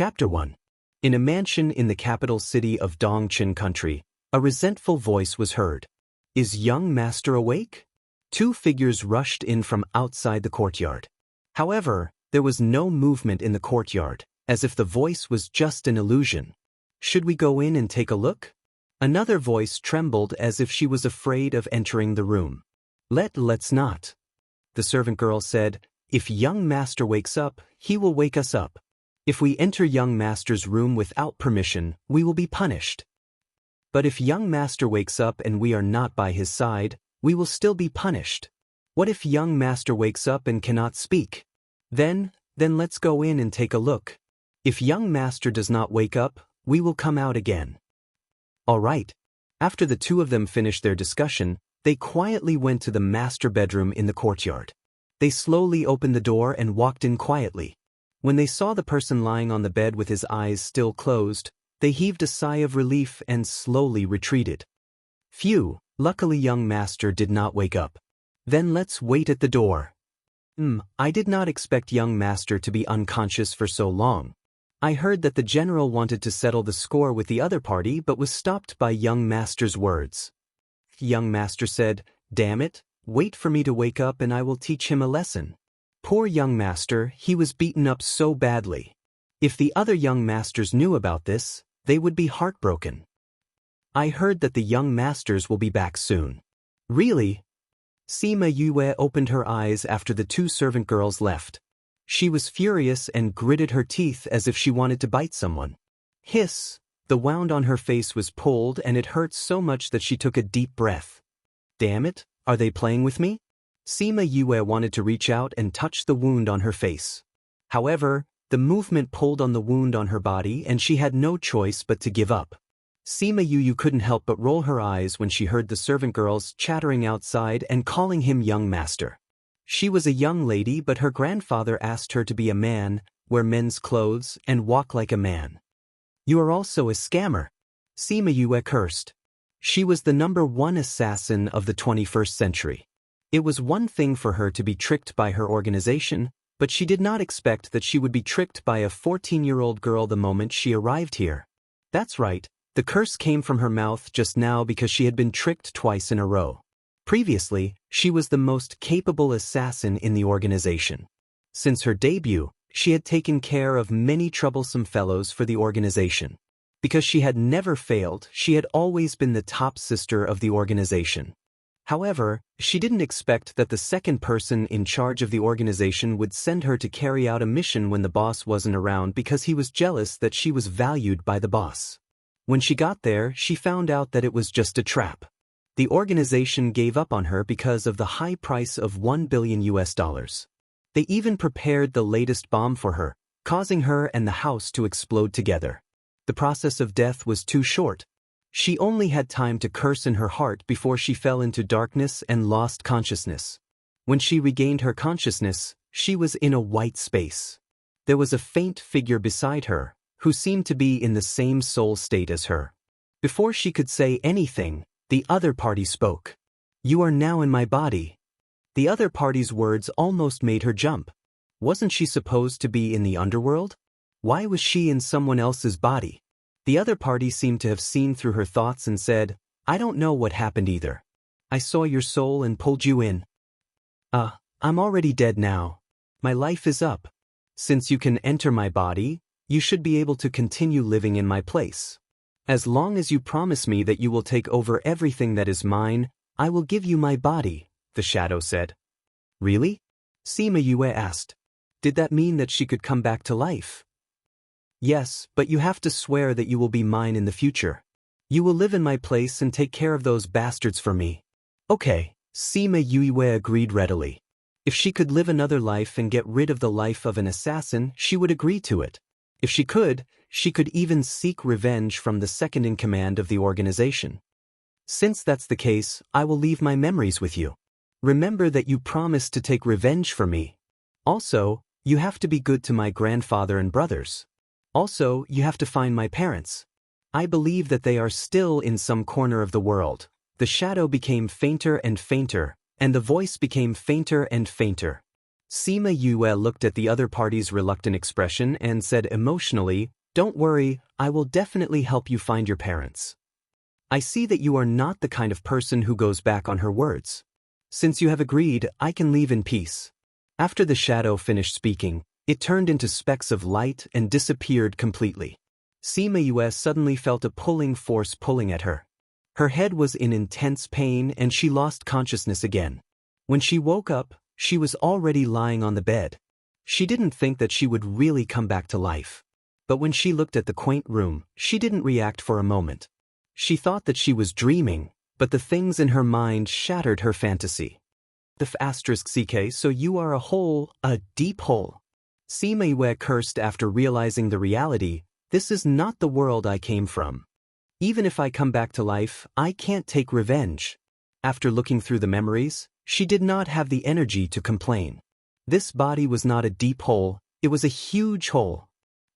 Chapter 1. In a mansion in the capital city of Dongqin country, a resentful voice was heard. "Is young master awake?" Two figures rushed in from outside the courtyard. However, there was no movement in the courtyard, as if the voice was just an illusion. "Should we go in and take a look?" Another voice trembled as if she was afraid of entering the room. Let's not." The servant girl said, "If young master wakes up, he will wake us up. If we enter young master's room without permission, we will be punished. But if young master wakes up and we are not by his side, we will still be punished. What if young master wakes up and cannot speak? Then let's go in and take a look. If young master does not wake up, we will come out again." All right. After the two of them finished their discussion, they quietly went to the master bedroom in the courtyard. They slowly opened the door and walked in quietly. When they saw the person lying on the bed with his eyes still closed, they heaved a sigh of relief and slowly retreated. Phew, luckily young master did not wake up. Then let's wait at the door. I did not expect young master to be unconscious for so long. I heard that the general wanted to settle the score with the other party but was stopped by young master's words. Young master said, "Damn it, wait for me to wake up and I will teach him a lesson." Poor young master, he was beaten up so badly. If the other young masters knew about this, they would be heartbroken. "I heard that the young masters will be back soon." "Really?" Sima Yue opened her eyes after the two servant girls left. She was furious and gritted her teeth as if she wanted to bite someone. Hiss! The wound on her face was pulled and it hurt so much that she took a deep breath. "Damn it, are they playing with me?" Sima Yue wanted to reach out and touch the wound on her face. However, the movement pulled on the wound on her body and she had no choice but to give up. Sima Yue couldn't help but roll her eyes when she heard the servant girls chattering outside and calling him young master. She was a young lady but her grandfather asked her to be a man, wear men's clothes, and walk like a man. "You are also a scammer," Sima Yue cursed. She was the #1 assassin of the 21st century. It was one thing for her to be tricked by her organization, but she did not expect that she would be tricked by a 14-year-old girl the moment she arrived here. That's right, the curse came from her mouth just now because she had been tricked twice in a row. Previously, she was the most capable assassin in the organization. Since her debut, she had taken care of many troublesome fellows for the organization. Because she had never failed, she had always been the top sister of the organization. However, she didn't expect that the second person in charge of the organization would send her to carry out a mission when the boss wasn't around because he was jealous that she was valued by the boss. When she got there, she found out that it was just a trap. The organization gave up on her because of the high price of $1 billion. They even prepared the latest bomb for her, causing her and the house to explode together. The process of death was too short. She only had time to curse in her heart before she fell into darkness and lost consciousness. When she regained her consciousness, she was in a white space. There was a faint figure beside her, who seemed to be in the same soul state as her. Before she could say anything, the other party spoke. "You are now in my body." The other party's words almost made her jump. Wasn't she supposed to be in the underworld? Why was she in someone else's body? The other party seemed to have seen through her thoughts and said, "I don't know what happened either. I saw your soul and pulled you in. I'm already dead now. My life is up. Since you can enter my body, you should be able to continue living in my place. As long as you promise me that you will take over everything that is mine, I will give you my body," the shadow said. "Really?" Sima Yue asked. Did that mean that she could come back to life? "Yes, but you have to swear that you will be mine in the future. You will live in my place and take care of those bastards for me." "Okay," Sima Yue agreed readily. If she could live another life and get rid of the life of an assassin, she would agree to it. If she could even seek revenge from the second in command of the organization. "Since that's the case, I will leave my memories with you. Remember that you promised to take revenge for me. Also, you have to be good to my grandfather and brothers. Also, you have to find my parents. I believe that they are still in some corner of the world." The shadow became fainter and fainter, and the voice became fainter and fainter. Sima Yue looked at the other party's reluctant expression and said emotionally, "Don't worry, I will definitely help you find your parents. I see that you are not the kind of person who goes back on her words. Since you have agreed, I can leave in peace." After the shadow finished speaking, it turned into specks of light and disappeared completely. Sima Yue suddenly felt a pulling force pulling at her. Her head was in intense pain and she lost consciousness again. When she woke up, she was already lying on the bed. She didn't think that she would really come back to life. But when she looked at the quaint room, she didn't react for a moment. She thought that she was dreaming, but the things in her mind shattered her fantasy. The *CK, so you are a deep hole. Sima Yue cursed after realizing the reality. This is not the world I came from. Even if I come back to life, I can't take revenge. After looking through the memories, she did not have the energy to complain. This body was not a deep hole, it was a huge hole.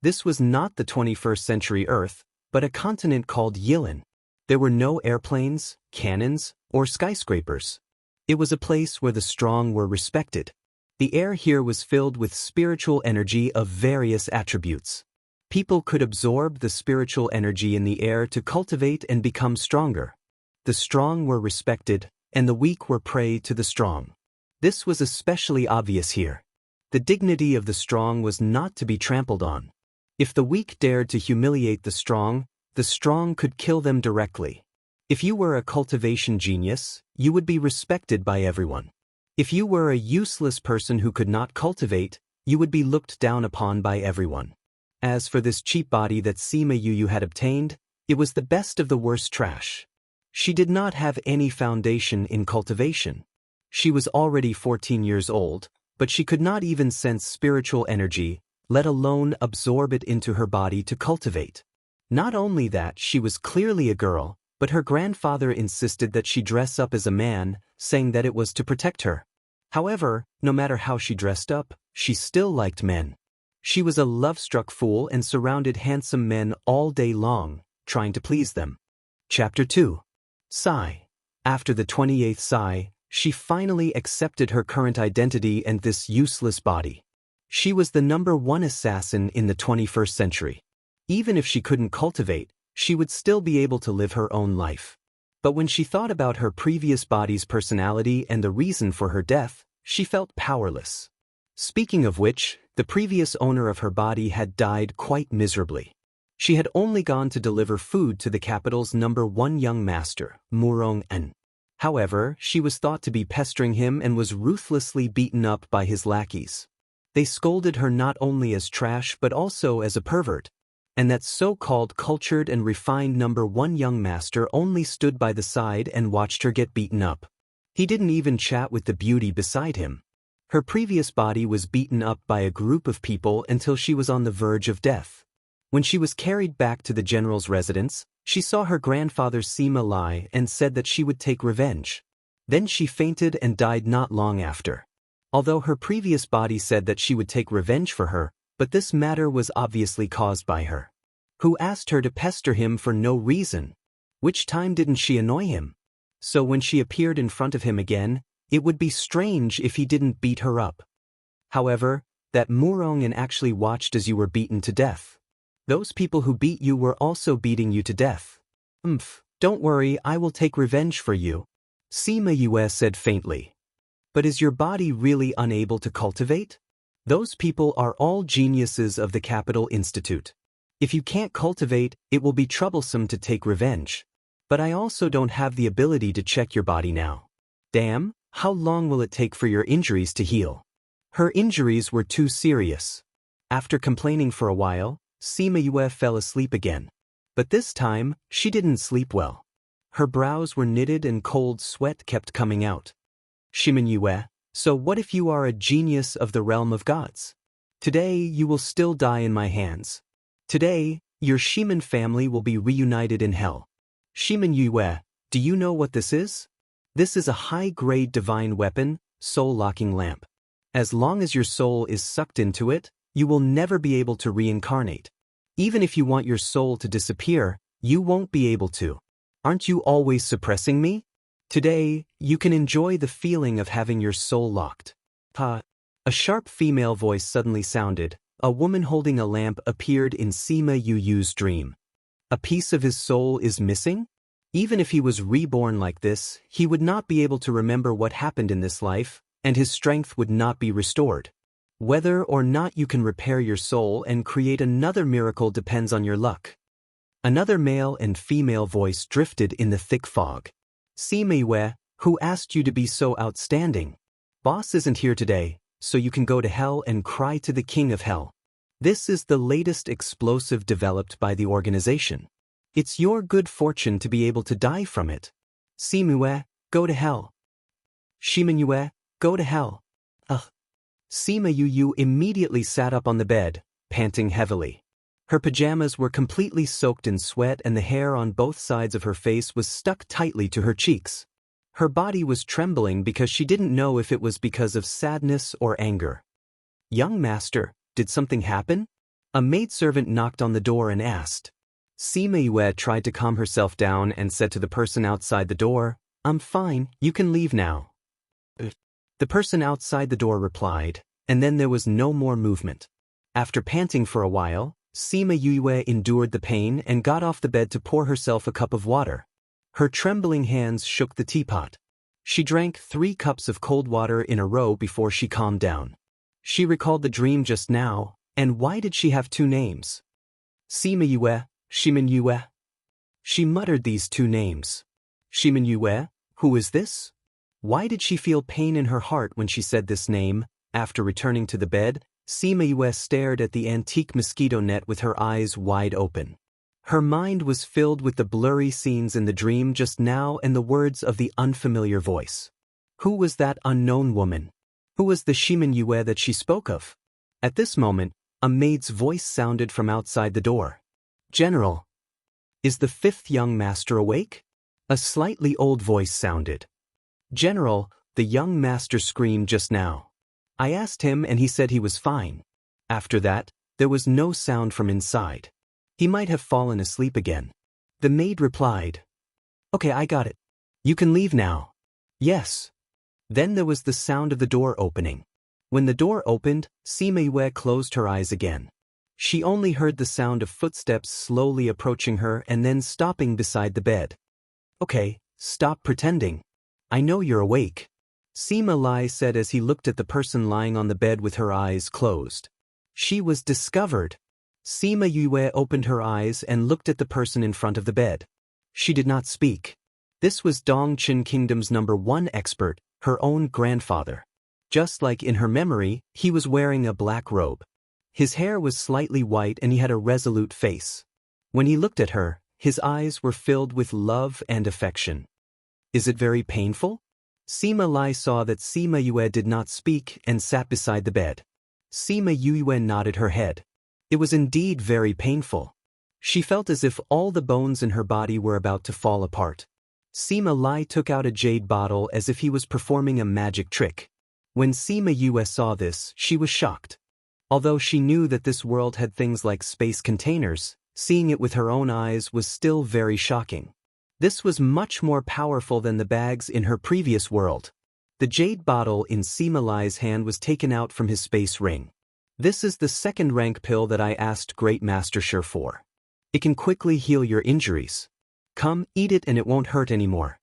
This was not the 21st century Earth, but a continent called Yilin. There were no airplanes, cannons, or skyscrapers. It was a place where the strong were respected. The air here was filled with spiritual energy of various attributes. People could absorb the spiritual energy in the air to cultivate and become stronger. The strong were respected, and the weak were prey to the strong. This was especially obvious here. The dignity of the strong was not to be trampled on. If the weak dared to humiliate the strong could kill them directly. If you were a cultivation genius, you would be respected by everyone. If you were a useless person who could not cultivate, you would be looked down upon by everyone. As for this cheap body that Sima Yue had obtained, it was the best of the worst trash. She did not have any foundation in cultivation. She was already 14 years old, but she could not even sense spiritual energy, let alone absorb it into her body to cultivate. Not only that, she was clearly a girl, but her grandfather insisted that she dress up as a man, saying that it was to protect her. However, no matter how she dressed up, she still liked men. She was a love-struck fool and surrounded handsome men all day long, trying to please them. Chapter 2. Sigh. After the 28th sigh, she finally accepted her current identity and this useless body. She was the #1 assassin in the 21st century. Even if she couldn't cultivate, she would still be able to live her own life. But when she thought about her previous body's personality and the reason for her death, she felt powerless. Speaking of which, the previous owner of her body had died quite miserably. She had only gone to deliver food to the capital's #1 young master, Wuxia. However, she was thought to be pestering him and was ruthlessly beaten up by his lackeys. They scolded her not only as trash but also as a pervert. And that so-called cultured and refined #1 young master only stood by the side and watched her get beaten up. He didn't even chat with the beauty beside him. Her previous body was beaten up by a group of people until she was on the verge of death. When she was carried back to the general's residence, she saw her grandfather Sima lie and said that she would take revenge. Then she fainted and died not long after. Although her previous body said that she would take revenge for her, but this matter was obviously caused by her. Who asked her to pester him for no reason? Which time didn't she annoy him? So when she appeared in front of him again, it would be strange if he didn't beat her up. However, that Wuxia actually watched as you were beaten to death. Those people who beat you were also beating you to death. Don't worry, I will take revenge for you, Sima Yue said faintly. But is your body really unable to cultivate? Those people are all geniuses of the Capital Institute. If you can't cultivate, it will be troublesome to take revenge. But I also don't have the ability to check your body now. Damn, how long will it take for your injuries to heal? Her injuries were too serious. After complaining for a while, Sima Yue fell asleep again. But this time, she didn't sleep well. Her brows were knitted and cold sweat kept coming out. Sima Yue, so what if you are a genius of the realm of gods? Today you will still die in my hands. Today, your Shiman family will be reunited in hell. Shiman Yue, do you know what this is? This is a high-grade divine weapon, soul-locking lamp. As long as your soul is sucked into it, you will never be able to reincarnate. Even if you want your soul to disappear, you won't be able to. Aren't you always suppressing me? Today, you can enjoy the feeling of having your soul locked. A sharp female voice suddenly sounded. A woman holding a lamp appeared in Sima Yu's dream. A piece of his soul is missing? Even if he was reborn like this, he would not be able to remember what happened in this life, and his strength would not be restored. Whether or not you can repair your soul and create another miracle depends on your luck. Another male and female voice drifted in the thick fog. Sima Yue, who asked you to be so outstanding? Boss isn't here today, so you can go to hell and cry to the king of hell. This is the latest explosive developed by the organization. It's your good fortune to be able to die from it. Sima Yue, go to hell. Sima Yue, go to hell. Ugh. Sima Yu immediately sat up on the bed, panting heavily. Her pajamas were completely soaked in sweat and the hair on both sides of her face was stuck tightly to her cheeks. Her body was trembling because she didn't know if it was because of sadness or anger. Young master, did something happen? A maidservant knocked on the door and asked. Sima Yue tried to calm herself down and said to the person outside the door, I'm fine, you can leave now. The person outside the door replied, and then there was no more movement. After panting for a while, Sima Yue endured the pain and got off the bed to pour herself a cup of water. Her trembling hands shook the teapot. She drank 3 cups of cold water in a row before she calmed down. She recalled the dream just now, and why did she have 2 names? Sima Yue, Shimin Yue. She muttered these 2 names. Shimin Yue, who is this? Why did she feel pain in her heart when she said this name? After returning to the bed, Sima Yue stared at the antique mosquito net with her eyes wide open. Her mind was filled with the blurry scenes in the dream just now and the words of the unfamiliar voice. Who was that unknown woman? Who was the Shimin Yue that she spoke of? At this moment, a maid's voice sounded from outside the door. General, is the 5th young master awake? A slightly old voice sounded. General, the young master screamed just now. I asked him and he said he was fine. After that, there was no sound from inside. He might have fallen asleep again. The maid replied. Okay, I got it. You can leave now. Yes. Then there was the sound of the door opening. When the door opened, Sima Yue closed her eyes again. She only heard the sound of footsteps slowly approaching her and then stopping beside the bed. Okay, stop pretending. I know you're awake. Sima Lai said as he looked at the person lying on the bed with her eyes closed. She was discovered. Sima Yue opened her eyes and looked at the person in front of the bed. She did not speak. This was Dongqin Kingdom's #1 expert, her own grandfather. Just like in her memory, he was wearing a black robe. His hair was slightly white and he had a resolute face. When he looked at her, his eyes were filled with love and affection. Is it very painful? Sima Lai saw that Sima Yue did not speak and sat beside the bed. Sima Yue nodded her head. It was indeed very painful. She felt as if all the bones in her body were about to fall apart. Sima Lai took out a jade bottle as if he was performing a magic trick. When Sima Yue saw this, she was shocked. Although she knew that this world had things like space containers, seeing it with her own eyes was still very shocking. This was much more powerful than the bags in her previous world. The jade bottle in Sima Lai's hand was taken out from his space ring. This is the 2nd rank pill that I asked Great Master Shi for. It can quickly heal your injuries. Come, eat it and it won't hurt anymore.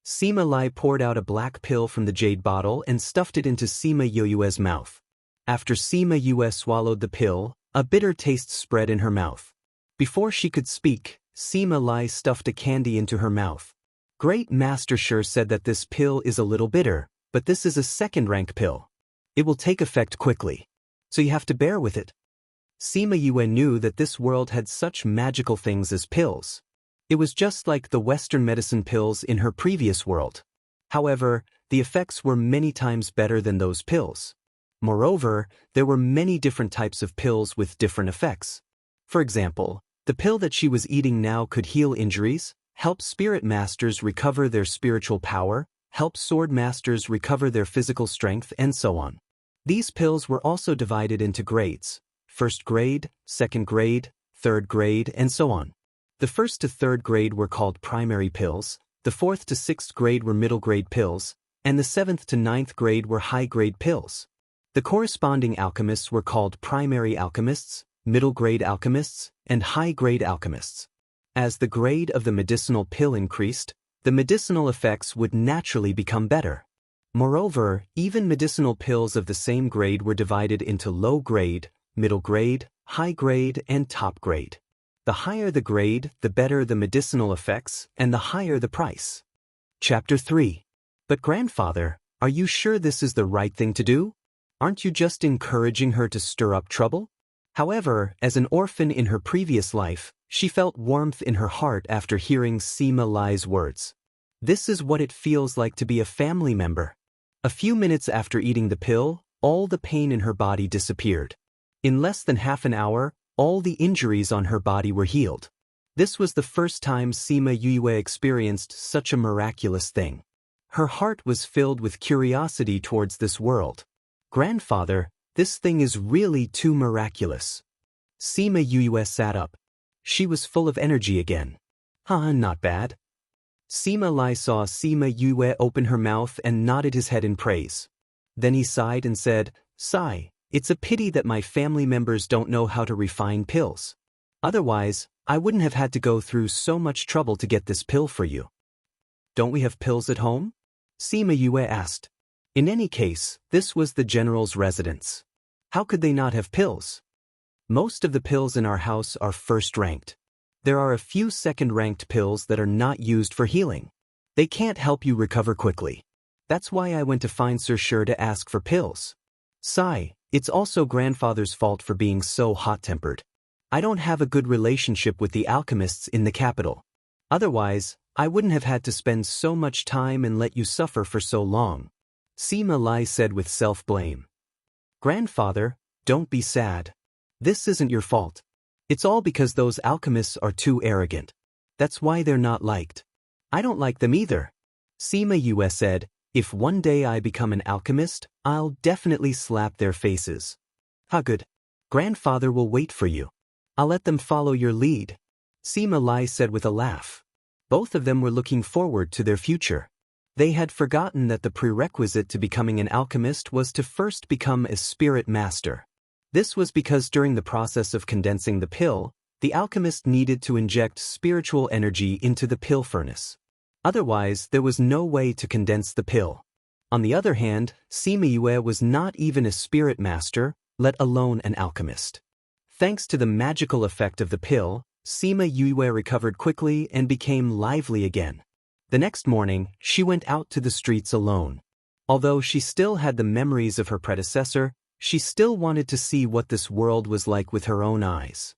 Sima Lai poured out a black pill from the jade bottle and stuffed it into Sima Yue's mouth. After Sima Yue swallowed the pill, a bitter taste spread in her mouth. Before she could speak, Sima Lai stuffed a candy into her mouth. Great Master Shi said that this pill is a little bitter, but this is a 2nd rank pill. It will take effect quickly. So you have to bear with it. Sima Yue knew that this world had such magical things as pills. It was just like the Western medicine pills in her previous world. However, the effects were many times better than those pills. Moreover, there were many different types of pills with different effects. For example, the pill that she was eating now could heal injuries, help spirit masters recover their spiritual power, help sword masters recover their physical strength, and so on. These pills were also divided into grades: 1st grade, 2nd grade, 3rd grade, and so on. The 1st to 3rd grade were called primary pills, the 4th to 6th grade were middle grade pills, and the 7th to 9th grade were high grade pills. The corresponding alchemists were called primary alchemists, middle-grade alchemists, and high-grade alchemists. As the grade of the medicinal pill increased, the medicinal effects would naturally become better. Moreover, even medicinal pills of the same grade were divided into low grade, middle grade, high grade, and top grade. The higher the grade, the better the medicinal effects, and the higher the price. Chapter 3. But grandfather, are you sure this is the right thing to do? Aren't you just encouraging her to stir up trouble? However, as an orphan in her previous life, she felt warmth in her heart after hearing Sima Lai's words. This is what it feels like to be a family member. A few minutes after eating the pill, all the pain in her body disappeared. In less than half an hour, all the injuries on her body were healed. This was the first time Sima Yue experienced such a miraculous thing. Her heart was filled with curiosity towards this world. Grandfather, this thing is really too miraculous. Sima Yue sat up. She was full of energy again. Not bad. Sima Lai saw Sima Yue open her mouth and nodded his head in praise. Then he sighed and said, "Sigh, it's a pity that my family members don't know how to refine pills. Otherwise, I wouldn't have had to go through so much trouble to get this pill for you." "Don't we have pills at home?" Sima Yue asked. In any case, this was the general's residence. How could they not have pills? Most of the pills in our house are first-ranked. There are a few second-ranked pills that are not used for healing. They can't help you recover quickly. That's why I went to find Sir Shi to ask for pills. Sigh, it's also grandfather's fault for being so hot-tempered. I don't have a good relationship with the alchemists in the capital. Otherwise, I wouldn't have had to spend so much time and let you suffer for so long. Sima Lai said with self-blame. Grandfather, don't be sad. This isn't your fault. It's all because those alchemists are too arrogant. That's why they're not liked. I don't like them either. Sima Yue said, if one day I become an alchemist, I'll definitely slap their faces. Good. Grandfather will wait for you. I'll let them follow your lead. Sima Lai said with a laugh. Both of them were looking forward to their future. They had forgotten that the prerequisite to becoming an alchemist was to first become a spirit master. This was because during the process of condensing the pill, the alchemist needed to inject spiritual energy into the pill furnace. Otherwise, there was no way to condense the pill. On the other hand, Sima Yue was not even a spirit master, let alone an alchemist. Thanks to the magical effect of the pill, Sima Yue recovered quickly and became lively again. The next morning, she went out to the streets alone. Although she still had the memories of her predecessor, she still wanted to see what this world was like with her own eyes.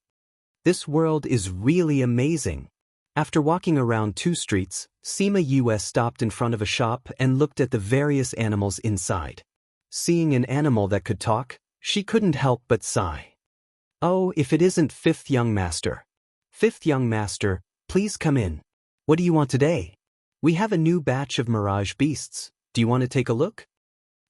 This world is really amazing. After walking around 2 streets, Sima Yue stopped in front of a shop and looked at the various animals inside. Seeing an animal that could talk, she couldn't help but sigh. Oh, if it isn't Fifth Young Master. Fifth Young Master, please come in. What do you want today? We have a new batch of mirage beasts. Do you want to take a look?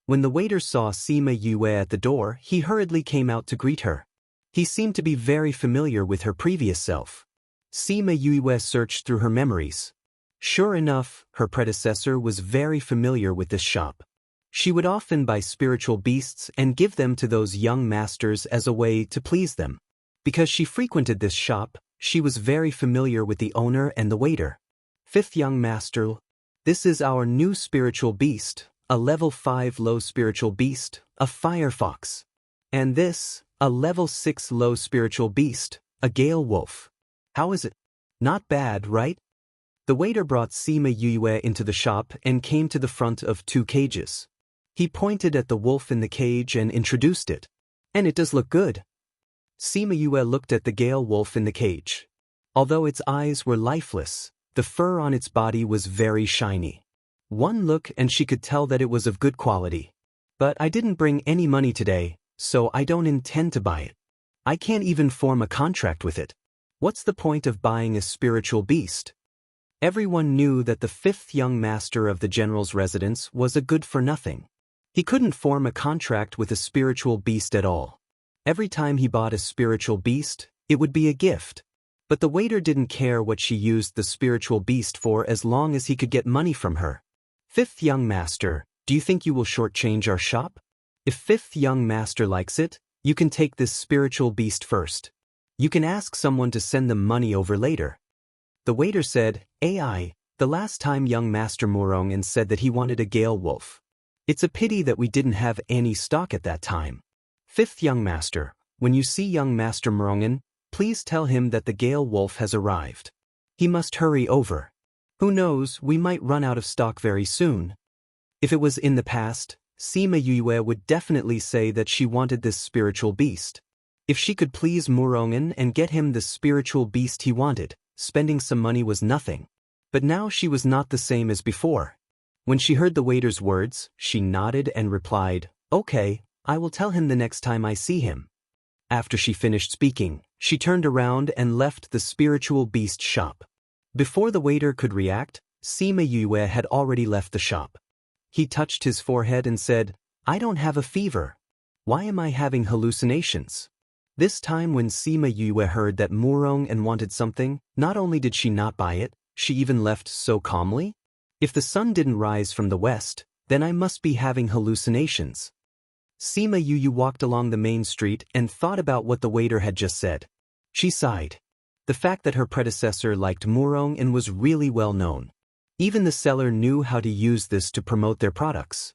When the waiter saw Sima Yue at the door, he hurriedly came out to greet her. He seemed to be very familiar with her previous self. Sima Yue searched through her memories. Sure enough, her predecessor was very familiar with this shop. She would often buy spiritual beasts and give them to those young masters as a way to please them. Because she frequented this shop, she was very familiar with the owner and the waiter. Fifth Young Master, this is our new spiritual beast, a level 5 low spiritual beast, a firefox. And this, a level 6 low spiritual beast, a gale wolf. How is it? Not bad, right? The waiter brought Sima Yue into the shop and came to the front of 2 cages. He pointed at the wolf in the cage and introduced it. And it does look good. Sima Yue looked at the gale wolf in the cage. Although its eyes were lifeless, the fur on its body was very shiny. One look and she could tell that it was of good quality. But I didn't bring any money today, so I don't intend to buy it. I can't even form a contract with it. What's the point of buying a spiritual beast? Everyone knew that the 5th young master of the general's residence was a good-for-nothing. He couldn't form a contract with a spiritual beast at all. Every time he bought a spiritual beast, it would be a gift. But the waiter didn't care what she used the spiritual beast for as long as he could get money from her. 5th young master, do you think you will shortchange our shop? If fifth young master likes it, you can take this spiritual beast first. You can ask someone to send them money over later. The waiter said, "AI, the last time young master Murong said that he wanted a gale wolf. It's a pity that we didn't have any stock at that time. Fifth young master, when you see young master Murong, please tell him that the gale wolf has arrived. He must hurry over. Who knows, we might run out of stock very soon." If it was in the past, Sima Yue would definitely say that she wanted this spiritual beast. If she could please Murong and get him the spiritual beast he wanted, spending some money was nothing. But now she was not the same as before. When she heard the waiter's words, she nodded and replied, "Okay, I will tell him the next time I see him." After she finished speaking, she turned around and left the spiritual beast shop. Before the waiter could react, Sima Yue had already left the shop. He touched his forehead and said, "I don't have a fever. Why am I having hallucinations?" This time when Sima Yue heard that Murong wanted something, not only did she not buy it, she even left so calmly. If the sun didn't rise from the west, then I must be having hallucinations. Sima Yue walked along the main street and thought about what the waiter had just said. She sighed. The fact that her predecessor liked Murong was really well known. Even the seller knew how to use this to promote their products.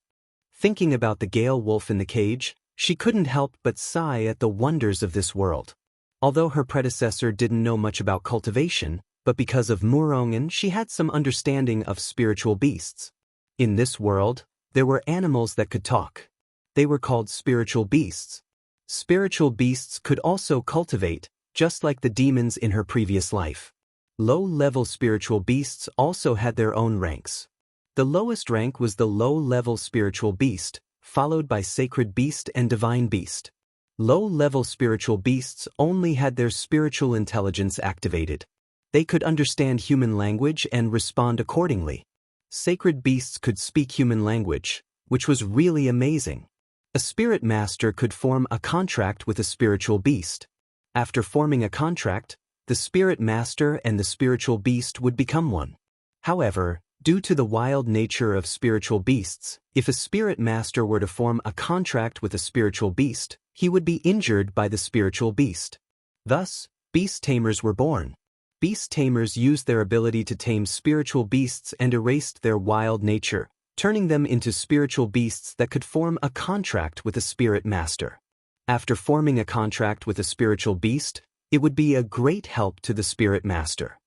Thinking about the gale wolf in the cage, she couldn't help but sigh at the wonders of this world. Although her predecessor didn't know much about cultivation, but because of Murong she had some understanding of spiritual beasts. In this world, there were animals that could talk. They were called spiritual beasts. Spiritual beasts could also cultivate, just like the demons in her previous life. Low-level spiritual beasts also had their own ranks. The lowest rank was the low-level spiritual beast, followed by sacred beast and divine beast. Low-level spiritual beasts only had their spiritual intelligence activated. They could understand human language and respond accordingly. Sacred beasts could speak human language, which was really amazing. A spirit master could form a contract with a spiritual beast. After forming a contract, the spirit master and the spiritual beast would become one. However, due to the wild nature of spiritual beasts, if a spirit master were to form a contract with a spiritual beast, he would be injured by the spiritual beast. Thus, beast tamers were born. Beast tamers used their ability to tame spiritual beasts and erased their wild nature, turning them into spiritual beasts that could form a contract with a spirit master. After forming a contract with a spiritual beast, it would be a great help to the spirit master.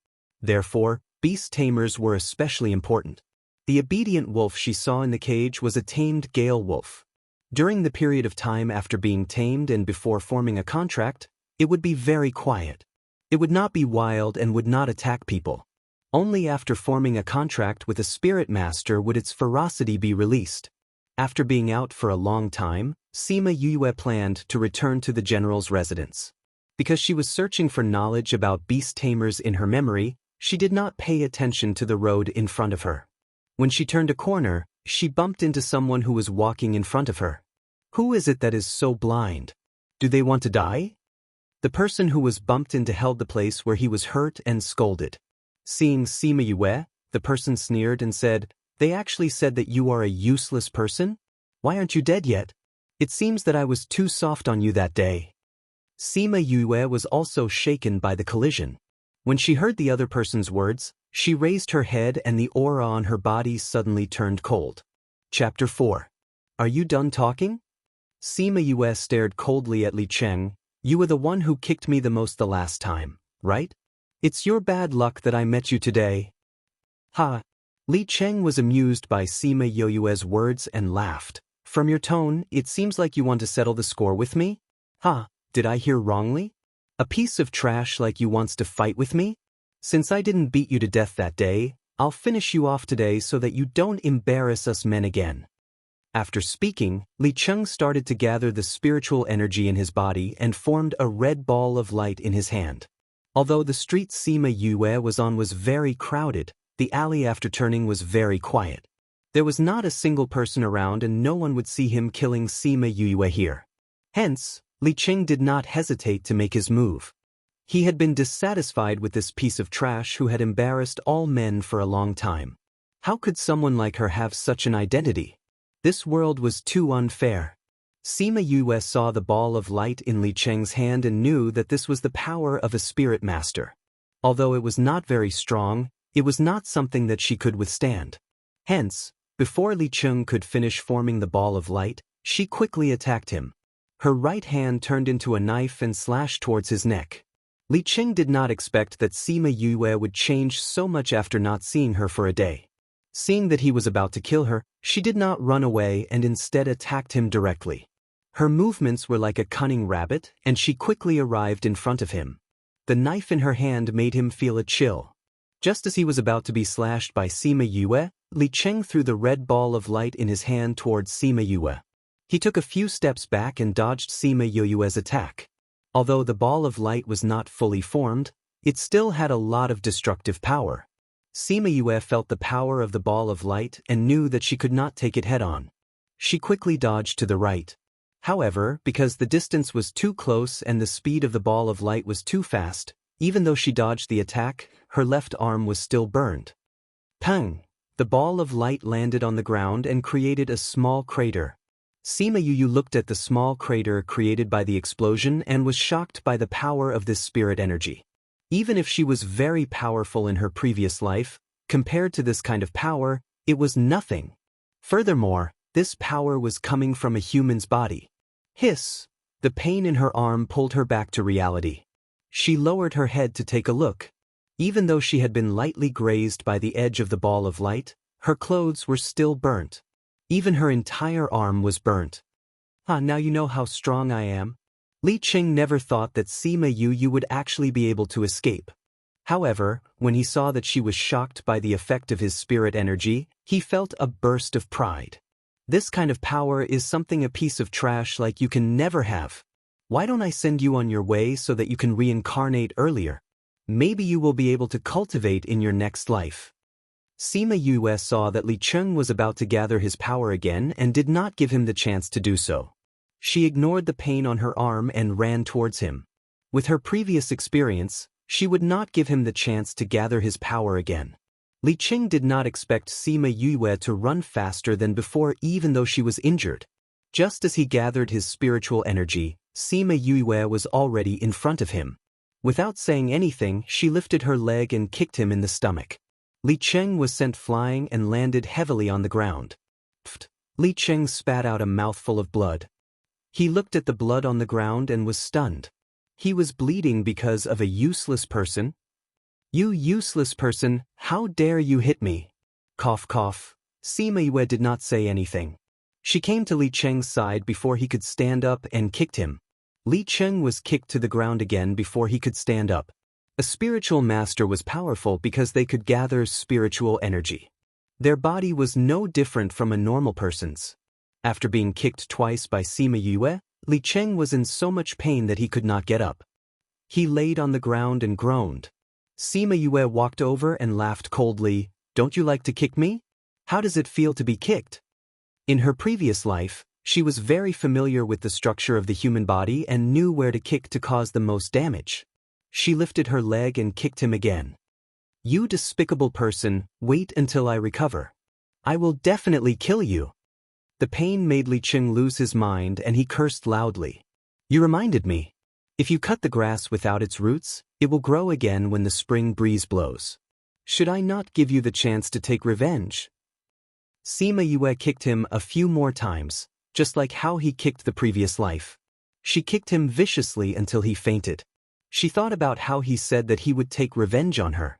Therefore, beast tamers were especially important. The obedient wolf she saw in the cage was a tamed gale wolf. During the period of time after being tamed and before forming a contract, it would be very quiet. It would not be wild and would not attack people. Only after forming a contract with a spirit master would its ferocity be released. After being out for a long time, Sima Yue planned to return to the general's residence. Because she was searching for knowledge about beast tamers in her memory, she did not pay attention to the road in front of her. When she turned a corner, she bumped into someone who was walking in front of her. Who is it that is so blind? Do they want to die? The person who was bumped into held the place where he was hurt and scolded. Seeing Sima Yue, the person sneered and said, "They actually said that you are a useless person? Why aren't you dead yet? It seems that I was too soft on you that day." Sima Yue was also shaken by the collision. When she heard the other person's words, she raised her head and the aura on her body suddenly turned cold. Chapter 4. Are you done talking? Sima Yue stared coldly at Li Cheng. "You were the one who kicked me the most the last time, right? It's your bad luck that I met you today." Ha! Li Cheng was amused by Sima Yue's words and laughed. "From your tone, it seems like you want to settle the score with me? Ha! Did I hear wrongly? A piece of trash like you wants to fight with me? Since I didn't beat you to death that day, I'll finish you off today so that you don't embarrass us men again." After speaking, Li Cheng started to gather the spiritual energy in his body and formed a red ball of light in his hand. Although the street Sima Yue was on was very crowded, the alley after turning was very quiet. There was not a single person around and no one would see him killing Sima Yue here. Hence, Li Cheng did not hesitate to make his move. He had been dissatisfied with this piece of trash who had embarrassed all men for a long time. How could someone like her have such an identity? This world was too unfair. Sima Yue saw the ball of light in Li Cheng's hand and knew that this was the power of a spirit master. Although it was not very strong, it was not something that she could withstand. Hence, before Li Cheng could finish forming the ball of light, she quickly attacked him. Her right hand turned into a knife and slashed towards his neck. Li Cheng did not expect that Sima Yue would change so much after not seeing her for a day. Seeing that he was about to kill her, she did not run away and instead attacked him directly. Her movements were like a cunning rabbit, and she quickly arrived in front of him. The knife in her hand made him feel a chill. Just as he was about to be slashed by Sima Yue, Li Cheng threw the red ball of light in his hand towards Sima Yue. He took a few steps back and dodged Sima Yue's attack. Although the ball of light was not fully formed, it still had a lot of destructive power. Sima Yue felt the power of the ball of light and knew that she could not take it head-on. She quickly dodged to the right. However, because the distance was too close and the speed of the ball of light was too fast, even though she dodged the attack, her left arm was still burned. Pang! The ball of light landed on the ground and created a small crater. Sima Yue looked at the small crater created by the explosion and was shocked by the power of this spirit energy. Even if she was very powerful in her previous life, compared to this kind of power, it was nothing. Furthermore, this power was coming from a human's body. Hiss! The pain in her arm pulled her back to reality. She lowered her head to take a look. Even though she had been lightly grazed by the edge of the ball of light, her clothes were still burnt. Even her entire arm was burnt. Now you know how strong I am. Li Cheng never thought that Sima Yue would actually be able to escape. However, when he saw that she was shocked by the effect of his spirit energy, he felt a burst of pride. This kind of power is something a piece of trash like you can never have. Why don't I send you on your way so that you can reincarnate earlier? Maybe you will be able to cultivate in your next life. Sima Yue saw that Li Cheng was about to gather his power again and did not give him the chance to do so. She ignored the pain on her arm and ran towards him. With her previous experience, she would not give him the chance to gather his power again. Li Cheng did not expect Sima Yue to run faster than before even though she was injured. Just as he gathered his spiritual energy, Sima Yue was already in front of him. Without saying anything, she lifted her leg and kicked him in the stomach. Li Cheng was sent flying and landed heavily on the ground. Pfft! Li Cheng spat out a mouthful of blood. He looked at the blood on the ground and was stunned. He was bleeding because of a useless person. You useless person, how dare you hit me? Cough cough. Sima Yue did not say anything. She came to Li Cheng's side before he could stand up and kicked him. Li Cheng was kicked to the ground again before he could stand up. A spiritual master was powerful because they could gather spiritual energy. Their body was no different from a normal person's. After being kicked twice by Sima Yue, Li Cheng was in so much pain that he could not get up. He laid on the ground and groaned. Sima Yue walked over and laughed coldly. Don't you like to kick me? How does it feel to be kicked? In her previous life, she was very familiar with the structure of the human body and knew where to kick to cause the most damage. She lifted her leg and kicked him again. You despicable person, wait until I recover. I will definitely kill you. The pain made Li Cheng lose his mind and he cursed loudly. You reminded me. If you cut the grass without its roots, it will grow again when the spring breeze blows. Should I not give you the chance to take revenge? Sima Yue kicked him a few more times, just like how he kicked the previous life. She kicked him viciously until he fainted. She thought about how he said that he would take revenge on her.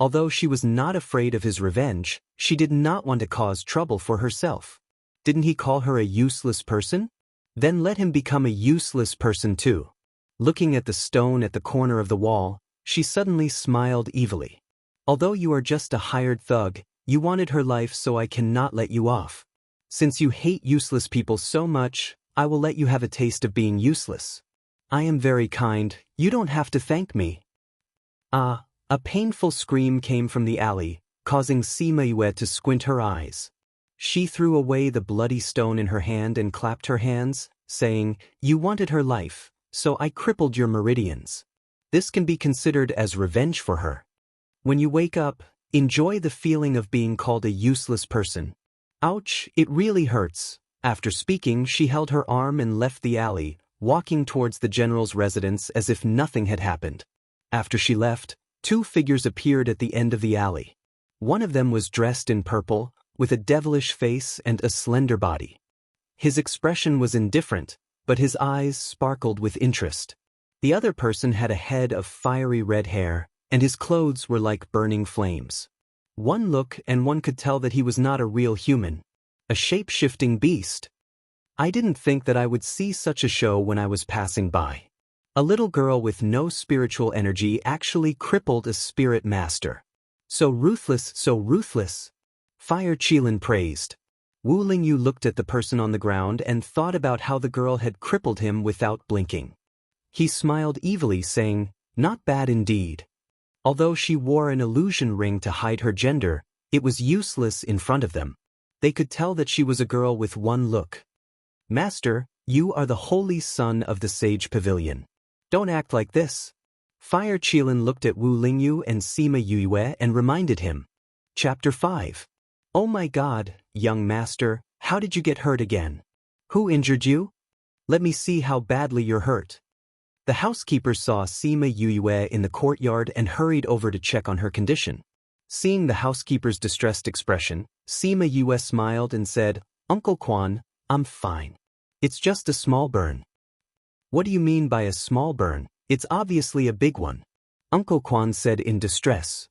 Although she was not afraid of his revenge, she did not want to cause trouble for herself. Didn't he call her a useless person? Then let him become a useless person too. Looking at the stone at the corner of the wall, she suddenly smiled evilly. Although you are just a hired thug, you wanted her life, so I cannot let you off. Since you hate useless people so much, I will let you have a taste of being useless. I am very kind, you don't have to thank me. Ah, a painful scream came from the alley, causing Sima Yue to squint her eyes. She threw away the bloody stone in her hand and clapped her hands, saying, You wanted her life, so I crippled your meridians. This can be considered as revenge for her. When you wake up, enjoy the feeling of being called a useless person. Ouch, it really hurts. After speaking, she held her arm and left the alley, walking towards the general's residence as if nothing had happened. After she left, two figures appeared at the end of the alley. One of them was dressed in purple, with a devilish face and a slender body. His expression was indifferent, but his eyes sparkled with interest. The other person had a head of fiery red hair, and his clothes were like burning flames. One look and one could tell that he was not a real human, a shape-shifting beast. I didn't think that I would see such a show when I was passing by. A little girl with no spiritual energy actually crippled a spirit master. So ruthless, so ruthless. Fire Qilin praised. Wu Lingyu looked at the person on the ground and thought about how the girl had crippled him without blinking. He smiled evilly, saying, "Not bad indeed." Although she wore an illusion ring to hide her gender, it was useless in front of them. They could tell that she was a girl with one look. "Master, you are the holy son of the Sage Pavilion. Don't act like this." Fire Qilin looked at Wu Lingyu and Sima Yue and reminded him. Chapter 5. Oh my God, young master, how did you get hurt again? Who injured you? Let me see how badly you're hurt. The housekeeper saw Sima Yue in the courtyard and hurried over to check on her condition. Seeing the housekeeper's distressed expression, Sima Yue smiled and said, "Uncle Quan, I'm fine. It's just a small burn." "What do you mean by a small burn? It's obviously a big one," Uncle Quan said in distress.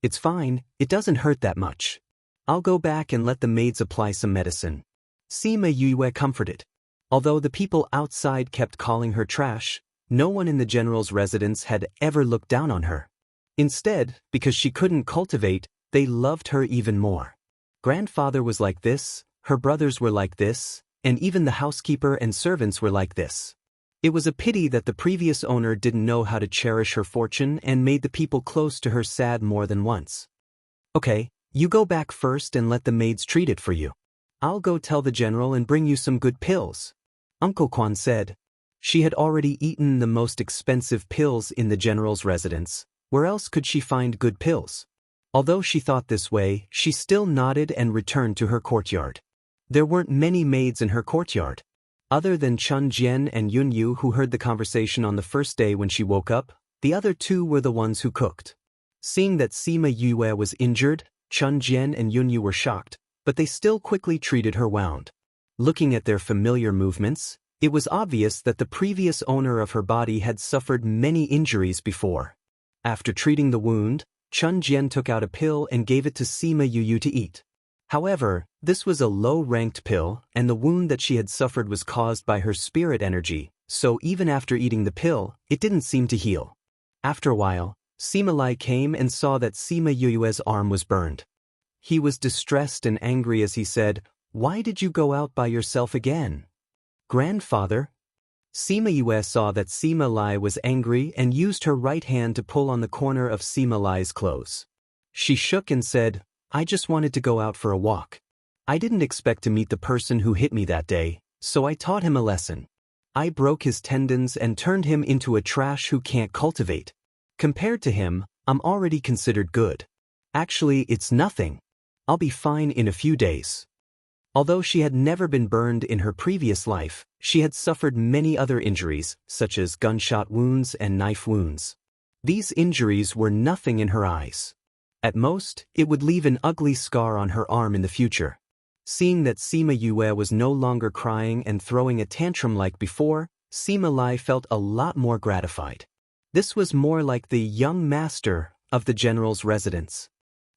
"It's fine, it doesn't hurt that much. I'll go back and let the maids apply some medicine," Sima Yue comforted. Although the people outside kept calling her trash, no one in the general's residence had ever looked down on her. Instead, because she couldn't cultivate, they loved her even more. Grandfather was like this, her brothers were like this, and even the housekeeper and servants were like this. It was a pity that the previous owner didn't know how to cherish her fortune and made the people close to her sad more than once. "Okay, you go back first and let the maids treat it for you. I'll go tell the general and bring you some good pills," Uncle Quan said. She had already eaten the most expensive pills in the general's residence. Where else could she find good pills? Although she thought this way, she still nodded and returned to her courtyard. There weren't many maids in her courtyard. Other than Chun Jian and Yun Yu, who heard the conversation on the first day when she woke up, the other two were the ones who cooked. Seeing that Sima Yue was injured, Chun Jian and Yun Yu were shocked, but they still quickly treated her wound. Looking at their familiar movements, it was obvious that the previous owner of her body had suffered many injuries before. After treating the wound, Chun Jian took out a pill and gave it to Sima Yu to eat. However, this was a low-ranked pill, and the wound that she had suffered was caused by her spirit energy, so even after eating the pill, it didn't seem to heal. After a while, Sima Lai came and saw that Sima Yue's arm was burned. He was distressed and angry as he said, "Why did you go out by yourself again?" "Grandfather?" Sima Yue saw that Sima Lai was angry and used her right hand to pull on the corner of Sima Lai's clothes. She shook and said, "I just wanted to go out for a walk. I didn't expect to meet the person who hit me that day, so I taught him a lesson. I broke his tendons and turned him into a trash who can't cultivate. Compared to him, I'm already considered good. Actually, it's nothing. I'll be fine in a few days." Although she had never been burned in her previous life, she had suffered many other injuries, such as gunshot wounds and knife wounds. These injuries were nothing in her eyes. At most, it would leave an ugly scar on her arm in the future. Seeing that Sima Yue was no longer crying and throwing a tantrum like before, Sima Lai felt a lot more gratified. This was more like the young master of the general's residence.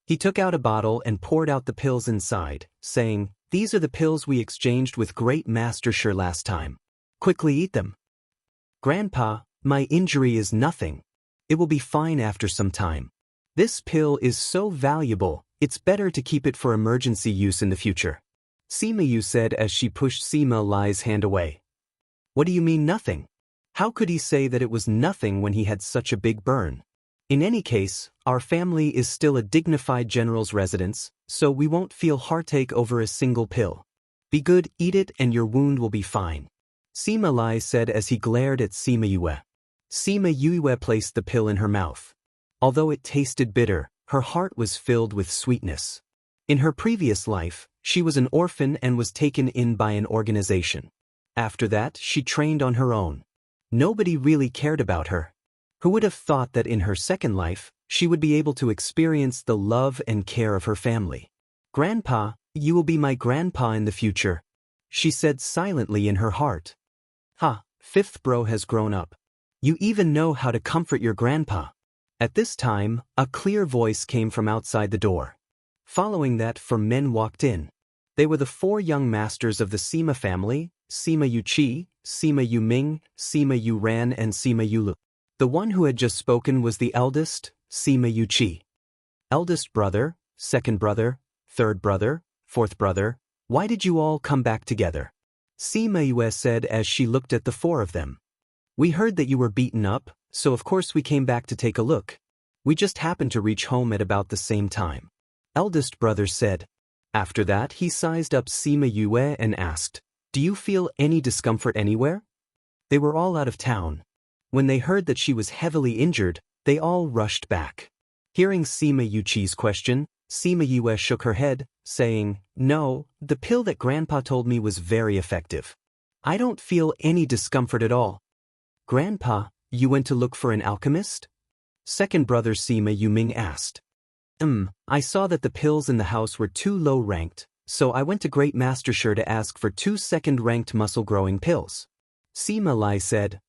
He took out a bottle and poured out the pills inside, saying, "These are the pills we exchanged with Great Master Shi last time. Quickly eat them." "Grandpa, my injury is nothing. It will be fine after some time. This pill is so valuable, it's better to keep it for emergency use in the future," Sima Yu said as she pushed Sima Lai's hand away. "What do you mean nothing? How could he say that it was nothing when he had such a big burn? In any case, our family is still a dignified general's residence, so we won't feel heartache over a single pill. Be good, eat it, and your wound will be fine," Sima Lai said as he glared at Sima Yue. Sima Yue placed the pill in her mouth. Although it tasted bitter, her heart was filled with sweetness. In her previous life, she was an orphan and was taken in by an organization. After that, she trained on her own. Nobody really cared about her. Who would have thought that in her second life, she would be able to experience the love and care of her family? "Grandpa, you will be my grandpa in the future," she said silently in her heart. "Ha, fifth bro has grown up. You even know how to comfort your grandpa." At this time, a clear voice came from outside the door. Following that, 4 men walked in. They were the 4 young masters of the Sima family: Sima Yuqi, Sima Yuming, Sima Yuran and Sima Yulu. The one who had just spoken was the eldest, Sima Yuqi. "Eldest brother, second brother, third brother, fourth brother, why did you all come back together?" Sima Yue said as she looked at the 4 of them. "We heard that you were beaten up, so of course we came back to take a look. We just happened to reach home at about the same time," eldest brother said. After that, he sized up Sima Yue and asked, "Do you feel any discomfort anywhere?" They were all out of town. When they heard that she was heavily injured, they all rushed back. Hearing Sima Yuqi's question, Sima Yue shook her head, saying, "No, the pill that Grandpa told me was very effective. I don't feel any discomfort at all." "Grandpa, you went to look for an alchemist?" second brother Sima Yuming asked. I saw that the pills in the house were too low ranked, so I went to Great Master Shi to ask for 2 second-ranked muscle-growing pills," Sima Lai said.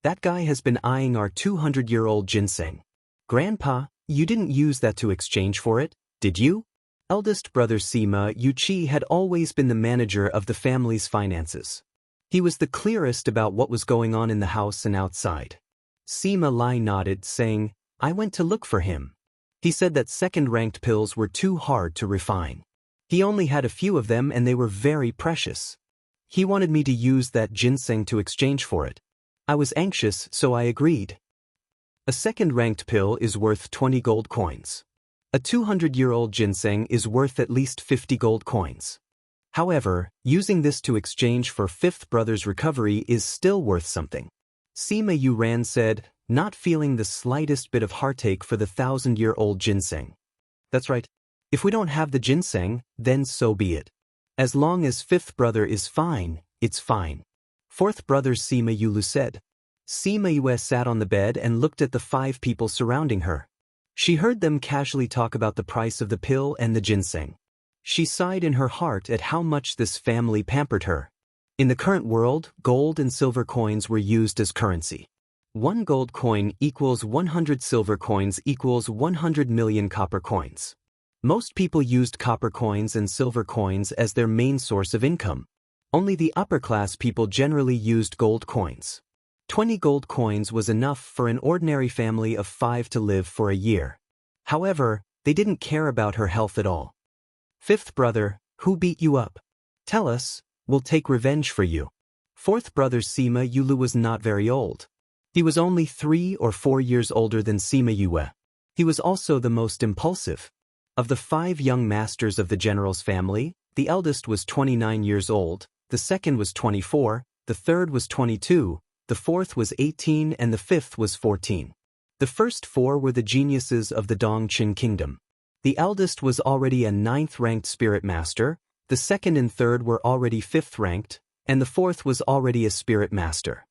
"That guy has been eyeing our 200-year-old ginseng. Grandpa, you didn't use that to exchange for it, did you?" Eldest brother Sima Yuqi had always been the manager of the family's finances. He was the clearest about what was going on in the house and outside. Sima Lai nodded, saying, "I went to look for him. He said that second-ranked pills were too hard to refine. He only had a few of them and they were very precious. He wanted me to use that ginseng to exchange for it. I was anxious, so I agreed." A second-ranked pill is worth 20 gold coins. A 200-year-old ginseng is worth at least 50 gold coins. However, using this to exchange for fifth brother's recovery is still worth something. Sima Yuran said, not feeling the slightest bit of heartache for the 1,000-year-old ginseng. "That's right. If we don't have the ginseng, then so be it. As long as fifth brother is fine, it's fine," fourth brother Sima Yulu said. Sima Yue sat on the bed and looked at the 5 people surrounding her. She heard them casually talk about the price of the pill and the ginseng. She sighed in her heart at how much this family pampered her. In the current world, gold and silver coins were used as currency. 1 gold coin equals 100 silver coins equals 100 million copper coins. Most people used copper coins and silver coins as their main source of income. Only the upper-class people generally used gold coins. 20 gold coins was enough for an ordinary family of 5 to live for a year. However, they didn't care about her health at all. "Fifth brother, who beat you up? Tell us, we'll take revenge for you." Fourth brother Sima Yulu was not very old. He was only 3 or 4 years older than Sima Yue. He was also the most impulsive. Of the 5 young masters of the general's family, the eldest was 29 years old, the second was 24, the third was 22, the fourth was 18 and the fifth was 14. The first 4 were the geniuses of the Dongqin kingdom. The eldest was already a 9th-ranked spirit master, the second and third were already 5th-ranked, and the fourth was already a spirit master.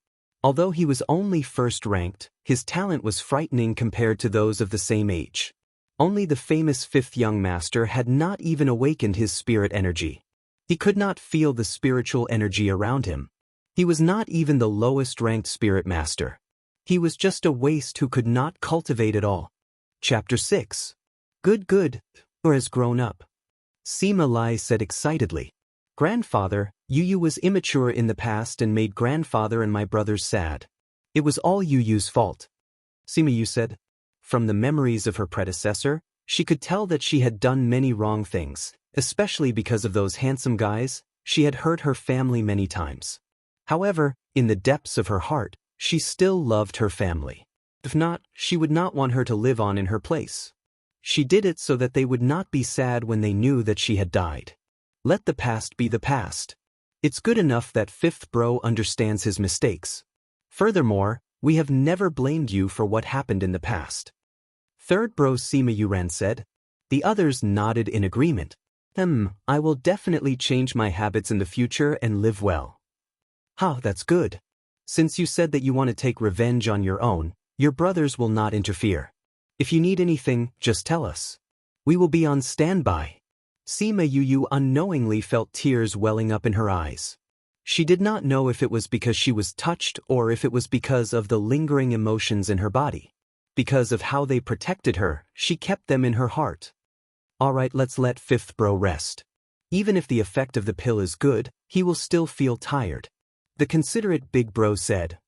Although he was only 1st-ranked, his talent was frightening compared to those of the same age. Only the famous 5th young master had not even awakened his spirit energy. He could not feel the spiritual energy around him. He was not even the lowest-ranked spirit master. He was just a waste who could not cultivate at all. Chapter 6. Good, or has grown up. Sima Lai said excitedly. "Grandfather, Yu was immature in the past and made grandfather and my brothers sad. It was all Yu's fault." Sima Yu said. From the memories of her predecessor, she could tell that she had done many wrong things, especially because of those handsome guys. She had hurt her family many times. However, in the depths of her heart, she still loved her family. If not, she would not want her to live on in her place. She did it so that they would not be sad when they knew that she had died. Let the past be the past. It's good enough that fifth bro understands his mistakes. Furthermore, we have never blamed you for what happened in the past. Third bro Sima Yuran said. The others nodded in agreement. I will definitely change my habits in the future and live well. That's good. Since you said that you want to take revenge on your own, your brothers will not interfere. If you need anything, just tell us. We will be on standby. Sima Yu unknowingly felt tears welling up in her eyes. She did not know if it was because she was touched or if it was because of the lingering emotions in her body. Because of how they protected her, she kept them in her heart. Alright, let's let fifth bro rest. Even if the effect of the pill is good, he will still feel tired. The considerate big bro said.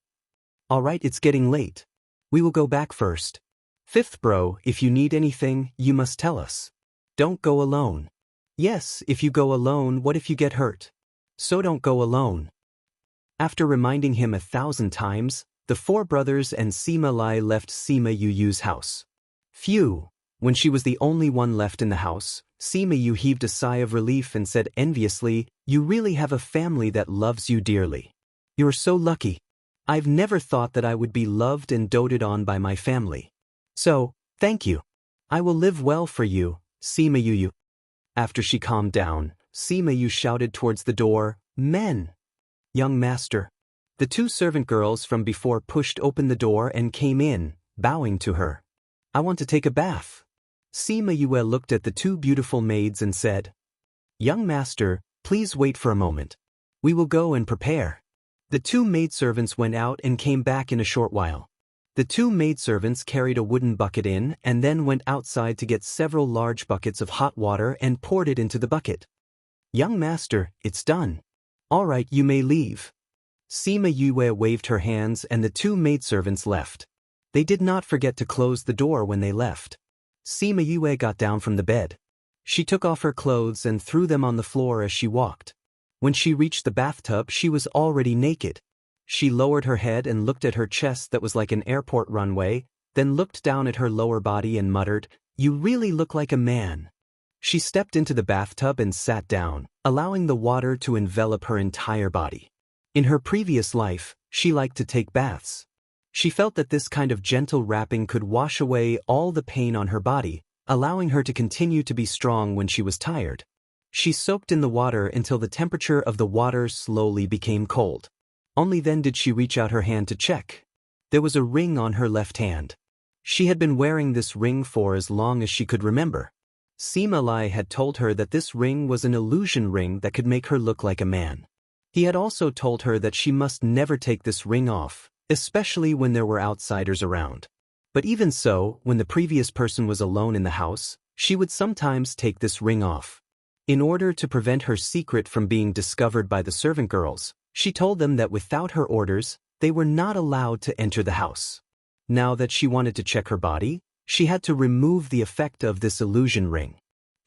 Alright, it's getting late. We will go back first. Fifth bro, if you need anything, you must tell us. Don't go alone. Yes, if you go alone, what if you get hurt? So don't go alone. After reminding him 1,000 times, the four brothers and Sima Lai left Sima Yu's house. Phew! When she was the only one left in the house, Sima Yu heaved a sigh of relief and said enviously, "You really have a family that loves you dearly. You're so lucky. I've never thought that I would be loved and doted on by my family. So, thank you. I will live well for you, Sima Yu." After she calmed down, Sima Yu shouted towards the door, "Men! Young master." The two servant girls from before pushed open the door and came in, bowing to her. "I want to take a bath." Sima Yue looked at the two beautiful maids and said, "Young master, please wait for a moment. We will go and prepare." The two maidservants went out and came back in a short while. The two maidservants carried a wooden bucket in and then went outside to get several large buckets of hot water and poured it into the bucket. "Young master, it's done. All right, you may leave." Sima Yue waved her hands and the two maidservants left. They did not forget to close the door when they left. Sima Yue got down from the bed. She took off her clothes and threw them on the floor as she walked. When she reached the bathtub, she was already naked. She lowered her head and looked at her chest that was like an airport runway, then looked down at her lower body and muttered, "You really look like a man." She stepped into the bathtub and sat down, allowing the water to envelop her entire body. In her previous life, she liked to take baths. She felt that this kind of gentle wrapping could wash away all the pain on her body, allowing her to continue to be strong when she was tired. She soaked in the water until the temperature of the water slowly became cold. Only then did she reach out her hand to check. There was a ring on her left hand. She had been wearing this ring for as long as she could remember. Sima Lai had told her that this ring was an illusion ring that could make her look like a man. He had also told her that she must never take this ring off, especially when there were outsiders around. But even so, when the previous person was alone in the house, she would sometimes take this ring off. In order to prevent her secret from being discovered by the servant girls, she told them that without her orders, they were not allowed to enter the house. Now that she wanted to check her body, she had to remove the effect of this illusion ring.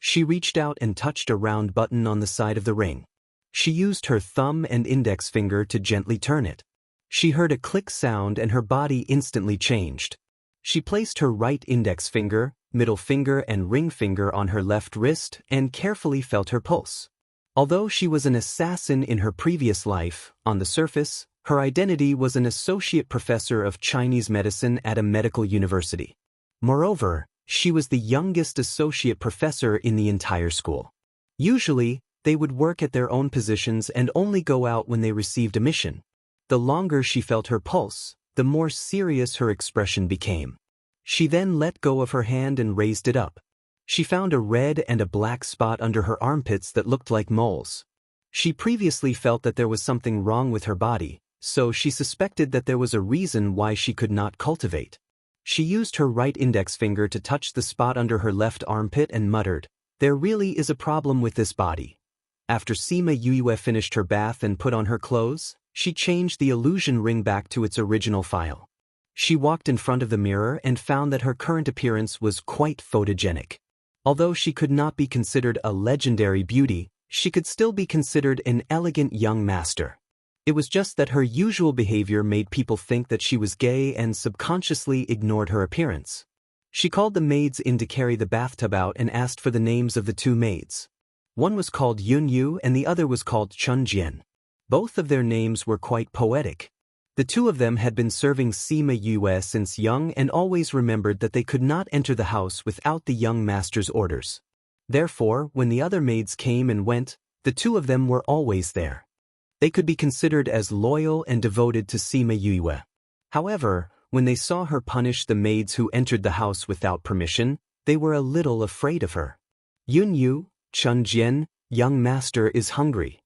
She reached out and touched a round button on the side of the ring. She used her thumb and index finger to gently turn it. She heard a click sound and her body instantly changed. She placed her right index finger, middle finger and ring finger on her left wrist and carefully felt her pulse. Although she was an assassin in her previous life, on the surface, her identity was an associate professor of Chinese medicine at a medical university. Moreover, she was the youngest associate professor in the entire school. Usually, they would work at their own positions and only go out when they received a mission. The longer she felt her pulse, the more serious her expression became. She then let go of her hand and raised it up. She found a red and a black spot under her armpits that looked like moles. She previously felt that there was something wrong with her body, so she suspected that there was a reason why she could not cultivate. She used her right index finger to touch the spot under her left armpit and muttered, "There really is a problem with this body." After Sima Yue finished her bath and put on her clothes, she changed the illusion ring back to its original file. She walked in front of the mirror and found that her current appearance was quite photogenic. Although she could not be considered a legendary beauty, she could still be considered an elegant young master. It was just that her usual behavior made people think that she was gay and subconsciously ignored her appearance. She called the maids in to carry the bathtub out and asked for the names of the two maids. One was called Yun Yu and the other was called Chun Jian. Both of their names were quite poetic. The two of them had been serving Sima Yue since young and always remembered that they could not enter the house without the young master's orders. Therefore, when the other maids came and went, the two of them were always there. They could be considered as loyal and devoted to Sima Yue. However, when they saw her punish the maids who entered the house without permission, they were a little afraid of her. Yunyu, Chunjian, young master is hungry.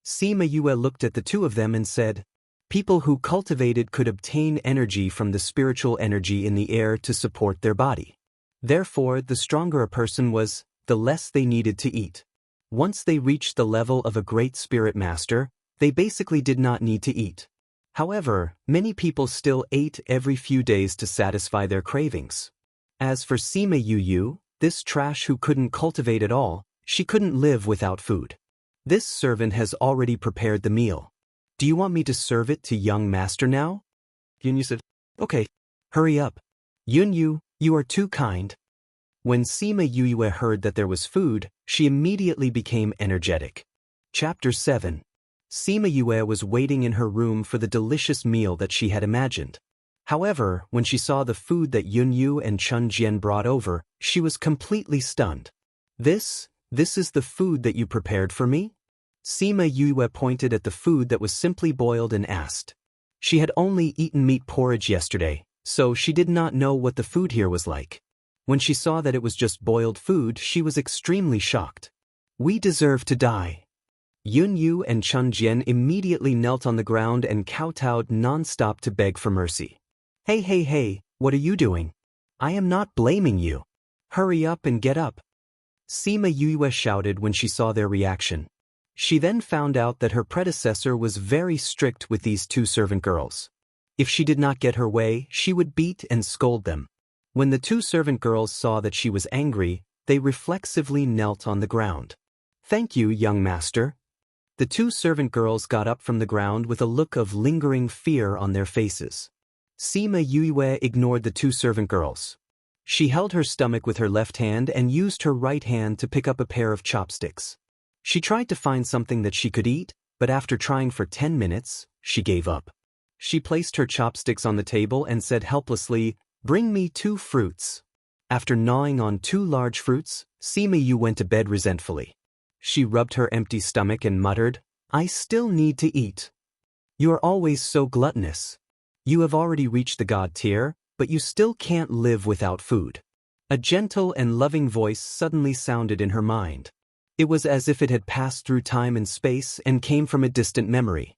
Sima Yue looked at the two of them and said, people who cultivated could obtain energy from the spiritual energy in the air to support their body. Therefore, the stronger a person was, the less they needed to eat. Once they reached the level of a great spirit master, they basically did not need to eat. However, many people still ate every few days to satisfy their cravings. As for Sima Yu, this trash who couldn't cultivate at all, she couldn't live without food. This servant has already prepared the meal. Do you want me to serve it to young master now? Yunyu said, okay. Hurry up. Yunyu, you are too kind. When Sima Yue heard that there was food, she immediately became energetic. Chapter 7. Sima Yue was waiting in her room for the delicious meal that she had imagined. However, when she saw the food that Yunyu and Chunjian brought over, she was completely stunned. This is the food that you prepared for me? Sima Yue pointed at the food that was simply boiled and asked. She had only eaten meat porridge yesterday, so she did not know what the food here was like. When she saw that it was just boiled food, she was extremely shocked. We deserve to die. Yunyu and Chunjian immediately knelt on the ground and kowtowed non-stop to beg for mercy. Hey, what are you doing? I am not blaming you. Hurry up and get up. Sima Yue shouted when she saw their reaction. She then found out that her predecessor was very strict with these two servant girls. If she did not get her way, she would beat and scold them. When the two servant girls saw that she was angry, they reflexively knelt on the ground. Thank you, young master. The two servant girls got up from the ground with a look of lingering fear on their faces. Sima Yue ignored the two servant girls. She held her stomach with her left hand and used her right hand to pick up a pair of chopsticks. She tried to find something that she could eat, but after trying for 10 minutes, she gave up. She placed her chopsticks on the table and said helplessly, "Bring me 2 fruits." After gnawing on 2 large fruits, Sima Yue went to bed resentfully. She rubbed her empty stomach and muttered, I still need to eat. You are always so gluttonous. You have already reached the god tier, but you still can't live without food. A gentle and loving voice suddenly sounded in her mind. It was as if it had passed through time and space and came from a distant memory.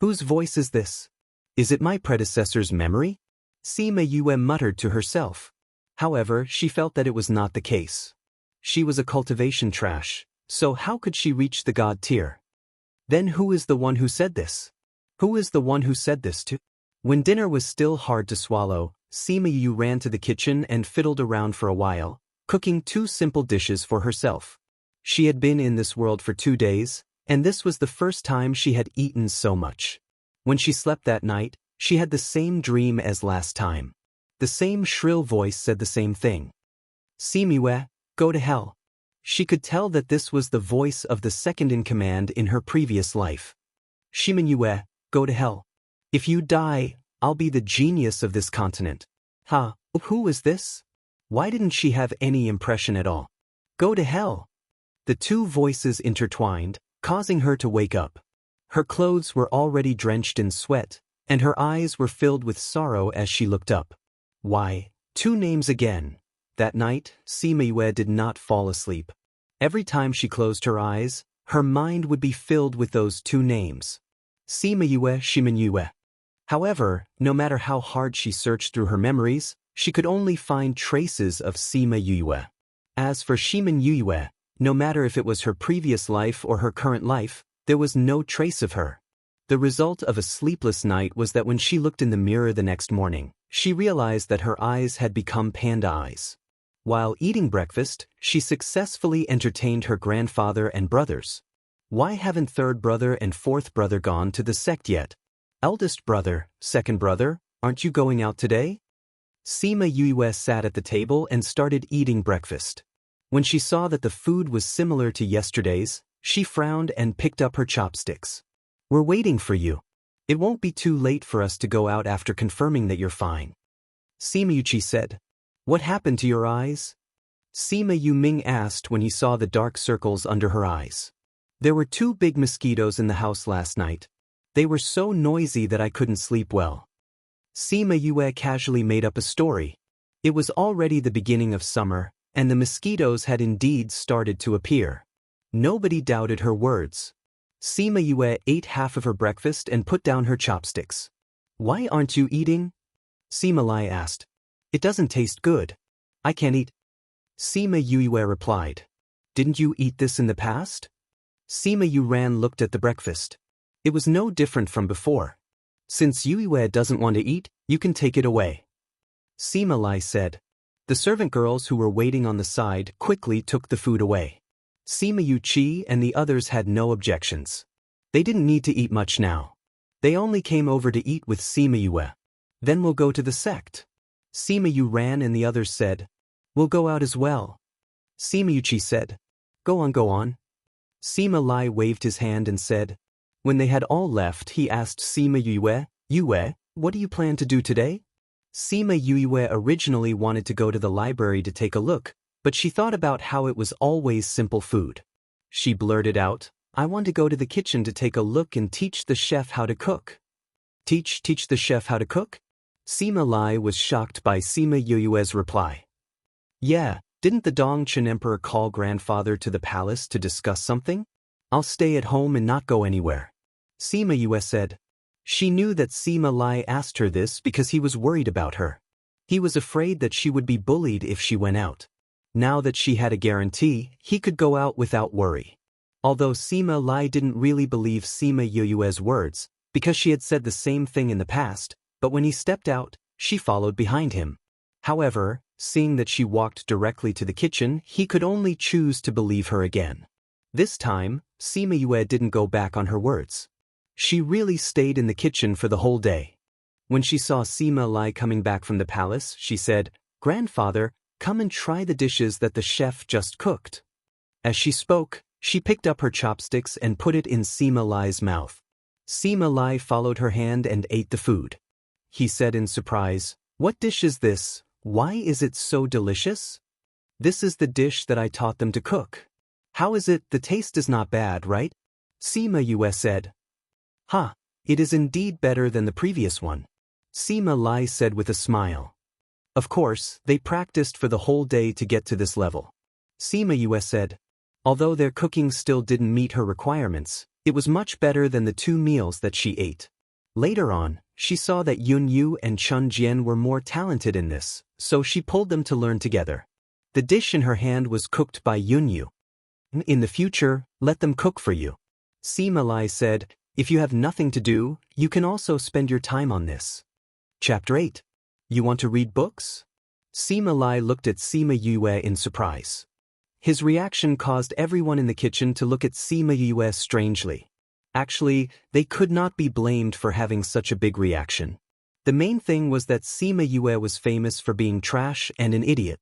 Whose voice is this? Is it my predecessor's memory? Sima Yue muttered to herself. However, she felt that it was not the case. She was a cultivation trash, so how could she reach the god tier? Then who is the one who said this? Who is the one who said this to? When dinner was still hard to swallow, Sima Yue ran to the kitchen and fiddled around for a while, cooking 2 simple dishes for herself. She had been in this world for 2 days, and this was the first time she had eaten so much. When she slept that night, she had the same dream as last time. The same shrill voice said the same thing. Sima Yue, go to hell. She could tell that this was the voice of the second-in-command in her previous life. Sima Yue, go to hell. If you die, I'll be the genius of this continent. Who is this? Why didn't she have any impression at all? Go to hell. The 2 voices intertwined, causing her to wake up. Her clothes were already drenched in sweat, and her eyes were filled with sorrow as she looked up. Why, 2 names again. That night, Sima Yue did not fall asleep. Every time she closed her eyes, her mind would be filled with those 2 names. Sima Yue, Sima Yue. However, no matter how hard she searched through her memories, she could only find traces of Sima Yue. As for Sima Yue, no matter if it was her previous life or her current life, there was no trace of her. The result of a sleepless night was that when she looked in the mirror the next morning, she realized that her eyes had become panda eyes. While eating breakfast, she successfully entertained her grandfather and brothers. Why haven't 3rd brother and 4th brother gone to the sect yet? Eldest brother, 2nd brother, aren't you going out today? Sima Yue sat at the table and started eating breakfast. When she saw that the food was similar to yesterday's, she frowned and picked up her chopsticks. We're waiting for you. It won't be too late for us to go out after confirming that you're fine. Sima Yuchi said. What happened to your eyes? Sima Yuming asked when he saw the dark circles under her eyes. There were 2 big mosquitoes in the house last night. They were so noisy that I couldn't sleep well. Sima Yue casually made up a story. It was already the beginning of summer, and the mosquitoes had indeed started to appear. Nobody doubted her words. Sima Yue ate half of her breakfast and put down her chopsticks. Why aren't you eating? Sima Lai asked. It doesn't taste good. I can't eat. Sima Yue replied. Didn't you eat this in the past? Sima Yuran looked at the breakfast. It was no different from before. Since Yue doesn't want to eat, you can take it away. Sima Lai said. The servant girls who were waiting on the side quickly took the food away. Sima Yuchi and the others had no objections. They didn't need to eat much now. They only came over to eat with Sima Yue. Then we'll go to the sect. Sima Yuran and the others said. We'll go out as well. Sima Yuchi said. Go on, go on. Sima Lai waved his hand and said. When they had all left, he asked Sima Yue, what do you plan to do today? Sima Yue originally wanted to go to the library to take a look, but she thought about how it was always simple food. She blurted out, I want to go to the kitchen to take a look and teach the chef how to cook. Teach the chef how to cook? Sima Lai was shocked by Sima Yue's reply. Yeah, didn't the Dongchen Emperor call grandfather to the palace to discuss something? I'll stay at home and not go anywhere. Sima Yue said. She knew that Sima Lai asked her this because he was worried about her. He was afraid that she would be bullied if she went out. Now that she had a guarantee, he could go out without worry. Although Sima Lai didn't really believe Sima Yue's words, because she had said the same thing in the past, but when he stepped out, she followed behind him. However, seeing that she walked directly to the kitchen, he could only choose to believe her again. This time, Sima Yue didn't go back on her words. She really stayed in the kitchen for the whole day. When she saw Sima Lai coming back from the palace, she said, Grandfather, come and try the dishes that the chef just cooked. As she spoke, she picked up her chopsticks and put it in Sima Lai's mouth. Sima Lai followed her hand and ate the food. He said in surprise, What dish is this? Why is it so delicious? This is the dish that I taught them to cook. How is it? The taste is not bad, right? Sima Yue said. It is indeed better than the previous one. Sima Lai said with a smile. Of course, they practiced for the whole day to get to this level. Sima Yue said. Although their cooking still didn't meet her requirements, it was much better than the 2 meals that she ate. Later on, she saw that Yun Yu and Chun Jian were more talented in this, so she pulled them to learn together. The dish in her hand was cooked by Yun Yu. In the future, let them cook for you. Sima Lai said, If you have nothing to do, you can also spend your time on this. Chapter 8. You want to read books? Sima Lai looked at Sima Yue in surprise. His reaction caused everyone in the kitchen to look at Sima Yue strangely. Actually, they could not be blamed for having such a big reaction. The main thing was that Sima Yue was famous for being trash and an idiot.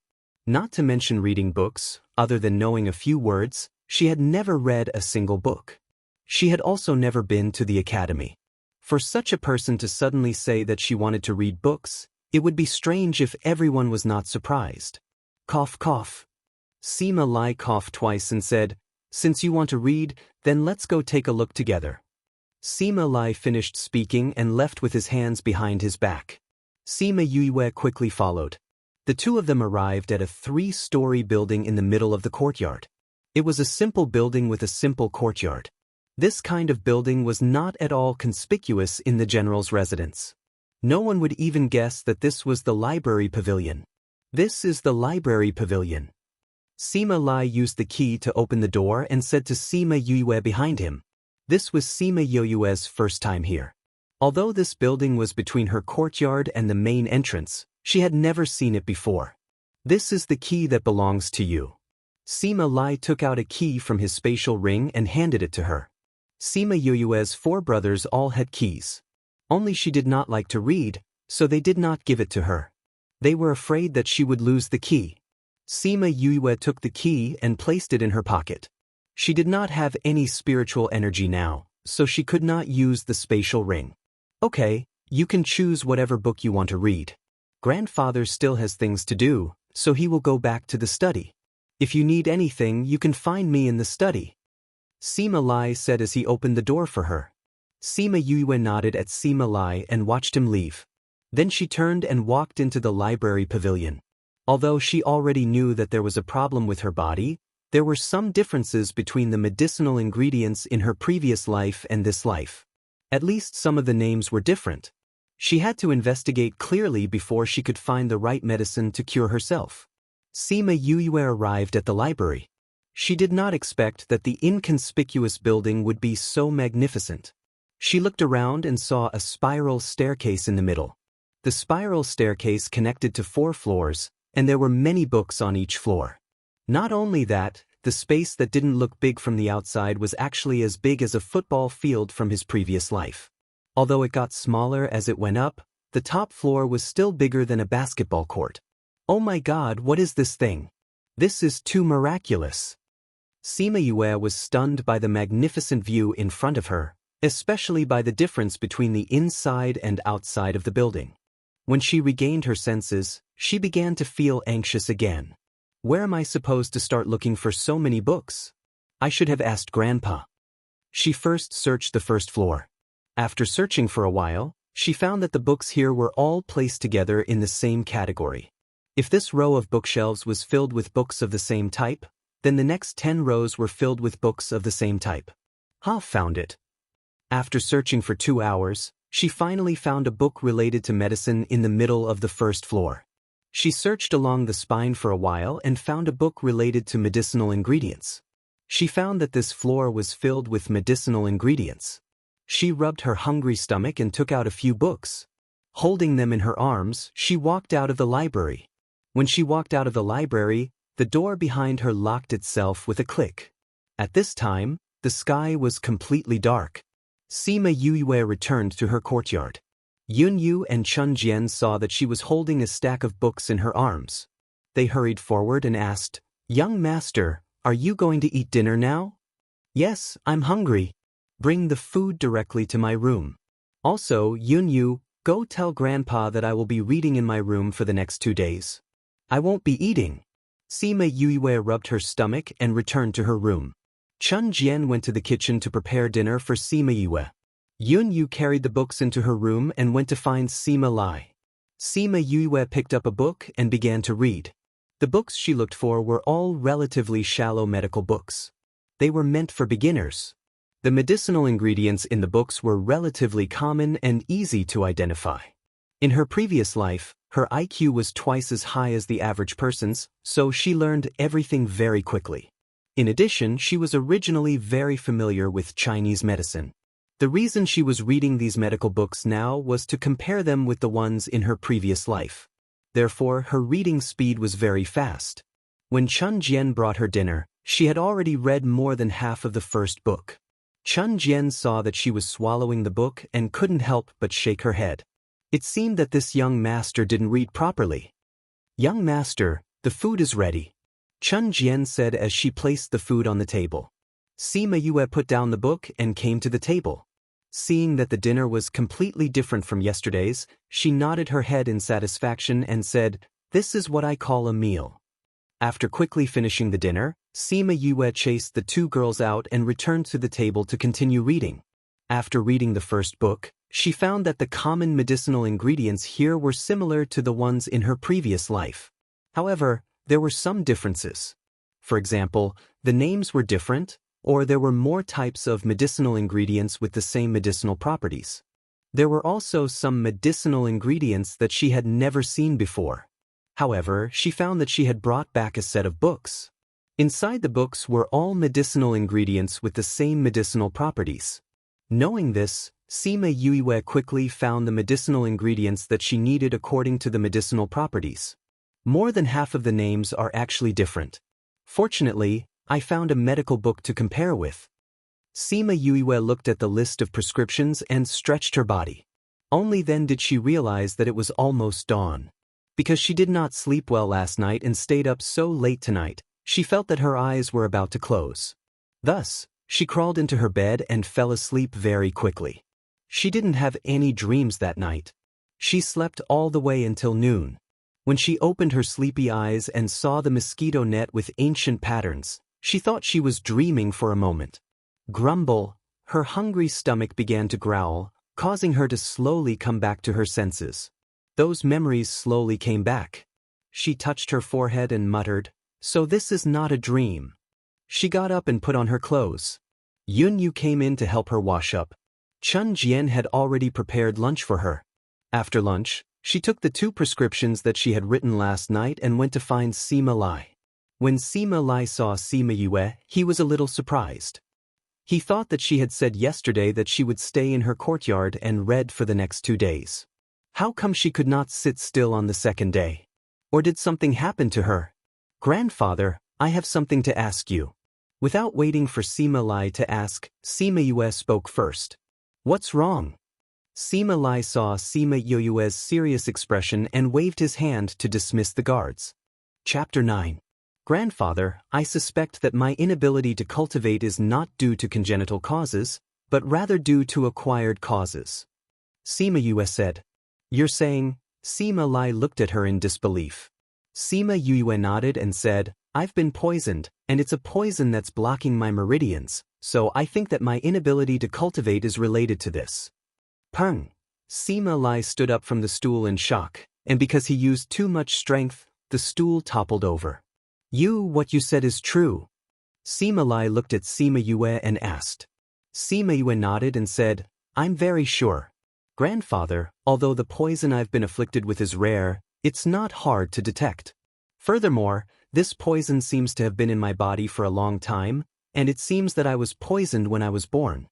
Not to mention reading books, other than knowing a few words, she had never read a single book. She had also never been to the academy. For such a person to suddenly say that she wanted to read books, it would be strange if everyone was not surprised. Cough, cough. Sima Lai coughed twice and said, Since you want to read, then let's go take a look together. Sima Lai finished speaking and left with his hands behind his back. Sima Yue quickly followed. The 2 of them arrived at a 3-story building in the middle of the courtyard. It was a simple building with a simple courtyard. This kind of building was not at all conspicuous in the general's residence. No one would even guess that this was the library pavilion. This is the library pavilion. Sima Lai used the key to open the door and said to Sima Yue behind him. This was Sima Yue's first time here. Although this building was between her courtyard and the main entrance, she had never seen it before. This is the key that belongs to you. Sima Lai took out a key from his spatial ring and handed it to her. Sima Yue's 4 brothers all had keys. Only she did not like to read, so they did not give it to her. They were afraid that she would lose the key. Sima Yue took the key and placed it in her pocket. She did not have any spiritual energy now, so she could not use the spatial ring. Okay, you can choose whatever book you want to read. Grandfather still has things to do, so he will go back to the study. If you need anything, you can find me in the study. Sima Lai said as he opened the door for her. Sima Yue nodded at Sima Lai and watched him leave. Then she turned and walked into the library pavilion. Although she already knew that there was a problem with her body, there were some differences between the medicinal ingredients in her previous life and this life. At least some of the names were different. She had to investigate clearly before she could find the right medicine to cure herself. Sima Yue arrived at the library. She did not expect that the inconspicuous building would be so magnificent. She looked around and saw a spiral staircase in the middle. The spiral staircase connected to 4 floors, and there were many books on each floor. Not only that, the space that didn't look big from the outside was actually as big as a football field from his previous life. Although it got smaller as it went up, the top floor was still bigger than a basketball court. Oh my God, what is this thing? This is too miraculous. Sima Yue was stunned by the magnificent view in front of her, especially by the difference between the inside and outside of the building. When she regained her senses, she began to feel anxious again. Where am I supposed to start looking for so many books? I should have asked Grandpa. She first searched the first floor. After searching for a while, she found that the books here were all placed together in the same category. If this row of bookshelves was filled with books of the same type, then the next 10 rows were filled with books of the same type. Found it. After searching for 2 hours, she finally found a book related to medicine in the middle of the first floor. She searched along the spine for a while and found a book related to medicinal ingredients. She found that this floor was filled with medicinal ingredients. She rubbed her hungry stomach and took out a few books. Holding them in her arms, she walked out of the library. When she walked out of the library, the door behind her locked itself with a click. At this time, the sky was completely dark. Sima Yue returned to her courtyard. Yun Yu and Chun Jian saw that she was holding a stack of books in her arms. They hurried forward and asked, "Young master, are you going to eat dinner now?" "Yes, I'm hungry. Bring the food directly to my room. Also, Yun Yu, go tell Grandpa that I will be reading in my room for the next 2 days. I won't be eating." Sima Yue rubbed her stomach and returned to her room. Chun Jian went to the kitchen to prepare dinner for Sima Yue. Yun Yu carried the books into her room and went to find Sima Lai. Sima Yue picked up a book and began to read. The books she looked for were all relatively shallow medical books. They were meant for beginners. The medicinal ingredients in the books were relatively common and easy to identify. In her previous life, her IQ was twice as high as the average person's, so she learned everything very quickly. In addition, she was originally very familiar with Chinese medicine. The reason she was reading these medical books now was to compare them with the ones in her previous life. Therefore, her reading speed was very fast. When Chun Jian brought her dinner, she had already read more than half of the first book. Chun Jian saw that she was swallowing the book and couldn't help but shake her head. It seemed that this young master didn't read properly. "Young master, the food is ready," Chun Jian said as she placed the food on the table. Sima Yue put down the book and came to the table. Seeing that the dinner was completely different from yesterday's, she nodded her head in satisfaction and said, "This is what I call a meal." After quickly finishing the dinner, Sima Yue chased the 2 girls out and returned to the table to continue reading. After reading the first book, she found that the common medicinal ingredients here were similar to the ones in her previous life. However, there were some differences. For example, the names were different, or there were more types of medicinal ingredients with the same medicinal properties. There were also some medicinal ingredients that she had never seen before. However, she found that she had brought back a set of books. Inside the books were all medicinal ingredients with the same medicinal properties. Knowing this, Sima Yue quickly found the medicinal ingredients that she needed according to the medicinal properties. More than half of the names are actually different. Fortunately, I found a medical book to compare with. Sima Yue looked at the list of prescriptions and stretched her body. Only then did she realize that it was almost dawn. Because she did not sleep well last night and stayed up so late tonight, she felt that her eyes were about to close. Thus, she crawled into her bed and fell asleep very quickly. She didn't have any dreams that night. She slept all the way until noon. When she opened her sleepy eyes and saw the mosquito net with ancient patterns, she thought she was dreaming for a moment. Grumble, her hungry stomach began to growl, causing her to slowly come back to her senses. Those memories slowly came back. She touched her forehead and muttered, "So this is not a dream." She got up and put on her clothes. Yun Yu came in to help her wash up. Chun Jian had already prepared lunch for her. After lunch, she took the 2 prescriptions that she had written last night and went to find Sima Lai. When Sima Lai saw Sima Yue, he was a little surprised. He thought that she had said yesterday that she would stay in her courtyard and read for the next 2 days. How come she could not sit still on the second day? Or did something happen to her? "Grandfather, I have something to ask you." Without waiting for Sima Lai to ask, Sima Yue spoke first. "What's wrong?" Sima Lai saw Sima Yue's serious expression and waved his hand to dismiss the guards. Chapter 9. Grandfather, I suspect that my inability to cultivate is not due to congenital causes, but rather due to acquired causes. Sima Yue said. "You're saying?" Sima Lai looked at her in disbelief. Sima Yue nodded and said, "I've been poisoned, and it's a poison that's blocking my meridians, so I think that my inability to cultivate is related to this." Pung! Sima Lai stood up from the stool in shock, and because he used too much strength, the stool toppled over. What you said is true." Sima Lai looked at Sima Yue and asked. Sima Yue nodded and said, "I'm very sure. Grandfather, although the poison I've been afflicted with is rare, it's not hard to detect. Furthermore, this poison seems to have been in my body for a long time, and it seems that I was poisoned when I was born.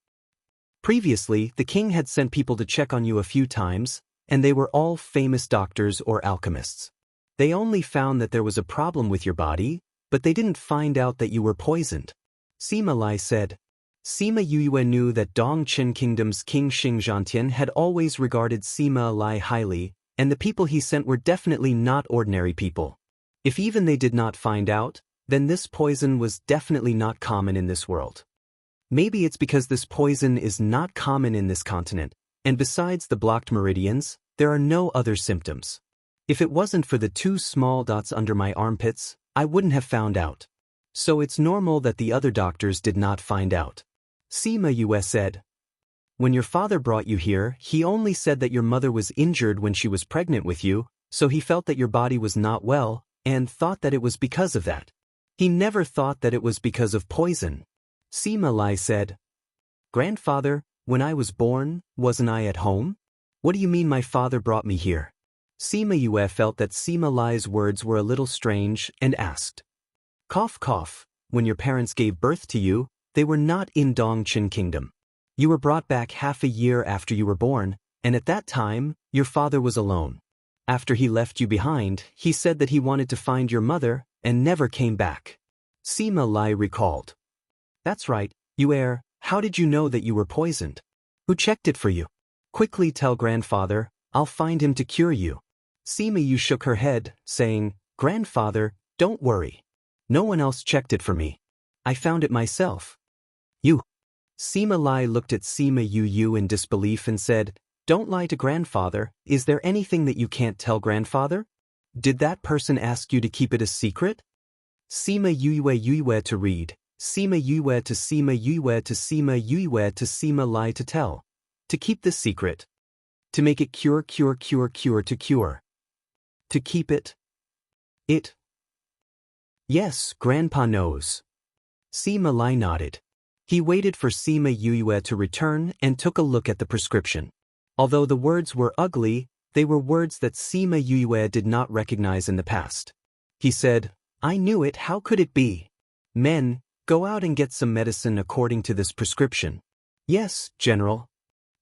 Previously, the king had sent people to check on you a few times, and they were all famous doctors or alchemists. They only found that there was a problem with your body, but they didn't find out that you were poisoned." Sima Lai said. Sima Yue knew that Dongchen Kingdom's King Xingzhantian had always regarded Sima Lai highly, and the people he sent were definitely not ordinary people. If even they did not find out, then this poison was definitely not common in this world. Maybe it's because this poison is not common in this continent, and besides the blocked meridians, there are no other symptoms. If it wasn't for the 2 small dots under my armpits, I wouldn't have found out. So it's normal that the other doctors did not find out. Sima Yue said. "When your father brought you here, he only said that your mother was injured when she was pregnant with you, so he felt that your body was not well, and thought that it was because of that. He never thought that it was because of poison." Sima Lai said. "Grandfather, when I was born, wasn't I at home? What do you mean my father brought me here?" Sima Yue felt that Sima Lai's words were a little strange and asked. "Cough cough, when your parents gave birth to you, they were not in Dongchen Kingdom. You were brought back half a year after you were born, and at that time, your father was alone. After he left you behind, he said that he wanted to find your mother and never came back." Sima Lai recalled. "That's right, Yue, how did you know that you were poisoned? Who checked it for you? Quickly tell grandfather, I'll find him to cure you." Sima Yu shook her head, saying, "Grandfather, don't worry. No one else checked it for me. I found it myself." "You." Sima Lai looked at Sima Yu in disbelief and said, "Don't lie to grandfather. Is there anything that you can't tell grandfather? Did that person ask you to keep it a secret?" Sima Yue to read, Sima Yue to Sima Yue to Sima Yue to Sima Lai to tell. To keep the secret. To make it cure to cure. To keep it. It. Yes, Grandpa knows. Sima Lai nodded. He waited for Sima Yue to return and took a look at the prescription. Although the words were ugly, they were words that Sima Yue did not recognize in the past. He said, "I knew it, how could it be? Men, go out and get some medicine according to this prescription." "Yes, General."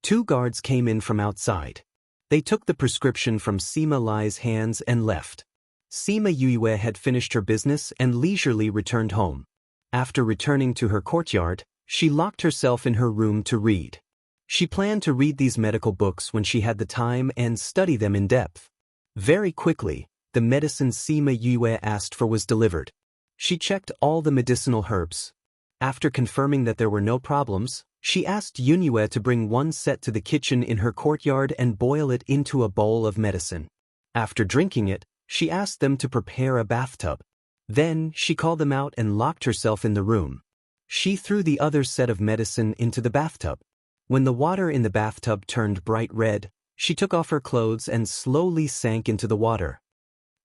2 guards came in from outside. They took the prescription from Sima Lai's hands and left. Sima Yue had finished her business and leisurely returned home. After returning to her courtyard, she locked herself in her room to read. She planned to read these medical books when she had the time and study them in depth. Very quickly, the medicine Sima Yue asked for was delivered. She checked all the medicinal herbs. After confirming that there were no problems, She asked Yunyue to bring one set to the kitchen in her courtyard and boil it into a bowl of medicine. After drinking it, she asked them to prepare a bathtub. Then, she called them out and locked herself in the room. She threw the other set of medicine into the bathtub. When the water in the bathtub turned bright red, she took off her clothes and slowly sank into the water.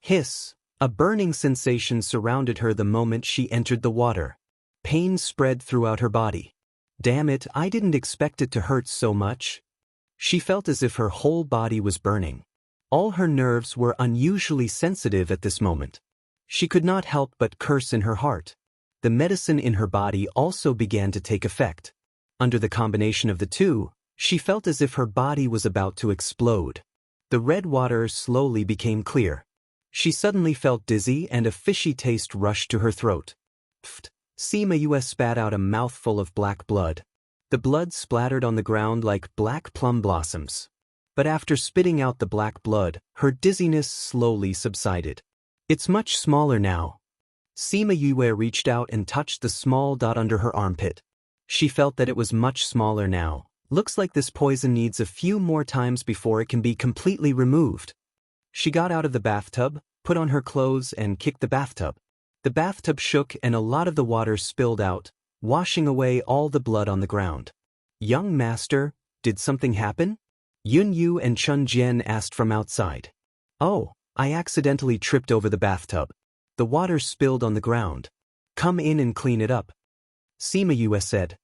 Hiss! A burning sensation surrounded her the moment she entered the water. Pain spread throughout her body. Damn it, I didn't expect it to hurt so much. She felt as if her whole body was burning. All her nerves were unusually sensitive at this moment. She could not help but curse in her heart. The medicine in her body also began to take effect. Under the combination of the two, she felt as if her body was about to explode. The red water slowly became clear. She suddenly felt dizzy and a fishy taste rushed to her throat. Pfft! Sima Yue spat out a mouthful of black blood. The blood splattered on the ground like black plum blossoms. But after spitting out the black blood, her dizziness slowly subsided. It's much smaller now. Sima Yue reached out and touched the small dot under her armpit. She felt that it was much smaller now. Looks like this poison needs a few more times before it can be completely removed. She got out of the bathtub, put on her clothes and kicked the bathtub. The bathtub shook and a lot of the water spilled out, washing away all the blood on the ground. Young master, did something happen? Yunyu and Chun Jian asked from outside. Oh, I accidentally tripped over the bathtub. The water spilled on the ground. Come in and clean it up. Sima Yue said.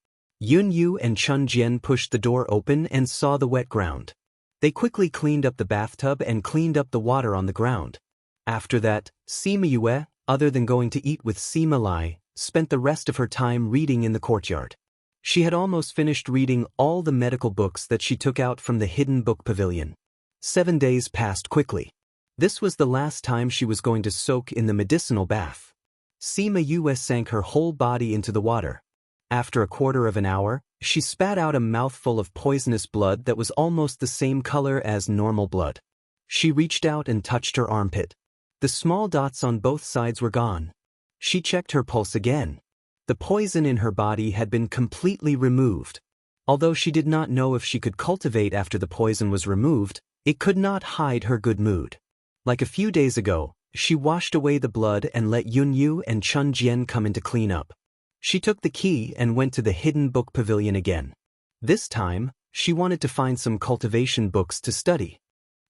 Yunyu and Chun Jian pushed the door open and saw the wet ground. They quickly cleaned up the bathtub and cleaned up the water on the ground. After that, Sima Yue, other than going to eat with Sima Lai, spent the rest of her time reading in the courtyard. She had almost finished reading all the medical books that she took out from the hidden book pavilion. 7 days passed quickly. This was the last time she was going to soak in the medicinal bath. Sima Yue sank her whole body into the water. After a quarter of an hour, she spat out a mouthful of poisonous blood that was almost the same color as normal blood. She reached out and touched her armpit. The small dots on both sides were gone. She checked her pulse again. The poison in her body had been completely removed. Although she did not know if she could cultivate after the poison was removed, it could not hide her good mood. Like a few days ago, she washed away the blood and let Yunyu and Chun Jian come in to clean up. She took the key and went to the hidden book pavilion again. This time, she wanted to find some cultivation books to study.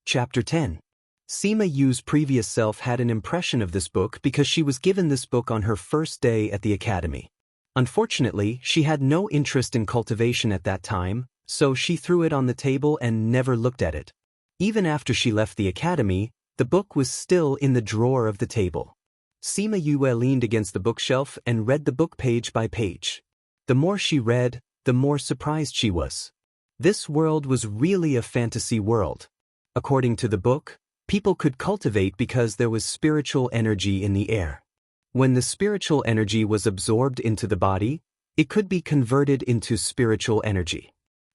Chapter 10. Sima Yu's previous self had an impression of this book because she was given this book on her first day at the academy. Unfortunately, she had no interest in cultivation at that time, so she threw it on the table and never looked at it. Even after she left the academy, the book was still in the drawer of the table. Sima Yue leaned against the bookshelf and read the book page by page. The more she read, the more surprised she was. This world was really a fantasy world. According to the book, people could cultivate because there was spiritual energy in the air. When the spiritual energy was absorbed into the body, it could be converted into spiritual energy.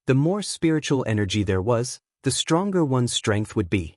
The more spiritual energy there was, the stronger one's strength would be.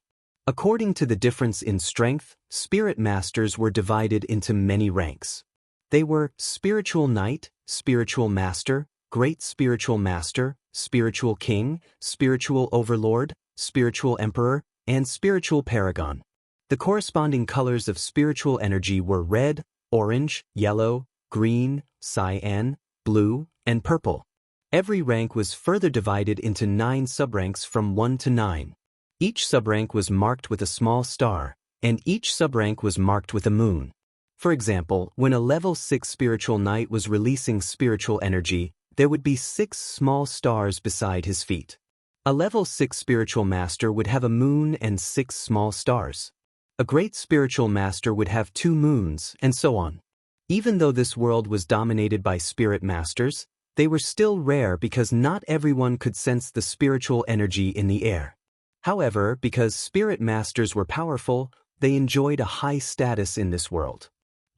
According to the difference in strength, spirit masters were divided into many ranks. They were spiritual knight, spiritual master, great spiritual master, spiritual king, spiritual overlord, spiritual emperor, and spiritual paragon. The corresponding colors of spiritual energy were red, orange, yellow, green, cyan, blue, and purple. Every rank was further divided into 9 subranks from 1 to 9. Each subrank was marked with a small star, and each subrank was marked with a moon. For example, when a level 6 spiritual knight was releasing spiritual energy, there would be 6 small stars beside his feet. A level 6 spiritual master would have a moon and 6 small stars. A great spiritual master would have 2 moons, and so on. Even though this world was dominated by spirit masters, they were still rare because not everyone could sense the spiritual energy in the air. However, because spirit masters were powerful, they enjoyed a high status in this world.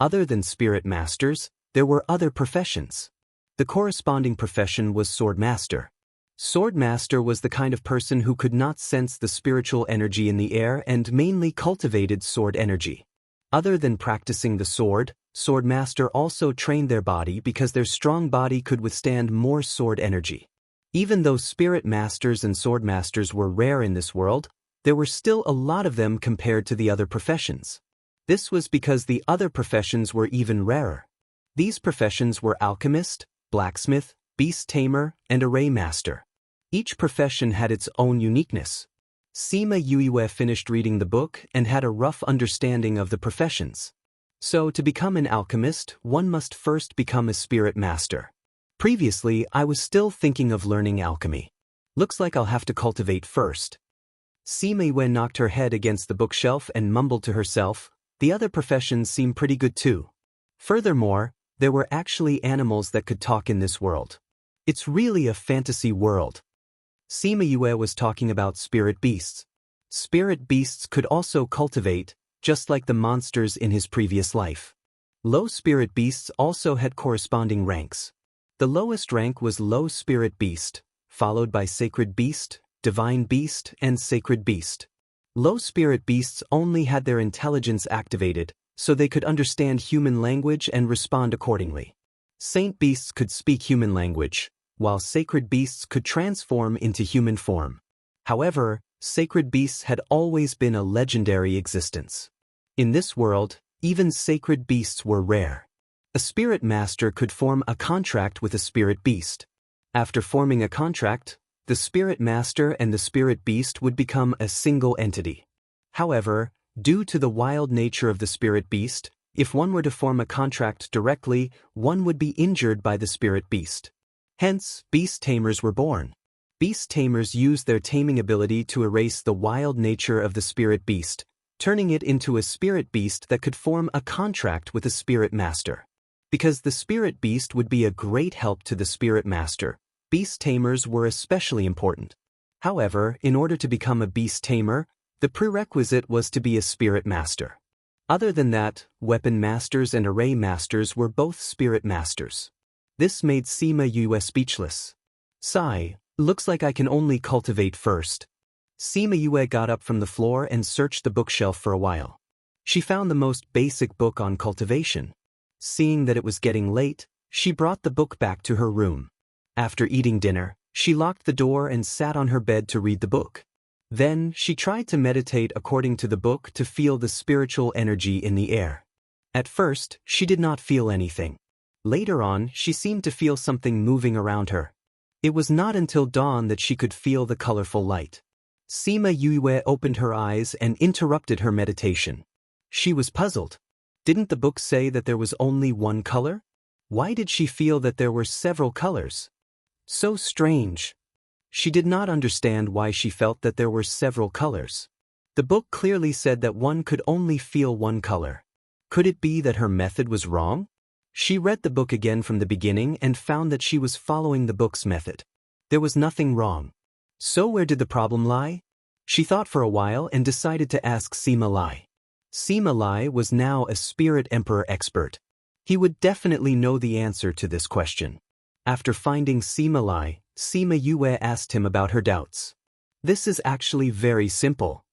Other than spirit masters, there were other professions. The corresponding profession was sword master. Sword master was the kind of person who could not sense the spiritual energy in the air and mainly cultivated sword energy. Other than practicing the sword, sword master also trained their body because their strong body could withstand more sword energy. Even though spirit masters and sword masters were rare in this world, there were still a lot of them compared to the other professions. This was because the other professions were even rarer. These professions were alchemist, blacksmith, beast tamer, and array master. Each profession had its own uniqueness. Sima Yue finished reading the book and had a rough understanding of the professions. So, to become an alchemist, one must first become a spirit master. Previously, I was still thinking of learning alchemy. Looks like I'll have to cultivate first. Sima Yue knocked her head against the bookshelf and mumbled to herself, the other professions seem pretty good too. Furthermore, there were actually animals that could talk in this world. It's really a fantasy world. Sima Yue was talking about spirit beasts. Spirit beasts could also cultivate, just like the monsters in his previous life. Low spirit beasts also had corresponding ranks. The lowest rank was low spirit beast, followed by sacred beast, divine beast, and sacred beast. Low spirit beasts only had their intelligence activated, so they could understand human language and respond accordingly. Saint beasts could speak human language, while sacred beasts could transform into human form. However, sacred beasts had always been a legendary existence. In this world, even sacred beasts were rare. A spirit master could form a contract with a spirit beast. After forming a contract, the spirit master and the spirit beast would become a single entity. However, due to the wild nature of the spirit beast, if one were to form a contract directly, one would be injured by the spirit beast. Hence, beast tamers were born. Beast tamers used their taming ability to erase the wild nature of the spirit beast, turning it into a spirit beast that could form a contract with a spirit master. Because the spirit beast would be a great help to the spirit master, beast tamers were especially important. However, in order to become a beast tamer, the prerequisite was to be a spirit master. Other than that, weapon masters and array masters were both spirit masters. This made Sima Yue speechless. Sigh, looks like I can only cultivate first. Sima Yue got up from the floor and searched the bookshelf for a while. She found the most basic book on cultivation. Seeing that it was getting late, she brought the book back to her room. After eating dinner, she locked the door and sat on her bed to read the book. Then, she tried to meditate according to the book to feel the spiritual energy in the air. At first, she did not feel anything. Later on, she seemed to feel something moving around her. It was not until dawn that she could feel the colorful light. Sima Yue opened her eyes and interrupted her meditation. She was puzzled. Didn't the book say that there was only one color? Why did she feel that there were several colors? So strange. She did not understand why she felt that there were several colors. The book clearly said that one could only feel one color. Could it be that her method was wrong? She read the book again from the beginning and found that she was following the book's method. There was nothing wrong. So where did the problem lie? She thought for a while and decided to ask Sima Lai. Sima Lai was now a spirit emperor expert. He would definitely know the answer to this question. After finding Sima Lai, Sima Yue asked him about her doubts. This is actually very simple.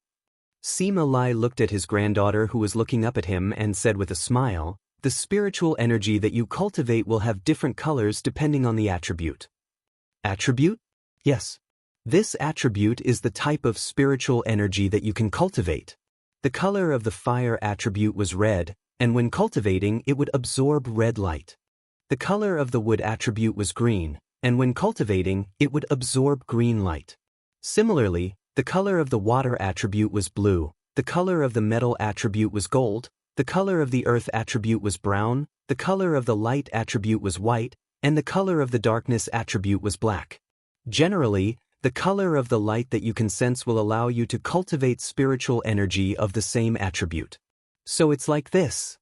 Sima Lai looked at his granddaughter who was looking up at him and said with a smile, the spiritual energy that you cultivate will have different colors depending on the attribute. Attribute? Yes. This attribute is the type of spiritual energy that you can cultivate. The color of the fire attribute was red, and when cultivating it would absorb red light. The color of the wood attribute was green, and when cultivating it would absorb green light. Similarly, the color of the water attribute was blue, the color of the metal attribute was gold, the color of the earth attribute was brown, the color of the light attribute was white, and the color of the darkness attribute was black. Generally, the color of the light that you can sense will allow you to cultivate spiritual energy of the same attribute. So it's like this.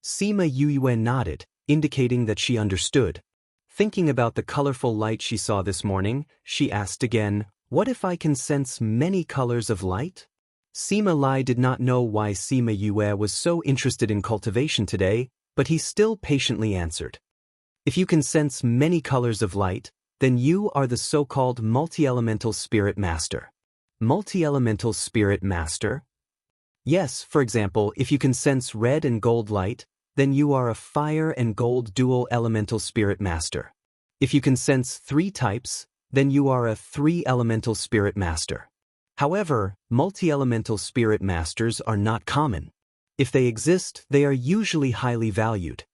Sima Yue nodded, indicating that she understood. Thinking about the colorful light she saw this morning, she asked again, what if I can sense many colors of light? Sima Lai did not know why Sima Yue was so interested in cultivation today, but he still patiently answered. If you can sense many colors of light, then you are the so-called multi-elemental spirit master. Multi-elemental spirit master? Yes, for example, if you can sense red and gold light, then you are a fire and gold dual elemental spirit master. If you can sense 3 types, then you are a 3-elemental spirit master. However, multi-elemental spirit masters are not common. If they exist, they are usually highly valued.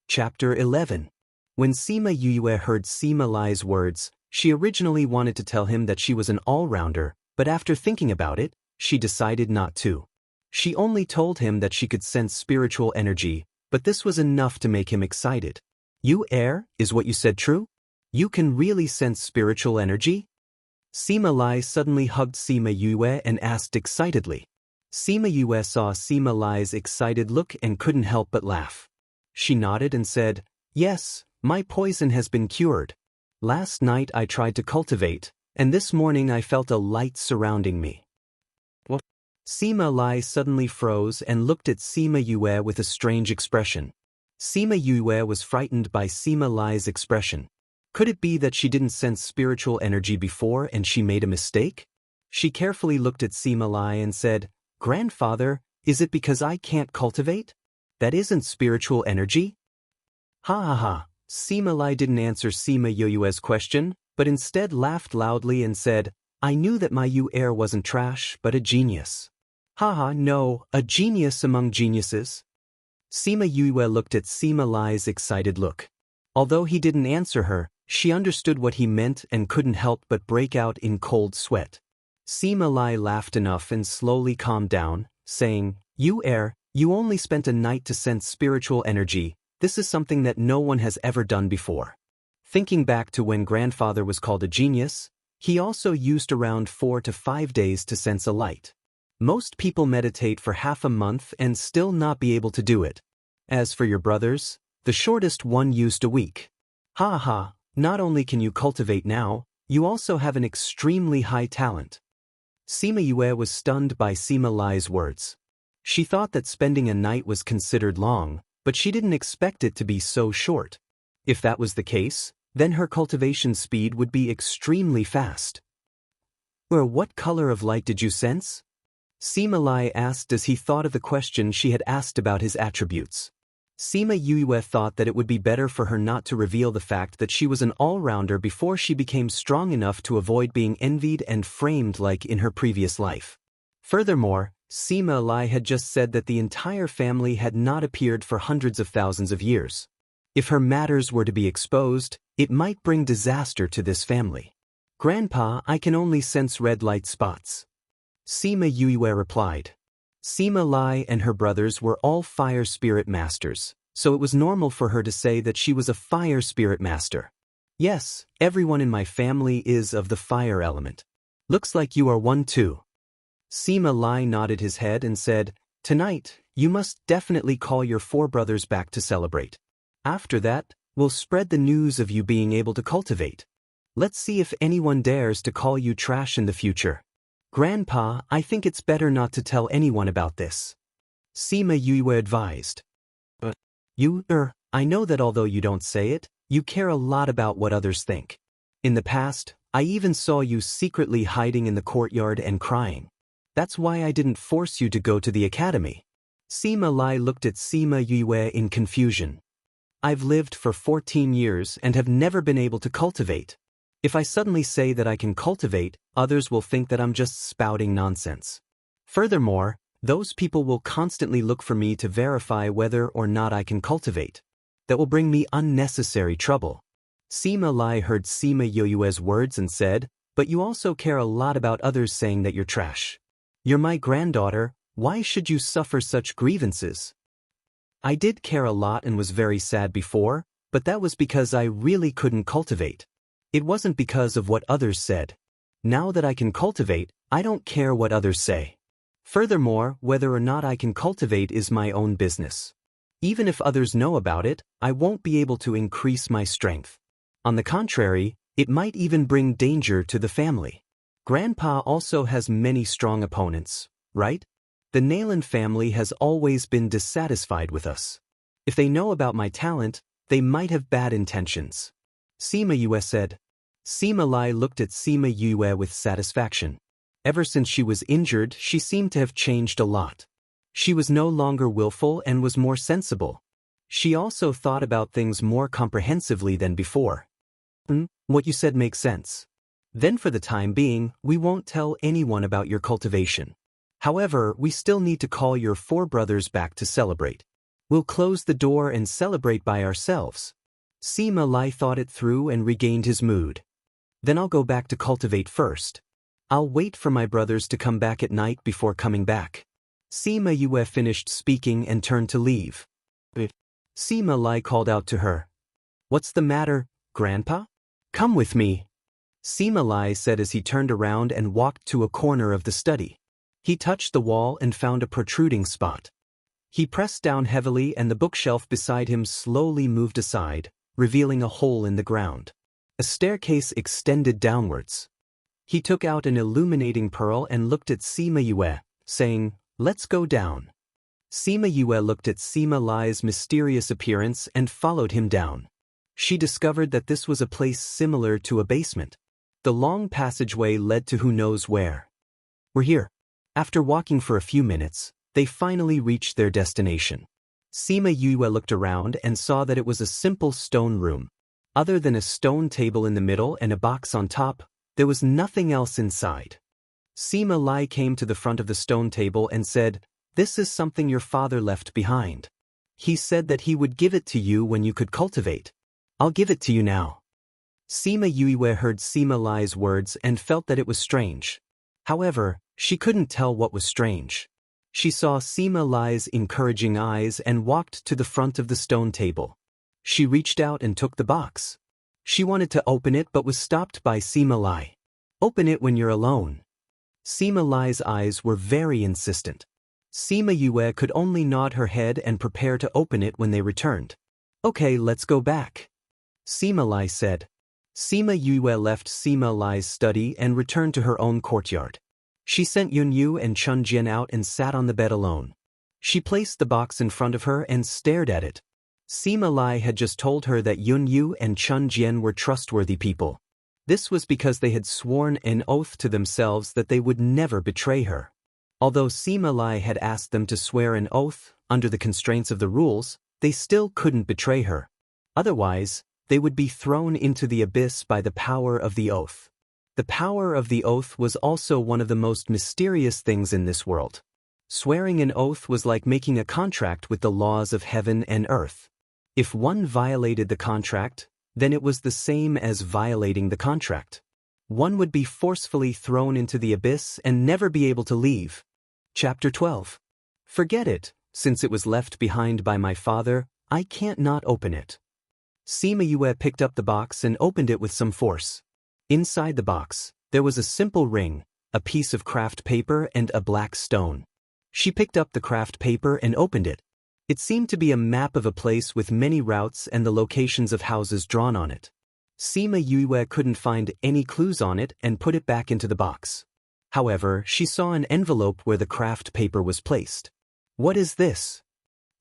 Chapter 11. When Sima Yue heard Sima Lai's words, she originally wanted to tell him that she was an all-rounder, but after thinking about it, she decided not to. She only told him that she could sense spiritual energy, but this was enough to make him excited. You err, is what you said true? You can really sense spiritual energy? Sima Lai suddenly hugged Sima Yue and asked excitedly. Sima Yue saw Sima Lai's excited look and couldn't help but laugh. She nodded and said, "Yes, my poison has been cured. Last night I tried to cultivate, and this morning I felt a light surrounding me." What? Sima Lai suddenly froze and looked at Sima Yue with a strange expression. Sima Yue was frightened by Sima Lai's expression. Could it be that she didn't sense spiritual energy before and she made a mistake? She carefully looked at Sima Lai and said, "Grandfather, is it because I can't cultivate? That isn't spiritual energy?" Ha ha ha. Sima Lai didn't answer Sima Yue's question, but instead laughed loudly and said, "I knew that my Yu heir wasn't trash, but a genius." Ha ha, no, a genius among geniuses. Sima Yue looked at Sima Lai's excited look. Although he didn't answer her, she understood what he meant and couldn't help but break out in cold sweat. Sima Lai laughed enough and slowly calmed down, saying, "You heir, you only spent a night to sense spiritual energy. This is something that no one has ever done before." Thinking back to when grandfather was called a genius, he also used around 4 to 5 days to sense a light. Most people meditate for half a month and still not be able to do it. As for your brothers, the shortest one used a week. Ha ha, not only can you cultivate now, you also have an extremely high talent. Sima Yue was stunned by Sima Lai's words. She thought that spending a night was considered long, but she didn't expect it to be so short. If that was the case, then her cultivation speed would be extremely fast. What color of light did you sense? Sima Lai asked as he thought of the question she had asked about his attributes. Sima Yue thought that it would be better for her not to reveal the fact that she was an all-rounder before she became strong enough to avoid being envied and framed like in her previous life. Furthermore, Sima Lai had just said that the entire family had not appeared for hundreds of thousands of years. If her matters were to be exposed, it might bring disaster to this family. "Grandpa, I can only sense red light spots." Sima Yue replied. Sima Lai and her brothers were all fire spirit masters, so it was normal for her to say that she was a fire spirit master. "Yes, everyone in my family is of the fire element. Looks like you are one too." Sima Lai nodded his head and said, "Tonight, you must definitely call your 4 brothers back to celebrate. After that, we'll spread the news of you being able to cultivate. Let's see if anyone dares to call you trash in the future. Grandpa, I think it's better not to tell anyone about this." Sima Yue advised. "But I know that although you don't say it, you care a lot about what others think. In the past, I even saw you secretly hiding in the courtyard and crying. That's why I didn't force you to go to the academy." Sima Lai looked at Sima Yue in confusion. "I've lived for 14 years and have never been able to cultivate. If I suddenly say that I can cultivate, others will think that I'm just spouting nonsense. Furthermore, those people will constantly look for me to verify whether or not I can cultivate. That will bring me unnecessary trouble." Sima Lai heard Sima Yue's words and said, "But you also care a lot about others saying that you're trash. You're my granddaughter, why should you suffer such grievances?" "I did care a lot and was very sad before, but that was because I really couldn't cultivate. It wasn't because of what others said. Now that I can cultivate, I don't care what others say. Furthermore, whether or not I can cultivate is my own business. Even if others know about it, I won't be able to increase my strength. On the contrary, it might even bring danger to the family. Grandpa also has many strong opponents, right? The Nayland family has always been dissatisfied with us. If they know about my talent, they might have bad intentions." Sima Yue said. Sima Lai looked at Sima Yue with satisfaction. Ever since she was injured, she seemed to have changed a lot. She was no longer willful and was more sensible. She also thought about things more comprehensively than before. What you said makes sense. Then for the time being, we won't tell anyone about your cultivation. However, we still need to call your 4 brothers back to celebrate. We'll close the door and celebrate by ourselves. Sima Lai thought it through and regained his mood. Then I'll go back to cultivate first. I'll wait for my brothers to come back at night before coming back. Sima Yue finished speaking and turned to leave. Sima Lai called out to her. What's the matter, Grandpa? Come with me. Sima Lai said as he turned around and walked to a corner of the study. He touched the wall and found a protruding spot. He pressed down heavily and the bookshelf beside him slowly moved aside, revealing a hole in the ground. A staircase extended downwards. He took out an illuminating pearl and looked at Sima Yue, saying, "Let's go down." Sima Yue looked at Sima Lai's mysterious appearance and followed him down. She discovered that this was a place similar to a basement. The long passageway led to who knows where. We're here. After walking for a few minutes, they finally reached their destination. Sima Yue looked around and saw that it was a simple stone room. Other than a stone table in the middle and a box on top, there was nothing else inside. Sima Lai came to the front of the stone table and said, "This is something your father left behind. He said that he would give it to you when you could cultivate. I'll give it to you now." Sima Yue heard Sima Lai's words and felt that it was strange. However, she couldn't tell what was strange. She saw Sima Lai's encouraging eyes and walked to the front of the stone table. She reached out and took the box. She wanted to open it but was stopped by Sima Lai. "Open it when you're alone." Sima Lai's eyes were very insistent. Sima Yue could only nod her head and prepare to open it when they returned. "Okay, let's go back," Sima Lai said. Sima Yue left Sima Lai's study and returned to her own courtyard. She sent Yunyu and Chun Jian out and sat on the bed alone. She placed the box in front of her and stared at it. Sima Lai had just told her that Yunyu and Chun Jian were trustworthy people. This was because they had sworn an oath to themselves that they would never betray her. Although Sima Lai had asked them to swear an oath, under the constraints of the rules, they still couldn't betray her. Otherwise, they would be thrown into the abyss by the power of the oath. The power of the oath was also one of the most mysterious things in this world. Swearing an oath was like making a contract with the laws of heaven and earth. If one violated the contract, then it was the same as violating the contract. One would be forcefully thrown into the abyss and never be able to leave. Chapter 12. Forget it, since it was left behind by my father, I can't not open it. Sima Yue picked up the box and opened it with some force. Inside the box, there was a simple ring, a piece of craft paper and a black stone. She picked up the craft paper and opened it. It seemed to be a map of a place with many routes and the locations of houses drawn on it. Sima Yue couldn't find any clues on it and put it back into the box. However, she saw an envelope where the craft paper was placed. What is this?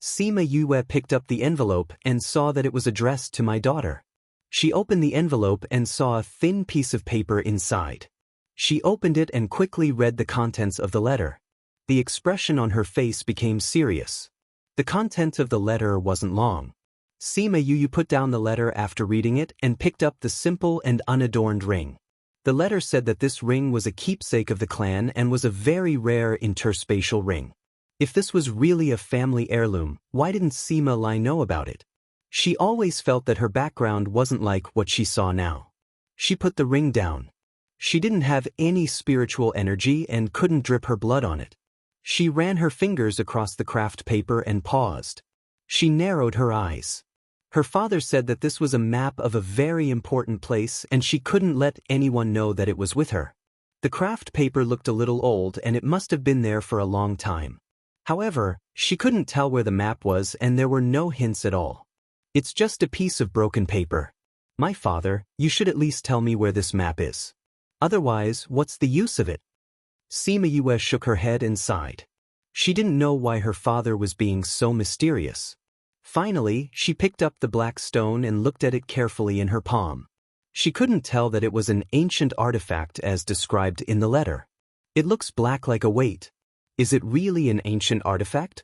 Sima Yue picked up the envelope and saw that it was addressed to my daughter. She opened the envelope and saw a thin piece of paper inside. She opened it and quickly read the contents of the letter. The expression on her face became serious. The content of the letter wasn't long. Sima Yue put down the letter after reading it and picked up the simple and unadorned ring. The letter said that this ring was a keepsake of the clan and was a very rare interspatial ring. If this was really a family heirloom, why didn't Sima Lai know about it? She always felt that her background wasn't like what she saw now. She put the ring down. She didn't have any spiritual energy and couldn't drip her blood on it. She ran her fingers across the craft paper and paused. She narrowed her eyes. Her father said that this was a map of a very important place and she couldn't let anyone know that it was with her. The craft paper looked a little old and it must have been there for a long time. However, she couldn't tell where the map was and there were no hints at all. It's just a piece of broken paper. My father, you should at least tell me where this map is. Otherwise, what's the use of it? Sima Yue shook her head and sighed. She didn't know why her father was being so mysterious. Finally, she picked up the black stone and looked at it carefully in her palm. She couldn't tell that it was an ancient artifact as described in the letter. It looks black like a weight. Is it really an ancient artifact?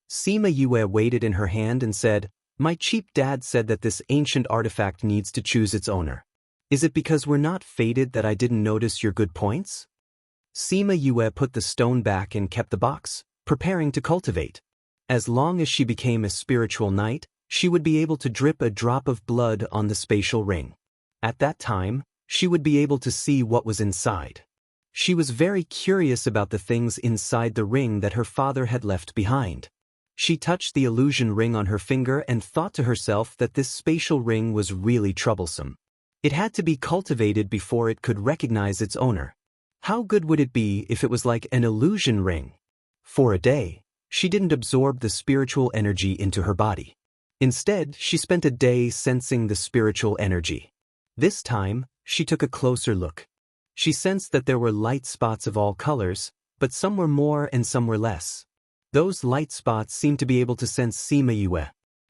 Sima Yue weighed it in her hand and said, "My cheap dad said that this ancient artifact needs to choose its owner. Is it because we're not fated that I didn't notice your good points?" Sima Yue put the stone back and kept the box, preparing to cultivate. As long as she became a spiritual knight, she would be able to drip a drop of blood on the spatial ring. At that time, she would be able to see what was inside. She was very curious about the things inside the ring that her father had left behind. She touched the illusion ring on her finger and thought to herself that this spatial ring was really troublesome. It had to be cultivated before it could recognize its owner. How good would it be if it was like an illusion ring? For a day, she didn't absorb the spiritual energy into her body. Instead, she spent a day sensing the spiritual energy. This time, she took a closer look. She sensed that there were light spots of all colors, but some were more and some were less. Those light spots seemed to be able to sense Sima Yue.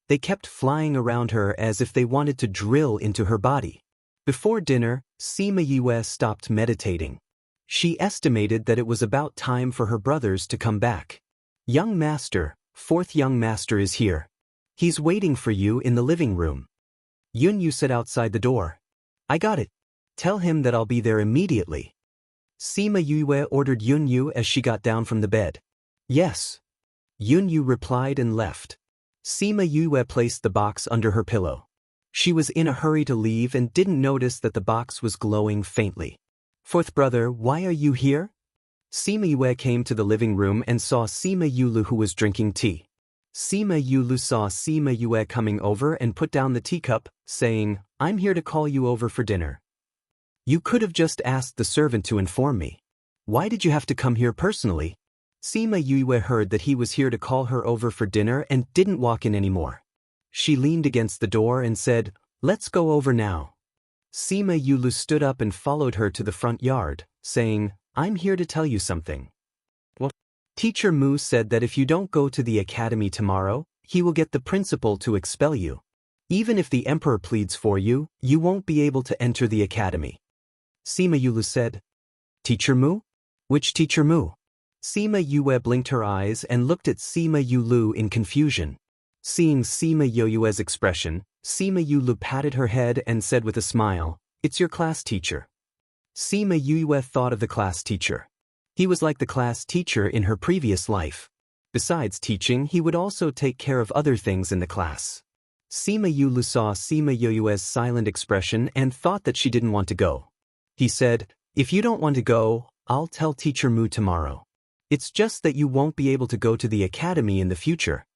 They kept flying around her as if they wanted to drill into her body. Before dinner, Sima Yue stopped meditating. She estimated that it was about time for her brothers to come back. "Young master, fourth young master is here. He's waiting for you in the living room." Yunyu said outside the door. "I got it. Tell him that I'll be there immediately." Sima Yue ordered Yunyu as she got down from the bed. "Yes." Yunyu replied and left. Sima Yue placed the box under her pillow. She was in a hurry to leave and didn't notice that the box was glowing faintly. "Fourth brother, why are you here?" Sima Yue came to the living room and saw Sima Yulu, who was drinking tea. Sima Yulu saw Sima Yue coming over and put down the teacup, saying, "I'm here to call you over for dinner. You could have just asked the servant to inform me. Why did you have to come here personally?" Sima Yue heard that he was here to call her over for dinner and didn't walk in anymore. She leaned against the door and said, "Let's go over now." Sima Yulu stood up and followed her to the front yard, saying, "I'm here to tell you something." "What?" "Teacher Mu said that if you don't go to the academy tomorrow, he will get the principal to expel you. Even if the emperor pleads for you, you won't be able to enter the academy." Sima Yulu said, "Teacher Mu? Which Teacher Mu?" Sima Yue blinked her eyes and looked at Sima Yulu in confusion. Seeing Sima Yue's expression, Sima Yulu patted her head and said with a smile, "It's your class teacher." Sima Yue thought of the class teacher. He was like the class teacher in her previous life. Besides teaching, he would also take care of other things in the class. Sima Yulu saw Sima Yue's silent expression and thought that she didn't want to go. He said, "If you don't want to go, I'll tell Teacher Mu tomorrow. It's just that you won't be able to go to the academy in the future."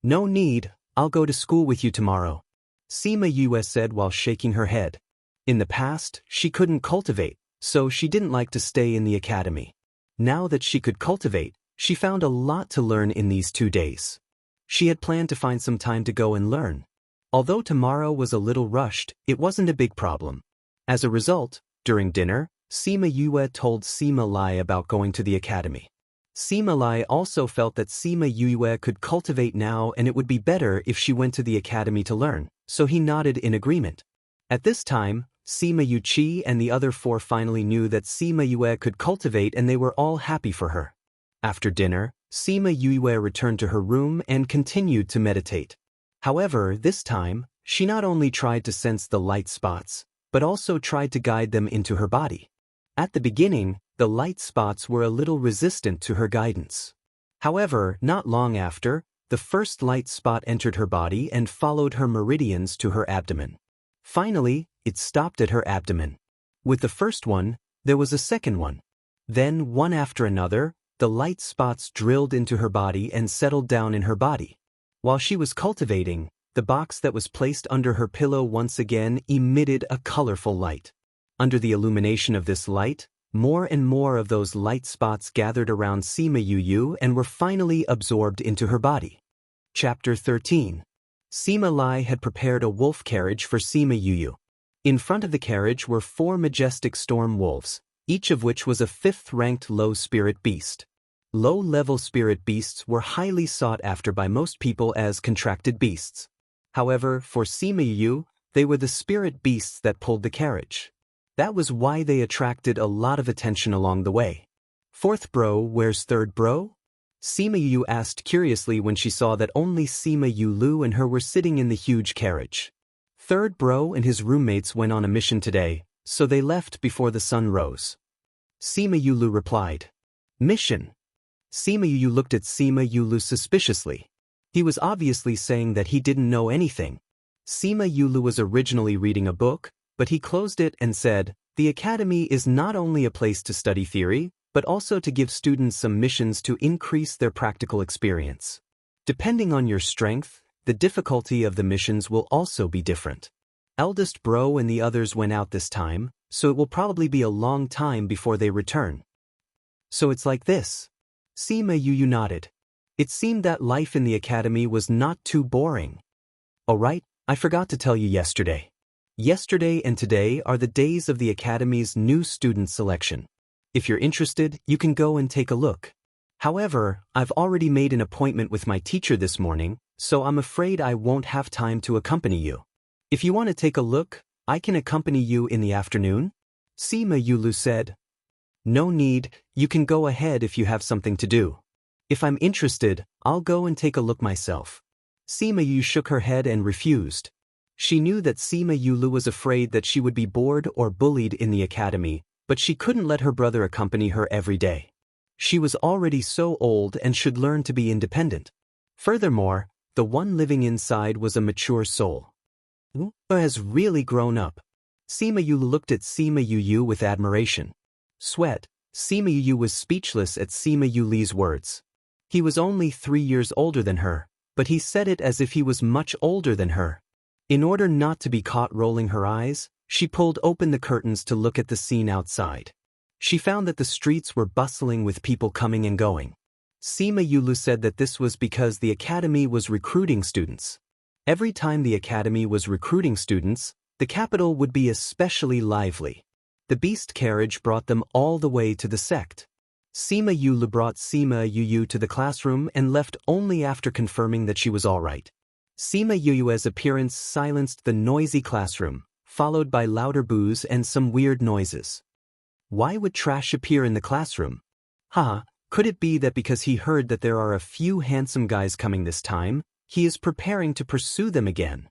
"No need, I'll go to school with you tomorrow," Sima Yue said while shaking her head. In the past, she couldn't cultivate, so she didn't like to stay in the academy. Now that she could cultivate, she found a lot to learn in these 2 days. She had planned to find some time to go and learn. Although tomorrow was a little rushed, it wasn't a big problem. As a result, during dinner, Sima Yue told Sima Lai about going to the academy. Sima Lai also felt that Sima Yue could cultivate now and it would be better if she went to the academy to learn, so he nodded in agreement. At this time, Sima Yuqi and the other 4 finally knew that Sima Yue could cultivate and they were all happy for her. After dinner, Sima Yue returned to her room and continued to meditate. However, this time, she not only tried to sense the light spots, but also tried to guide them into her body. At the beginning, the light spots were a little resistant to her guidance. However, not long after, the first light spot entered her body and followed her meridians to her abdomen. Finally, it stopped at her abdomen. With the first one, there was a second one. Then, one after another, the light spots drilled into her body and settled down in her body. While she was cultivating, the box that was placed under her pillow once again emitted a colorful light. Under the illumination of this light, more and more of those light spots gathered around Sima Yue and were finally absorbed into her body. Chapter 13. Sima Lai had prepared a wolf carriage for Sima Yue. In front of the carriage were 4 majestic storm wolves, each of which was a 5th-ranked low-spirit beast. Low-level spirit beasts were highly sought after by most people as contracted beasts. However, for Sima Yue, they were the spirit beasts that pulled the carriage. That was why they attracted a lot of attention along the way. Fourth bro, where's third bro? Sima Yu asked curiously when she saw that only Sima Yu Lu and her were sitting in the huge carriage. Third bro and his roommates went on a mission today, so they left before the sun rose. Sima Yu Lu replied. Mission? Sima Yu looked at Sima Yu Lu suspiciously. He was obviously saying that he didn't know anything. Sima Yu Lu was originally reading a book, but he closed it and said, the academy is not only a place to study theory, but also to give students some missions to increase their practical experience. Depending on your strength, the difficulty of the missions will also be different. Eldest bro and the others went out this time, so it will probably be a long time before they return. So it's like this. Sima Yu nodded. It seemed that life in the academy was not too boring. Alright, I forgot to tell you yesterday. Yesterday and today are the days of the academy's new student selection. If you're interested, you can go and take a look. However, I've already made an appointment with my teacher this morning, so I'm afraid I won't have time to accompany you. If you want to take a look, I can accompany you in the afternoon? Sima Yu said. No need, you can go ahead if you have something to do. If I'm interested, I'll go and take a look myself. Sima Yu shook her head and refused. She knew that Sima Yu was afraid that she would be bored or bullied in the academy, but she couldn't let her brother accompany her every day. She was already so old and should learn to be independent. Furthermore, the one living inside was a mature soul. Who has really grown up? Sima Yu looked at Sima Yu with admiration. Sweat, Sima Yu was speechless at Sima Yu Li's words. He was only 3 years older than her, but he said it as if he was much older than her. In order not to be caught rolling her eyes, she pulled open the curtains to look at the scene outside. She found that the streets were bustling with people coming and going. Sima Yu said that this was because the academy was recruiting students. Every time the academy was recruiting students, the capital would be especially lively. The beast carriage brought them all the way to the sect. Sima Yu brought Sima Yu to the classroom and left only after confirming that she was all right. Sima Yu's appearance silenced the noisy classroom, followed by louder boos and some weird noises. Why would trash appear in the classroom? Could it be that because he heard that there are a few handsome guys coming this time, he is preparing to pursue them again?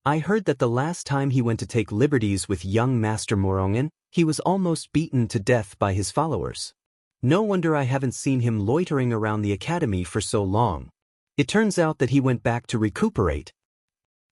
I heard that the last time he went to take liberties with young Master Morongan, he was almost beaten to death by his followers. No wonder I haven't seen him loitering around the academy for so long. It turns out that he went back to recuperate.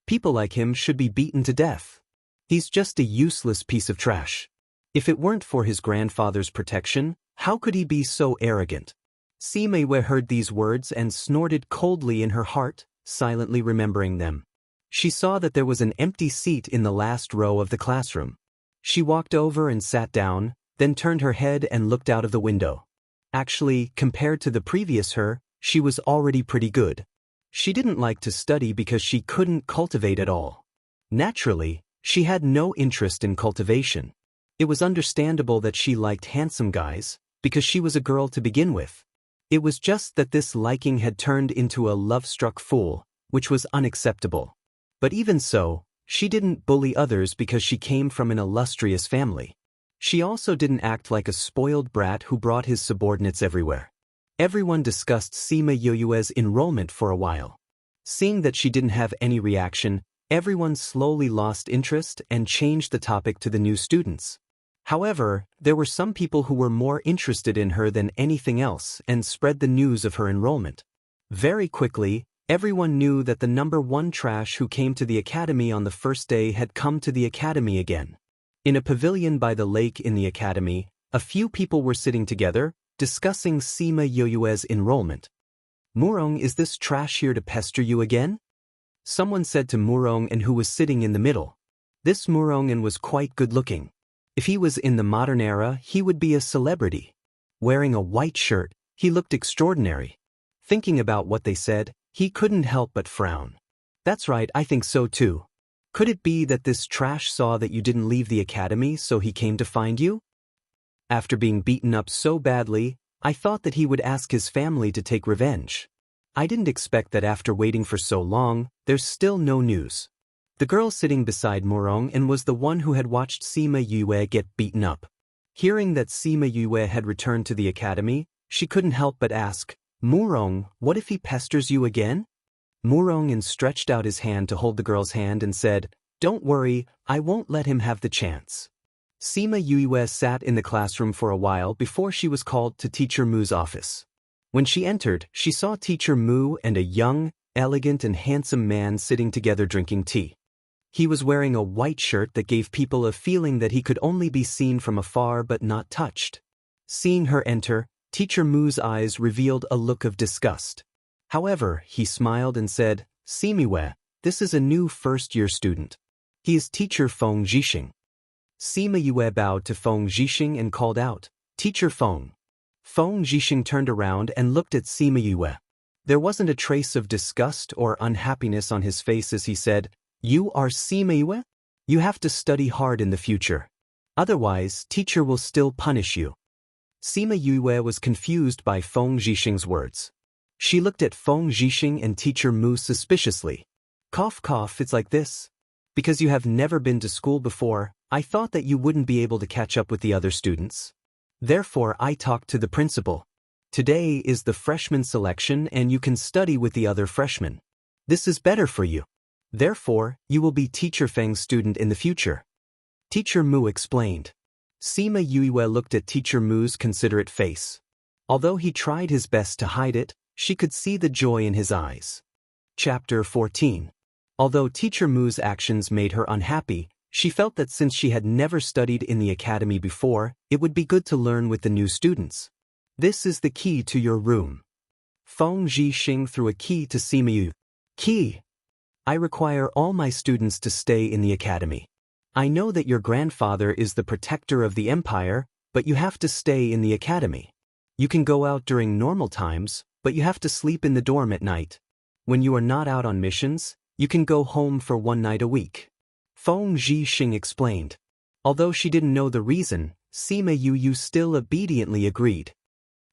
People like him should be beaten to death. He's just a useless piece of trash. If it weren't for his grandfather's protection, how could he be so arrogant? Sima Yu heard these words and snorted coldly in her heart, silently remembering them. She saw that there was an empty seat in the last row of the classroom. She walked over and sat down, then turned her head and looked out of the window. Actually, compared to the previous her, she was already pretty good. She didn't like to study because she couldn't cultivate at all. Naturally, she had no interest in cultivation. It was understandable that she liked handsome guys, because she was a girl to begin with. It was just that this liking had turned into a love-struck fool, which was unacceptable. But even so, she didn't bully others because she came from an illustrious family. She also didn't act like a spoiled brat who brought his subordinates everywhere. Everyone discussed Sima Yu's enrollment for a while. Seeing that she didn't have any reaction, everyone slowly lost interest and changed the topic to the new students. However, there were some people who were more interested in her than anything else and spread the news of her enrollment. Very quickly, everyone knew that the number one trash who came to the academy on the first day had come to the academy again. In a pavilion by the lake in the academy, a few people were sitting together, discussing Sima Yu's enrollment. Murong, is this trash here to pester you again? Someone said to Murong, who was sitting in the middle. This Murong was quite good-looking. If he was in the modern era, he would be a celebrity. Wearing a white shirt, he looked extraordinary. Thinking about what they said, he couldn't help but frown. That's right, I think so too. Could it be that this trash saw that you didn't leave the academy, so he came to find you? After being beaten up so badly, I thought that he would ask his family to take revenge. I didn't expect that after waiting for so long, there's still no news. The girl sitting beside Murong and was the one who had watched Sima Yue get beaten up. Hearing that Sima Yue had returned to the academy, she couldn't help but ask, "Murong, what if he pesters you again?" Murong stretched out his hand to hold the girl's hand and said, "Don't worry, I won't let him have the chance." Sima Yue sat in the classroom for a while before she was called to Teacher Mu's office. When she entered, she saw Teacher Mu and a young, elegant and handsome man sitting together drinking tea. He was wearing a white shirt that gave people a feeling that he could only be seen from afar but not touched. Seeing her enter, Teacher Mu's eyes revealed a look of disgust. However, he smiled and said, "Simiwe, this is a new first-year student. He is Teacher Feng Zhixing." Sima Yue bowed to Feng Zhixing and called out, "Teacher Feng." Feng Zhixing turned around and looked at Sima Yue. There wasn't a trace of disgust or unhappiness on his face as he said, "You are Sima Yue? You have to study hard in the future. Otherwise, teacher will still punish you." Sima Yue was confused by Feng Zhixing's words. She looked at Feng Zhixing and Teacher Mu suspiciously. "Cough cough, it's like this. Because you have never been to school before, I thought that you wouldn't be able to catch up with the other students. Therefore I talked to the principal. Today is the freshman selection and you can study with the other freshmen. This is better for you. Therefore, you will be Teacher Feng's student in the future." Teacher Mu explained. Sima Yue looked at Teacher Mu's considerate face. Although he tried his best to hide it, she could see the joy in his eyes. Chapter 14. Although Teacher Mu's actions made her unhappy, she felt that since she had never studied in the academy before, it would be good to learn with the new students. "This is the key to your room." Feng Zhixing threw a key to Sima Yue. "Key. I require all my students to stay in the academy. I know that your grandfather is the protector of the empire, but you have to stay in the academy. You can go out during normal times, but you have to sleep in the dorm at night. When you are not out on missions, you can go home for one night a week." Feng Zhixing explained. Although she didn't know the reason, Sima Yue still obediently agreed.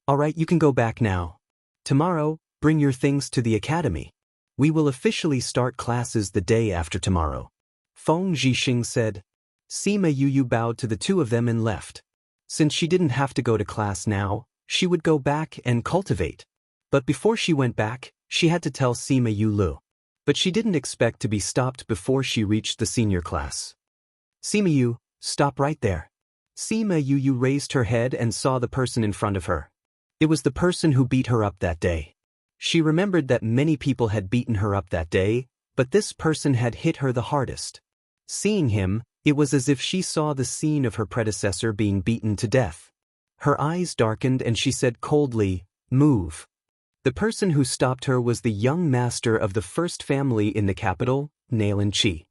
"All right, you can go back now. Tomorrow, bring your things to the academy. We will officially start classes the day after tomorrow," Feng Zhixing said. Sima Yue bowed to the two of them and left. Since she didn't have to go to class now, she would go back and cultivate. But before she went back, she had to tell Sima Yue. But she didn't expect to be stopped before she reached the senior class. "Sima Yue, stop right there." Sima Yue raised her head and saw the person in front of her. It was the person who beat her up that day. She remembered that many people had beaten her up that day, but this person had hit her the hardest. Seeing him, it was as if she saw the scene of her predecessor being beaten to death. Her eyes darkened and she said coldly, "Move." The person who stopped her was the young master of the first family in the capital, Nailan Qi.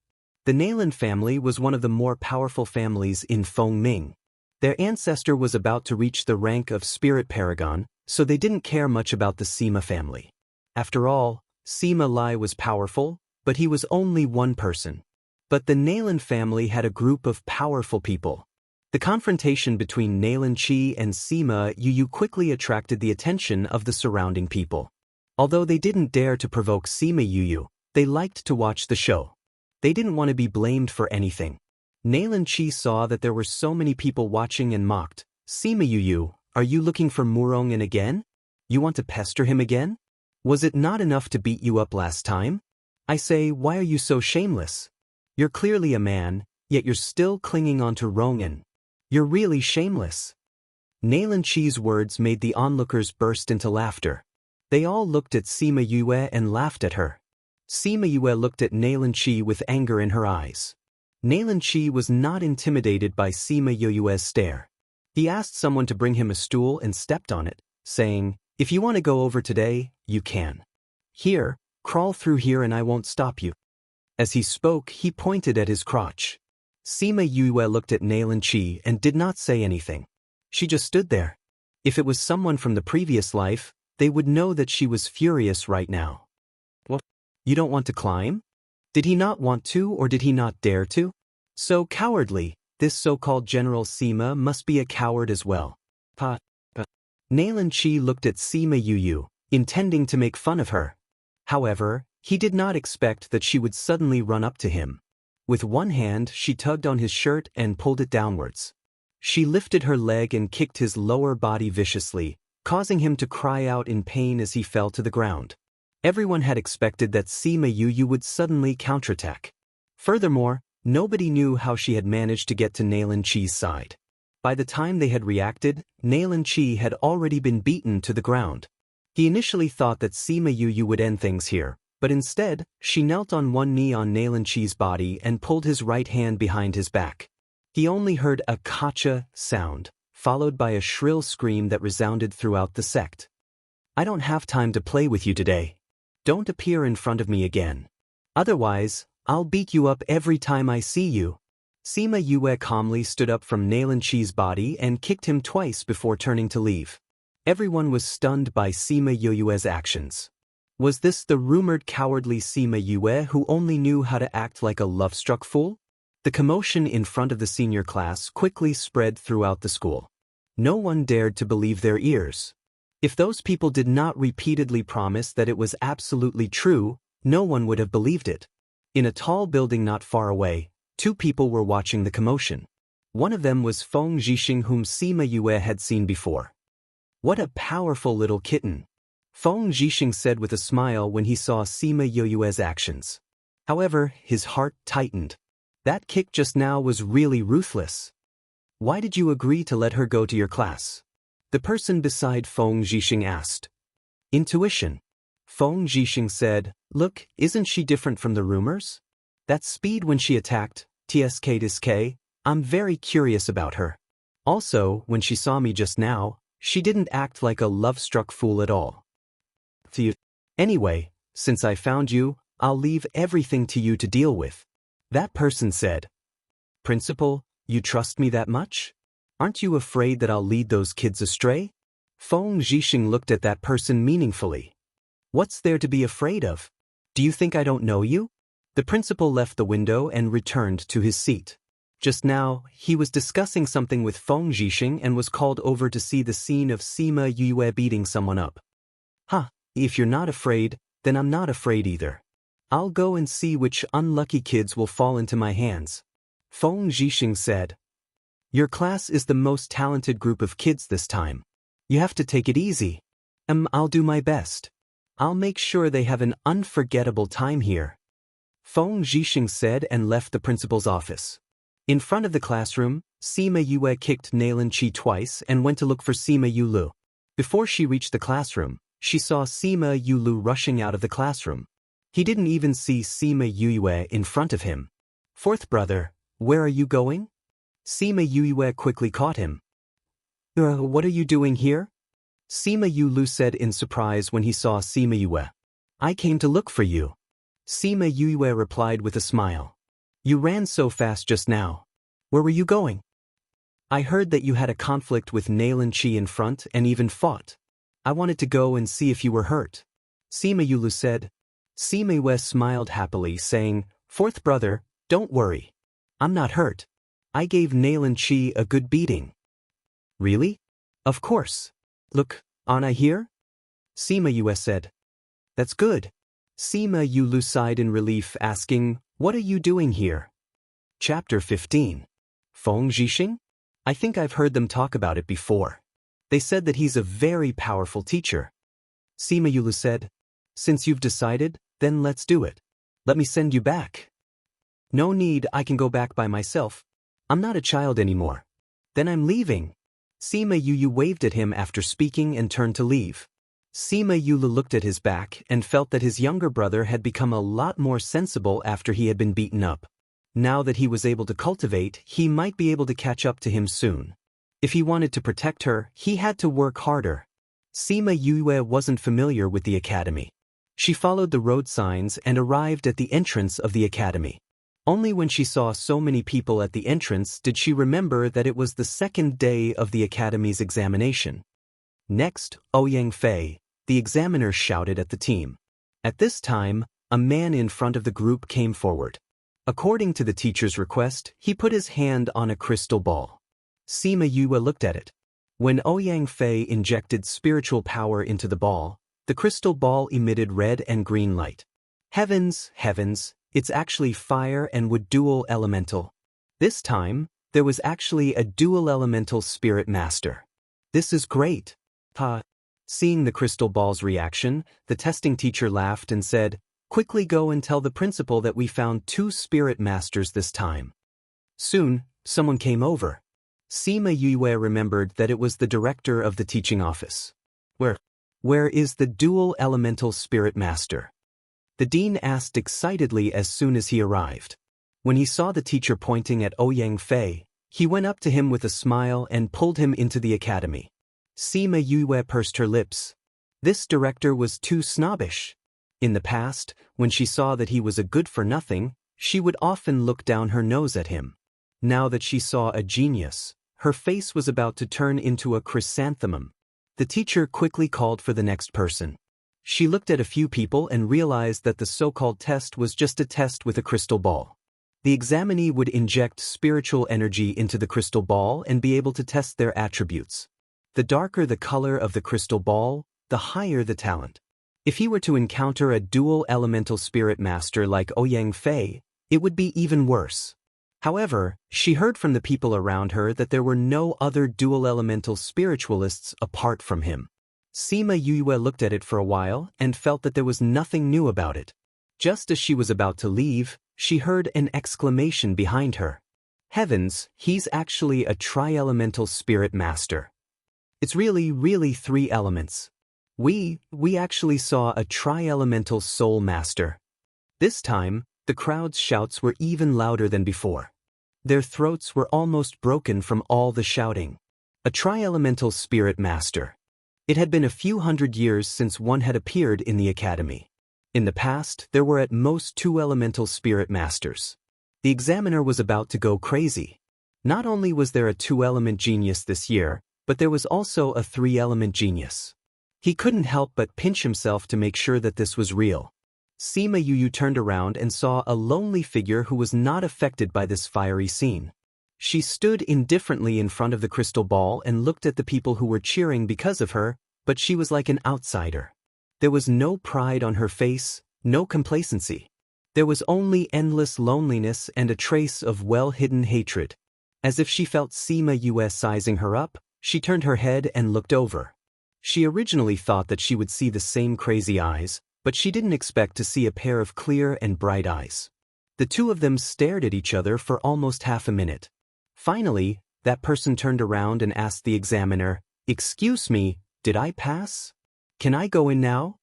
The Nailan family was one of the more powerful families in Fengming. Their ancestor was about to reach the rank of spirit paragon, so they didn't care much about the Sima family. After all, Sima Lai was powerful, but he was only one person. But the Nailan family had a group of powerful people. The confrontation between Nailan Qi and Sima Yue quickly attracted the attention of the surrounding people. Although they didn't dare to provoke Sima Yue, they liked to watch the show. They didn't want to be blamed for anything. Nailan Qi saw that there were so many people watching and mocked. "Sima Yue, are you looking for Murong again? You want to pester him again? Was it not enough to beat you up last time? I say, why are you so shameless? You're clearly a man, yet you're still clinging on to Rongan. You're really shameless." Nailan Qi's words made the onlookers burst into laughter. They all looked at Sima Yue and laughed at her. Sima Yue looked at Nailan Qi with anger in her eyes. Nailan Qi was not intimidated by Sima Yue's stare. He asked someone to bring him a stool and stepped on it, saying, "If you want to go over today, you can. Here, crawl through here and I won't stop you." As he spoke, he pointed at his crotch. Sima Yue looked at Nailan Qi and did not say anything. She just stood there. If it was someone from the previous life, they would know that she was furious right now. "What? You don't want to climb?" Did he not want to or did he not dare to? So cowardly, this so-called General Sima must be a coward as well. Nailan Qi looked at Sima Yue, intending to make fun of her. However, he did not expect that she would suddenly run up to him. With one hand, she tugged on his shirt and pulled it downwards. She lifted her leg and kicked his lower body viciously, causing him to cry out in pain as he fell to the ground. Everyone had expected that Sima Yu would suddenly counterattack. Furthermore, nobody knew how she had managed to get to Nailan Chi's side. By the time they had reacted, Nailan Chi had already been beaten to the ground. He initially thought that Sima Yu would end things here, but instead, she knelt on one knee on Nailan Chi's body and pulled his right hand behind his back. He only heard a kacha sound, followed by a shrill scream that resounded throughout the sect. "I don't have time to play with you today. Don't appear in front of me again. Otherwise, I'll beat you up every time I see you." Sima Yue calmly stood up from Nailan Chi's body and kicked him twice before turning to leave. Everyone was stunned by Sima Yue's actions. Was this the rumored cowardly Sima Yue who only knew how to act like a love-struck fool? The commotion in front of the senior class quickly spread throughout the school. No one dared to believe their ears. If those people did not repeatedly promise that it was absolutely true, no one would have believed it. In a tall building not far away, two people were watching the commotion. One of them was Feng Zhixing, whom Sima Yue had seen before. "What a powerful little kitten," Feng Zhixing said with a smile when he saw Sima Yue's actions. However, his heart tightened. That kick just now was really ruthless. "Why did you agree to let her go to your class?" the person beside Feng Zhixing asked. "Intuition," Feng Zhixing said. "Look, isn't she different from the rumors? That speed when she attacked, tsk, I'm very curious about her. Also, when she saw me just now, she didn't act like a love-struck fool at all. Anyway, since I found you, I'll leave everything to you to deal with," that person said. "Principal, you trust me that much? Aren't you afraid that I'll lead those kids astray?" Feng Zhixing looked at that person meaningfully. "What's there to be afraid of? Do you think I don't know you?" The principal left the window and returned to his seat. Just now, he was discussing something with Feng Zhixing and was called over to see the scene of Sima Yue beating someone up. If you're not afraid, then I'm not afraid either. I'll go and see which unlucky kids will fall into my hands," Feng Zhixing said. "Your class is the most talented group of kids this time. You have to take it easy. I'll do my best. I'll make sure they have an unforgettable time here," Feng Zhixing said and left the principal's office. In front of the classroom, Sima Yue kicked Nailan Chi twice and went to look for Sima Yulu. Before she reached the classroom, she saw Sima Yulu rushing out of the classroom. He didn't even see Sima Yue in front of him. "Fourth brother, where are you going?" Sima Yue quickly caught him. What are you doing here?" Sima Yulu said in surprise when he saw Sima Yue. "I came to look for you," Sima Yue replied with a smile. "You ran so fast just now. Where were you going?" "I heard that you had a conflict with Nailan Chi in front and even fought. I wanted to go and see if you were hurt," Sima Yulu said. Sima Yue smiled happily, saying, "Fourth brother, don't worry. I'm not hurt. I gave Nailan Chi a good beating." "Really?" "Of course. Look, aren't I here?" Sima Yue said. "That's good." Sima Yulu sighed in relief, asking, "What are you doing here?" Chapter 15. Feng Zhixing? I think I've heard them talk about it before. They said that he's a very powerful teacher. Sima Yulu said, "Since you've decided, then let's do it. Let me send you back." "No need, I can go back by myself. I'm not a child anymore." "Then I'm leaving." Sima Yu waved at him after speaking and turned to leave. Sima Yulu looked at his back and felt that his younger brother had become a lot more sensible after he had been beaten up. Now that he was able to cultivate, he might be able to catch up to him soon. If he wanted to protect her, he had to work harder. Sima Yue wasn't familiar with the academy. She followed the road signs and arrived at the entrance of the academy. Only when she saw so many people at the entrance did she remember that it was the second day of the academy's examination. Next, Ouyang Fei, the examiner, shouted at the team. At this time, a man in front of the group came forward. According to the teacher's request, he put his hand on a crystal ball. Sima Yue looked at it. When Ouyang Fei injected spiritual power into the ball, the crystal ball emitted red and green light. Heavens, heavens, It's actually fire and wood dual elemental. This time, there was actually a dual elemental spirit master. This is great. Ha. Seeing the crystal ball's reaction, the testing teacher laughed and said, "Quickly go and tell the principal that we found 2 spirit masters this time." Soon, someone came over. Sima Yue remembered that it was the director of the teaching office. Where is the dual elemental spirit master? The dean asked excitedly as soon as he arrived. When he saw the teacher pointing at Ouyang Fei, he went up to him with a smile and pulled him into the academy. Sima Yue pursed her lips. This director was too snobbish. In the past, when she saw that he was a good-for-nothing, she would often look down her nose at him. Now that she saw a genius, her face was about to turn into a chrysanthemum. The teacher quickly called for the next person. She looked at a few people and realized that the so-called test was just a test with a crystal ball. The examinee would inject spiritual energy into the crystal ball and be able to test their attributes. The darker the color of the crystal ball, the higher the talent. If he were to encounter a dual elemental spirit master like Ouyang Fei, it would be even worse. However, she heard from the people around her that there were no other dual elemental spiritualists apart from him. Sima Yue looked at it for a while and felt that there was nothing new about it. Just as she was about to leave, she heard an exclamation behind her. Heavens, he's actually a tri-elemental spirit master. It's really 3 elements. We actually saw a tri-elemental soul master. This time, the crowd's shouts were even louder than before. Their throats were almost broken from all the shouting. A tri-elemental spirit master. It had been a few hundred years since one had appeared in the academy. In the past, there were at most 2 elemental spirit masters. The examiner was about to go crazy. Not only was there a 2-element genius this year, but there was also a 3-element genius. He couldn't help but pinch himself to make sure that this was real. Sima Yue turned around and saw a lonely figure who was not affected by this fiery scene. She stood indifferently in front of the crystal ball and looked at the people who were cheering because of her, but she was like an outsider. There was no pride on her face, no complacency. There was only endless loneliness and a trace of well-hidden hatred. As if she felt Sima Yue sizing her up, she turned her head and looked over. She originally thought that she would see the same crazy eyes, but she didn't expect to see a pair of clear and bright eyes. The 2 of them stared at each other for almost half a minute. Finally, that person turned around and asked the examiner, "Excuse me, did I pass? Can I go in now?"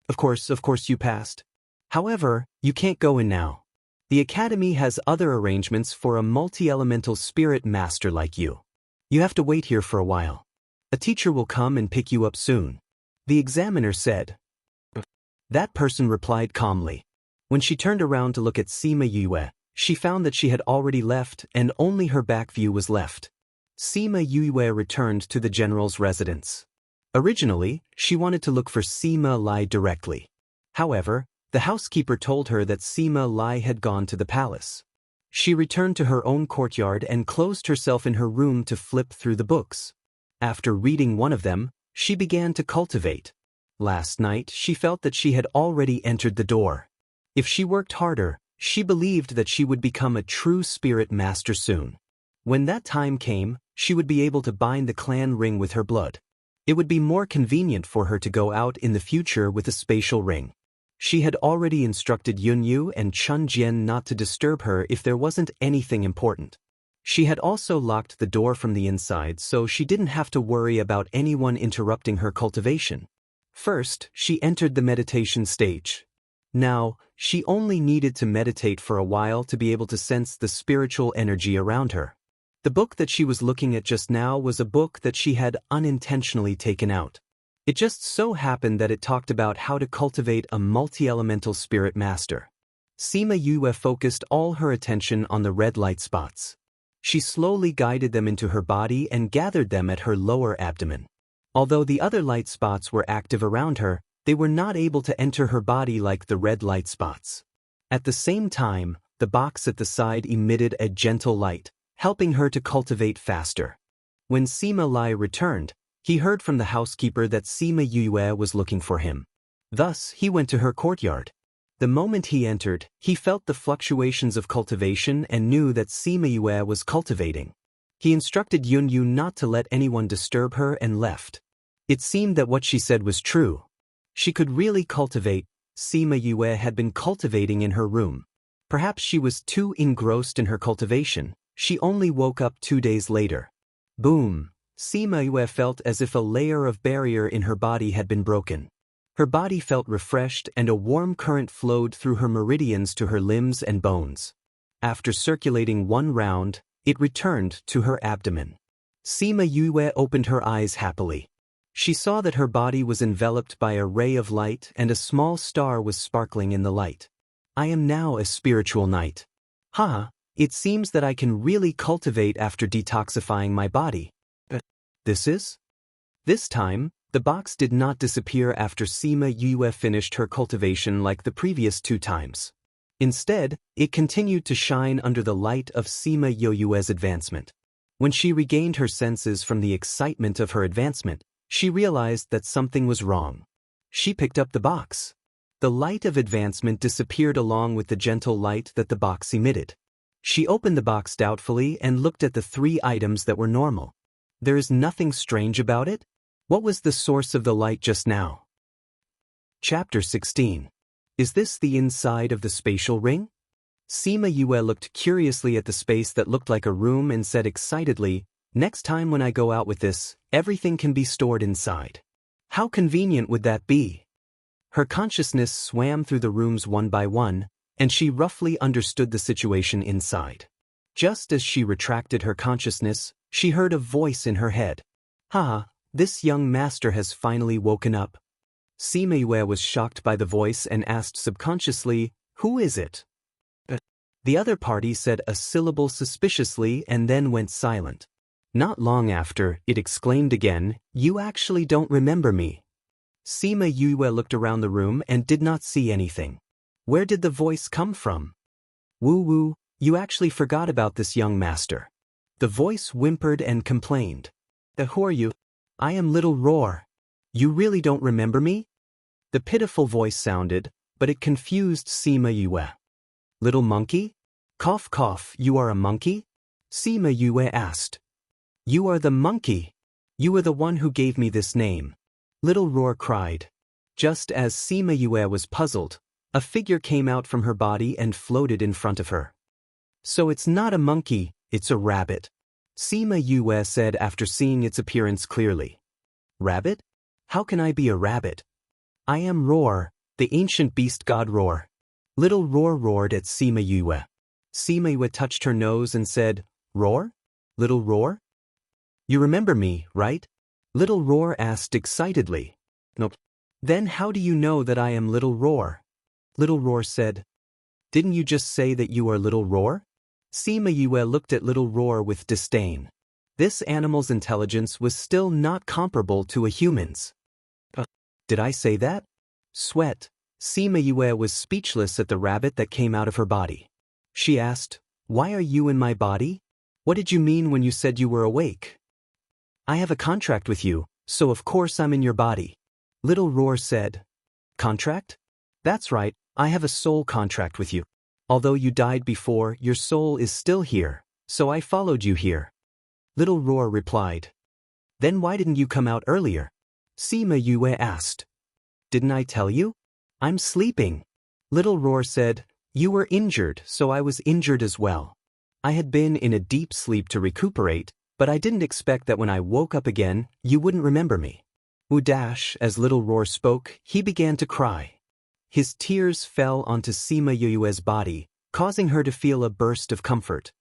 Of course you passed. However, you can't go in now. The academy has other arrangements for a multi-elemental spirit master like you. You have to wait here for a while. A teacher will come and pick you up soon," the examiner said. That person replied calmly. When she turned around to look at Sima Yue, she found that she had already left and only her back view was left. Sima Yue returned to the general's residence. Originally, she wanted to look for Sima Lai directly. However, the housekeeper told her that Sima Lai had gone to the palace. She returned to her own courtyard and closed herself in her room to flip through the books. After reading one of them, she began to cultivate. Last night, she felt that she had already entered the door. If she worked harder, she believed that she would become a true spirit master soon. When that time came, she would be able to bind the clan ring with her blood. It would be more convenient for her to go out in the future with a spatial ring. She had already instructed Yunyu and Chun Jian not to disturb her if there wasn't anything important. She had also locked the door from the inside so she didn't have to worry about anyone interrupting her cultivation. First, she entered the meditation stage. Now, she only needed to meditate for a while to be able to sense the spiritual energy around her. The book that she was looking at just now was a book that she had unintentionally taken out. It just so happened that it talked about how to cultivate a multi-elemental spirit master. Sima Yue focused all her attention on the red light spots. She slowly guided them into her body and gathered them at her lower abdomen. Although the other light spots were active around her, they were not able to enter her body like the red light spots. At the same time, the box at the side emitted a gentle light, helping her to cultivate faster. When Sima Lai returned, he heard from the housekeeper that Sima Yue was looking for him. Thus, he went to her courtyard. The moment he entered, he felt the fluctuations of cultivation and knew that Sima Yue was cultivating. He instructed Yun Yu not to let anyone disturb her and left. It seemed that what she said was true. She could really cultivate. Sima Yue had been cultivating in her room. Perhaps she was too engrossed in her cultivation. She only woke up 2 days later. Boom! Sima Yue felt as if a layer of barrier in her body had been broken. Her body felt refreshed and a warm current flowed through her meridians to her limbs and bones. After circulating 1 round, it returned to her abdomen. Sima Yue opened her eyes happily. She saw that her body was enveloped by a ray of light and a small star was sparkling in the light. I am now a spiritual knight. It seems that I can really cultivate after detoxifying my body. This time, the box did not disappear after Sima Yue finished her cultivation like the previous 2 times. Instead, it continued to shine under the light of Sima Yue's advancement. When she regained her senses from the excitement of her advancement, she realized that something was wrong. She picked up the box. The light of advancement disappeared along with the gentle light that the box emitted. She opened the box doubtfully and looked at the 3 items that were normal. There is nothing strange about it? What was the source of the light just now? Chapter 16. Is this the inside of the spatial ring? Sima Yue looked curiously at the space that looked like a room and said excitedly, "Next time when I go out with this, everything can be stored inside. How convenient would that be?" Her consciousness swam through the rooms one by one, and she roughly understood the situation inside. Just as she retracted her consciousness, she heard a voice in her head. This young master has finally woken up. Sima Yue was shocked by the voice and asked subconsciously, "Who is it?" The other party said a syllable suspiciously and then went silent. Not long after, it exclaimed again, "You actually don't remember me." Sima Yue looked around the room and did not see anything. Where did the voice come from? "Woo, you actually forgot about this young master." The voice whimpered and complained. "Who are you?" "I am Little Roar. You really don't remember me?" The pitiful voice sounded, but it confused Sima Yue. "Little monkey? Cough cough, you are a monkey?" Sima Yue asked. "You are the monkey. You are the one who gave me this name." Little Roar cried. Just as Sima Yue was puzzled, a figure came out from her body and floated in front of her. "So it's not a monkey, it's a rabbit," Sima Yue said after seeing its appearance clearly. "Rabbit? How can I be a rabbit?" "I am Roar, the ancient beast god Roar." Little Roar roared at Sima Yue. Sima Yue touched her nose and said, "Roar? Little Roar? You remember me, right?" Little Roar asked excitedly. "Nope." "Then how do you know that I am Little Roar?" Little Roar said. "Didn't you just say that you are Little Roar?" Sima Yue looked at Little Roar with disdain. This animal's intelligence was still not comparable to a human's. Did I say that? Sweat. Sima Yue was speechless at the rabbit that came out of her body. She asked, "Why are you in my body? What did you mean when you said you were awake?" "I have a contract with you, so of course I'm in your body." Little Roar said. "Contract? That's right, I have a soul contract with you. Although you died before, your soul is still here, so I followed you here." Little Roar replied. "Then why didn't you come out earlier?" Sima Yue asked. "Didn't I tell you? I'm sleeping." Little Roar said, "You were injured, so I was injured as well. I had been in a deep sleep to recuperate, but I didn't expect that when I woke up again, you wouldn't remember me." As Little Roar spoke, he began to cry. His tears fell onto Sima Yue's body, causing her to feel a burst of comfort.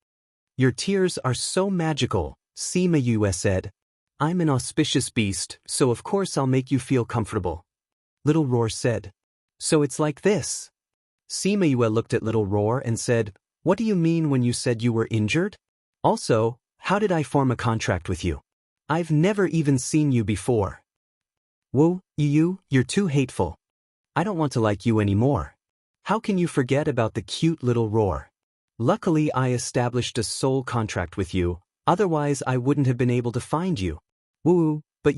"Your tears are so magical," Sima Yue said. "I'm an auspicious beast, so of course I'll make you feel comfortable." Little Roar said. "So it's like this?" Sima Yue looked at Little Roar and said, "What do you mean when you said you were injured? Also, how did I form a contract with you? I've never even seen you before." "Whoa, you're too hateful. I don't want to like you anymore. How can you forget about the cute Little Roar? Luckily I established a soul contract with you, otherwise I wouldn't have been able to find you. Woo, but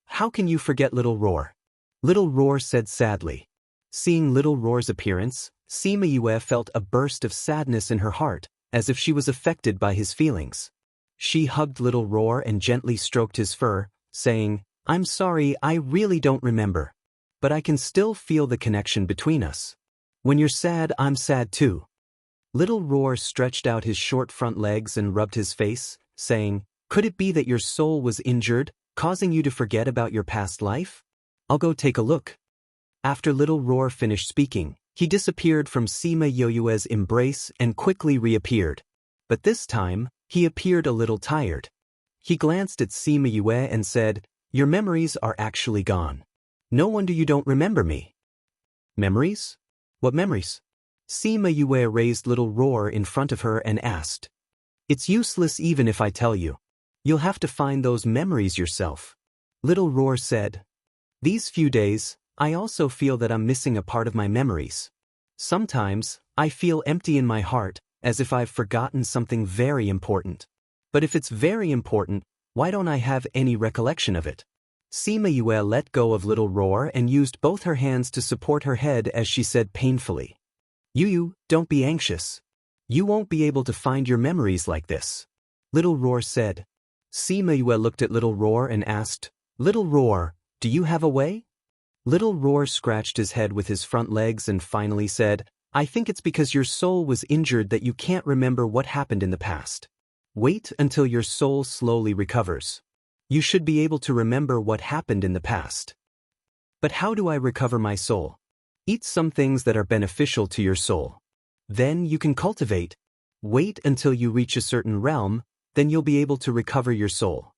how can you forget Little Roar?" Little Roar said sadly. Seeing little Roar's appearance, Sima Yue felt a burst of sadness in her heart, as if she was affected by his feelings. She hugged little Roar and gently stroked his fur, saying, "I'm sorry, I really don't remember. But I can still feel the connection between us. When you're sad, I'm sad too." Little Roar stretched out his short front legs and rubbed his face, saying, "Could it be that your soul was injured, causing you to forget about your past life? I'll go take a look." After Little Roar finished speaking, he disappeared from Sima Yue's embrace and quickly reappeared. But this time, he appeared a little tired. He glanced at Sima Yue and said, "Your memories are actually gone. No wonder you don't remember me." "Memories? What memories?" Sima Yue raised Little Roar in front of her and asked. "It's useless even if I tell you. You'll have to find those memories yourself." Little Roar said, "These few days, I also feel that I'm missing a part of my memories. Sometimes, I feel empty in my heart, as if I've forgotten something very important. But if it's very important, why don't I have any recollection of it?" Sima Yue let go of Little Roar and used both her hands to support her head as she said painfully, "You, don't be anxious. You won't be able to find your memories like this." Little Roar said. Sima Yue looked at Little Roar and asked, "Little Roar, do you have a way?" Little Roar scratched his head with his front legs and finally said, "I think it's because your soul was injured that you can't remember what happened in the past. Wait until your soul slowly recovers. You should be able to remember what happened in the past." "But how do I recover my soul?" "Eat some things that are beneficial to your soul. Then you can cultivate. Wait until you reach a certain realm, then you'll be able to recover your soul."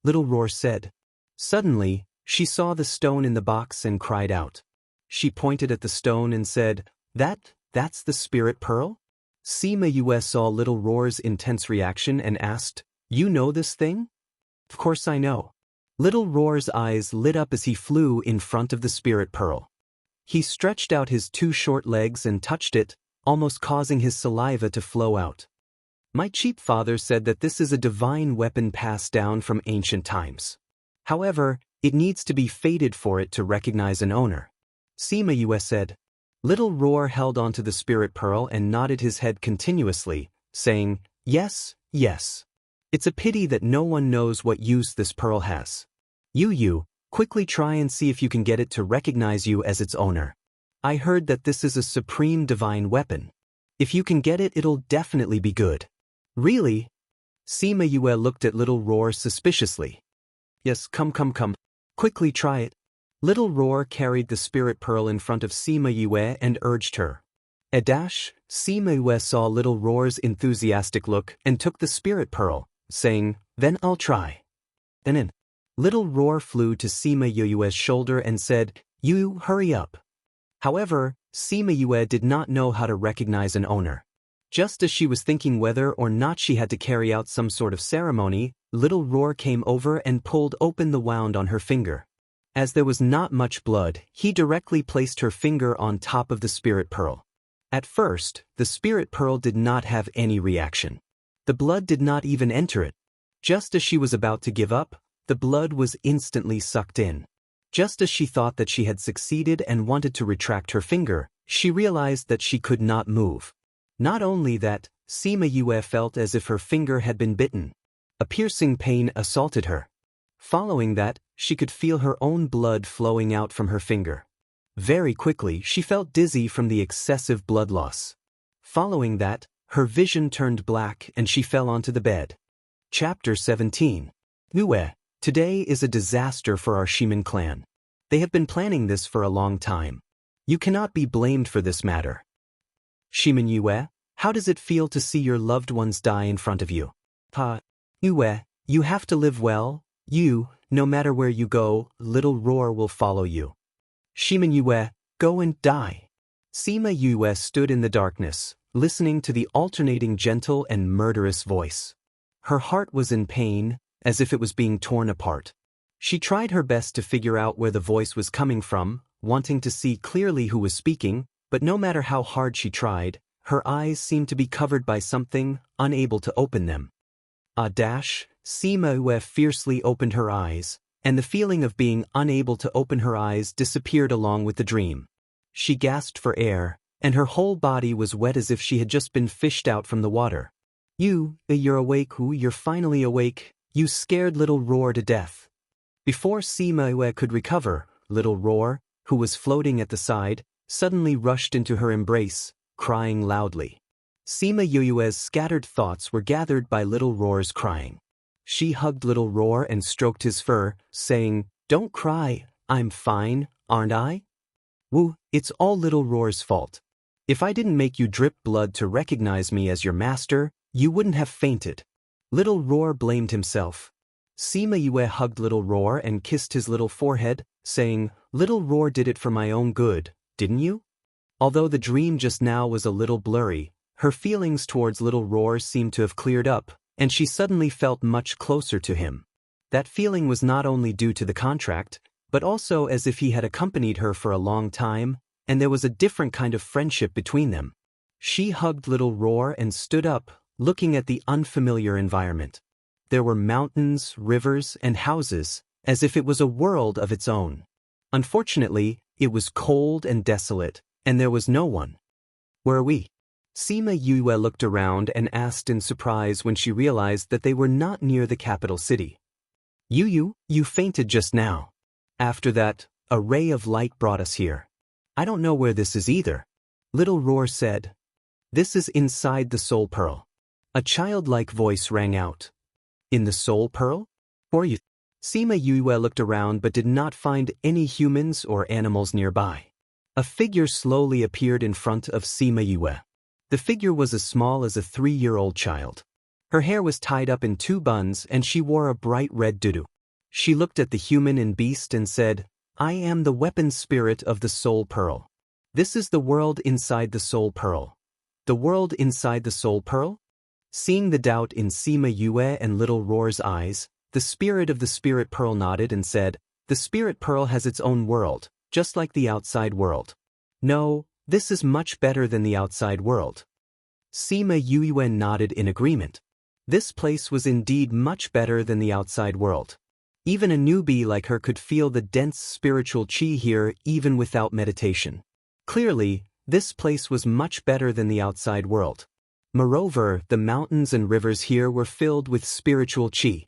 Little Roar said. Suddenly, she saw the stone in the box and cried out. She pointed at the stone and said, That's the spirit pearl?" Sima Yue saw Little Roar's intense reaction and asked, "You know this thing?" "Of course I know." Little Roar's eyes lit up as he flew in front of the spirit pearl. He stretched out his two short legs and touched it, almost causing his saliva to flow out. "My cheap father said that this is a divine weapon passed down from ancient times. However, it needs to be fated for it to recognize an owner." Sima Yue said. Little Roar held onto the spirit pearl and nodded his head continuously, saying, "Yes, yes. It's a pity that no one knows what use this pearl has. You, quickly try and see if you can get it to recognize you as its owner. I heard that this is a supreme divine weapon. If you can get it, it'll definitely be good." "Really?" Sima Yue looked at Little Roar suspiciously. "Yes, come. Quickly try it." Little Roar carried the spirit pearl in front of Sima Yue and urged her. Sima Yue saw Little Roar's enthusiastic look and took the spirit pearl, saying, "Then I'll try." Then Little Roar flew to Sima Yue's shoulder and said, "You, hurry up." However, Sima Yue did not know how to recognize an owner. Just as she was thinking whether or not she had to carry out some sort of ceremony, Little Roar came over and pulled open the wound on her finger. As there was not much blood, he directly placed her finger on top of the spirit pearl. At first, the spirit pearl did not have any reaction. The blood did not even enter it. Just as she was about to give up, the blood was instantly sucked in. Just as she thought that she had succeeded and wanted to retract her finger, she realized that she could not move. Not only that, Sima Yue felt as if her finger had been bitten. A piercing pain assaulted her. Following that, she could feel her own blood flowing out from her finger. Very quickly, she felt dizzy from the excessive blood loss. Following that, her vision turned black and she fell onto the bed. Chapter 17. Yue, today is a disaster for our Shimin clan. They have been planning this for a long time. You cannot be blamed for this matter. Shimin Yue, how does it feel to see your loved ones die in front of you? Yue, you have to live well. No matter where you go, Little Roar will follow you. Shimin Yue, go and die. Sima Yue stood in the darkness, listening to the alternating gentle and murderous voice. Her heart was in pain, as if it was being torn apart. She tried her best to figure out where the voice was coming from, wanting to see clearly who was speaking, but no matter how hard she tried, her eyes seemed to be covered by something, unable to open them. Sima Yue fiercely opened her eyes, and the feeling of being unable to open her eyes disappeared along with the dream. She gasped for air, and her whole body was wet as if she had just been fished out from the water. You're awake, you're finally awake, you scared little Roar to death. Before Sima Yue could recover, little Roar, who was floating at the side, suddenly rushed into her embrace, crying loudly. Sima Yue's scattered thoughts were gathered by little Roar's crying. She hugged little Roar and stroked his fur, saying, "Don't cry, I'm fine, aren't I?" It's all little Roar's fault. If I didn't make you drip blood to recognize me as your master, you wouldn't have fainted. Little Roar blamed himself. Sima Yue hugged little Roar and kissed his little forehead, saying, "Little Roar did it for my own good, didn't you?" Although the dream just now was a little blurry, her feelings towards little Roar seemed to have cleared up, and she suddenly felt much closer to him. That feeling was not only due to the contract, but also as if he had accompanied her for a long time, and there was a different kind of friendship between them. She hugged little Roar and stood up, looking at the unfamiliar environment. There were mountains, rivers, and houses, as if it was a world of its own. Unfortunately, it was cold and desolate, and there was no one. "Where are we?" Sima Yue looked around and asked in surprise when she realized that they were not near the capital city. You fainted just now. After that, a ray of light brought us here. I don't know where this is either. Little Roar said. "This is inside the Soul Pearl." A childlike voice rang out. "In the Soul Pearl? Or you?" Sima Yue looked around but did not find any humans or animals nearby. A figure slowly appeared in front of Sima Yue. The figure was as small as a 3-year-old child. Her hair was tied up in 2 buns and she wore a bright red dudu. She looked at the human and beast and said, "I am the weapon spirit of the Soul Pearl. This is the world inside the Soul Pearl." The world inside the Soul Pearl? Seeing the doubt in Sima Yue and little Roar's eyes, the spirit of the Spirit Pearl nodded and said, "The Spirit Pearl has its own world, just like the outside world. No, this is much better than the outside world." Sima Yue nodded in agreement. This place was indeed much better than the outside world. Even a newbie like her could feel the dense spiritual qi here even without meditation. Clearly, this place was much better than the outside world. Moreover, the mountains and rivers here were filled with spiritual qi.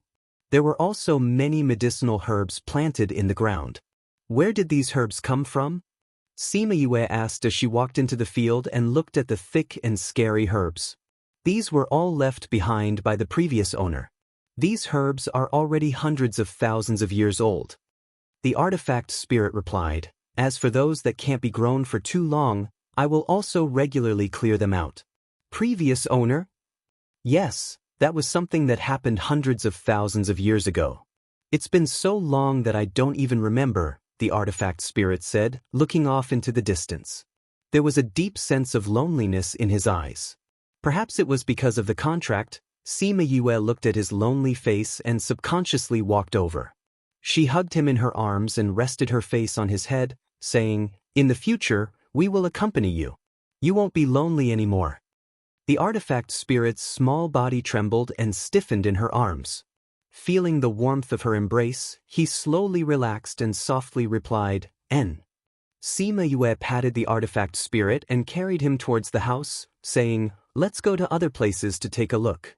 There were also many medicinal herbs planted in the ground. Where did these herbs come from? Sima Yue asked as she walked into the field and looked at the thick and scary herbs. These were all left behind by the previous owner. These herbs are already hundreds of thousands of years old. The artifact spirit replied, "As for those that can't be grown for too long, I will also regularly clear them out." Previous owner? Yes, that was something that happened hundreds of thousands of years ago. "It's been so long that I don't even remember," the artifact spirit said, looking off into the distance. There was a deep sense of loneliness in his eyes. Perhaps it was because of the contract. Sima Yue looked at his lonely face and subconsciously walked over. She hugged him in her arms and rested her face on his head, saying, "In the future, we will accompany you. You won't be lonely anymore." The artifact spirit's small body trembled and stiffened in her arms. Feeling the warmth of her embrace, he slowly relaxed and softly replied, "N." Sima Yue patted the artifact spirit and carried him towards the house, saying, "Let's go to other places to take a look."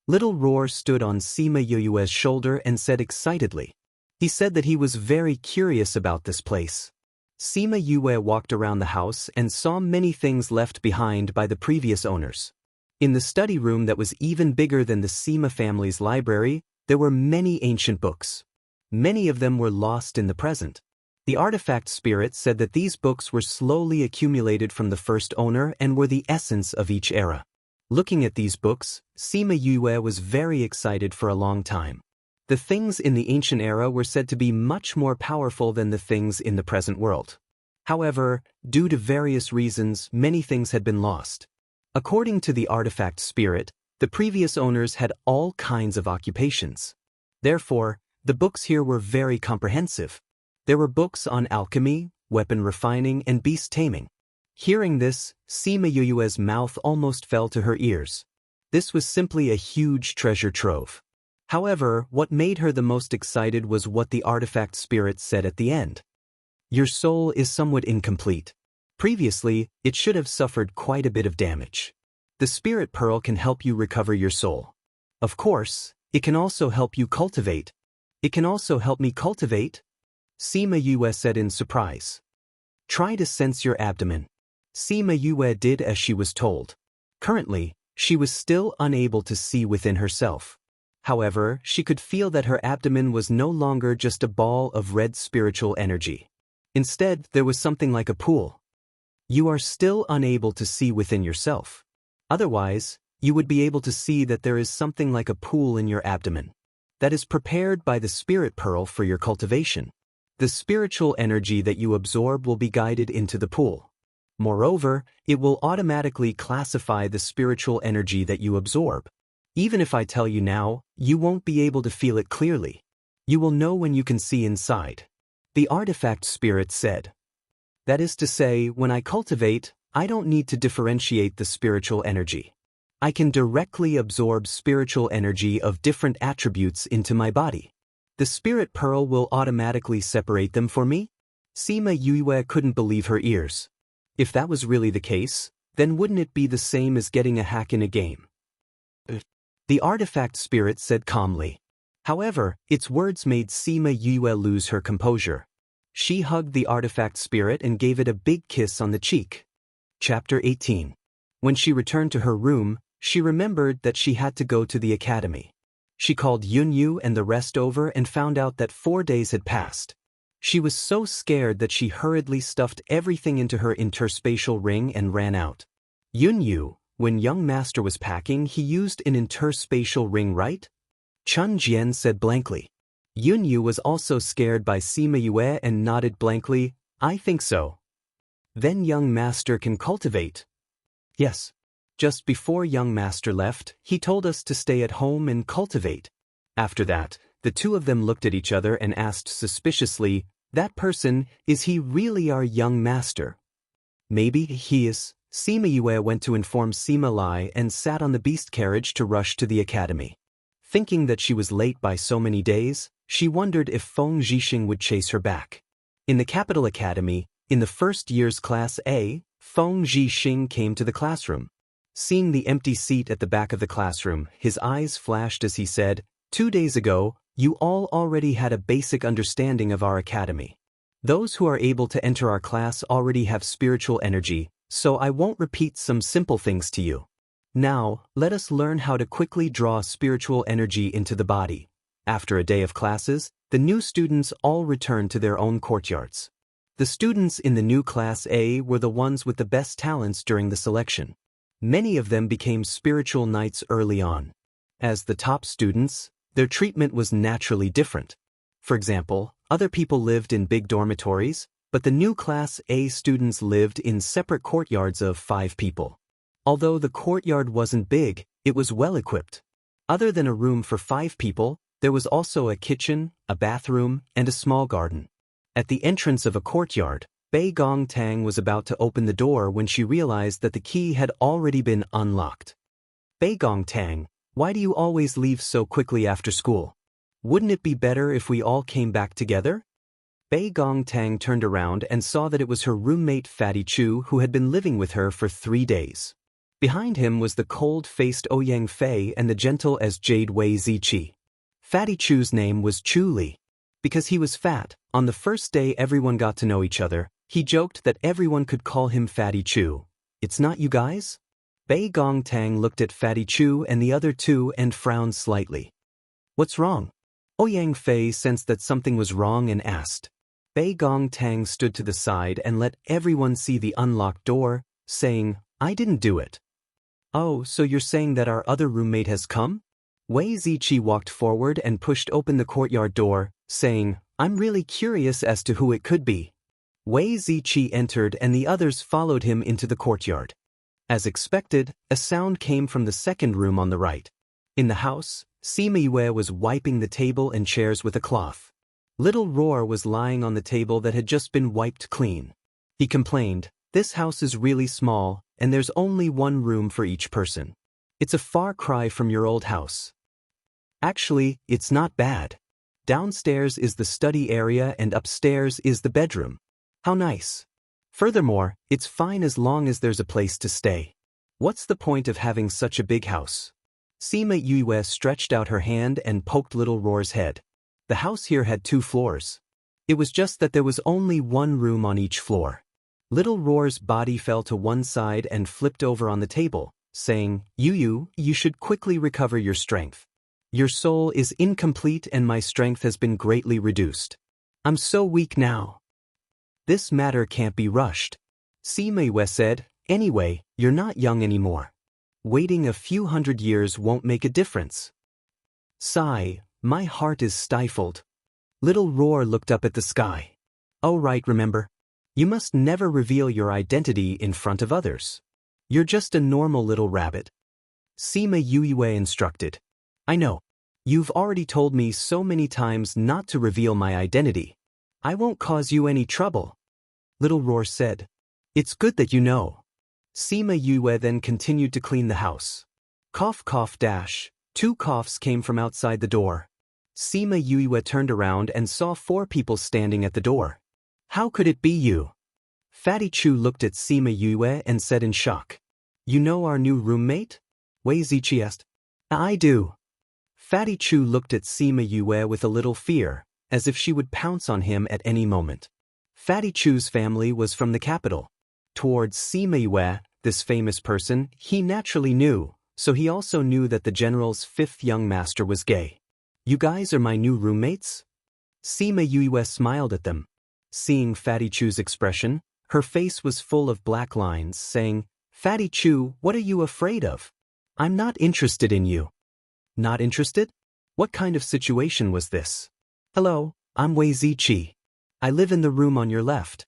Little Roar stood on Sima Yue's shoulder and said excitedly. He said that he was very curious about this place. Sima Yue walked around the house and saw many things left behind by the previous owners. In the study room that was even bigger than the Sima family's library, there were many ancient books. Many of them were lost in the present. The artifact spirit said that these books were slowly accumulated from the first owner and were the essence of each era. Looking at these books, Sima Yue was very excited for a long time. The things in the ancient era were said to be much more powerful than the things in the present world. However, due to various reasons, many things had been lost. According to the artifact spirit, the previous owners had all kinds of occupations. Therefore, the books here were very comprehensive. There were books on alchemy, weapon refining, and beast taming. Hearing this, Sima Yue's mouth almost fell to her ears. This was simply a huge treasure trove. However, what made her the most excited was what the artifact spirit said at the end. Your soul is somewhat incomplete. Previously, it should have suffered quite a bit of damage. The spirit pearl can help you recover your soul. Of course, it can also help you cultivate. It can also help me cultivate? Sima Yue said in surprise. Try to sense your abdomen. Sima Yue did as she was told. Currently, she was still unable to see within herself. However, she could feel that her abdomen was no longer just a ball of red spiritual energy. Instead, there was something like a pool. You are still unable to see within yourself. Otherwise, you would be able to see that there is something like a pool in your abdomen that is prepared by the spirit pearl for your cultivation. The spiritual energy that you absorb will be guided into the pool. Moreover, it will automatically classify the spiritual energy that you absorb. Even if I tell you now, you won't be able to feel it clearly. You will know when you can see inside. The artifact spirit said. That is to say, when I cultivate, I don't need to differentiate the spiritual energy. I can directly absorb spiritual energy of different attributes into my body. The spirit pearl will automatically separate them for me? Sima Yue couldn't believe her ears. If that was really the case, then wouldn't it be the same as getting a hack in a game? The artifact spirit said calmly. However, its words made Sima Yue lose her composure. She hugged the artifact spirit and gave it a big kiss on the cheek. Chapter 18. When she returned to her room, she remembered that she had to go to the academy. She called Yunyu and the rest over and found out that 4 days had passed. She was so scared that she hurriedly stuffed everything into her interspatial ring and ran out. Yunyu, when young master was packing, he used an interspatial ring, right? Chun Jian said blankly. Yunyu was also scared by Sima Yue and nodded blankly. I think so. Then young master can cultivate. Yes. Just before young master left, he told us to stay at home and cultivate. After that, the two of them looked at each other and asked suspiciously, that person, is he really our young master? Maybe he is. Sima Yue went to inform Sima Lai and sat on the beast carriage to rush to the academy. Thinking that she was late by so many days, she wondered if Feng Zhixing would chase her back. In the capital academy, in the first year's class A, Feng Zhixing came to the classroom. Seeing the empty seat at the back of the classroom, his eyes flashed as he said, 2 days ago, you all already had a basic understanding of our academy. Those who are able to enter our class already have spiritual energy, so I won't repeat some simple things to you. Now, let us learn how to quickly draw spiritual energy into the body. After a day of classes, the new students all returned to their own courtyards. The students in the new Class A were the ones with the best talents during the selection. Many of them became spiritual knights early on. As the top students, their treatment was naturally different. For example, other people lived in big dormitories, but the new Class A students lived in separate courtyards of 5 people. Although the courtyard wasn't big, it was well equipped. Other than a room for 5 people, there was also a kitchen, a bathroom, and a small garden. At the entrance of a courtyard, Bei Gongtang was about to open the door when she realized that the key had already been unlocked. Bei Gongtang, why do you always leave so quickly after school? Wouldn't it be better if we all came back together? Bei Gongtang turned around and saw that it was her roommate Fatty Chu who had been living with her for 3 days. Behind him was the cold-faced Ouyang Fei and the gentle as jade Wei Ziqi. Fatty Chu's name was Chu Li. Because he was fat, on the first day everyone got to know each other, he joked that everyone could call him Fatty Chu. It's not you guys? Bei Gongtang looked at Fatty Chu and the other two and frowned slightly. What's wrong? Ouyang Fei sensed that something was wrong and asked. Bei Gongtang stood to the side and let everyone see the unlocked door, saying, I didn't do it. Oh, so you're saying that our other roommate has come? Wei Ziqi walked forward and pushed open the courtyard door, saying, I'm really curious as to who it could be. Wei Ziqi entered and the others followed him into the courtyard. As expected, a sound came from the second room on the right. In the house, Sima Yue was wiping the table and chairs with a cloth. Little Roar was lying on the table that had just been wiped clean. He complained, this house is really small, and there's only 1 room for each person. It's a far cry from your old house. Actually, it's not bad. Downstairs is the study area and upstairs is the bedroom. How nice. Furthermore, it's fine as long as there's a place to stay. What's the point of having such a big house? Sima Yue stretched out her hand and poked Little Roar's head. The house here had 2 floors. It was just that there was only 1 room on each floor. Little Roar's body fell to one side and flipped over on the table, saying, You should quickly recover your strength. Your soul is incomplete and my strength has been greatly reduced. I'm so weak now. This matter can't be rushed. Sima Yue said, Anyway, you're not young anymore. Waiting a few hundred years won't make a difference. Sigh, my heart is stifled. Little Roar looked up at the sky. Oh right, remember? You must never reveal your identity in front of others. You're just a normal little rabbit. Sima Yue instructed. I know. You've already told me so many times not to reveal my identity. I won't cause you any trouble. Little Roar said. It's good that you know. Sima Yue then continued to clean the house. Cough cough dash. 2 coughs came from outside the door. Sima Yue turned around and saw 4 people standing at the door. How could it be you? Fatty Chu looked at Sima Yue and said in shock. You know our new roommate? Wei Ziqi asked. I do. Fatty Chu looked at Sima Yue with a little fear, as if she would pounce on him at any moment. Fatty Chu's family was from the capital. Towards Sima Yue, this famous person, he naturally knew, so he also knew that the general's 5th young master was gay. You guys are my new roommates? Sima Yue smiled at them. Seeing Fatty Chu's expression, her face was full of black lines, saying, Fatty Chu, what are you afraid of? I'm not interested in you. Not interested? What kind of situation was this? Hello, I'm Wei Ziqi. I live in the room on your left.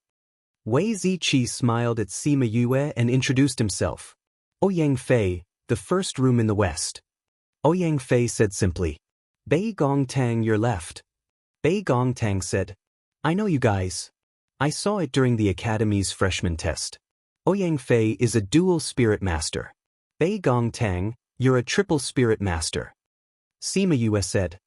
Wei Ziqi smiled at Sima Yue and introduced himself. Ouyang Fei, the first room in the west. Ouyang Fei said simply. Bei Gong Tang your left. Bei Gong Tang said. I know you guys. I saw it during the academy's freshman test. Ouyang Fei is a dual spirit master. Bei Gong Tang, you're a triple spirit master. Sima Yue said.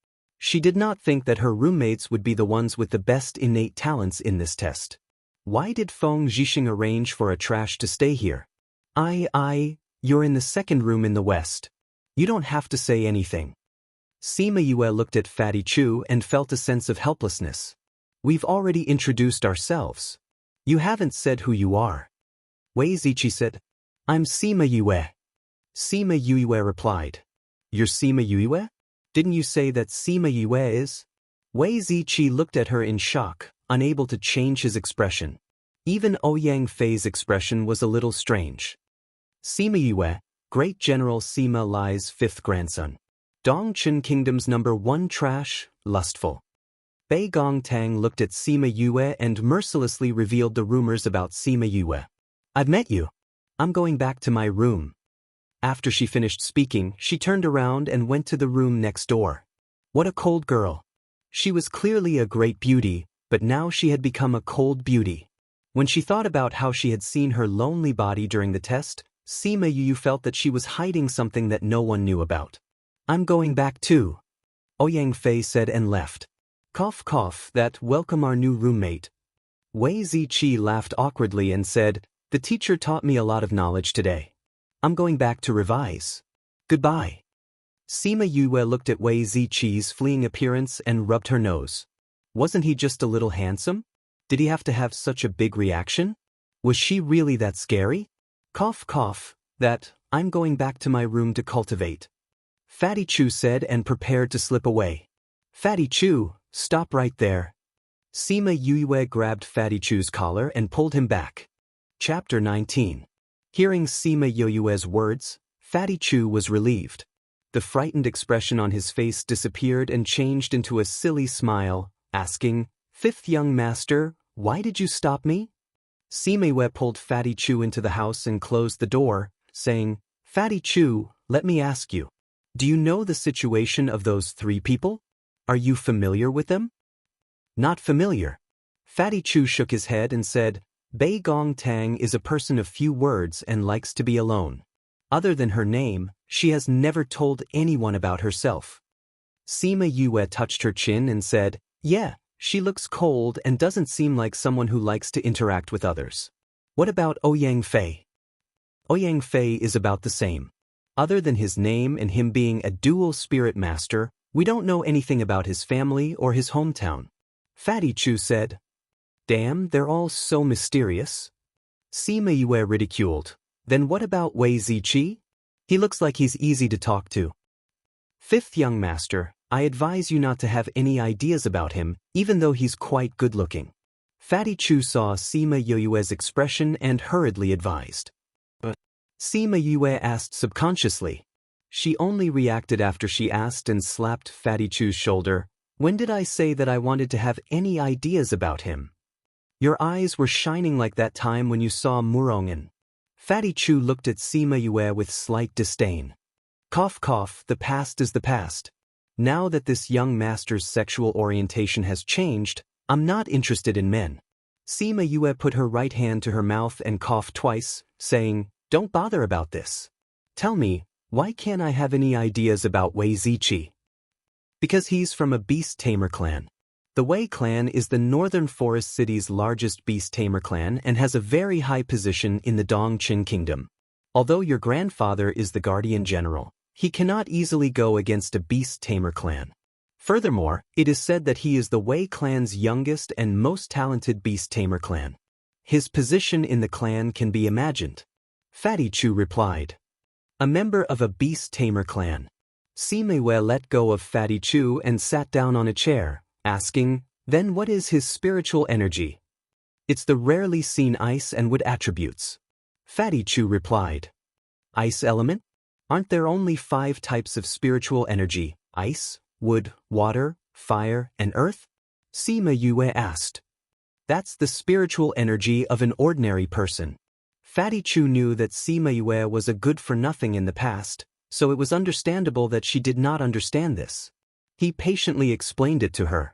She did not think that her roommates would be the ones with the best innate talents in this test. Why did Feng Zhixing arrange for a trash to stay here? You're in the second room in the west. You don't have to say anything. Sima Yue looked at Fatty Chu and felt a sense of helplessness. We've already introduced ourselves. You haven't said who you are. Wei Ziqi said. I'm Sima Yue. Sima Yue replied. You're Sima Yue? Didn't you say that Sima Yue is? Wei Ziqi looked at her in shock, unable to change his expression. Even Ouyang Fei's expression was a little strange. Sima Yue, Great General Sima Lai's 5th grandson. Dongchen Kingdom's number 1 trash, lustful. Bei Gong Tang looked at Sima Yue and mercilessly revealed the rumors about Sima Yue. I've met you. I'm going back to my room. After she finished speaking, she turned around and went to the room next door. What a cold girl. She was clearly a great beauty, but now she had become a cold beauty. When she thought about how she had seen her lonely body during the test, Sima Yue felt that she was hiding something that no one knew about. I'm going back too. Ouyang Fei said and left. Cough cough, that welcome our new roommate. Wei Ziqi laughed awkwardly and said, the teacher taught me a lot of knowledge today. I'm going back to revise. Goodbye. Sima Yue looked at Wei Ziqi's fleeing appearance and rubbed her nose. Wasn't he just a little handsome? Did he have to have such a big reaction? Was she really that scary? Cough cough, that, I'm going back to my room to cultivate. Fatty Chu said and prepared to slip away. Fatty Chu, stop right there. Sima Yue grabbed Fatty Chu's collar and pulled him back. Chapter 19. Hearing Sima Yue's words, Fatty Chu was relieved. The frightened expression on his face disappeared and changed into a silly smile, asking, 5th young master, why did you stop me? Sima Yue pulled Fatty Chu into the house and closed the door, saying, Fatty Chu, let me ask you. Do you know the situation of those 3 people? Are you familiar with them? Not familiar. Fatty Chu shook his head and said, Bei Gong Tang is a person of few words and likes to be alone. Other than her name, she has never told anyone about herself. Sima Yue touched her chin and said, yeah, She looks cold and doesn't seem like someone who likes to interact with others. What about Ouyang Fei? Ouyang Fei is about the same. Other than his name and him being a dual spirit master, we don't know anything about his family or his hometown. Fatty Chu said. Damn, they're all so mysterious. Sima Yue ridiculed. Then what about Wei Ziqi? He looks like he's easy to talk to. Fifth young master, I advise you not to have any ideas about him, even though he's quite good-looking. Fatty Chu saw Sima Yue's expression and hurriedly advised. But Sima Yue asked subconsciously. She only reacted after she asked and slapped Fatty Chu's shoulder. When did I say that I wanted to have any ideas about him? Your eyes were shining like that time when you saw Murongen. Fatty Chu looked at Sima Yue with slight disdain. Cough cough, the past is the past. Now that this young master's sexual orientation has changed, I'm not interested in men. Sima Yue put her right hand to her mouth and coughed twice, saying, Don't bother about this. Tell me, why can't I have any ideas about Wei Ziqi? Because he's from a beast tamer clan. The Wei clan is the northern forest city's largest beast tamer clan and has a very high position in the Dongqing kingdom. Although your grandfather is the guardian general, he cannot easily go against a beast tamer clan. Furthermore, it is said that he is the Wei clan's youngest and most talented beast tamer clan. His position in the clan can be imagined. Fatty Chu replied. A member of a beast tamer clan. Sima Yue let go of Fatty Chu and sat down on a chair, asking, Then what is his spiritual energy? It's the rarely seen ice and wood attributes. Fatty Chu replied. Ice element? Aren't there only 5 types of spiritual energy, ice, wood, water, fire, and earth? Sima Yue asked. That's the spiritual energy of an ordinary person. Fatty Chu knew that Sima Yue was a good-for-nothing in the past, so it was understandable that she did not understand this. He patiently explained it to her.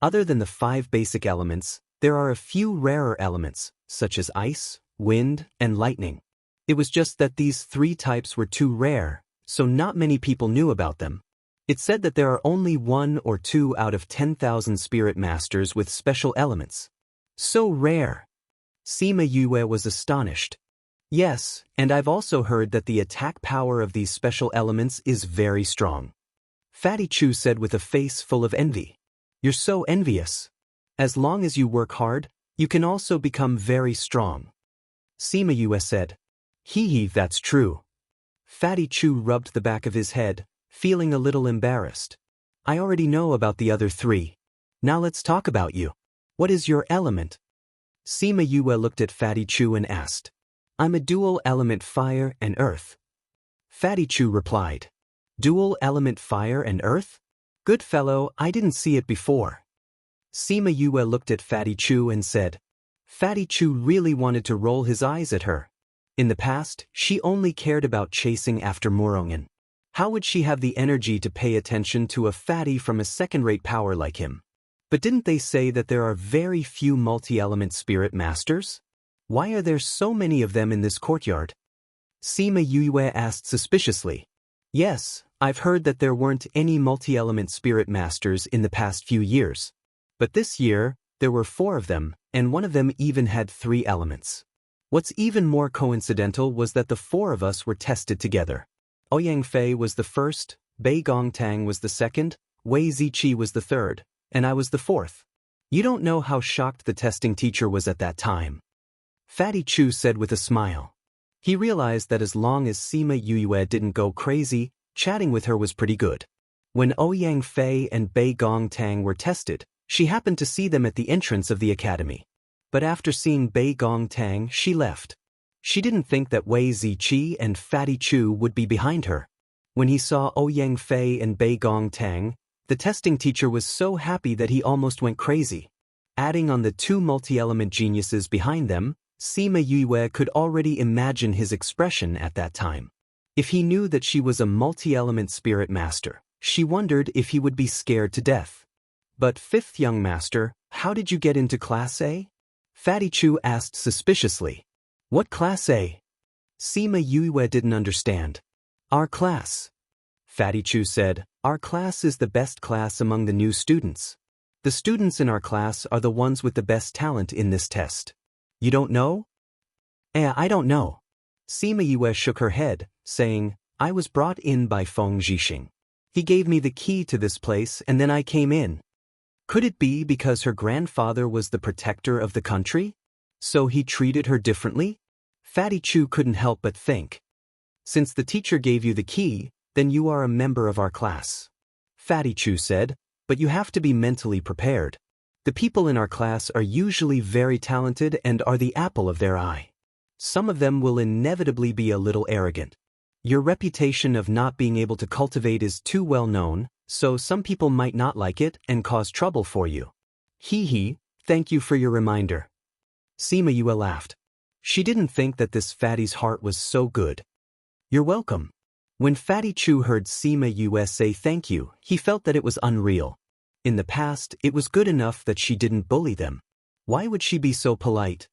Other than the 5 basic elements, there are a few rarer elements, such as ice, wind, and lightning. It was just that these 3 types were too rare, so not many people knew about them. It said that there are only 1 or 2 out of 10,000 spirit masters with special elements. So rare. Sima Yue was astonished. Yes, and I've also heard that the attack power of these special elements is very strong. Fatty Chu said with a face full of envy. You're so envious. As long as you work hard, you can also become very strong. Sima Yue said. Hee, that's true. Fatty Chu rubbed the back of his head, feeling a little embarrassed. I already know about the other 3. Now let's talk about you. What is your element? Sima Yue looked at Fatty Chu and asked. I'm a dual element fire and earth. Fatty Chu replied. Dual element fire and earth? Good fellow, I didn't see it before. Sima Yue looked at Fatty Chu and said. Fatty Chu really wanted to roll his eyes at her. In the past, she only cared about chasing after Murongen. How would she have the energy to pay attention to a fatty from a second-rate power like him? But didn't they say that there are very few multi-element spirit masters? Why are there so many of them in this courtyard? Sima Yue asked suspiciously. Yes, I've heard that there weren't any multi-element spirit masters in the past few years. But this year, there were 4 of them, and one of them even had 3 elements. What's even more coincidental was that the 4 of us were tested together. Ouyang Fei was the first, Bei Gongtang was the second, Wei Ziqi was the third, and I was the 4th. You don't know how shocked the testing teacher was at that time. Fatty Chu said with a smile. He realized that as long as Sima Yue didn't go crazy, chatting with her was pretty good. When Ouyang Fei and Bei Gongtang were tested, she happened to see them at the entrance of the academy. But after seeing Bei Gongtang, she left. She didn't think that Wei Ziqi and Fatty Chu would be behind her. When he saw Ouyang Fei and Bei Gongtang, the testing teacher was so happy that he almost went crazy. Adding on the 2 multi-element geniuses behind them, Sima Yue could already imagine his expression at that time. If he knew that she was a multi-element spirit master, she wondered if he would be scared to death. But 5th young master, how did you get into Class A? Fatty Chu asked suspiciously. What Class A? Sima Yue didn't understand. Our class. Fatty Chu said, Our class is the best class among the new students. The students in our class are the ones with the best talent in this test. You don't know? I don't know. Sima Yue shook her head, saying, I was brought in by Feng Zhixing. He gave me the key to this place and then I came in. Could it be because her grandfather was the protector of the country? So he treated her differently? Fatty Chu couldn't help but think. Since the teacher gave you the key, then you are a member of our class. Fatty Chu said, but you have to be mentally prepared. The people in our class are usually very talented and are the apple of their eye. Some of them will inevitably be a little arrogant. Your reputation of not being able to cultivate is too well known, so some people might not like it and cause trouble for you. Hee hee, thank you for your reminder. Sima Yue laughed. She didn't think that this fatty's heart was so good. You're welcome. When Fatty Chu heard Sima Yue say thank you, he felt that it was unreal. In the past, it was good enough that she didn't bully them. Why would she be so polite?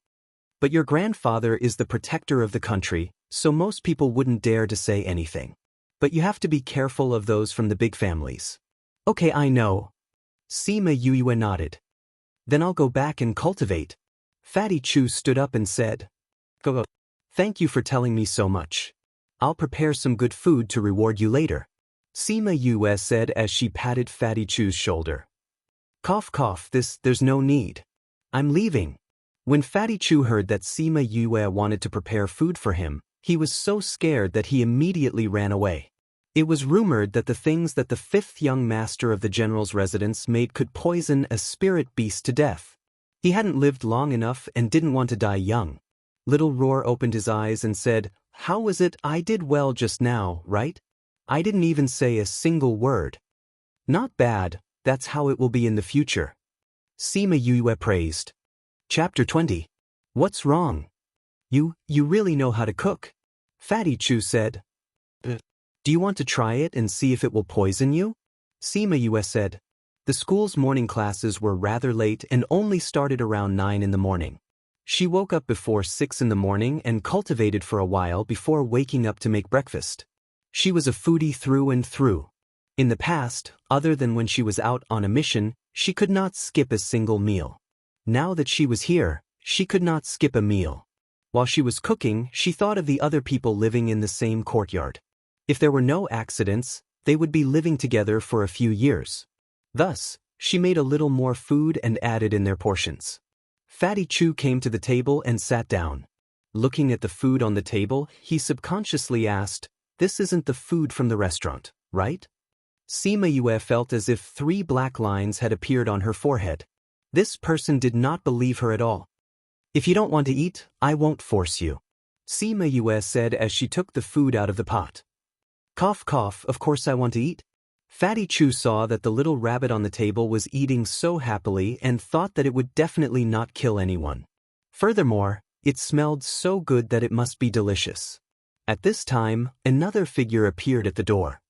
But your grandfather is the protector of the country, so most people wouldn't dare to say anything. But you have to be careful of those from the big families. Okay, I know. Sima Yue nodded. Then I'll go back and cultivate. Fatty Chu stood up and said, Go. Thank you for telling me so much. I'll prepare some good food to reward you later. Sima Yue said as she patted Fatty Chu's shoulder. Cough cough, there's no need. I'm leaving. When Fatty Chu heard that Sima Yue wanted to prepare food for him, he was so scared that he immediately ran away. It was rumored that the things that the fifth young master of the general's residence made could poison a spirit beast to death. He hadn't lived long enough and didn't want to die young. Little Roar opened his eyes and said, How was it I did well just now, right? I didn't even say a single word. Not bad, that's how it will be in the future. Sima Yue praised. Chapter 20. What's wrong? You really know how to cook. Fatty Chu said. Do you want to try it and see if it will poison you? Sima Yue said. The school's morning classes were rather late and only started around 9 in the morning. She woke up before 6 in the morning and cultivated for a while before waking up to make breakfast. She was a foodie through and through. In the past, other than when she was out on a mission, she could not skip a single meal. Now that she was here, she could not skip a meal. While she was cooking, she thought of the other people living in the same courtyard. If there were no accidents, they would be living together for a few years. Thus, she made a little more food and added in their portions. Fatty Chu came to the table and sat down. Looking at the food on the table, he subconsciously asked, This isn't the food from the restaurant, right? Sima Yue felt as if 3 black lines had appeared on her forehead. This person did not believe her at all. If you don't want to eat, I won't force you. Sima Yue said as she took the food out of the pot. Cough cough, of course I want to eat. Fatty Chu saw that the little rabbit on the table was eating so happily and thought that it would definitely not kill anyone. Furthermore, it smelled so good that it must be delicious. At this time, another figure appeared at the door.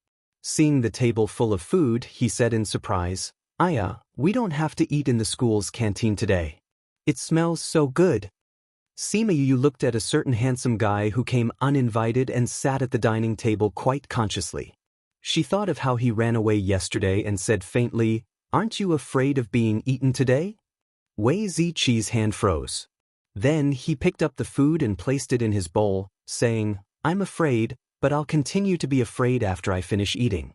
Seeing the table full of food, he said in surprise, Aya, we don't have to eat in the school's canteen today. It smells so good. Sima Yue looked at a certain handsome guy who came uninvited and sat at the dining table quite consciously. She thought of how he ran away yesterday and said faintly, Aren't you afraid of being eaten today? Wei Ziqi's hand froze. Then he picked up the food and placed it in his bowl, saying, I'm afraid, but I'll continue to be afraid after I finish eating.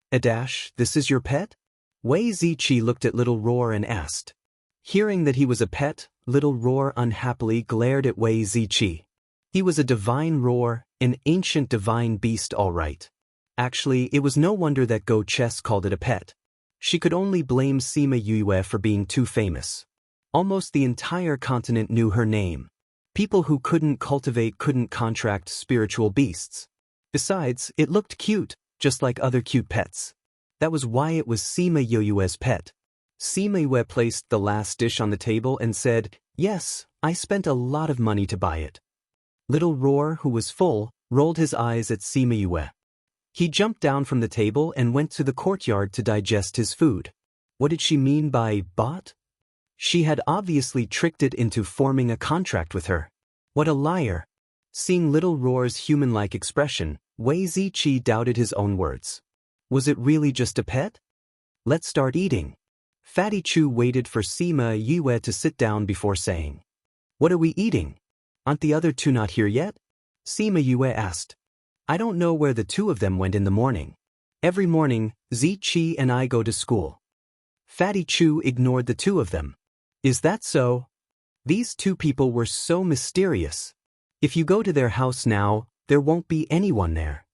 This is your pet? Wei Ziqi looked at Little Roar and asked. Hearing that he was a pet, Little Roar unhappily glared at Wei Ziqi. He was a divine roar, an ancient divine beast all right. Actually, it was no wonder that Go Chess called it a pet. She could only blame Sima Yue for being too famous. Almost the entire continent knew her name. People who couldn't cultivate couldn't contract spiritual beasts. Besides, it looked cute, just like other cute pets. That was why it was Sima Yue's pet. Sima Yue placed the last dish on the table and said, Yes, I spent a lot of money to buy it. Little Roar, who was full, rolled his eyes at Sima Yue. He jumped down from the table and went to the courtyard to digest his food. What did she mean by bought? She had obviously tricked it into forming a contract with her. What a liar! Seeing Little Roar's human-like expression, Wei Ziqi doubted his own words. Was it really just a pet? Let's start eating. Fatty Chu waited for Sima Yue to sit down before saying, "What are we eating? Aren't the other two not here yet?" Sima Yue asked. "I don't know where the two of them went in the morning. Every morning, Ziqi and I go to school." Fatty Chu ignored the two of them. "Is that so? These two people were so mysterious. If you go to their house now, there won't be anyone there."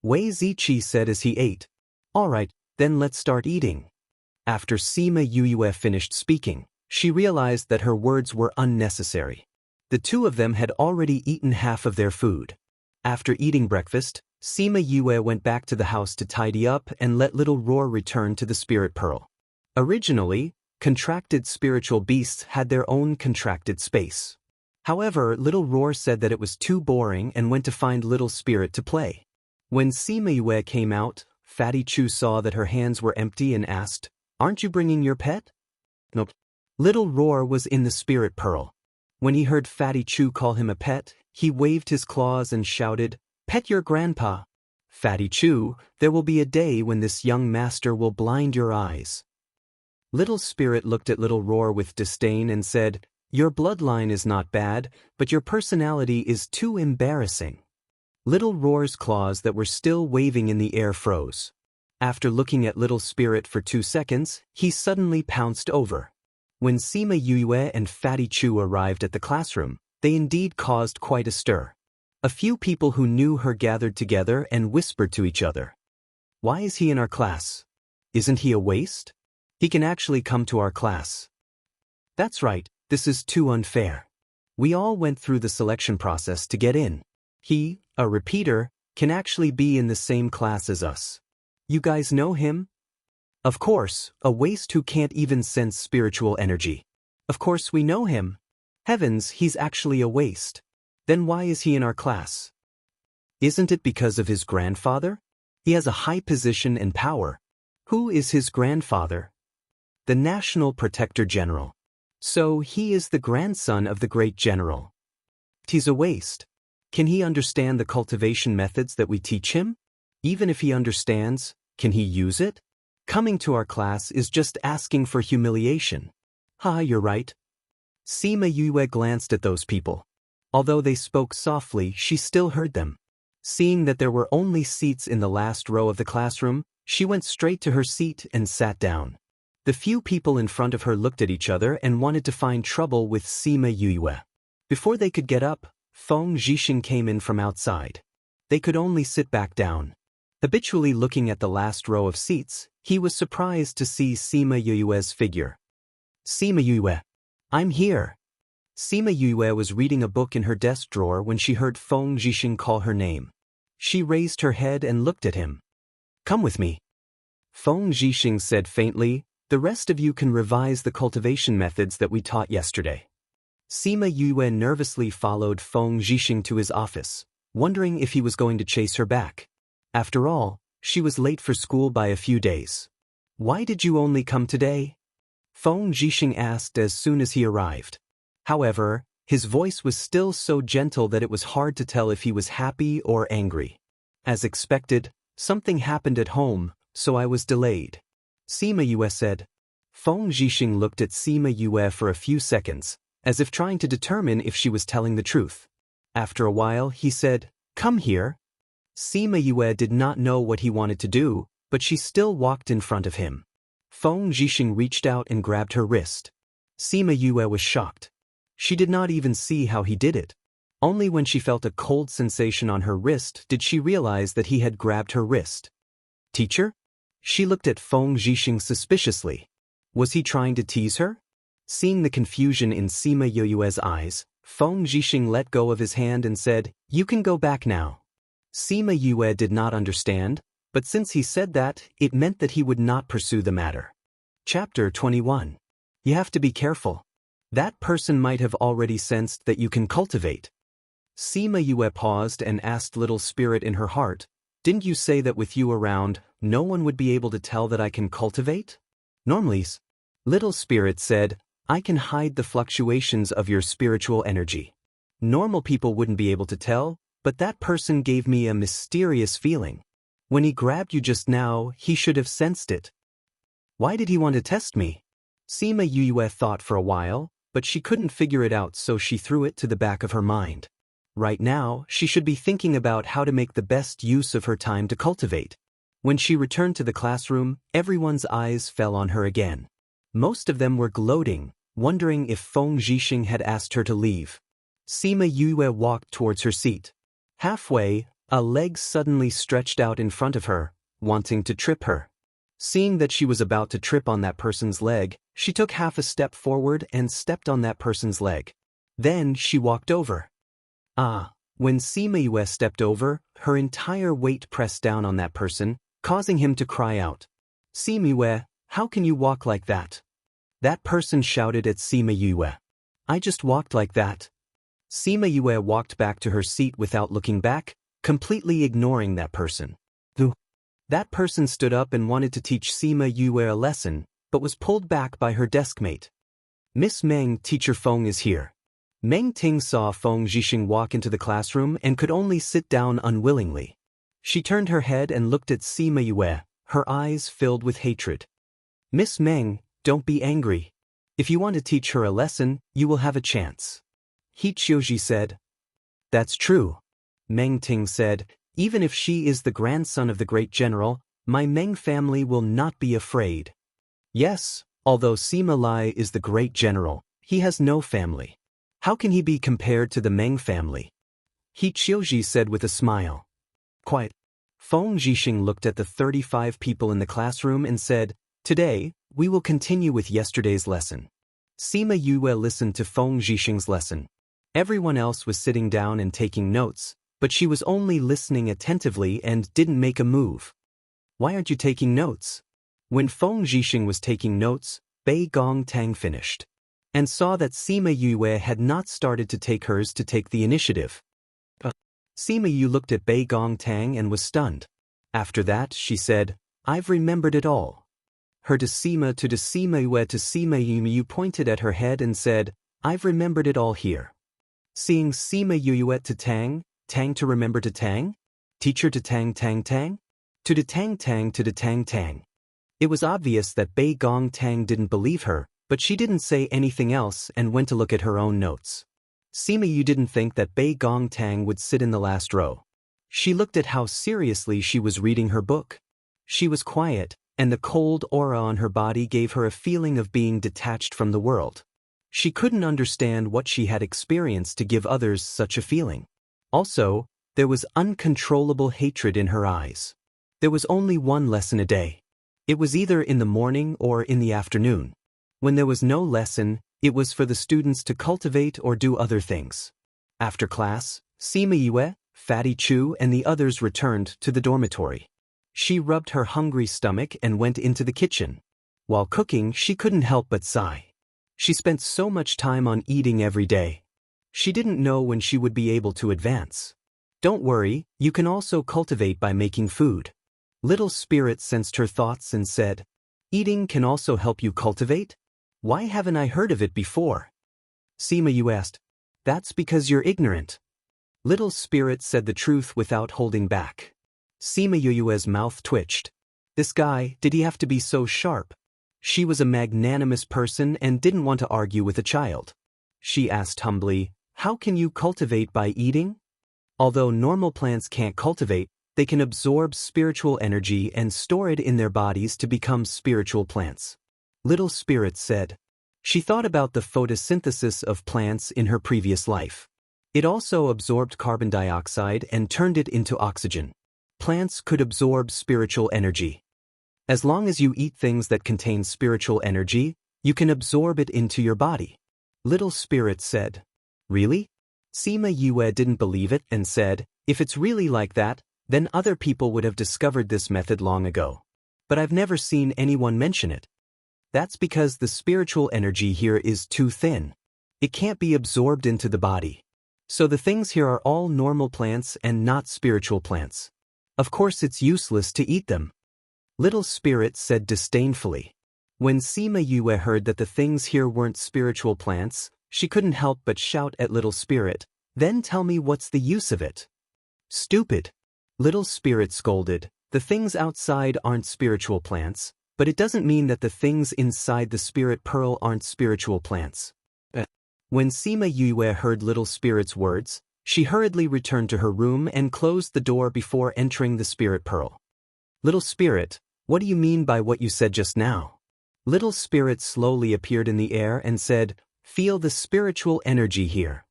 Wei Ziqi said as he ate. "All right, then let's start eating." After Sima Yue finished speaking, she realized that her words were unnecessary. The two of them had already eaten half of their food. After eating breakfast, Sima Yue went back to the house to tidy up and let little Roar return to the spirit pearl. Originally, contracted spiritual beasts had their own contracted space. However, little Roar said that it was too boring and went to find little spirit to play. When Sima Yue came out, Fatty Chu saw that her hands were empty and asked, "Aren't you bringing your pet?" "Nope." Little Roar was in the spirit pearl. When he heard Fatty Chu call him a pet, he waved his claws and shouted, "Pet your grandpa." "Fatty Chu, there will be a day when this young master will blind your eyes." Little Spirit looked at Little Roar with disdain and said, "Your bloodline is not bad, but your personality is too embarrassing." Little Roar's claws that were still waving in the air froze. After looking at Little Spirit for 2 seconds, he suddenly pounced over. When Sima Yue and Fatty Chu arrived at the classroom, they indeed caused quite a stir. A few people who knew her gathered together and whispered to each other. "Why is he in our class? Isn't he a waste? He can actually come to our class." "That's right, this is too unfair. We all went through the selection process to get in. He, a repeater, can actually be in the same class as us. You guys know him?" "Of course, a waste who can't even sense spiritual energy. Of course we know him. Heavens, he's actually a waste. Then why is he in our class? Isn't it because of his grandfather? He has a high position and power." "Who is his grandfather?" "The National Protector General. So he is the grandson of the great general. He's a waste. Can he understand the cultivation methods that we teach him? Even if he understands, can he use it? Coming to our class is just asking for humiliation." "Ha, you're right." Sima Yue glanced at those people. Although they spoke softly, she still heard them. Seeing that there were only seats in the last row of the classroom, she went straight to her seat and sat down. The few people in front of her looked at each other and wanted to find trouble with Sima Yue. Before they could get up, Feng Zhixing came in from outside. They could only sit back down. Habitually looking at the last row of seats, he was surprised to see Sima Yue's figure. "Sima Yue, I'm here." Sima Yue was reading a book in her desk drawer when she heard Feng Zhixing call her name. She raised her head and looked at him. "Come with me." Feng Zhixing said faintly, "The rest of you can revise the cultivation methods that we taught yesterday." Sima Yue nervously followed Feng Zhixing to his office, wondering if he was going to chase her back. After all, she was late for school by a few days. "Why did you only come today?" Feng Zhixing asked as soon as he arrived. However, his voice was still so gentle that it was hard to tell if he was happy or angry. "As expected, something happened at home, so I was delayed," Sima Yue said. Feng Zhixing looked at Sima Yue for a few seconds, as if trying to determine if she was telling the truth. After a while, he said, "Come here." Sima Yue did not know what he wanted to do, but she still walked in front of him. Feng Zhixing reached out and grabbed her wrist. Sima Yue was shocked. She did not even see how he did it. Only when she felt a cold sensation on her wrist did she realize that he had grabbed her wrist. "Teacher?" She looked at Feng Zhixing suspiciously. Was he trying to tease her? Seeing the confusion in Sima Yue's eyes, Feng Zhixing let go of his hand and said, "You can go back now." Sima Yue did not understand, but since he said that, it meant that he would not pursue the matter. Chapter 21. You have to be careful. That person might have already sensed that you can cultivate. Sima Yue paused and asked Little Spirit in her heart, "Didn't you say that with you around, no one would be able to tell that I can cultivate?" "Normally," Little Spirit said, "I can hide the fluctuations of your spiritual energy. Normal people wouldn't be able to tell, but that person gave me a mysterious feeling. When he grabbed you just now, he should have sensed it." "Why did he want to test me?" Sima Yue thought for a while, but she couldn't figure it out, so she threw it to the back of her mind. Right now, she should be thinking about how to make the best use of her time to cultivate. When she returned to the classroom, everyone's eyes fell on her again. Most of them were gloating, wondering if Feng Zhixing had asked her to leave. Sima Yue walked towards her seat. Halfway, a leg suddenly stretched out in front of her, wanting to trip her. Seeing that she was about to trip on that person's leg, she took half a step forward and stepped on that person's leg. Then she walked over. When Sima Yue stepped over, her entire weight pressed down on that person, causing him to cry out. Sima Yue, how can you walk like that? That person shouted at Sima Yue. I just walked like that. Sima Yue walked back to her seat without looking back, completely ignoring that person. That person stood up and wanted to teach Sima Yue a lesson, but was pulled back by her deskmate. Miss Meng, Teacher Feng is here. Meng Ting saw Feng Zhixing walk into the classroom and could only sit down unwillingly. She turned her head and looked at Sima Yue, her eyes filled with hatred. Miss Meng, don't be angry. If you want to teach her a lesson, you will have a chance. He Qiuji said. That's true. Meng Ting said, even if she is the grandson of the great general, my Meng family will not be afraid. Yes, although Sima Lai is the great general, he has no family. How can he be compared to the Meng family? He Qiuji said with a smile. Quiet. Feng Zhixing looked at the 35 people in the classroom and said, today, we will continue with yesterday's lesson. Sima Yue listened to Feng Zhixing's lesson. Everyone else was sitting down and taking notes, but she was only listening attentively and didn't make a move. Why aren't you taking notes? When Feng Zhixing was taking notes, Bei Gong Tang finished and saw that Sima Yue had not started to take hers to take the initiative. Sima Yue looked at Bei Gong Tang and was stunned. After that, she said, I've remembered it all. Her to Sima Yue to Sima Yue pointed at her head and said, I've remembered it all here. Seeing Sima Yue to Tang, Tang to remember to Tang, teacher to Tang Tang Tang, to the Tang Tang to the Tang Tang. It was obvious that Bei Gong Tang didn't believe her, but she didn't say anything else and went to look at her own notes. Sima Yue didn't think that Bei Gong Tang would sit in the last row. She looked at how seriously she was reading her book. She was quiet, and the cold aura on her body gave her a feeling of being detached from the world. She couldn't understand what she had experienced to give others such a feeling. Also, there was uncontrollable hatred in her eyes. There was only one lesson a day. It was either in the morning or in the afternoon. When there was no lesson, it was for the students to cultivate or do other things. After class, Sima Yue, Fatty Chu and the others returned to the dormitory. She rubbed her hungry stomach and went into the kitchen. While cooking, she couldn't help but sigh. She spent so much time on eating every day. She didn't know when she would be able to advance. Don't worry, you can also cultivate by making food. Little Spirit sensed her thoughts and said, eating can also help you cultivate? Why haven't I heard of it before? Sima Yue asked. That's because you're ignorant. Little Spirit said the truth without holding back. Sima Yue's mouth twitched. This guy, did he have to be so sharp? She was a magnanimous person and didn't want to argue with a child. She asked humbly, how can you cultivate by eating? Although normal plants can't cultivate, they can absorb spiritual energy and store it in their bodies to become spiritual plants. Little Spirit said. She thought about the photosynthesis of plants in her previous life. It also absorbed carbon dioxide and turned it into oxygen. Plants could absorb spiritual energy. As long as you eat things that contain spiritual energy, you can absorb it into your body. Little Spirit said. Really? Sima Yue didn't believe it and said, if it's really like that, then other people would have discovered this method long ago. But I've never seen anyone mention it. That's because the spiritual energy here is too thin. It can't be absorbed into the body. So the things here are all normal plants and not spiritual plants. Of course it's useless to eat them. Little Spirit said disdainfully. When Sima Yue heard that the things here weren't spiritual plants, she couldn't help but shout at Little Spirit, then tell me what's the use of it? Stupid. Little Spirit scolded, the things outside aren't spiritual plants, But it doesn't mean that the things inside the spirit pearl aren't spiritual plants. When Sima Yue heard Little Spirit's words, she hurriedly returned to her room and closed the door before entering the spirit pearl. Little Spirit, what do you mean by what you said just now? Little Spirit slowly appeared in the air and said, feel the spiritual energy here.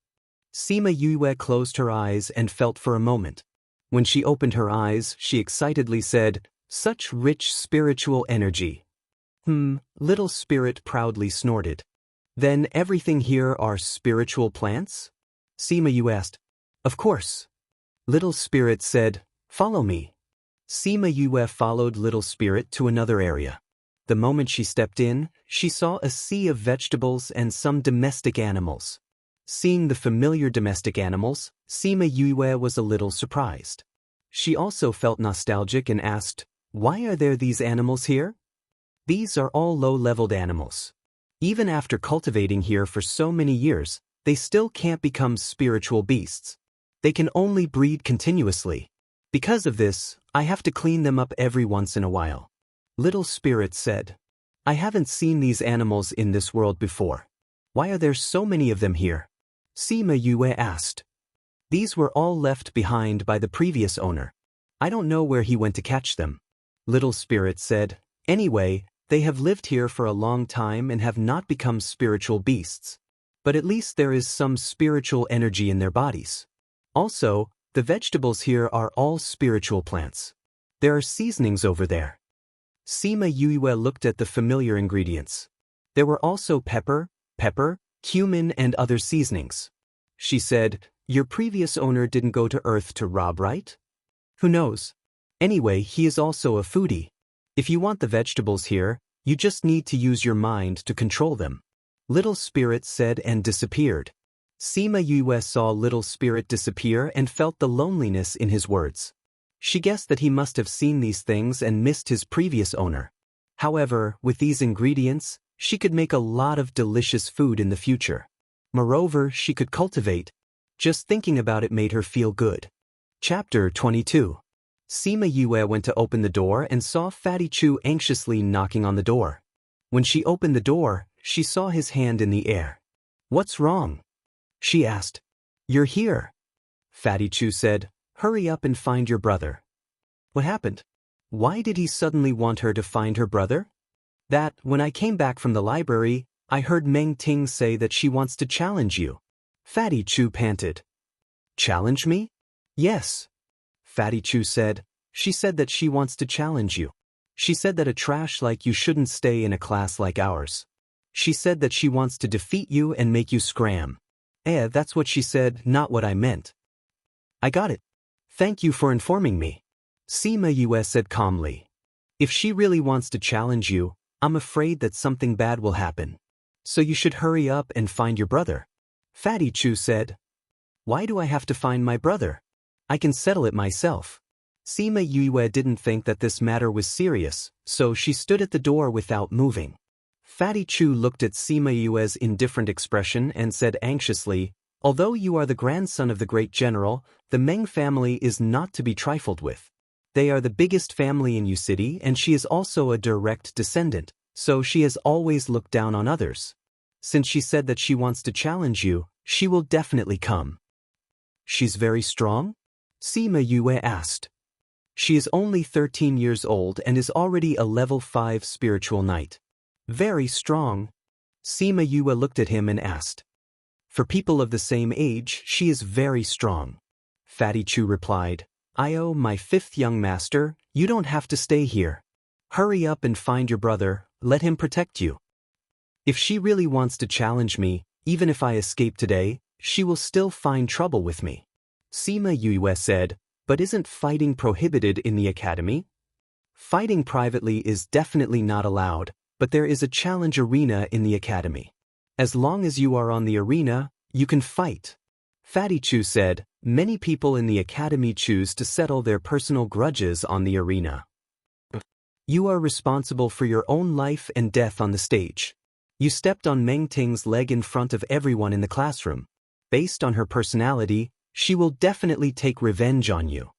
Sima Yue closed her eyes and felt for a moment. When she opened her eyes, she excitedly said, such rich spiritual energy. Little Spirit proudly snorted. Then everything here are spiritual plants? Sima Yue asked. Of course. Little Spirit said, follow me. Sima Yue followed Little Spirit to another area. The moment she stepped in, she saw a sea of vegetables and some domestic animals. Seeing the familiar domestic animals, Sima Yue was a little surprised. She also felt nostalgic and asked, why are there these animals here? These are all low-leveled animals. Even after cultivating here for so many years, they still can't become spiritual beasts. They can only breed continuously. Because of this, I have to clean them up every once in a while. Little Spirit said, I haven't seen these animals in this world before. Why are there so many of them here? Sima Yue asked. These were all left behind by the previous owner. I don't know where he went to catch them. Little Spirit said, anyway, they have lived here for a long time and have not become spiritual beasts. But at least there is some spiritual energy in their bodies. Also, the vegetables here are all spiritual plants. There are seasonings over there. Sima Yue looked at the familiar ingredients. There were also pepper, cumin and other seasonings. She said, your previous owner didn't go to Earth to rob, right? Who knows? Anyway, he is also a foodie. If you want the vegetables here, you just need to use your mind to control them. Little Spirit said and disappeared. Sima Yue saw Little Spirit disappear and felt the loneliness in his words. She guessed that he must have seen these things and missed his previous owner. However, with these ingredients, she could make a lot of delicious food in the future. Moreover, she could cultivate. Just thinking about it made her feel good. Chapter 22. Sima Yue went to open the door and saw Fatty Chu anxiously knocking on the door. When she opened the door, she saw his hand in the air. What's wrong? She asked. You're here. Fatty Chu said, hurry up and find your brother. What happened? Why did he suddenly want her to find her brother? That, when I came back from the library, I heard Meng Ting say that she wants to challenge you. Fatty Chu panted. Challenge me? Yes. Fatty Chu said, she said that she wants to challenge you. She said that a trash like you shouldn't stay in a class like ours. She said that she wants to defeat you and make you scram. That's what she said, not what I meant. I got it. Thank you for informing me. Sima Yue said calmly. If she really wants to challenge you, I'm afraid that something bad will happen. So you should hurry up and find your brother. Fatty Chu said. Why do I have to find my brother? I can settle it myself. Sima Yue didn't think that this matter was serious, so she stood at the door without moving. Fatty Chu looked at Sima Yue's indifferent expression and said anxiously, although you are the grandson of the great general, the Meng family is not to be trifled with. They are the biggest family in Yu City and she is also a direct descendant, so she has always looked down on others. Since she said that she wants to challenge you, she will definitely come. She's very strong? Sima Yue asked. She is only 13 years old and is already a level 5 spiritual knight. Very strong. Sima Yue looked at him and asked. For people of the same age, she is very strong. Fatty Chu replied, Io, my fifth young master, you don't have to stay here. Hurry up and find your brother, let him protect you. If she really wants to challenge me, even if I escape today, she will still find trouble with me. Sima Yue said, but isn't fighting prohibited in the academy? Fighting privately is definitely not allowed, but there is a challenge arena in the academy. As long as you are on the arena, you can fight. Fatty Chu said, many people in the academy choose to settle their personal grudges on the arena. You are responsible for your own life and death on the stage. You stepped on Meng Ting's leg in front of everyone in the classroom. Based on her personality, she will definitely take revenge on you.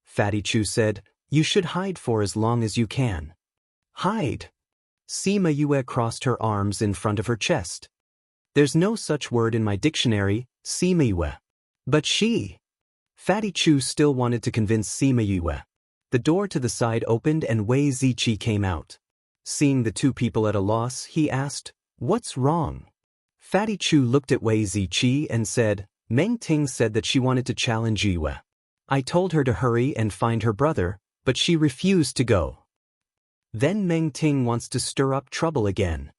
Fatty Chu said, you should hide for as long as you can. Hide. Sima Yue crossed her arms in front of her chest. There's no such word in my dictionary, Sima Yue. But she. Fatty Chu still wanted to convince Sima Yue. The door to the side opened and Wei Ziqi came out. Seeing the two people at a loss, he asked, "What's wrong?" Fatty Chu looked at Wei Ziqi and said, "Meng Ting said that she wanted to challenge Yue. I told her to hurry and find her brother, but she refused to go. Then Meng Ting wants to stir up trouble again."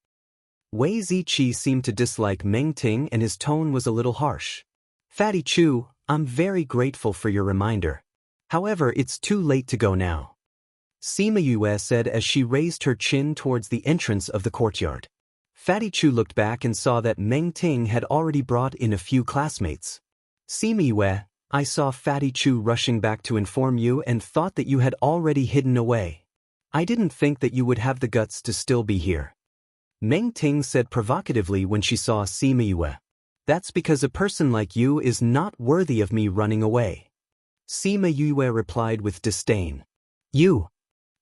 Wei Ziqi seemed to dislike Meng Ting and his tone was a little harsh. "Fatty Chu, I'm very grateful for your reminder. However, it's too late to go now," Sima Yue said as she raised her chin towards the entrance of the courtyard. Fatty Chu looked back and saw that Meng Ting had already brought in a few classmates. "Sima Yue, I saw Fatty Chu rushing back to inform you and thought that you had already hidden away. I didn't think that you would have the guts to still be here," Meng Ting said provocatively when she saw Sima Yue. "That's because a person like you is not worthy of me running away," Sima Yue replied with disdain. "You."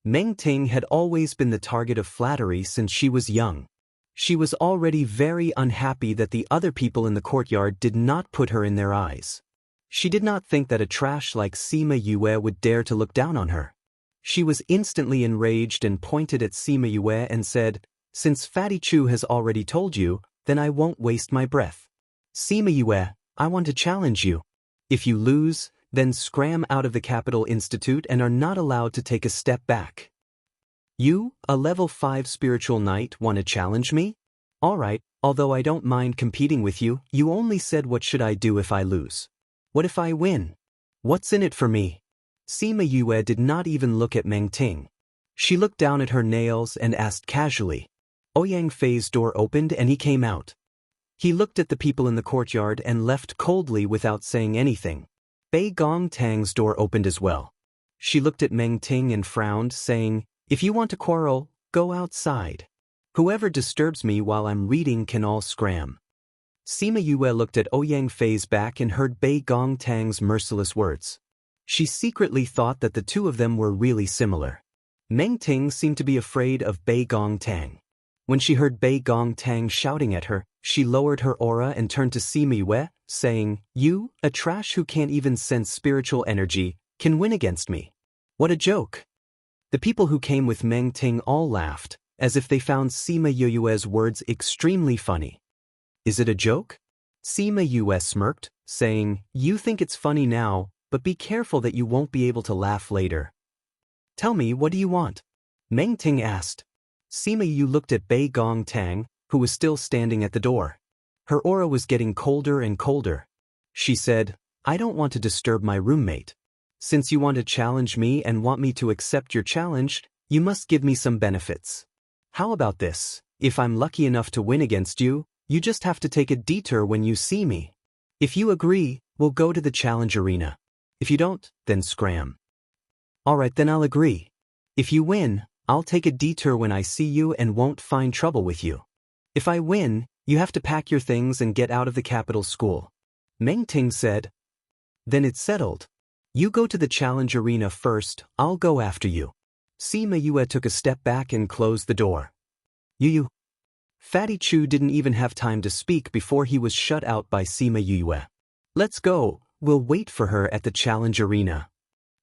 Meng Ting had always been the target of flattery since she was young. She was already very unhappy that the other people in the courtyard did not put her in their eyes. She did not think that a trash like Sima Yue would dare to look down on her. She was instantly enraged and pointed at Sima Yue and said, "Since Fatty Chu has already told you, then I won't waste my breath. Sima Yue, I want to challenge you. If you lose, then scram out of the Capital Institute and are not allowed to take a step back." "You, a level 5 spiritual knight, want to challenge me? Alright, although I don't mind competing with you, you only said what should I do if I lose. What if I win? What's in it for me?" Sima Yue did not even look at Meng Ting. She looked down at her nails and asked casually. Ouyang Fei's door opened and he came out. He looked at the people in the courtyard and left coldly without saying anything. Bei Gong Tang's door opened as well. She looked at Meng Ting and frowned, saying, "If you want to quarrel, go outside. Whoever disturbs me while I'm reading can all scram." Sima Yue looked at Ouyang Fei's back and heard Bei Gong Tang's merciless words. She secretly thought that the two of them were really similar. Meng Ting seemed to be afraid of Bei Gong Tang. When she heard Bei Gong Tang shouting at her, she lowered her aura and turned to Sima Yue, saying, "You, a trash who can't even sense spiritual energy, can win against me. What a joke." The people who came with Meng Ting all laughed, as if they found Sima Yue's words extremely funny. "Is it a joke?" Sima Yue smirked, saying, "You think it's funny now, but be careful that you won't be able to laugh later." "Tell me, what do you want?" Meng Ting asked. Sima Yue looked at Bei Gong Tang, who was still standing at the door. Her aura was getting colder and colder. She said, "I don't want to disturb my roommate. Since you want to challenge me and want me to accept your challenge, you must give me some benefits. How about this? If I'm lucky enough to win against you, you just have to take a detour when you see me. If you agree, we'll go to the challenge arena. If you don't, then scram." "Alright, then I'll agree. If you win, I'll take a detour when I see you and won't find trouble with you. If I win, you have to pack your things and get out of the capital school," Meng Ting said. "Then it's settled. You go to the challenge arena first, I'll go after you." Sima Yue took a step back and closed the door. You. Fatty Chu didn't even have time to speak before he was shut out by Sima Yue. "Let's go, we'll wait for her at the challenge arena."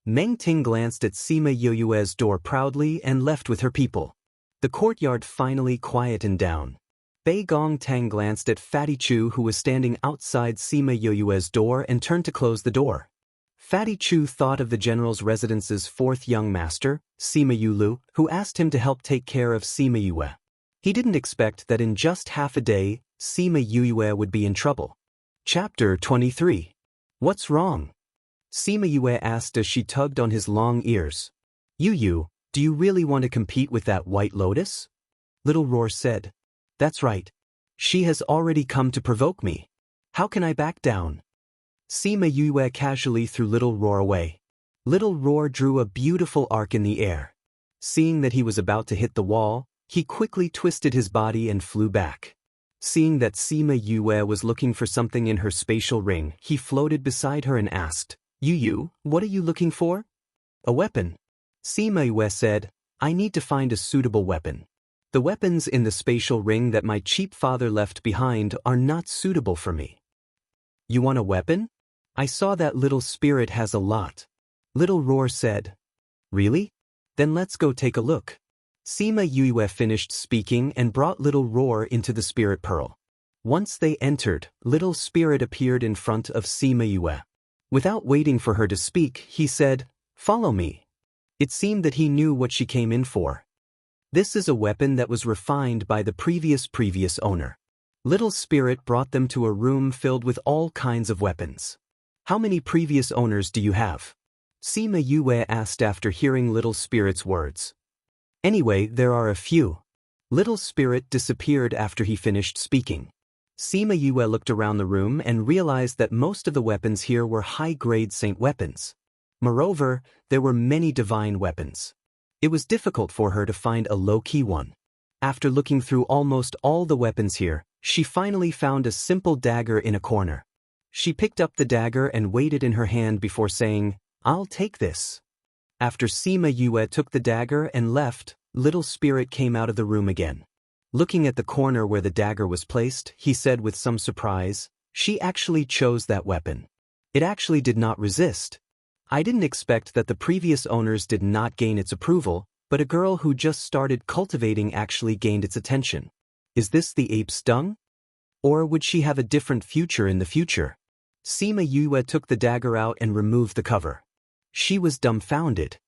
Meng Ting glanced at Sima Yue's door proudly and left with her people. The courtyard finally quietened down. Bei Gong Tang glanced at Fatty Chu, who was standing outside Sima Yue's door, and turned to close the door. Fatty Chu thought of the general's residence's fourth young master, Sima Yulu, who asked him to help take care of Sima Yue. He didn't expect that in just half a day, Sima Yue would be in trouble. Chapter 23. What's wrong? Sima Yue asked as she tugged on his long ears. Yu, do you really want to compete with that White Lotus? Little Roar said. That's right. She has already come to provoke me. How can I back down? Sima Yue casually threw Little Roar away. Little Roar drew a beautiful arc in the air. Seeing that he was about to hit the wall, he quickly twisted his body and flew back. Seeing that Sima Yue was looking for something in her spatial ring, he floated beside her and asked, Yu, what are you looking for? A weapon. Sima Yue said, I need to find a suitable weapon. The weapons in the spatial ring that my cheap father left behind are not suitable for me. You want a weapon? I saw that little spirit has a lot. Little Roar said. Really? Then let's go take a look. Sima Yue finished speaking and brought Little Roar into the spirit pearl. Once they entered, Little Spirit appeared in front of Sima Yue. Without waiting for her to speak, he said, "Follow me." It seemed that he knew what she came in for. This is a weapon that was refined by the previous owner. Little Spirit brought them to a room filled with all kinds of weapons. How many previous owners do you have? Sima Yue asked after hearing Little Spirit's words. Anyway, there are a few. Little Spirit disappeared after he finished speaking. Sima Yue looked around the room and realized that most of the weapons here were high-grade saint weapons. Moreover, there were many divine weapons. It was difficult for her to find a low-key one. After looking through almost all the weapons here, she finally found a simple dagger in a corner. She picked up the dagger and weighed it in her hand before saying, "I'll take this." After Sima Yue took the dagger and left, Little Spirit came out of the room again. Looking at the corner where the dagger was placed, he said with some surprise, "She actually chose that weapon. It actually did not resist. I didn't expect that the previous owners did not gain its approval, but a girl who just started cultivating actually gained its attention. Is this the ape's dung? Or would she have a different future in the future?" Sima Yue took the dagger out and removed the cover. She was dumbfounded.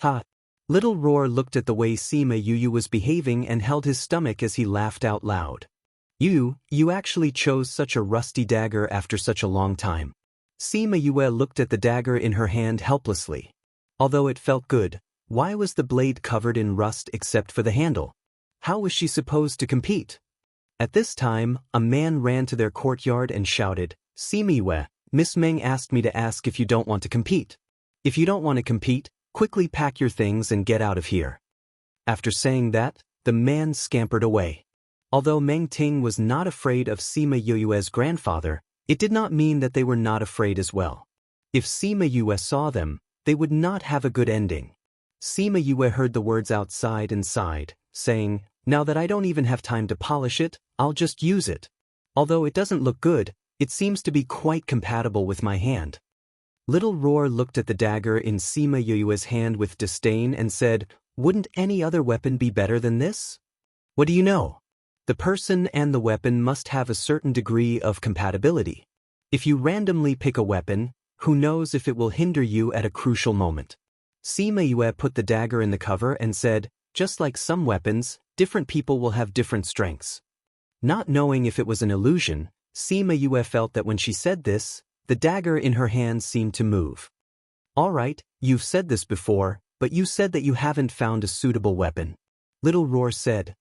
Ha! Little Roar looked at the way Sima Yue was behaving and held his stomach as he laughed out loud. You actually chose such a rusty dagger after such a long time." Sima Yue looked at the dagger in her hand helplessly. Although it felt good, why was the blade covered in rust except for the handle? How was she supposed to compete? At this time, a man ran to their courtyard and shouted, "Sima Yue, Miss Meng asked me to ask if you don't want to compete. If you don't want to compete, quickly pack your things and get out of here." After saying that, the man scampered away. Although Meng Ting was not afraid of Sima Yue's grandfather, it did not mean that they were not afraid as well. If Sima Yue saw them, they would not have a good ending. Sima Yue heard the words outside and sighed, saying, "Now that I don't even have time to polish it, I'll just use it. Although it doesn't look good, it seems to be quite compatible with my hand." Little Roar looked at the dagger in Sima Yue's hand with disdain and said, "Wouldn't any other weapon be better than this? What do you know? The person and the weapon must have a certain degree of compatibility. If you randomly pick a weapon, who knows if it will hinder you at a crucial moment." Sima Yue put the dagger in the cover and said, "Just like some weapons, different people will have different strengths." Not knowing if it was an illusion, Sima Yue felt that when she said this, the dagger in her hand seemed to move. "All right, you've said this before, but you said that you haven't found a suitable weapon," Little Roar said.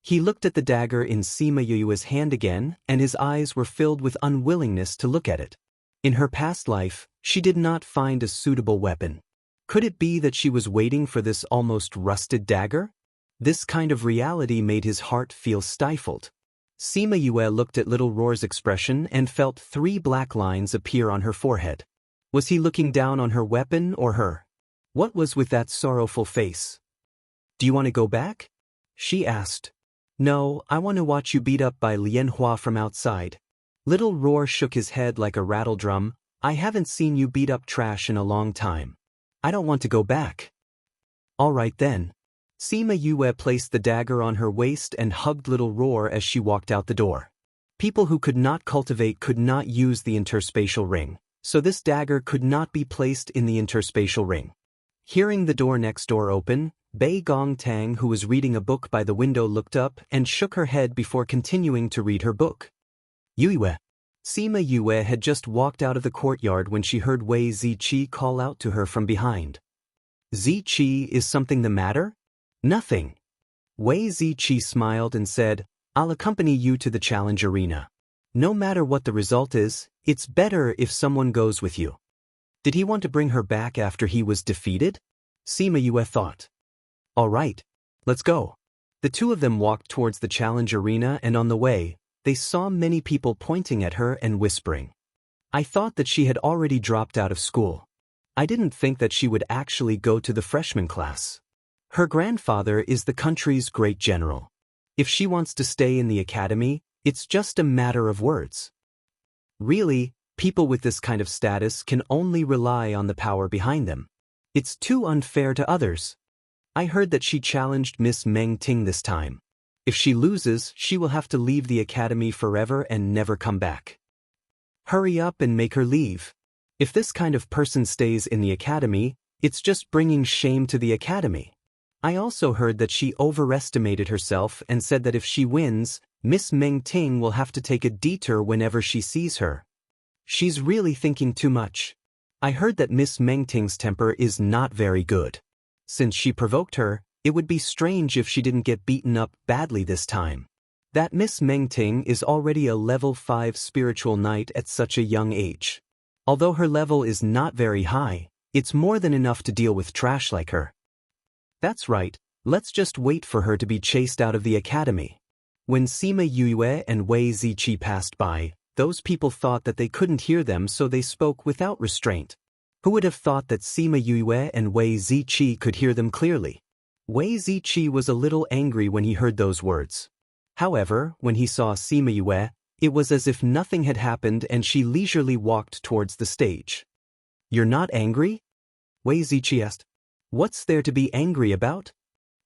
He looked at the dagger in Sima Yue's hand again, and his eyes were filled with unwillingness to look at it. In her past life, she did not find a suitable weapon. Could it be that she was waiting for this almost rusted dagger? This kind of reality made his heart feel stifled. Sima Yue looked at Little Roar's expression and felt 3 black lines appear on her forehead. Was he looking down on her weapon or her? What was with that sorrowful face? "Do you want to go back?" she asked. "No, I want to watch you beat up by Lianhua from outside." Little Roar shook his head like a rattle drum. "I haven't seen you beat up trash in a long time. I don't want to go back." "All right then." Sima Yue placed the dagger on her waist and hugged Little Roar as she walked out the door. People who could not cultivate could not use the interspatial ring, so this dagger could not be placed in the interspatial ring. Hearing the door next door open, Bei Gongtang, who was reading a book by the window, looked up and shook her head before continuing to read her book. "Yue." Sima Yue had just walked out of the courtyard when she heard Wei Ziqi call out to her from behind. "Ziqi, is something the matter?" "Nothing." Wei Ziqi smiled and said, "I'll accompany you to the challenge arena. No matter what the result is, it's better if someone goes with you." Did he want to bring her back after he was defeated? Sima Yue thought. "All right, let's go." The two of them walked towards the challenge arena, and on the way, they saw many people pointing at her and whispering. "I thought that she had already dropped out of school. I didn't think that she would actually go to the freshman class." Her grandfather is the country's great general. If she wants to stay in the academy, it's just a matter of words. Really, people with this kind of status can only rely on the power behind them. It's too unfair to others. I heard that she challenged Miss Meng Ting this time. If she loses, she will have to leave the academy forever and never come back. Hurry up and make her leave. If this kind of person stays in the academy, it's just bringing shame to the academy. I also heard that she overestimated herself and said that if she wins, Miss Meng Ting will have to take a detour whenever she sees her. She's really thinking too much. I heard that Miss Meng Ting's temper is not very good. Since she provoked her, it would be strange if she didn't get beaten up badly this time. That Miss Meng Ting is already a level 5 spiritual knight at such a young age. Although her level is not very high, it's more than enough to deal with trash like her. That's right, let's just wait for her to be chased out of the academy. When Sima Yue and Wei Ziqi passed by, those people thought that they couldn't hear them, so they spoke without restraint. Who would have thought that Sima Yue and Wei Ziqi could hear them clearly? Wei Ziqi was a little angry when he heard those words. However, when he saw Sima Yue, it was as if nothing had happened and she leisurely walked towards the stage. You're not angry? Wei Ziqi asked. What's there to be angry about?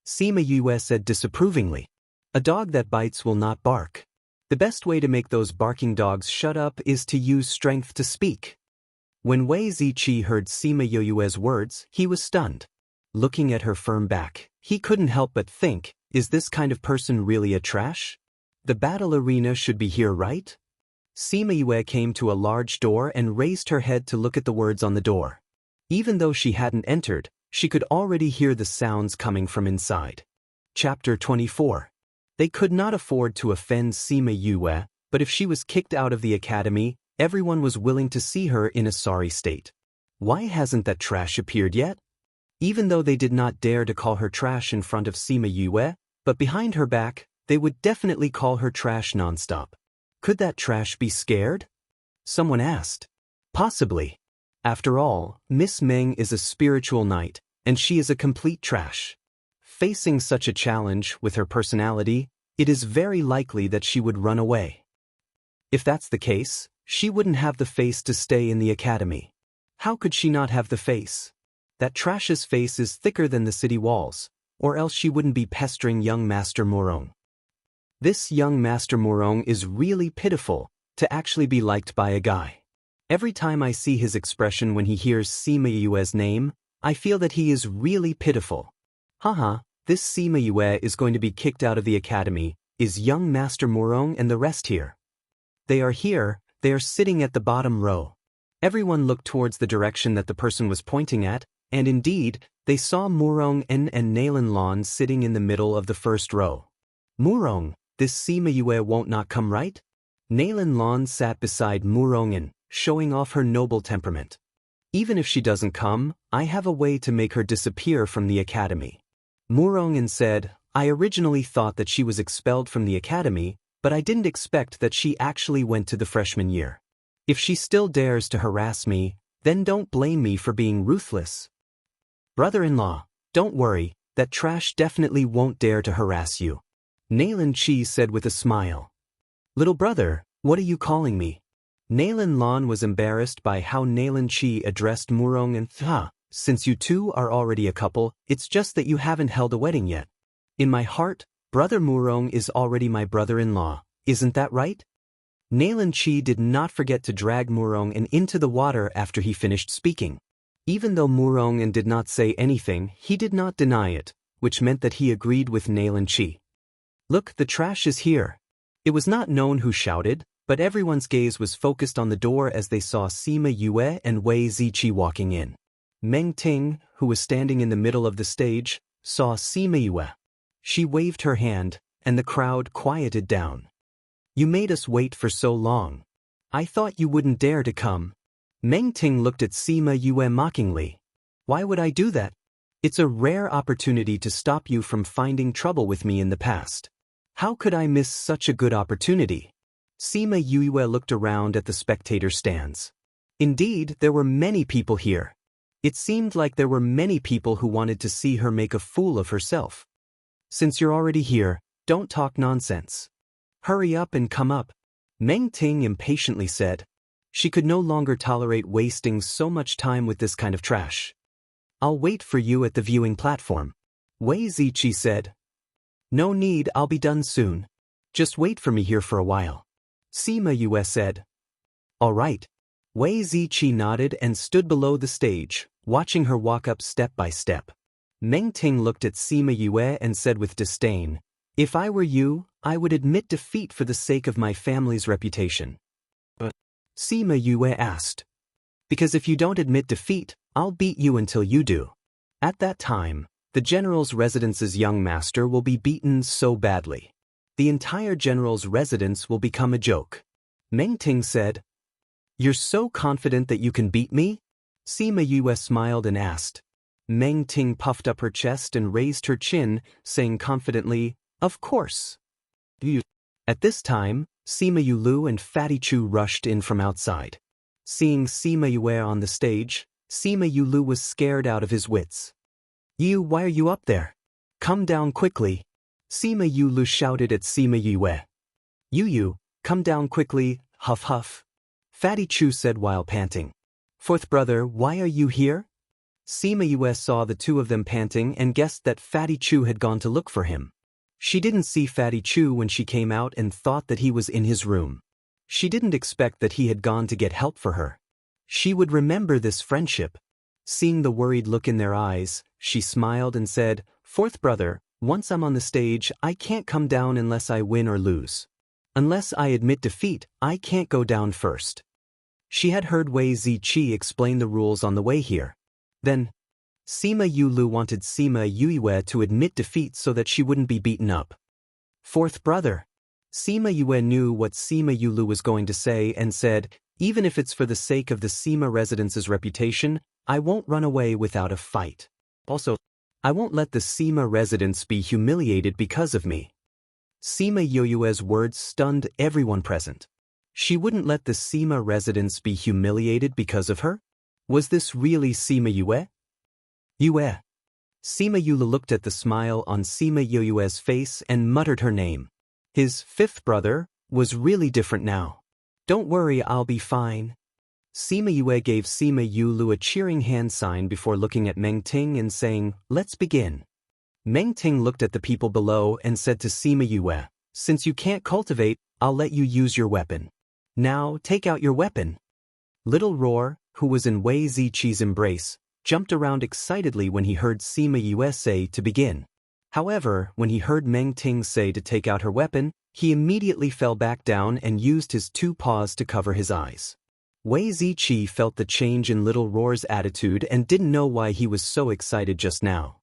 Sima Yue said disapprovingly. A dog that bites will not bark. The best way to make those barking dogs shut up is to use strength to speak. When Wei Ziqi heard Sima Yue's words, he was stunned. Looking at her firm back, he couldn't help but think, is this kind of person really a trash? The battle arena should be here, right? Sima Yue came to a large door and raised her head to look at the words on the door. Even though she hadn't entered, she could already hear the sounds coming from inside. Chapter 24. They could not afford to offend Sima Yue, but if she was kicked out of the academy, everyone was willing to see her in a sorry state. Why hasn't that trash appeared yet? Even though they did not dare to call her trash in front of Sima Yue, but behind her back, they would definitely call her trash nonstop. Could that trash be scared? Someone asked. Possibly. After all, Miss Meng is a spiritual knight, and she is a complete trash. Facing such a challenge with her personality, it is very likely that she would run away. If that's the case, she wouldn't have the face to stay in the academy. How could she not have the face? That trash's face is thicker than the city walls, or else she wouldn't be pestering young Master Murong. This young Master Murong is really pitiful to actually be liked by a guy. Every time I see his expression when he hears Sima Yue's name, I feel that he is really pitiful. Haha, this Sima Yue is going to be kicked out of the academy. Is young Master Murong and the rest here? They are here, they are sitting at the bottom row. Everyone looked towards the direction that the person was pointing at, and indeed, they saw Murong and Nalan Lan sitting in the middle of the first row. Murong, this Sima Yue won't not come, right? Nalan Lan sat beside Murong, showing off her noble temperament. Even if she doesn't come, I have a way to make her disappear from the academy. Murong said, I originally thought that she was expelled from the academy, but I didn't expect that she actually went to the freshman year. If she still dares to harass me, then don't blame me for being ruthless. Brother-in-law, don't worry, that trash definitely won't dare to harass you. Nalan Chi said with a smile. Little brother, what are you calling me? Nalan Lan was embarrassed by how Nalan Chi addressed Murong and since you two are already a couple, it's just that you haven't held a wedding yet. In my heart, Brother Murong is already my brother-in-law, isn't that right? Nalan Chi did not forget to drag Murong into the water after he finished speaking. Even though Murong did not say anything, he did not deny it, which meant that he agreed with Nalan Chi. Look, the trash is here. It was not known who shouted, but everyone's gaze was focused on the door as they saw Sima Yue and Wei Ziqi walking in. Meng Ting, who was standing in the middle of the stage, saw Sima Yue. She waved her hand, and the crowd quieted down. You made us wait for so long. I thought you wouldn't dare to come. Meng Ting looked at Sima Yue mockingly. Why would I do that? It's a rare opportunity to stop you from finding trouble with me in the past. How could I miss such a good opportunity? Sima Yue looked around at the spectator stands. Indeed, there were many people here. It seemed like there were many people who wanted to see her make a fool of herself. Since you're already here, don't talk nonsense. Hurry up and come up, Meng Ting impatiently said. She could no longer tolerate wasting so much time with this kind of trash. I'll wait for you at the viewing platform, Wei Ziqi said. No need, I'll be done soon. Just wait for me here for a while, Sima Yue said. All right. Wei Ziqi nodded and stood below the stage, watching her walk up step by step. Meng Ting looked at Sima Yue and said with disdain, if I were you, I would admit defeat for the sake of my family's reputation. But Sima Yue asked. Because if you don't admit defeat, I'll beat you until you do. At that time, the general's residence's young master will be beaten so badly. The entire general's residence will become a joke. Meng Ting said. You're so confident that you can beat me? Sima Yue smiled and asked. Meng Ting puffed up her chest and raised her chin, saying confidently, of course. At this time, Sima Yulu and Fatty Chu rushed in from outside. Seeing Sima Yue on the stage, Sima Yulu was scared out of his wits. Why are you up there? Come down quickly. Sima Yulu shouted at Sima Yue. You, come down quickly, huff huff. Fatty Chu said while panting. Fourth brother, why are you here? Sima Yue saw the two of them panting and guessed that Fatty Chu had gone to look for him. She didn't see Fatty Chu when she came out and thought that he was in his room. She didn't expect that he had gone to get help for her. She would remember this friendship. Seeing the worried look in their eyes, she smiled and said, Fourth brother, once I'm on the stage, I can't come down unless I win or lose. Unless I admit defeat, I can't go down first. She had heard Wei Ziqi explain the rules on the way here. Then, Sima Yulu wanted Sima Yue to admit defeat so that she wouldn't be beaten up. Fourth brother. Sima Yue knew what Sima Yulu was going to say and said, even if it's for the sake of the Sima residence's reputation, I won't run away without a fight. Also, I won't let the Sima residence be humiliated because of me. Sima Yue's words stunned everyone present. She wouldn't let the Sima residence be humiliated because of her? Was this really Sima Yue? Yue. Sima Yule looked at the smile on Sima Yue's face and muttered her name. His fifth brother was really different now. Don't worry, I'll be fine. Sima Yue gave Sima Yulu a cheering hand sign before looking at Meng Ting and saying, let's begin. Meng Ting looked at the people below and said to Sima Yue, since you can't cultivate, I'll let you use your weapon. Now, take out your weapon. Little Roar, who was in Wei Ziqi's embrace, jumped around excitedly when he heard Sima Yue say to begin. However, when he heard Meng Ting say to take out her weapon, he immediately fell back down and used his two paws to cover his eyes. Wei Ziqi felt the change in Little Roar's attitude and didn't know why he was so excited just now.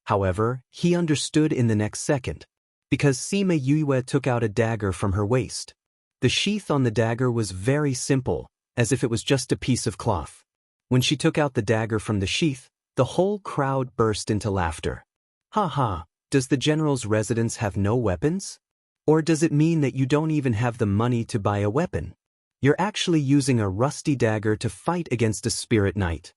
However, he understood in the next second. Because Sima Yue took out a dagger from her waist. The sheath on the dagger was very simple, as if it was just a piece of cloth. When she took out the dagger from the sheath, the whole crowd burst into laughter. Ha ha, does the general's residence have no weapons? Or does it mean that you don't even have the money to buy a weapon? You're actually using a rusty dagger to fight against a spirit knight.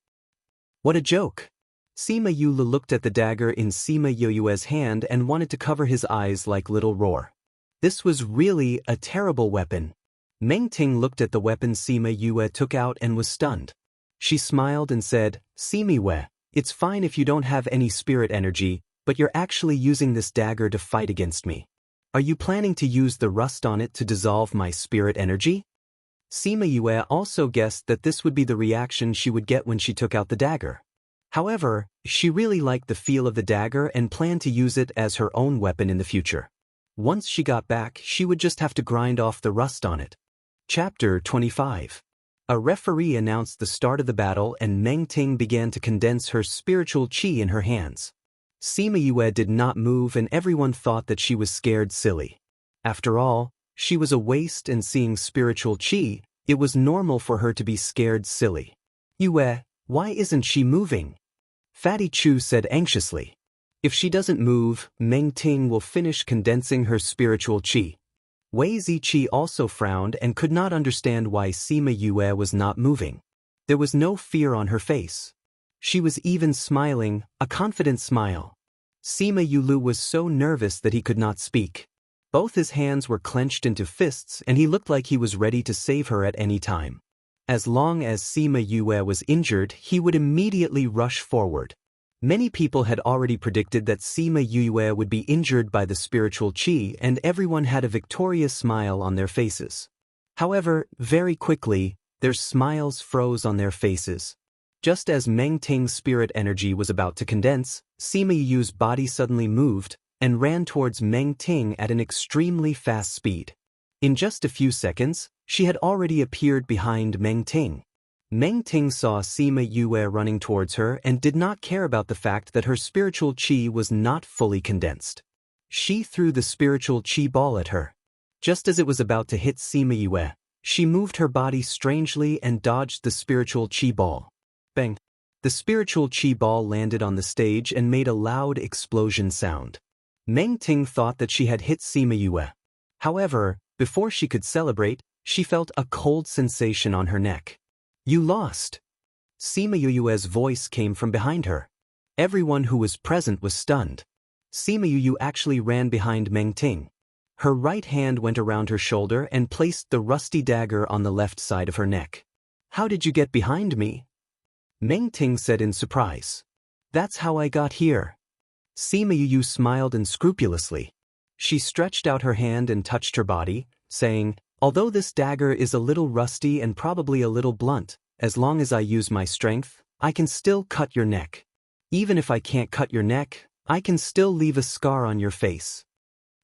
What a joke! Sima Yule looked at the dagger in Sima Yue's hand and wanted to cover his eyes like Little Roar. This was really a terrible weapon. Meng Ting looked at the weapon Sima Yue took out and was stunned. She smiled and said, Sima Yue, it's fine if you don't have any spirit energy, but you're actually using this dagger to fight against me. Are you planning to use the rust on it to dissolve my spirit energy? Sima Yue also guessed that this would be the reaction she would get when she took out the dagger. However, she really liked the feel of the dagger and planned to use it as her own weapon in the future. Once she got back, she would just have to grind off the rust on it. Chapter 25. A referee announced the start of the battle and Meng Ting began to condense her spiritual qi in her hands. Sima Yue did not move and everyone thought that she was scared silly. After all, she was a waste and seeing spiritual qi, it was normal for her to be scared silly. Yue, why isn't she moving? Fatty Chu said anxiously. If she doesn't move, Meng Ting will finish condensing her spiritual qi. Wei Ziqi also frowned and could not understand why Sima Yue was not moving. There was no fear on her face. She was even smiling, a confident smile. Sima Yulu was so nervous that he could not speak. Both his hands were clenched into fists and he looked like he was ready to save her at any time. As long as Sima Yue was injured, he would immediately rush forward. Many people had already predicted that Sima Yue would be injured by the spiritual qi, and everyone had a victorious smile on their faces. However, very quickly, their smiles froze on their faces. Just as Meng Ting's spirit energy was about to condense, Sima Yu's body suddenly moved and ran towards Meng Ting at an extremely fast speed. In just a few seconds, she had already appeared behind Meng Ting. Meng Ting saw Sima Yue running towards her and did not care about the fact that her spiritual qi was not fully condensed. She threw the spiritual qi ball at her. Just as it was about to hit Sima Yue, she moved her body strangely and dodged the spiritual qi ball. Bang! The spiritual qi ball landed on the stage and made a loud explosion sound. Meng Ting thought that she had hit Sima Yue. However, before she could celebrate, she felt a cold sensation on her neck. You lost. Sima Yue's voice came from behind her. Everyone who was present was stunned. Sima Yue actually ran behind Meng Ting. Her right hand went around her shoulder and placed the rusty dagger on the left side of her neck. How did you get behind me? Meng Ting said in surprise. That's how I got here. Sima Yue smiled unscrupulously. She stretched out her hand and touched her body, saying, although this dagger is a little rusty and probably a little blunt, as long as I use my strength, I can still cut your neck. Even if I can't cut your neck, I can still leave a scar on your face.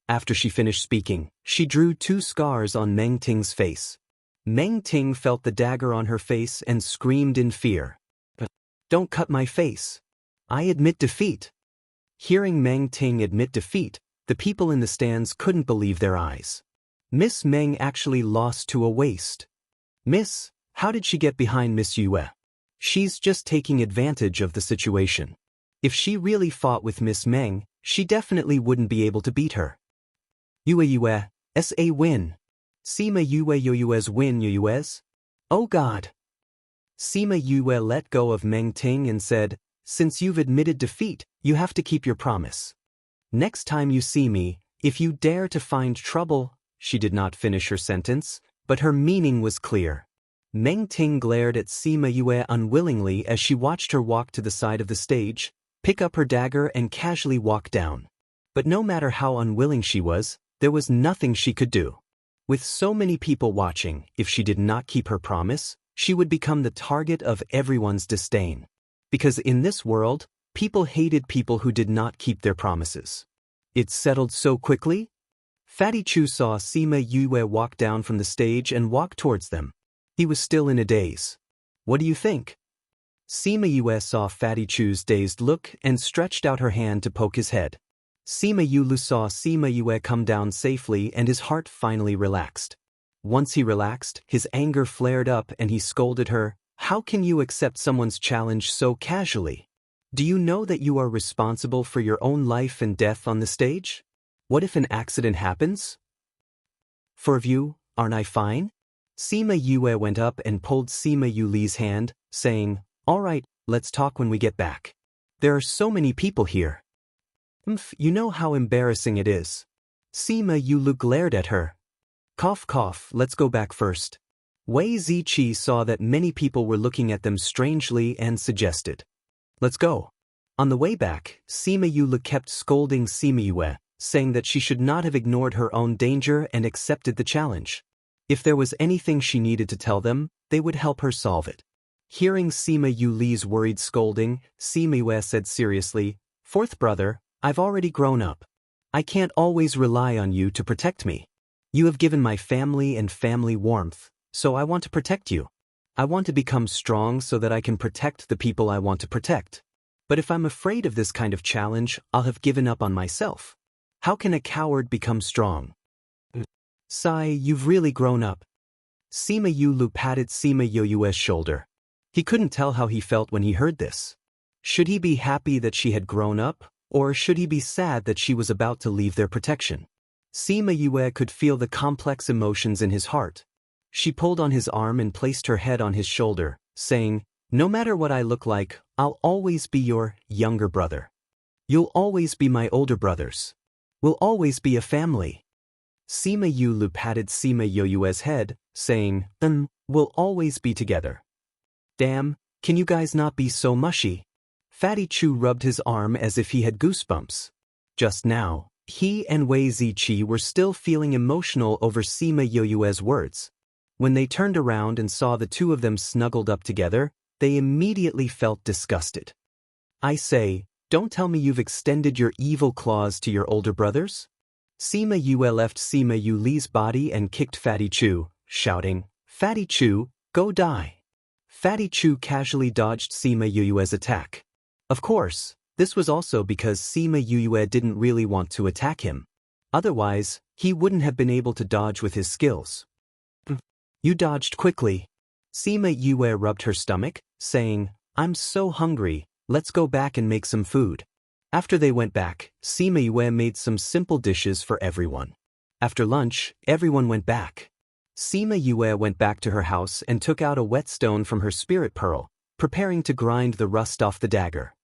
After she finished speaking, she drew 2 scars on Meng Ting's face. Meng Ting felt the dagger on her face and screamed in fear. Don't cut my face. I admit defeat. Hearing Meng Ting admit defeat, the people in the stands couldn't believe their eyes. Miss Meng actually lost to a waist. Miss, how did she get behind Miss Yue? She's just taking advantage of the situation. If she really fought with Miss Meng, she definitely wouldn't be able to beat her. Yue, sa win. Sima Yue's win Yue's? Oh God. Sima Yue let go of Meng Ting and said, since you've admitted defeat, you have to keep your promise. Next time you see me, if you dare to find trouble. She did not finish her sentence, but her meaning was clear. Meng Ting glared at Sima Yue unwillingly as she watched her walk to the side of the stage, pick up her dagger and casually walk down. But no matter how unwilling she was, there was nothing she could do. With so many people watching, if she did not keep her promise, she would become the target of everyone's disdain. Because in this world, people hated people who did not keep their promises. It settled so quickly? Fatty Chu saw Sima Yue walk down from the stage and walk towards them. He was still in a daze. What do you think? Sima Yue saw Fatty Chu's dazed look and stretched out her hand to poke his head. Sima Yulu saw Sima Yue come down safely and his heart finally relaxed. Once he relaxed, his anger flared up and he scolded her, how can you accept someone's challenge so casually? Do you know that you are responsible for your own life and death on the stage? What if an accident happens? For you, aren't I fine? Sima Yue went up and pulled Sima Yuli's hand, saying, all right, let's talk when we get back. There are so many people here. You know how embarrassing it is. Sima Yulu glared at her. Cough cough, let's go back first. Wei Ziqi saw that many people were looking at them strangely and suggested. Let's go. On the way back, Sima Yulu kept scolding Sima Yue, saying that she should not have ignored her own danger and accepted the challenge. If there was anything she needed to tell them, they would help her solve it. Hearing Sima Yuli's worried scolding, Sima Yue said seriously, fourth brother, I've already grown up. I can't always rely on you to protect me. You have given my family and family warmth, so I want to protect you. I want to become strong so that I can protect the people I want to protect. But if I'm afraid of this kind of challenge, I'll have given up on myself. How can a coward become strong? Sai, you've really grown up. Sima Yulu patted Sima Yue's shoulder. He couldn't tell how he felt when he heard this. Should he be happy that she had grown up, or should he be sad that she was about to leave their protection? Sima Yue could feel the complex emotions in his heart. She pulled on his arm and placed her head on his shoulder, saying, No matter what I look like, I'll always be your younger brother. You'll always be my older brothers. We'll always be a family. Sima Yulu patted Sima Yoyue's head, saying, we'll always be together. Damn, can you guys not be so mushy? Fatty Chu rubbed his arm as if he had goosebumps. Just now, he and Wei Ziqi were still feeling emotional over Sima Yoyue's words. When they turned around and saw the two of them snuggled up together, they immediately felt disgusted. I say, don't tell me you've extended your evil claws to your older brothers? Sima Yue left Sima Yuli's body and kicked Fatty Chu, shouting, Fatty Chu, go die. Fatty Chu casually dodged Sima Yue's attack. Of course, this was also because Sima Yue didn't really want to attack him. Otherwise, he wouldn't have been able to dodge with his skills. You dodged quickly. Sima Yue rubbed her stomach, saying, I'm so hungry, let's go back and make some food. After they went back, Sima Yue made some simple dishes for everyone. After lunch, everyone went back. Sima Yue went back to her house and took out a whetstone from her spirit pearl, preparing to grind the rust off the dagger.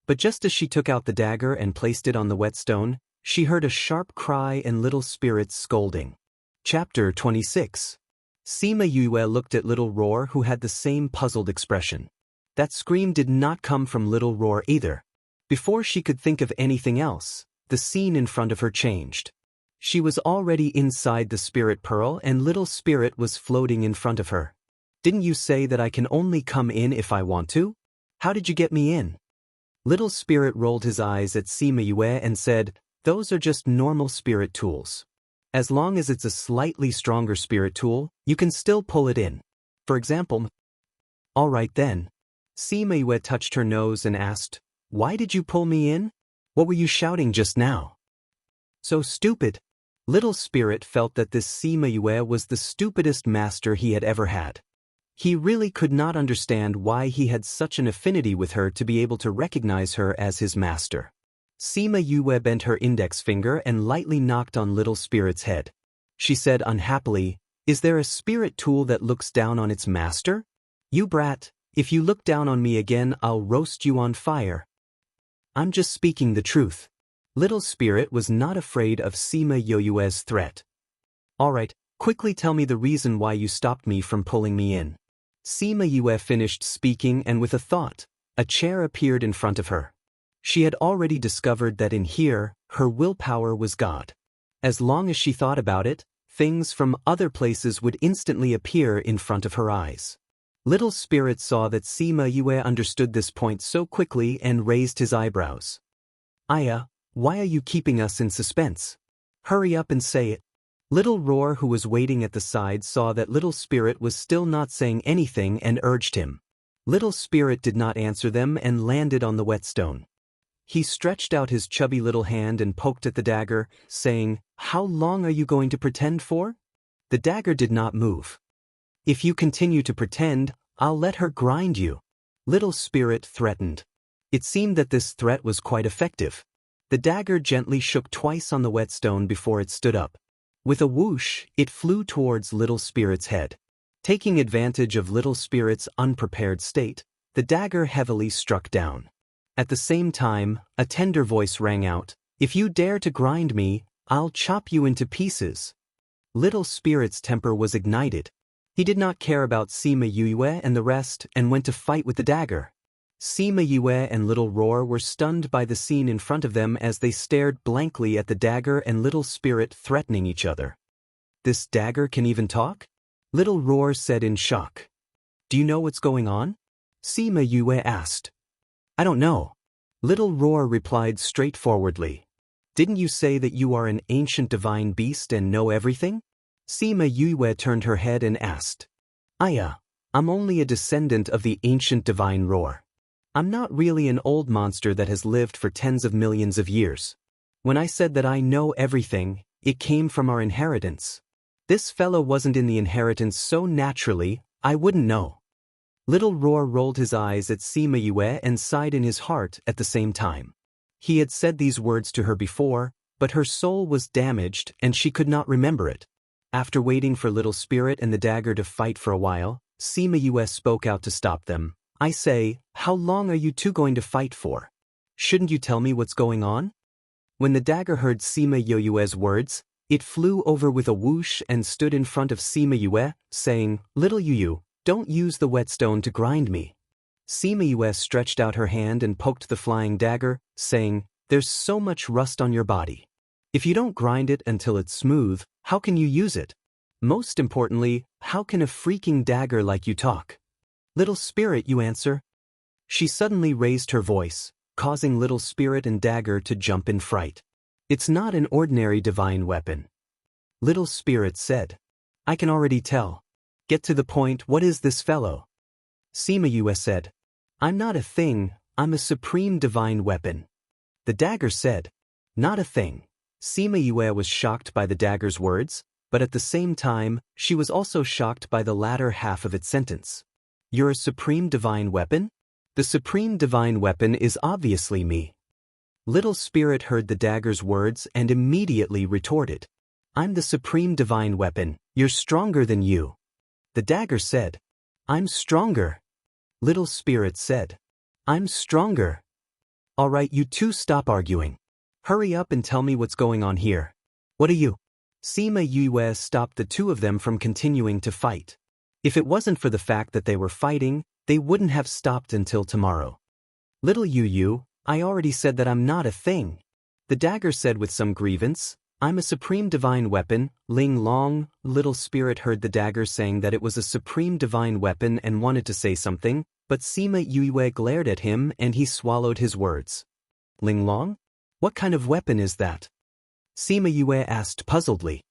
But just as she took out the dagger and placed it on the whetstone, she heard a sharp cry and little spirits scolding. Chapter 26. Sima Yue looked at Little Roar, who had the same puzzled expression. That scream did not come from Little Roar either. Before she could think of anything else, the scene in front of her changed. She was already inside the spirit pearl and Little Spirit was floating in front of her. Didn't you say that I can only come in if I want to? How did you get me in? Little Spirit rolled his eyes at Sima Yue and said, those are just normal spirit tools. As long as it's a slightly stronger spirit tool, you can still pull it in. For example, all right then. Sima Yue touched her nose and asked, why did you pull me in? What were you shouting just now? So stupid. Little Spirit felt that this Sima Yue was the stupidest master he had ever had. He really could not understand why he had such an affinity with her to be able to recognize her as his master. Sima Yue bent her index finger and lightly knocked on Little Spirit's head. She said unhappily, is there a spirit tool that looks down on its master? You brat, if you look down on me again, I'll roast you on fire. I'm just speaking the truth. Little Spirit was not afraid of Sima Yue's threat. All right, quickly tell me the reason why you stopped me from pulling me in. Sima Yue finished speaking and with a thought, a chair appeared in front of her. She had already discovered that in here, her willpower was God. As long as she thought about it, things from other places would instantly appear in front of her eyes. Little Spirit saw that Sima Yue understood this point so quickly and raised his eyebrows. Aya, why are you keeping us in suspense? Hurry up and say it. Little Roar, who was waiting at the side, saw that Little Spirit was still not saying anything and urged him. Little Spirit did not answer them and landed on the whetstone. He stretched out his chubby little hand and poked at the dagger, saying, how long are you going to pretend for? The dagger did not move. If you continue to pretend, I'll let her grind you. Little Spirit threatened. It seemed that this threat was quite effective. The dagger gently shook twice on the whetstone before it stood up. With a whoosh, it flew towards Little Spirit's head. Taking advantage of Little Spirit's unprepared state, the dagger heavily struck down. At the same time, a tender voice rang out, if you dare to grind me, I'll chop you into pieces. Little Spirit's temper was ignited. He did not care about Sima Yue and the rest and went to fight with the dagger. Sima Yue and Little Roar were stunned by the scene in front of them as they stared blankly at the dagger and Little Spirit threatening each other. This dagger can even talk? Little Roar said in shock. Do you know what's going on? Sima Yue asked. I don't know. Little Roar replied straightforwardly. Didn't you say that you are an ancient divine beast and know everything? Sima Yue turned her head and asked. Aya, I'm only a descendant of the ancient divine Roar. I'm not really an old monster that has lived for tens of millions of years. When I said that I know everything, it came from our inheritance. This fellow wasn't in the inheritance, so naturally, I wouldn't know. Little Roar rolled his eyes at Sima Yue and sighed in his heart at the same time. He had said these words to her before, but her soul was damaged and she could not remember it. After waiting for Little Spirit and the dagger to fight for a while, Sima Yue spoke out to stop them. I say, how long are you two going to fight for? Shouldn't you tell me what's going on? When the dagger heard Sima Yue's words, it flew over with a whoosh and stood in front of Sima Yue, saying, Little Yu, don't use the whetstone to grind me. Sima Yue stretched out her hand and poked the flying dagger, saying, There's so much rust on your body. If you don't grind it until it's smooth, how can you use it? Most importantly, how can a freaking dagger like you talk? Little Spirit, you answer. She suddenly raised her voice, causing Little Spirit and dagger to jump in fright. It's not an ordinary divine weapon. Little Spirit said. I can already tell. Get to the point, what is this fellow? Sima Yue said. I'm not a thing, I'm a supreme divine weapon. The dagger said. Not a thing. Sima Yue was shocked by the dagger's words, but at the same time, she was also shocked by the latter half of its sentence. You're a supreme divine weapon? The supreme divine weapon is obviously me. Little Spirit heard the dagger's words and immediately retorted. I'm the supreme divine weapon, you're stronger than you. The dagger said. I'm stronger. Little Spirit said. I'm stronger. All right, you two stop arguing. Hurry up and tell me what's going on here. What are you? Sima Yue stopped the two of them from continuing to fight. If it wasn't for the fact that they were fighting, they wouldn't have stopped until tomorrow. Little Yu, I already said that I'm not a thing. The dagger said with some grievance. I'm a supreme divine weapon, Ling Long. Little Spirit heard the dagger saying that it was a supreme divine weapon and wanted to say something, but Sima Yue glared at him and he swallowed his words. Ling Long? What kind of weapon is that? Sima Yue asked puzzledly.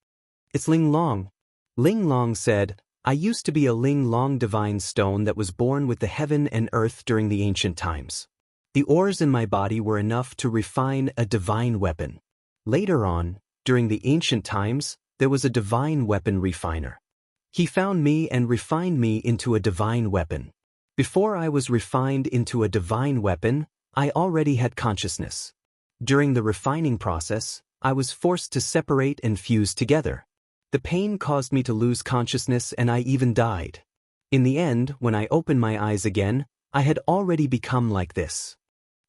It's Ling Long. Ling Long said, I used to be a Ling Long divine stone that was born with the heaven and earth during the ancient times. The ores in my body were enough to refine a divine weapon. Later on, during the ancient times, there was a divine weapon refiner. He found me and refined me into a divine weapon. Before I was refined into a divine weapon, I already had consciousness. During the refining process, I was forced to separate and fuse together. The pain caused me to lose consciousness and I even died. In the end, when I opened my eyes again, I had already become like this.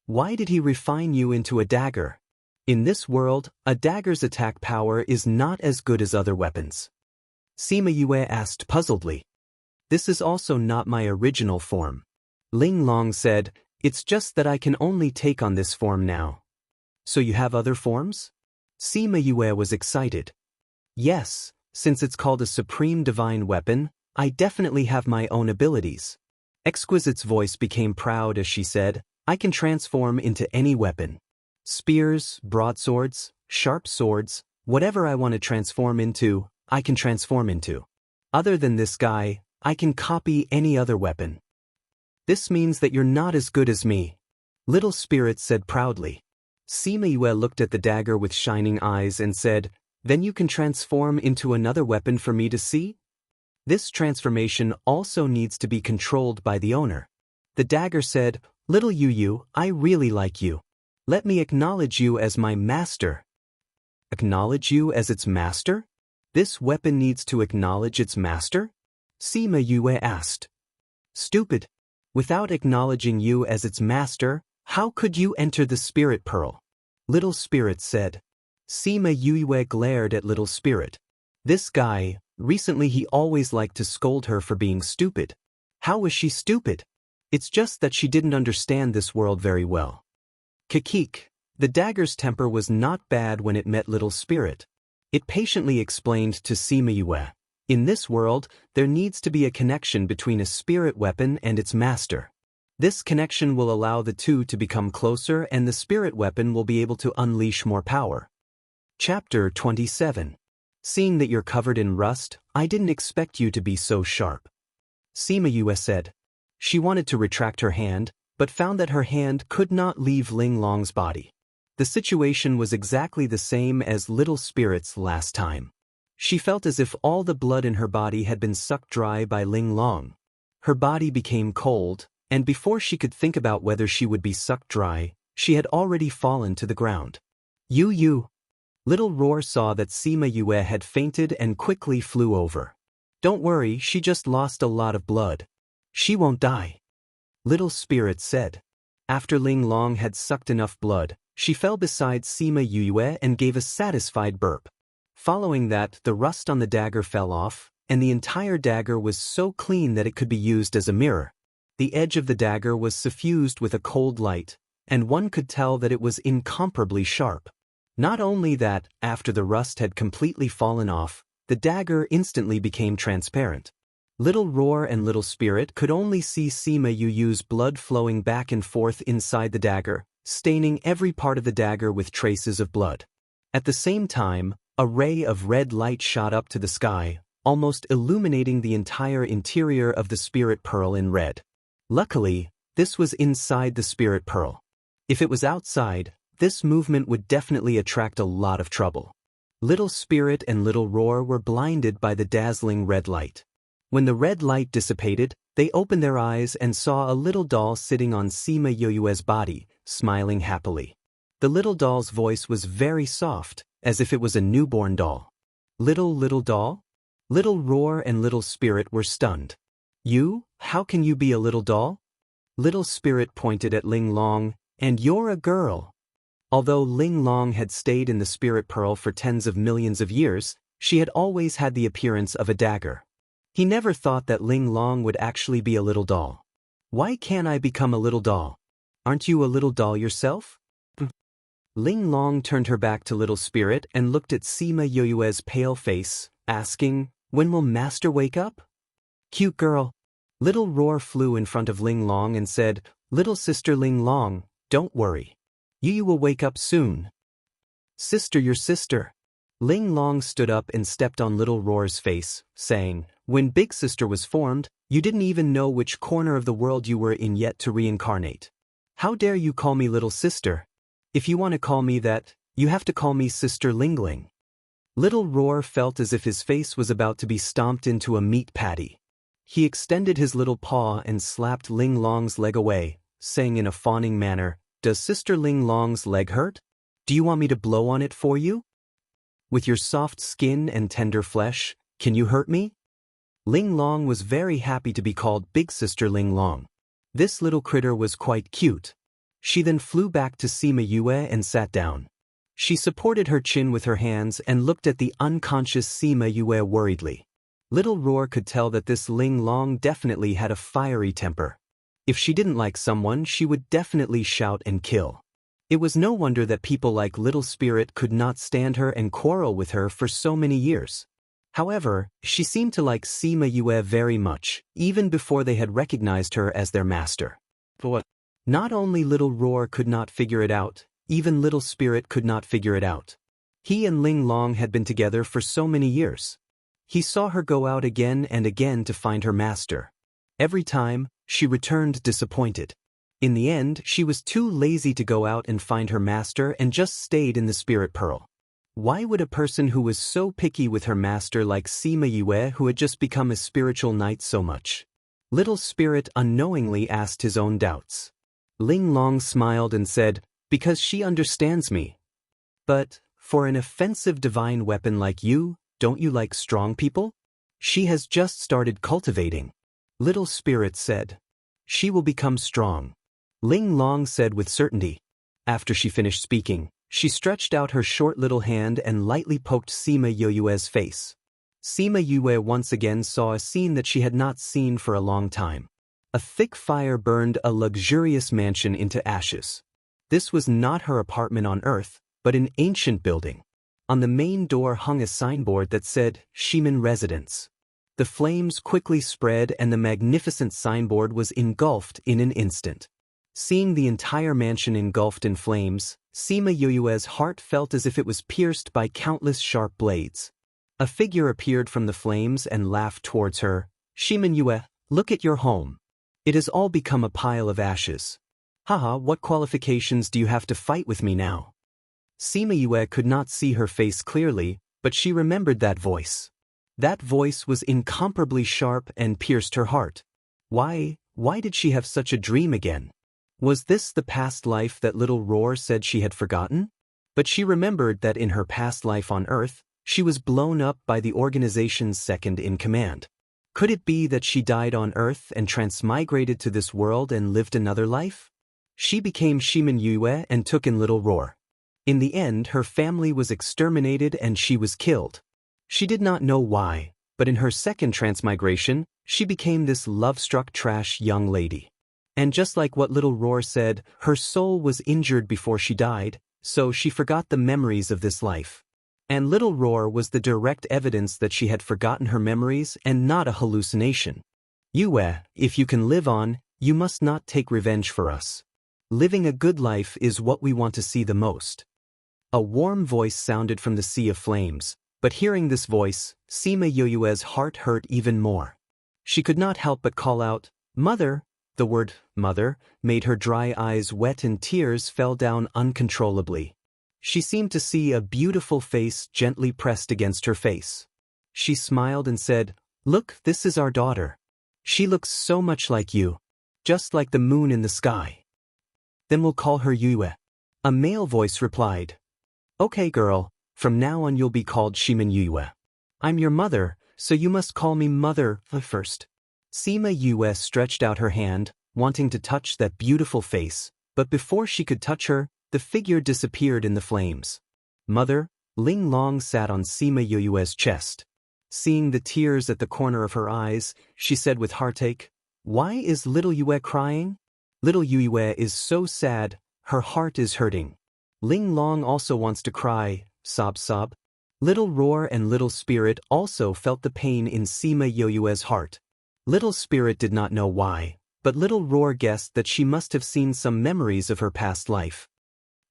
Why did he refine you into a dagger? In this world, a dagger's attack power is not as good as other weapons. Sima Yue asked puzzledly. This is also not my original form. Ling Long said, It's just that I can only take on this form now. So you have other forms? Sima Yue was excited. Yes, since it's called a supreme divine weapon, I definitely have my own abilities. Exquisite's voice became proud as she said, I can transform into any weapon. Spears, broadswords, sharp swords, whatever I want to transform into, I can transform into. Other than this guy, I can copy any other weapon. This means that you're not as good as me. Little Spirit said proudly. Sima Yue looked at the dagger with shining eyes and said, Then you can transform into another weapon for me to see? This transformation also needs to be controlled by the owner. The dagger said, Little Yu, I really like you. Let me acknowledge you as my master. Acknowledge you as its master? This weapon needs to acknowledge its master? Sima Yue asked. Stupid. Without acknowledging you as its master, how could you enter the Spirit Pearl? Little Spirit said. Sima Yue glared at Little Spirit. This guy, recently he always liked to scold her for being stupid. How was she stupid? It's just that she didn't understand this world very well. Kikik, the dagger's temper was not bad when it met Little Spirit. It patiently explained to Sima Yue, in this world, there needs to be a connection between a spirit weapon and its master. This connection will allow the two to become closer and the spirit weapon will be able to unleash more power. Chapter 27. Seeing that you're covered in rust, I didn't expect you to be so sharp. Sima Yue said. She wanted to retract her hand, but found that her hand could not leave Ling Long's body. The situation was exactly the same as Little Spirit's last time. She felt as if all the blood in her body had been sucked dry by Ling Long. Her body became cold, and before she could think about whether she would be sucked dry, she had already fallen to the ground. You. Little Roar saw that Sima Yue had fainted and quickly flew over. Don't worry, she just lost a lot of blood. She won't die. Little Spirit said. After Ling Long had sucked enough blood, she fell beside Sima Yue and gave a satisfied burp. Following that, the rust on the dagger fell off, and the entire dagger was so clean that it could be used as a mirror. The edge of the dagger was suffused with a cold light, and one could tell that it was incomparably sharp. Not only that, after the rust had completely fallen off, the dagger instantly became transparent. Little Roar and Little Spirit could only see Sima Yu's blood flowing back and forth inside the dagger, staining every part of the dagger with traces of blood. At the same time, a ray of red light shot up to the sky, almost illuminating the entire interior of the spirit pearl in red. Luckily, this was inside the spirit pearl. If it was outside, this movement would definitely attract a lot of trouble. Little Spirit and Little Roar were blinded by the dazzling red light. When the red light dissipated, they opened their eyes and saw a little doll sitting on Sima Yu's body, smiling happily. The little doll's voice was very soft, as if it was a newborn doll. Little doll? Little Roar and Little Spirit were stunned. You? How can you be a little doll? Little Spirit pointed at Ling Long, and you're a girl. Although Ling Long had stayed in the spirit pearl for tens of millions of years, she had always had the appearance of a dagger. He never thought that Ling Long would actually be a little doll. Why can't I become a little doll? Aren't you a little doll yourself? Ling Long turned her back to Little Spirit and looked at Sima Yu's pale face, asking, when will Master wake up? Cute girl. Little Roar flew in front of Ling Long and said, Little sister Ling Long, don't worry. You will wake up soon. Sister, your sister. Ling Long stood up and stepped on Little Roar's face, saying, when Big Sister was formed, you didn't even know which corner of the world you were in yet to reincarnate. How dare you call me little sister? If you want to call me that, you have to call me Sister Lingling. Little Roar felt as if his face was about to be stomped into a meat patty. He extended his little paw and slapped Ling Long's leg away, saying in a fawning manner, does Sister Ling Long's leg hurt? Do you want me to blow on it for you? With your soft skin and tender flesh, can you hurt me? Ling Long was very happy to be called Big Sister Ling Long. This little critter was quite cute. She then flew back to Sima Yue and sat down. She supported her chin with her hands and looked at the unconscious Sima Yue worriedly. Little Roar could tell that this Ling Long definitely had a fiery temper. If she didn't like someone, she would definitely shout and kill. It was no wonder that people like Little Spirit could not stand her and quarrel with her for so many years. However, she seemed to like Sima Yue very much, even before they had recognized her as their master. But not only Little Roar could not figure it out, even Little Spirit could not figure it out. He and Ling Long had been together for so many years. He saw her go out again and again to find her master. Every time, she returned disappointed. In the end, she was too lazy to go out and find her master and just stayed in the spirit pearl. Why would a person who was so picky with her master like Sima Yue, who had just become a spiritual knight, so much? Little Spirit unknowingly asked his own doubts. Ling Long smiled and said, because she understands me. But, for an offensive divine weapon like you, don't you like strong people? She has just started cultivating. Little Spirit said. She will become strong. Ling Long said with certainty. After she finished speaking, she stretched out her short little hand and lightly poked Sima Yu's face. Sima Yue once again saw a scene that she had not seen for a long time. A thick fire burned a luxurious mansion into ashes. This was not her apartment on Earth, but an ancient building. On the main door hung a signboard that said, Shimin Residence. The flames quickly spread and the magnificent signboard was engulfed in an instant. Seeing the entire mansion engulfed in flames, Sima Yu's heart felt as if it was pierced by countless sharp blades. A figure appeared from the flames and laughed towards her. Shimin Yue, look at your home. It has all become a pile of ashes. Haha, what qualifications do you have to fight with me now? Sima Yue could not see her face clearly, but she remembered that voice. That voice was incomparably sharp and pierced her heart. Why did she have such a dream again? Was this the past life that Little Roar said she had forgotten? But she remembered that in her past life on Earth, she was blown up by the organization's second in command. Could it be that she died on Earth and transmigrated to this world and lived another life? She became Shimin Yue and took in Little Roar. In the end, her family was exterminated and she was killed. She did not know why, but in her second transmigration, she became this love-struck trash young lady. And just like what Little Roar said, her soul was injured before she died, so she forgot the memories of this life. And Little Roar was the direct evidence that she had forgotten her memories and not a hallucination. Yue, if you can live on, you must not take revenge for us. Living a good life is what we want to see the most. A warm voice sounded from the sea of flames, but hearing this voice, Sima Yoyue's heart hurt even more. She could not help but call out, "Mother!" The word, "mother," made her dry eyes wet and tears fell down uncontrollably. She seemed to see a beautiful face gently pressed against her face. She smiled and said, "Look, this is our daughter. She looks so much like you. Just like the moon in the sky." "Then we'll call her Yue." A male voice replied, "Okay, girl, from now on you'll be called Shimin Yue. I'm your mother, so you must call me mother first." Sima Yue stretched out her hand, wanting to touch that beautiful face, but before she could touch her, the figure disappeared in the flames. "Mother," Ling Long sat on Sima Yue's chest. Seeing the tears at the corner of her eyes, she said with heartache, "Why is little Yue crying?" "Little Yue is so sad, her heart is hurting." Ling Long also wants to cry, sob sob. Little Roar and Little Spirit also felt the pain in Sima Yue's heart. Little Spirit did not know why, but Little Roar guessed that she must have seen some memories of her past life.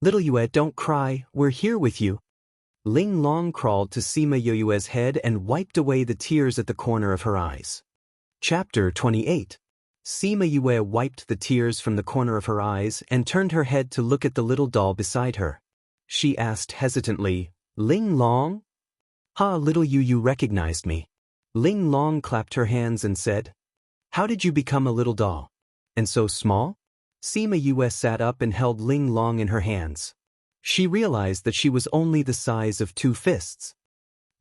"Little Yue, don't cry, we're here with you." Ling Long crawled to Sima Yue's head and wiped away the tears at the corner of her eyes. Chapter 28. Sima Yue wiped the tears from the corner of her eyes and turned her head to look at the little doll beside her. She asked hesitantly, "Ling Long?" "Ha, little you recognized me." Ling Long clapped her hands and said, "How did you become a little doll? And so small?" Sima Yue sat up and held Ling Long in her hands. She realized that she was only the size of 2 fists.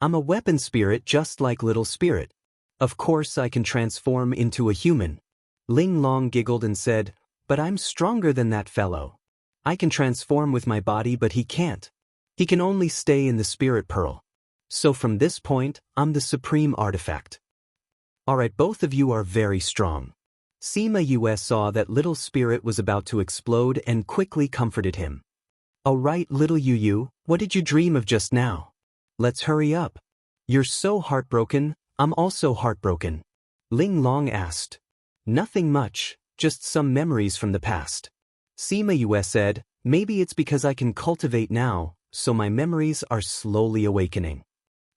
"I'm a weapon spirit just like Little Spirit. Of course I can transform into a human." Ling Long giggled and said, "But I'm stronger than that fellow. I can transform with my body but he can't. He can only stay in the spirit pearl. So from this point, I'm the supreme artifact." "Alright, both of you are very strong." Sima Yue saw that Little Spirit was about to explode and quickly comforted him. "Alright, little Yu, what did you dream of just now? Let's hurry up. You're so heartbroken, I'm also heartbroken." Ling Long asked. "Nothing much, just some memories from the past." Sima Yue said, "Maybe it's because I can cultivate now, so my memories are slowly awakening."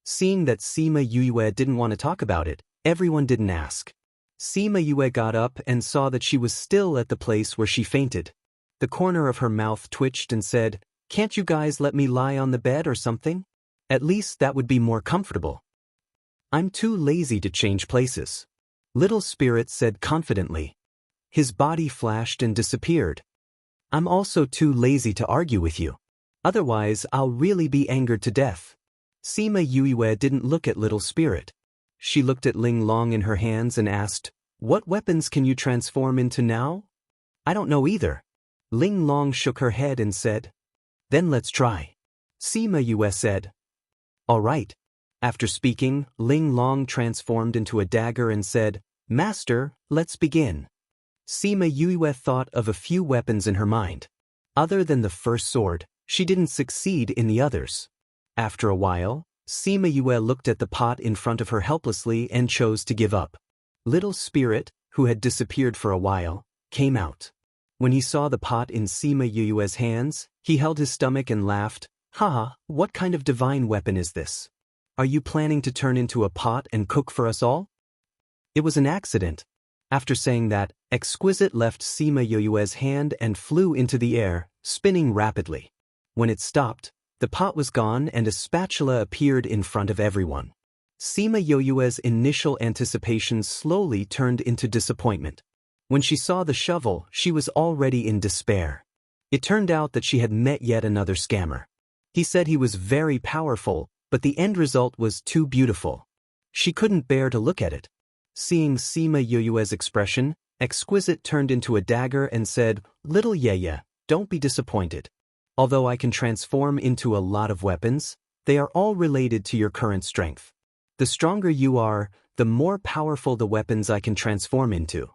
Seeing that Sima Yue didn't want to talk about it, everyone didn't ask. Sima Yue got up and saw that she was still at the place where she fainted. The corner of her mouth twitched and said, "Can't you guys let me lie on the bed or something? At least that would be more comfortable." "I'm too lazy to change places," Little Spirit said confidently. His body flashed and disappeared. "I'm also too lazy to argue with you. Otherwise I'll really be angered to death." Sima Yue didn't look at Little Spirit. She looked at Ling Long in her hands and asked, "What weapons can you transform into now?" "I don't know either." Ling Long shook her head and said, "Then let's try." Sima Yue said, "All right." After speaking, Ling Long transformed into a dagger and said, "Master, let's begin." Sima Yue thought of a few weapons in her mind. Other than the first sword, she didn't succeed in the others. After a while, Sima Yue looked at the pot in front of her helplessly and chose to give up. Little Spirit, who had disappeared for a while, came out. When he saw the pot in Sima Yue's hands, he held his stomach and laughed. "Haha, what kind of divine weapon is this? Are you planning to turn into a pot and cook for us all?" "It was an accident." After saying that, Exquisite left Sima Yue's hand and flew into the air, spinning rapidly. When it stopped, the pot was gone and a spatula appeared in front of everyone. Sima Yue's initial anticipation slowly turned into disappointment. When she saw the shovel, she was already in despair. It turned out that she had met yet another scammer. He said he was very powerful, but the end result was too beautiful. She couldn't bear to look at it. Seeing Sima Yue's expression, Exquisite turned into a dagger and said, "Little Yeye, don't be disappointed. Although I can transform into a lot of weapons, they are all related to your current strength. The stronger you are, the more powerful the weapons I can transform into."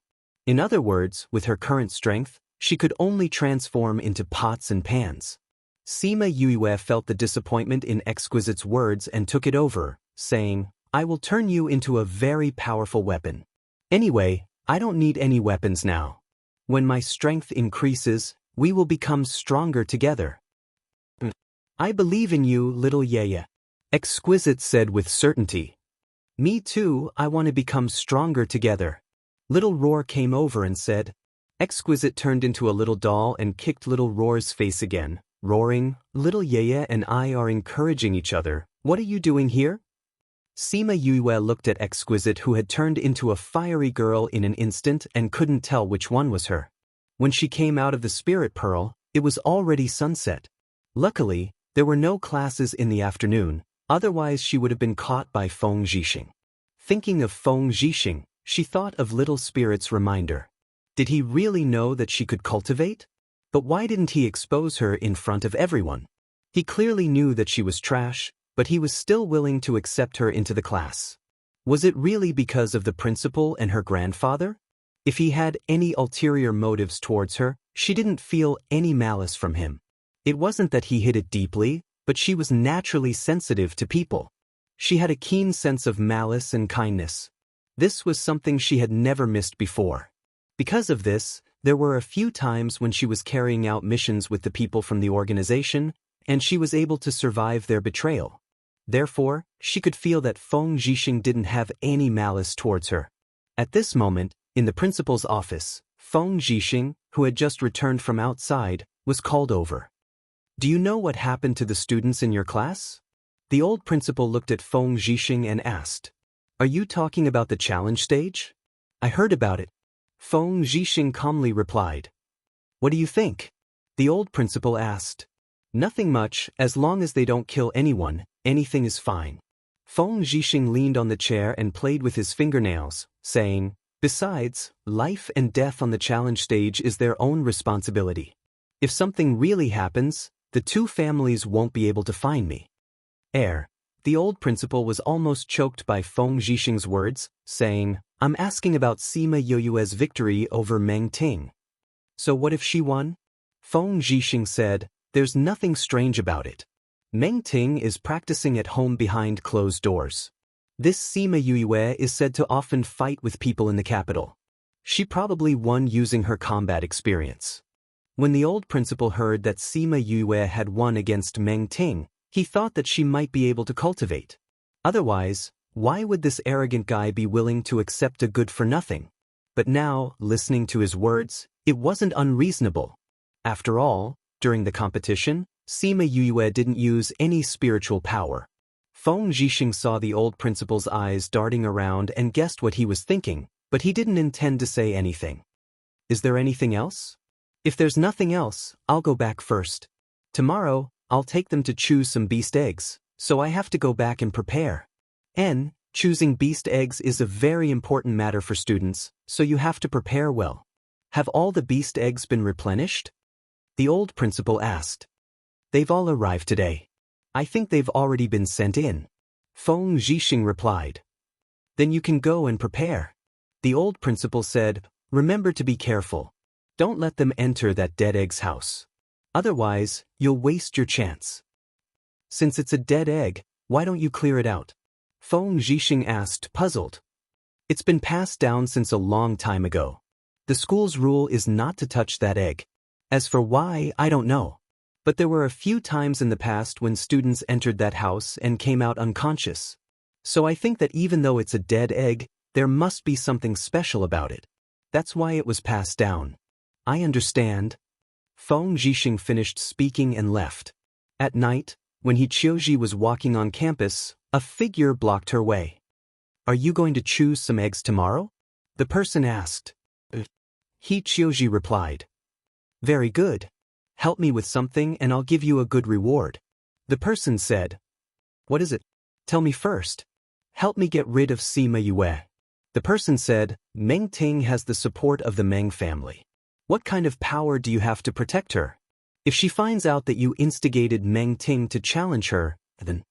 In other words, with her current strength, she could only transform into pots and pans. Sima Yue felt the disappointment in Exquisite's words and took it over, saying, "I will turn you into a very powerful weapon. Anyway, I don't need any weapons now. When my strength increases, we will become stronger together." "I believe in you, little Yeye," Exquisite said with certainty. "Me too, I want to become stronger together." Little Roar came over and said. Exquisite turned into a little doll and kicked Little Roar's face again, roaring, "Little Yeye and I are encouraging each other. What are you doing here?" Sima Yue looked at Exquisite, who had turned into a fiery girl in an instant and couldn't tell which one was her. When she came out of the spirit pearl, it was already sunset. Luckily, there were no classes in the afternoon, otherwise she would have been caught by Feng Zhixing. Thinking of Feng Zhixing, she thought of Little Spirit's reminder. Did he really know that she could cultivate? But why didn't he expose her in front of everyone? He clearly knew that she was trash, but he was still willing to accept her into the class. Was it really because of the principal and her grandfather? If he had any ulterior motives towards her, she didn't feel any malice from him. It wasn't that he hid it deeply, but she was naturally sensitive to people. She had a keen sense of malice and kindness. This was something she had never missed before. Because of this, there were a few times when she was carrying out missions with the people from the organization, and she was able to survive their betrayal. Therefore, she could feel that Feng Zhixing didn't have any malice towards her. At this moment, in the principal's office, Feng Zhixing, who had just returned from outside, was called over. "Do you know what happened to the students in your class?" The old principal looked at Feng Zhixing and asked, "Are you talking about the challenge stage?" "I heard about it." Feng Zhixing calmly replied. "What do you think?" the old principal asked. "Nothing much, as long as they don't kill anyone, anything is fine." Feng Zhixing leaned on the chair and played with his fingernails, saying, "Besides, life and death on the challenge stage is their own responsibility. If something really happens, the two families won't be able to find me." The old principal was almost choked by Feng Zhixing's words, saying, "I'm asking about Sima Yue's victory over Meng Ting." "So what if she won?" Feng Zhixing said, "There's nothing strange about it. Meng Ting is practicing at home behind closed doors. This Sima Yue is said to often fight with people in the capital. She probably won using her combat experience." When the old principal heard that Sima Yue had won against Meng Ting, he thought that she might be able to cultivate. Otherwise, why would this arrogant guy be willing to accept a good-for-nothing? But now, listening to his words, it wasn't unreasonable. After all, during the competition, Sima Yue didn't use any spiritual power. Feng Zhixing saw the old principal's eyes darting around and guessed what he was thinking, but he didn't intend to say anything. "Is there anything else?" "If there's nothing else, I'll go back first. Tomorrow, I'll take them to choose some beast eggs, so I have to go back and prepare. Choosing beast eggs is a very important matter for students, so you have to prepare well. Have all the beast eggs been replenished?" the old principal asked. "They've all arrived today. I think they've already been sent in," Feng Zhixing replied. "Then you can go and prepare." The old principal said, "Remember to be careful. Don't let them enter that dead egg's house. Otherwise, you'll waste your chance." "Since it's a dead egg, why don't you clear it out?" Feng Zhixing asked, puzzled. "It's been passed down since a long time ago. The school's rule is not to touch that egg. As for why, I don't know. But there were a few times in the past when students entered that house and came out unconscious. So I think that even though it's a dead egg, there must be something special about it. That's why it was passed down." "I understand." Feng Zhixing finished speaking and left. At night, when Qiuji was walking on campus, a figure blocked her way. "Are you going to choose some eggs tomorrow?" the person asked. Qiuji replied. "Very good. Help me with something and I'll give you a good reward." The person said. "What is it? Tell me first." "Help me get rid of Sima Yue." The person said, Meng Ting has the support of the Meng family. What kind of power do you have to protect her? If she finds out that you instigated Meng Ting to challenge her, then...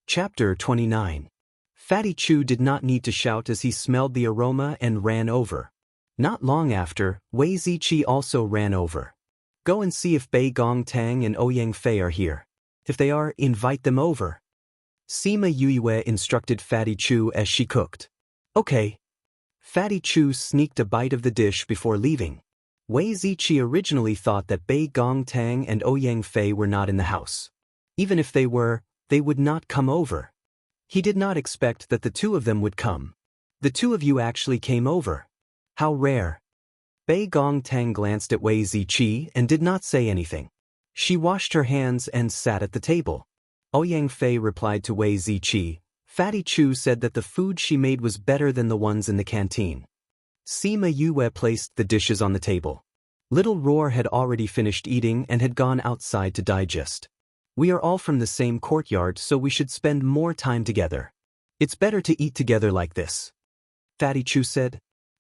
Chapter 29. Fatty Chu did not need to shout as he smelled the aroma and ran over. Not long after, Wei Ziqi also ran over. Go and see if Bei Gong Tang and Ouyang Fei are here. If they are, invite them over. Sima Yuyue instructed Fatty Chu as she cooked. Okay. Fatty Chu sneaked a bite of the dish before leaving. Wei Ziqi originally thought that Bei Gong Tang and Ouyang Fei were not in the house. Even if they were, they would not come over. He did not expect that the two of them would come. The two of you actually came over. How rare. Bei Gong Tang glanced at Wei Ziqi and did not say anything. She washed her hands and sat at the table. Ouyang Fei replied to Wei Ziqi. Fatty Chu said that the food she made was better than the ones in the canteen. Sima Yue placed the dishes on the table. Little Roar had already finished eating and had gone outside to digest. We are all from the same courtyard, so we should spend more time together. It's better to eat together like this. Fatty Chu said.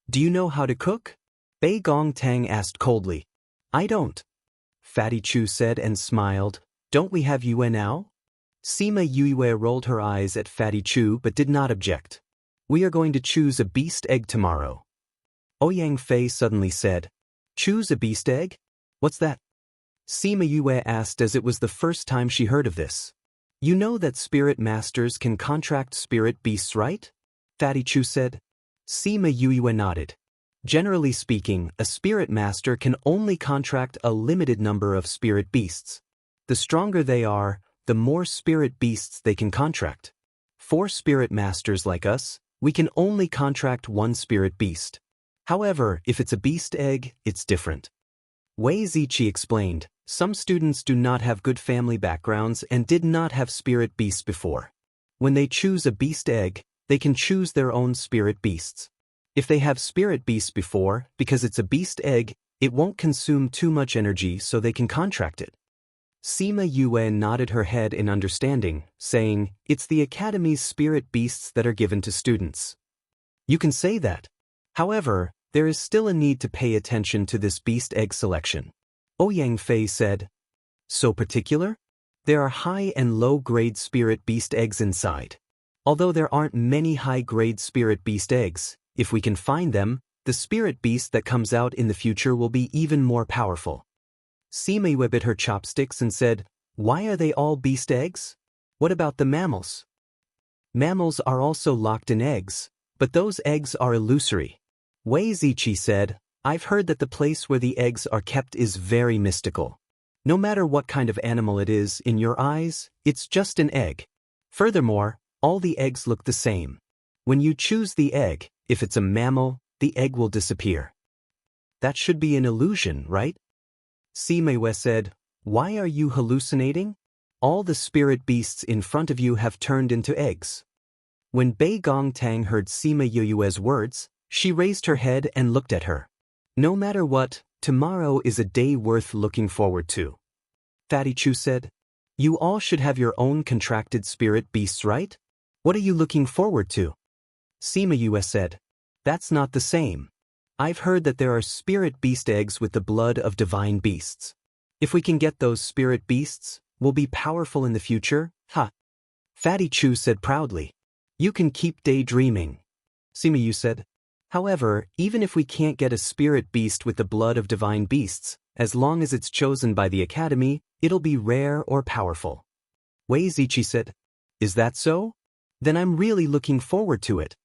Do you know how to cook? Bei Gong Tang asked coldly. I don't. Fatty Chu said and smiled. Don't we have Yue now? Sima Yue rolled her eyes at Fatty Chu but did not object. We are going to choose a beast egg tomorrow. Ouyang Fei suddenly said. Choose a beast egg? What's that? Sima Yue asked as it was the first time she heard of this. You know that spirit masters can contract spirit beasts, right? Fatty Chu said. Sima Yue nodded. Generally speaking, a spirit master can only contract a limited number of spirit beasts. The stronger they are, the more spirit beasts they can contract. For spirit masters like us, we can only contract one spirit beast. However, if it's a beast egg, it's different. Wei Ziqi explained, some students do not have good family backgrounds and did not have spirit beasts before. When they choose a beast egg, they can choose their own spirit beasts. If they have spirit beasts before, because it's a beast egg, it won't consume too much energy so they can contract it. Sima Yue nodded her head in understanding, saying, it's the Academy's spirit beasts that are given to students. You can say that. However, there is still a need to pay attention to this beast egg selection. Ouyang Fei said. So particular? There are high and low-grade spirit beast eggs inside. Although there aren't many high-grade spirit beast eggs, if we can find them, the spirit beast that comes out in the future will be even more powerful. Sima Yue bit her chopsticks and said, why are they all beast eggs? What about the mammals? Mammals are also locked in eggs, but those eggs are illusory. Wei Ziqi said, I've heard that the place where the eggs are kept is very mystical. No matter what kind of animal it is, in your eyes, it's just an egg. Furthermore, all the eggs look the same. When you choose the egg, if it's a mammal, the egg will disappear. That should be an illusion, right? Sima Yue said, why are you hallucinating? All the spirit beasts in front of you have turned into eggs. When Bei Gong Tang heard Sima Yue's words, she raised her head and looked at her. No matter what, tomorrow is a day worth looking forward to. Fatty Chu said, you all should have your own contracted spirit beasts, right? What are you looking forward to? Sima Yue said, that's not the same. I've heard that there are spirit beast eggs with the blood of divine beasts. If we can get those spirit beasts, we'll be powerful in the future, ha. Fatty Chu said proudly. You can keep daydreaming. Sima Yue said, however, even if we can't get a spirit beast with the blood of divine beasts, as long as it's chosen by the Academy, it'll be rare or powerful. Wei Ziqi said, is that so? Then I'm really looking forward to it.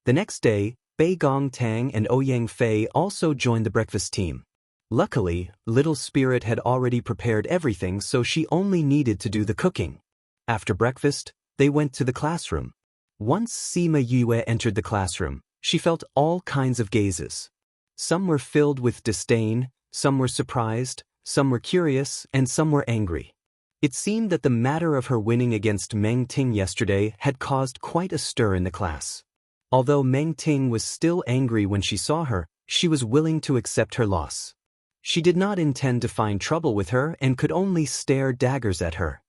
The next day, Bei Gong Tang and Ouyang Fei also joined the breakfast team. Luckily, Little Spirit had already prepared everything, so she only needed to do the cooking. After breakfast, they went to the classroom. Once Sima Yue entered the classroom, she felt all kinds of gazes. Some were filled with disdain, some were surprised, some were curious, and some were angry. It seemed that the matter of her winning against Meng Ting yesterday had caused quite a stir in the class. Although Meng Ting was still angry when she saw her, she was willing to accept her loss. She did not intend to find trouble with her and could only stare daggers at her.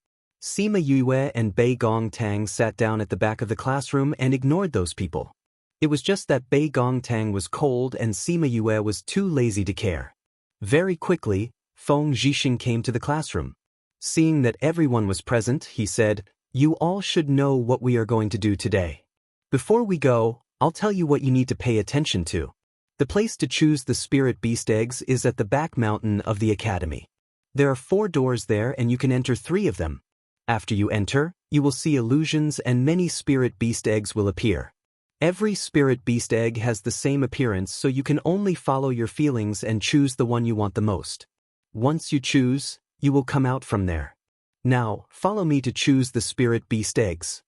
Sima Yue and Bei Gong Tang sat down at the back of the classroom and ignored those people. It was just that Bei Gongtang was cold and Sima Yue was too lazy to care. Very quickly, Feng Zhixing came to the classroom. Seeing that everyone was present, he said, "You all should know what we are going to do today. Before we go, I'll tell you what you need to pay attention to. The place to choose the spirit beast eggs is at the back mountain of the academy. There are 4 doors there and you can enter 3 of them. After you enter, you will see illusions and many spirit beast eggs will appear. Every spirit beast egg has the same appearance, so you can only follow your feelings and choose the one you want the most. Once you choose, you will come out from there. Now, follow me to choose the spirit beast eggs."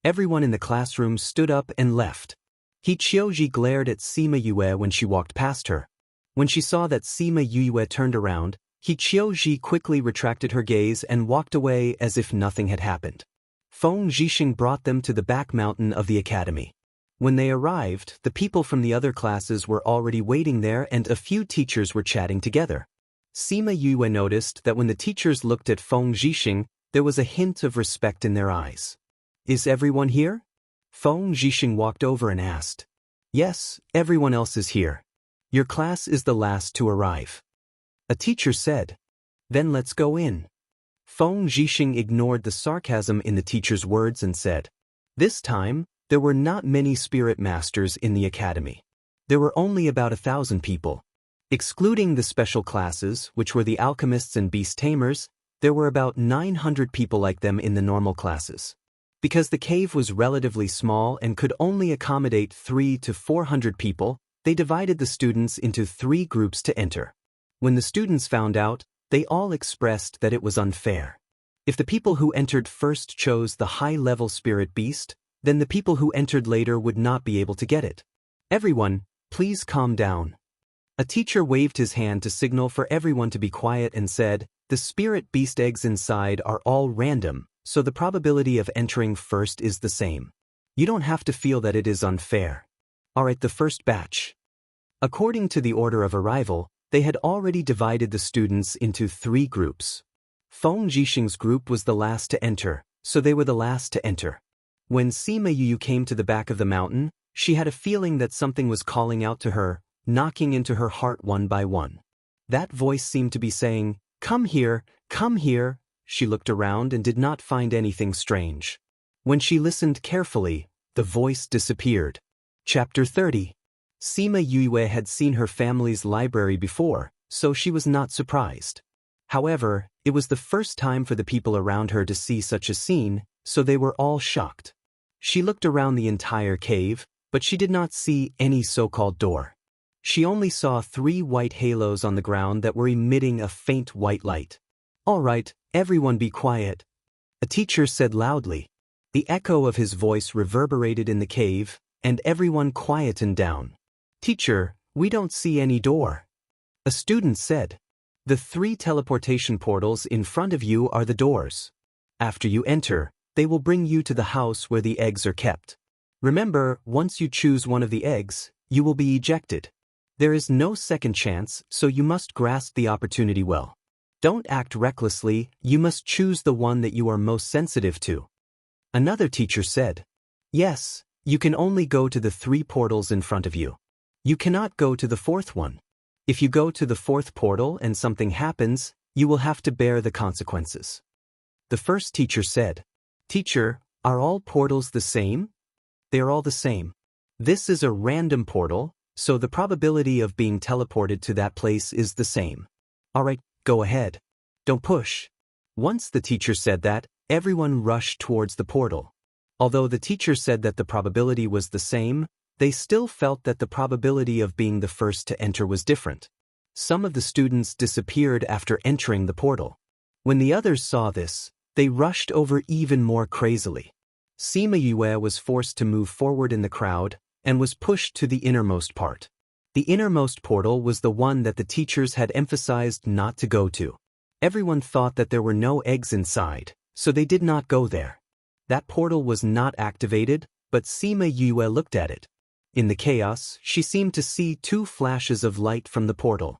Everyone in the classroom stood up and left. He Qiuji glared at Sima Yue when she walked past her. When she saw that Sima Yue turned around, He Qiuji quickly retracted her gaze and walked away as if nothing had happened. Feng Zhixing brought them to the back mountain of the academy. When they arrived, the people from the other classes were already waiting there and a few teachers were chatting together. Sima Yue noticed that when the teachers looked at Feng Zhixing, there was a hint of respect in their eyes. "Is everyone here?" Feng Zhixing walked over and asked. "Yes, everyone else is here. Your class is the last to arrive." A teacher said. "Then let's go in." Feng Zhixing ignored the sarcasm in the teacher's words and said. This time, there were not many spirit masters in the academy. There were only about 1,000 people. Excluding the special classes, which were the alchemists and beast tamers, there were about 900 people like them in the normal classes. Because the cave was relatively small and could only accommodate 300 to 400 people, they divided the students into 3 groups to enter. When the students found out, they all expressed that it was unfair. If the people who entered first chose the high-level spirit beast, then the people who entered later would not be able to get it. "Everyone, please calm down." A teacher waved his hand to signal for everyone to be quiet and said, "The spirit beast eggs inside are all random, so the probability of entering first is the same. You don't have to feel that it is unfair." Alright, the first batch. According to the order of arrival, they had already divided the students into 3 groups. Feng Zhixing's group was the last to enter, so they were the last to enter. When Sima Yu came to the back of the mountain, she had a feeling that something was calling out to her, knocking into her heart one by one. That voice seemed to be saying, "Come here, come here." She looked around and did not find anything strange. When she listened carefully, the voice disappeared. Chapter 30. Sima Yue had seen her family's library before, so she was not surprised. However, it was the first time for the people around her to see such a scene, so they were all shocked. She looked around the entire cave, but she did not see any so-called door. She only saw 3 white halos on the ground that were emitting a faint white light. "All right, everyone be quiet," a teacher said loudly. The echo of his voice reverberated in the cave, and everyone quietened down. "Teacher, we don't see any door," a student said. "The 3 teleportation portals in front of you are the doors. After you enter, they will bring you to the house where the eggs are kept. Remember, once you choose one of the eggs, you will be ejected. There is no second chance, so you must grasp the opportunity well. Don't act recklessly, you must choose the one that you are most sensitive to." Another teacher said. "Yes, you can only go to the 3 portals in front of you. You cannot go to the 4th one. If you go to the 4th portal and something happens, you will have to bear the consequences." The first teacher said. "Teacher, are all portals the same?" "They are all the same. This is a random portal, so the probability of being teleported to that place is the same. Alright, go ahead. Don't push." Once the teacher said that, everyone rushed towards the portal. Although the teacher said that the probability was the same, they still felt that the probability of being the first to enter was different. Some of the students disappeared after entering the portal. When the others saw this, they rushed over even more crazily. Sima Yue was forced to move forward in the crowd and was pushed to the innermost part. The innermost portal was the one that the teachers had emphasized not to go to. Everyone thought that there were no eggs inside, so they did not go there. That portal was not activated, but Sima Yue looked at it. In the chaos, she seemed to see 2 flashes of light from the portal.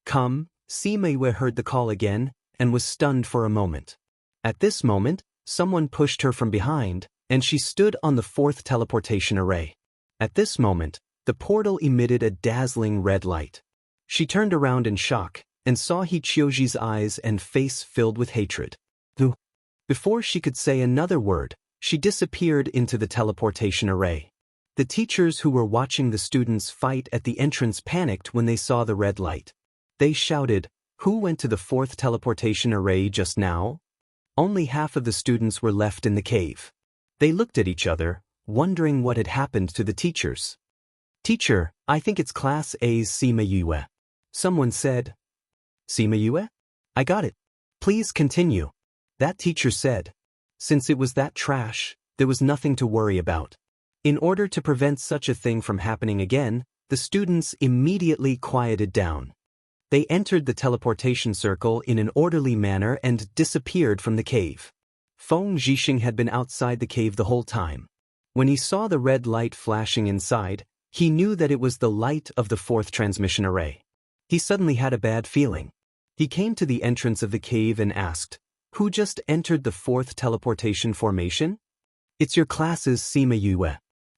"Come," Sima Yue heard the call again, and was stunned for a moment. At this moment, someone pushed her from behind, and she stood on the 4th teleportation array. At this moment, the portal emitted a dazzling red light. She turned around in shock and saw Hichioji's eyes and face filled with hatred. Before she could say another word, she disappeared into the teleportation array. The teachers who were watching the students fight at the entrance panicked when they saw the red light. They shouted, "Who went to the fourth teleportation array just now?" Only half of the students were left in the cave. They looked at each other, wondering what had happened to the teachers. "Teacher, I think it's Class A's Sima Yue," someone said. "Sima Yue? I got it. Please continue," that teacher said. Since it was that trash, there was nothing to worry about. In order to prevent such a thing from happening again, the students immediately quieted down. They entered the teleportation circle in an orderly manner and disappeared from the cave. Feng Zhixing had been outside the cave the whole time. When he saw the red light flashing inside, he knew that it was the light of the fourth transmission array. He suddenly had a bad feeling. He came to the entrance of the cave and asked, "Who just entered the fourth teleportation formation?" "It's your class's Sima Yue."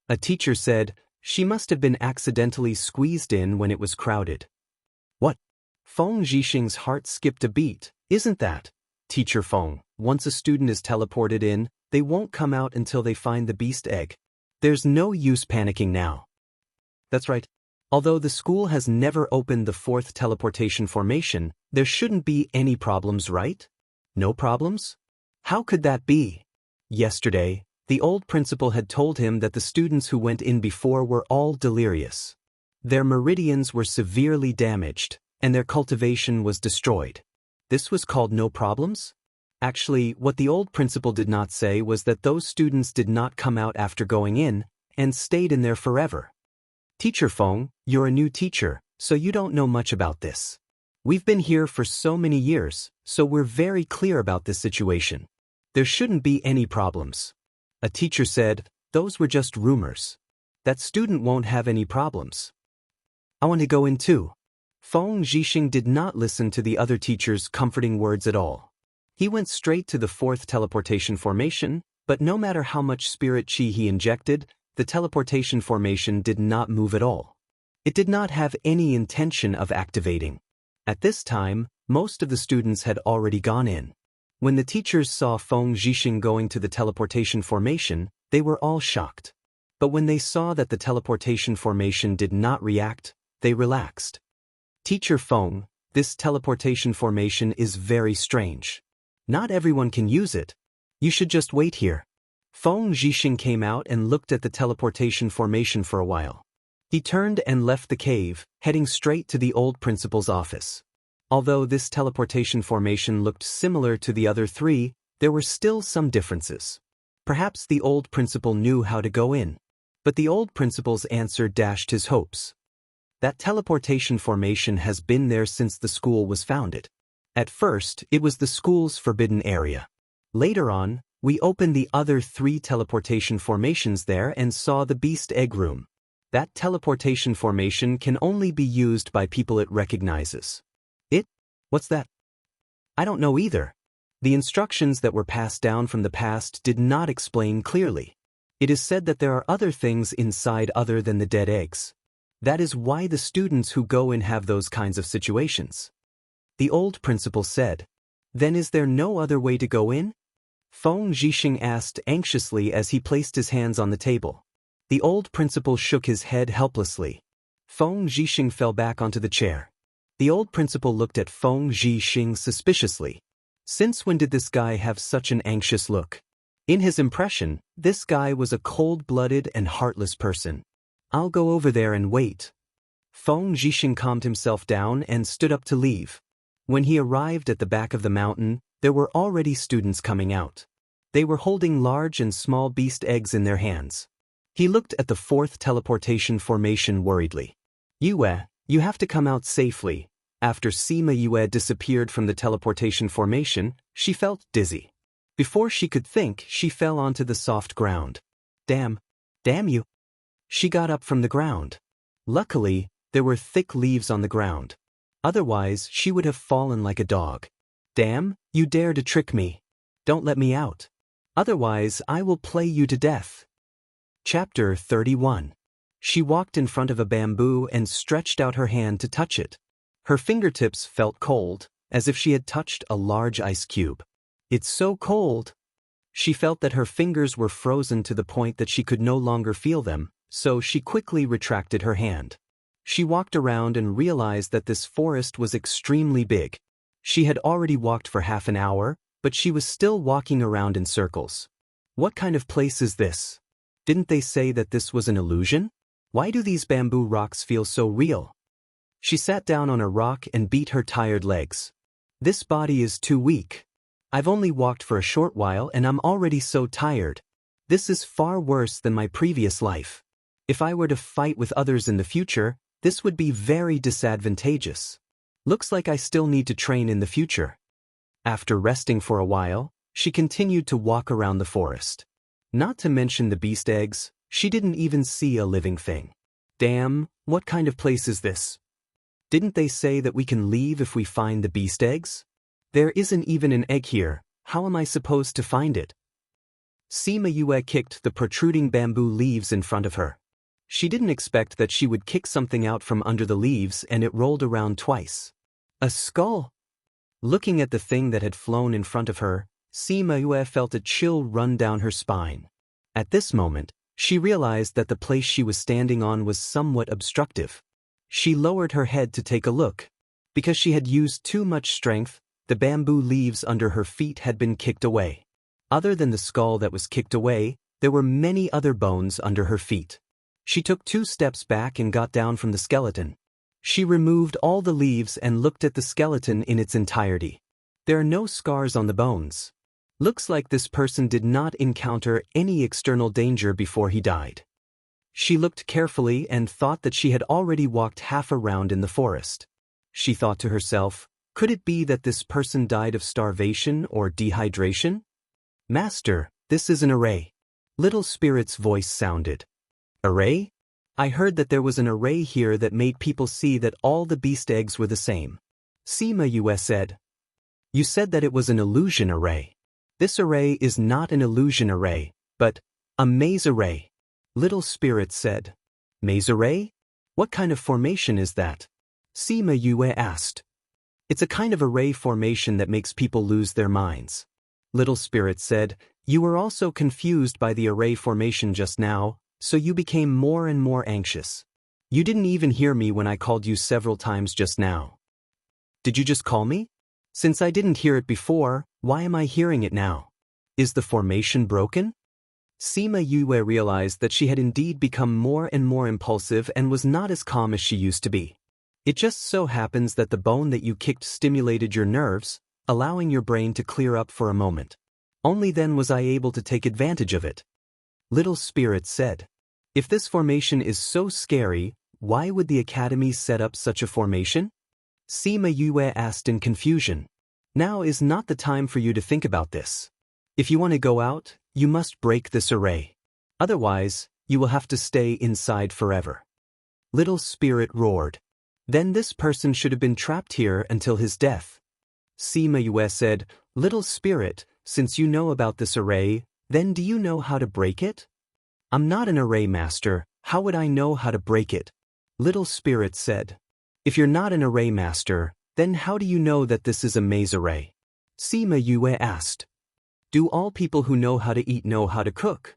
A teacher said, "She must have been accidentally squeezed in when it was crowded." "What?" Feng Zhixing's heart skipped a beat. "Isn't that, Teacher Feng, once a student is teleported in, they won't come out until they find the beast egg. There's no use panicking now." "That's right. Although the school has never opened the fourth teleportation formation, there shouldn't be any problems, right?" "No problems? How could that be?" Yesterday, the old principal had told him that the students who went in before were all delirious. Their meridians were severely damaged, and their cultivation was destroyed. This was called no problems? Actually, what the old principal did not say was that those students did not come out after going in, and stayed in there forever. "Teacher Feng, you're a new teacher, so you don't know much about this. We've been here for so many years, so we're very clear about this situation. There shouldn't be any problems." A teacher said, "Those were just rumors. That student won't have any problems. I want to go in too." Feng Zhixing did not listen to the other teacher's comforting words at all. He went straight to the fourth teleportation formation, but no matter how much spirit chi he injected, the teleportation formation did not move at all. It did not have any intention of activating. At this time, most of the students had already gone in. When the teachers saw Feng Zhixing going to the teleportation formation, they were all shocked. But when they saw that the teleportation formation did not react, they relaxed. "Teacher Feng, this teleportation formation is very strange. Not everyone can use it. You should just wait here." Feng Zhixing came out and looked at the teleportation formation for a while. He turned and left the cave, heading straight to the old principal's office. Although this teleportation formation looked similar to the other three, there were still some differences. Perhaps the old principal knew how to go in. But the old principal's answer dashed his hopes. That teleportation formation has been there since the school was founded. At first, it was the school's forbidden area. Later on, we opened the other 3 teleportation formations there and saw the beast egg room. That teleportation formation can only be used by people it recognizes. It? What's that? I don't know either. The instructions that were passed down from the past did not explain clearly. It is said that there are other things inside other than the dead eggs. That is why the students who go in have those kinds of situations. The old principal said. "Then is there no other way to go in?" Feng Zhixing asked anxiously as he placed his hands on the table. The old principal shook his head helplessly. Feng Zhixing fell back onto the chair. The old principal looked at Feng Zhixing suspiciously. Since when did this guy have such an anxious look? In his impression, this guy was a cold-blooded and heartless person. "I'll go over there and wait." Feng Zhixing calmed himself down and stood up to leave. When he arrived at the back of the mountain, there were already students coming out. They were holding large and small beast eggs in their hands. He looked at the 4th teleportation formation worriedly. "Yue, you have to come out safely." After Sima Yue disappeared from the teleportation formation, she felt dizzy. Before she could think, she fell onto the soft ground. Damn you." She got up from the ground. Luckily, there were thick leaves on the ground. Otherwise, she would have fallen like a dog. "Damn, you dare to trick me. Don't let me out. Otherwise, I will play you to death." Chapter 31. She walked in front of a bamboo and stretched out her hand to touch it. Her fingertips felt cold, as if she had touched a large ice cube. It's so cold. She felt that her fingers were frozen to the point that she could no longer feel them, so she quickly retracted her hand. She walked around and realized that this forest was extremely big. She had already walked for half an hour, but she was still walking around in circles. What kind of place is this? Didn't they say that this was an illusion? Why do these bamboo rocks feel so real? She sat down on a rock and beat her tired legs. This body is too weak. I've only walked for a short while and I'm already so tired. This is far worse than my previous life. If I were to fight with others in the future, this would be very disadvantageous. Looks like I still need to train in the future. After resting for a while, she continued to walk around the forest. Not to mention the beast eggs, she didn't even see a living thing. Damn, what kind of place is this? Didn't they say that we can leave if we find the beast eggs? There isn't even an egg here. How am I supposed to find it? Sima Yue kicked the protruding bamboo leaves in front of her. She didn't expect that she would kick something out from under the leaves and it rolled around twice. A skull? Looking at the thing that had flown in front of her, Sima Yue felt a chill run down her spine. At this moment, she realized that the place she was standing on was somewhat obstructive. She lowered her head to take a look. Because she had used too much strength, the bamboo leaves under her feet had been kicked away. Other than the skull that was kicked away, there were many other bones under her feet. She took 2 steps back and got down from the skeleton. She removed all the leaves and looked at the skeleton in its entirety. There are no scars on the bones. Looks like this person did not encounter any external danger before he died. She looked carefully and thought that she had already walked half a round in the forest. She thought to herself, could it be that this person died of starvation or dehydration? Master, this is an array. Little Spirit's voice sounded. Array? I heard that there was an array here that made people see that all the beast eggs were the same. Sima Yue said. You said that it was an illusion array. This array is not an illusion array, but a maze array. Little Spirit said. Maze array? What kind of formation is that? Sima Yue asked. It's a kind of array formation that makes people lose their minds. Little Spirit said, you were also confused by the array formation just now, so you became more and more anxious. You didn't even hear me when I called you several times just now. Did you just call me? Since I didn't hear it before, why am I hearing it now? Is the formation broken? Sima Yue realized that she had indeed become more and more impulsive and was not as calm as she used to be. It just so happens that the bone that you kicked stimulated your nerves, allowing your brain to clear up for a moment. Only then was I able to take advantage of it. Little Spirit said. If this formation is so scary, why would the Academy set up such a formation? Sima Yue asked in confusion. Now is not the time for you to think about this. If you want to go out, you must break this array. Otherwise, you will have to stay inside forever. Little Spirit roared. Then this person should have been trapped here until his death. Sima Yue said, Little Spirit, since you know about this array, then do you know how to break it? I'm not an array master, how would I know how to break it? Little Spirit said. If you're not an array master, then how do you know that this is a maze array? Sima Yue asked. Do all people who know how to eat know how to cook?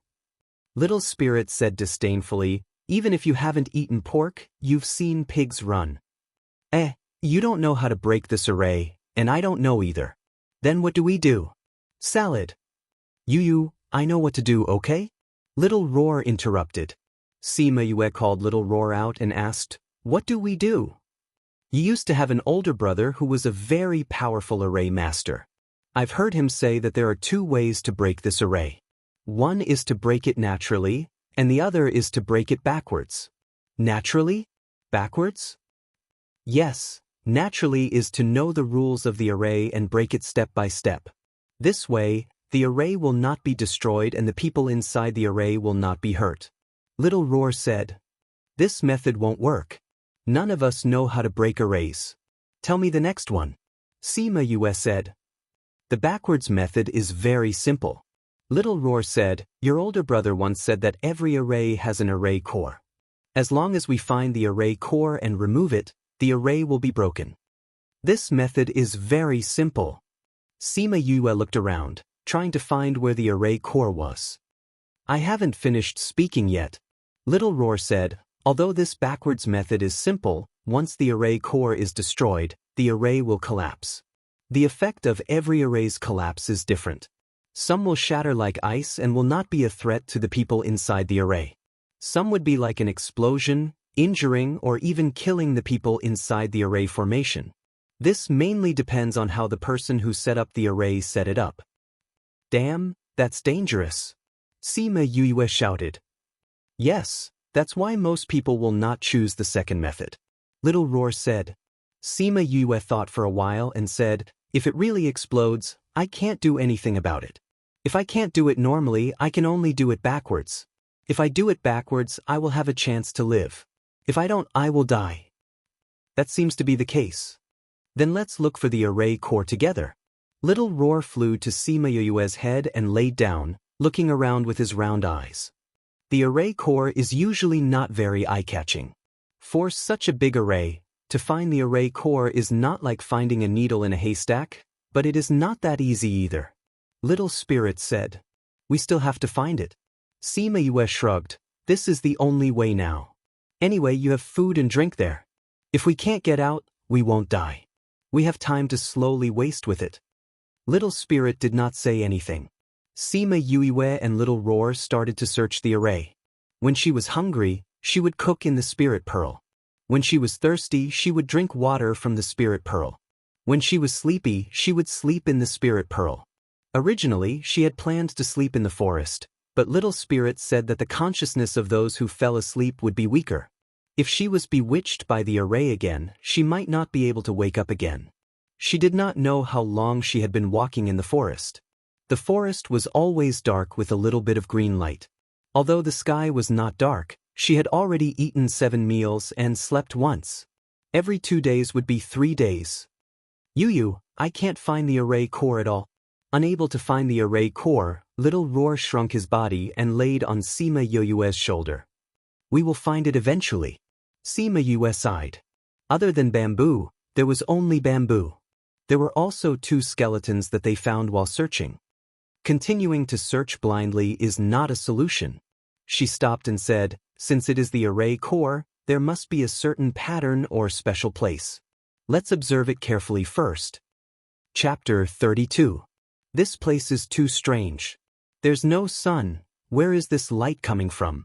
Little Spirit said disdainfully, even if you haven't eaten pork, you've seen pigs run. You don't know how to break this array, and I don't know either. Then what do we do? Salad. I know what to do, okay? Little Roar interrupted. Sima Yue called Little Roar out and asked, what do we do? You used to have an older brother who was a very powerful array master. I've heard him say that there are 2 ways to break this array. One is to break it naturally, and the other is to break it backwards. Naturally? Backwards? Yes, naturally is to know the rules of the array and break it step by step. This way, the array will not be destroyed and the people inside the array will not be hurt. Little Roar said. This method won't work. None of us know how to break arrays. Tell me the next one. Sima Yue said. The backwards method is very simple. Little Roar said, your older brother once said that every array has an array core. As long as we find the array core and remove it, the array will be broken. This method is very simple. Sima Yue looked around, trying to find where the array core was. I haven't finished speaking yet. Little Roar said, although this backwards method is simple, once the array core is destroyed, the array will collapse. The effect of every array's collapse is different. Some will shatter like ice and will not be a threat to the people inside the array. Some would be like an explosion, injuring or even killing the people inside the array formation. This mainly depends on how the person who set up the array set it up. Damn, that's dangerous. Sima Yue shouted. Yes, that's why most people will not choose the second method. Little Roar said. Sima Yue thought for a while and said, if it really explodes, I can't do anything about it. If I can't do it normally, I can only do it backwards. If I do it backwards, I will have a chance to live. If I don't, I will die. That seems to be the case. Then let's look for the array core together. Little Roar flew to Sima Yue's head and laid down, looking around with his round eyes. The array core is usually not very eye-catching. For such a big array, to find the array core is not like finding a needle in a haystack, but it is not that easy either. Little Spirit said. We still have to find it. Sima Yue shrugged. This is the only way now. Anyway, you have food and drink there. If we can't get out, we won't die. We have time to slowly waste with it. Little Spirit did not say anything. Sima Yue and Little Roar started to search the array. When she was hungry, she would cook in the spirit pearl. When she was thirsty, she would drink water from the spirit pearl. When she was sleepy, she would sleep in the spirit pearl. Originally, she had planned to sleep in the forest, but Little Spirit said that the consciousness of those who fell asleep would be weaker. If she was bewitched by the array again, she might not be able to wake up again. She did not know how long she had been walking in the forest. The forest was always dark with a little bit of green light. Although the sky was not dark, she had already eaten 7 meals and slept once. Every 2 days would be 3 days. Yu, I can't find the array core at all. Unable to find the array core, Little Roar shrunk his body and laid on Sima Yue's shoulder. We will find it eventually. Sima Yue sighed. Other than bamboo, there was only bamboo. There were also 2 skeletons that they found while searching. Continuing to search blindly is not a solution. She stopped and said, since it is the array core, there must be a certain pattern or special place. Let's observe it carefully first. Chapter 32. This place is too strange. There's no sun. Where is this light coming from?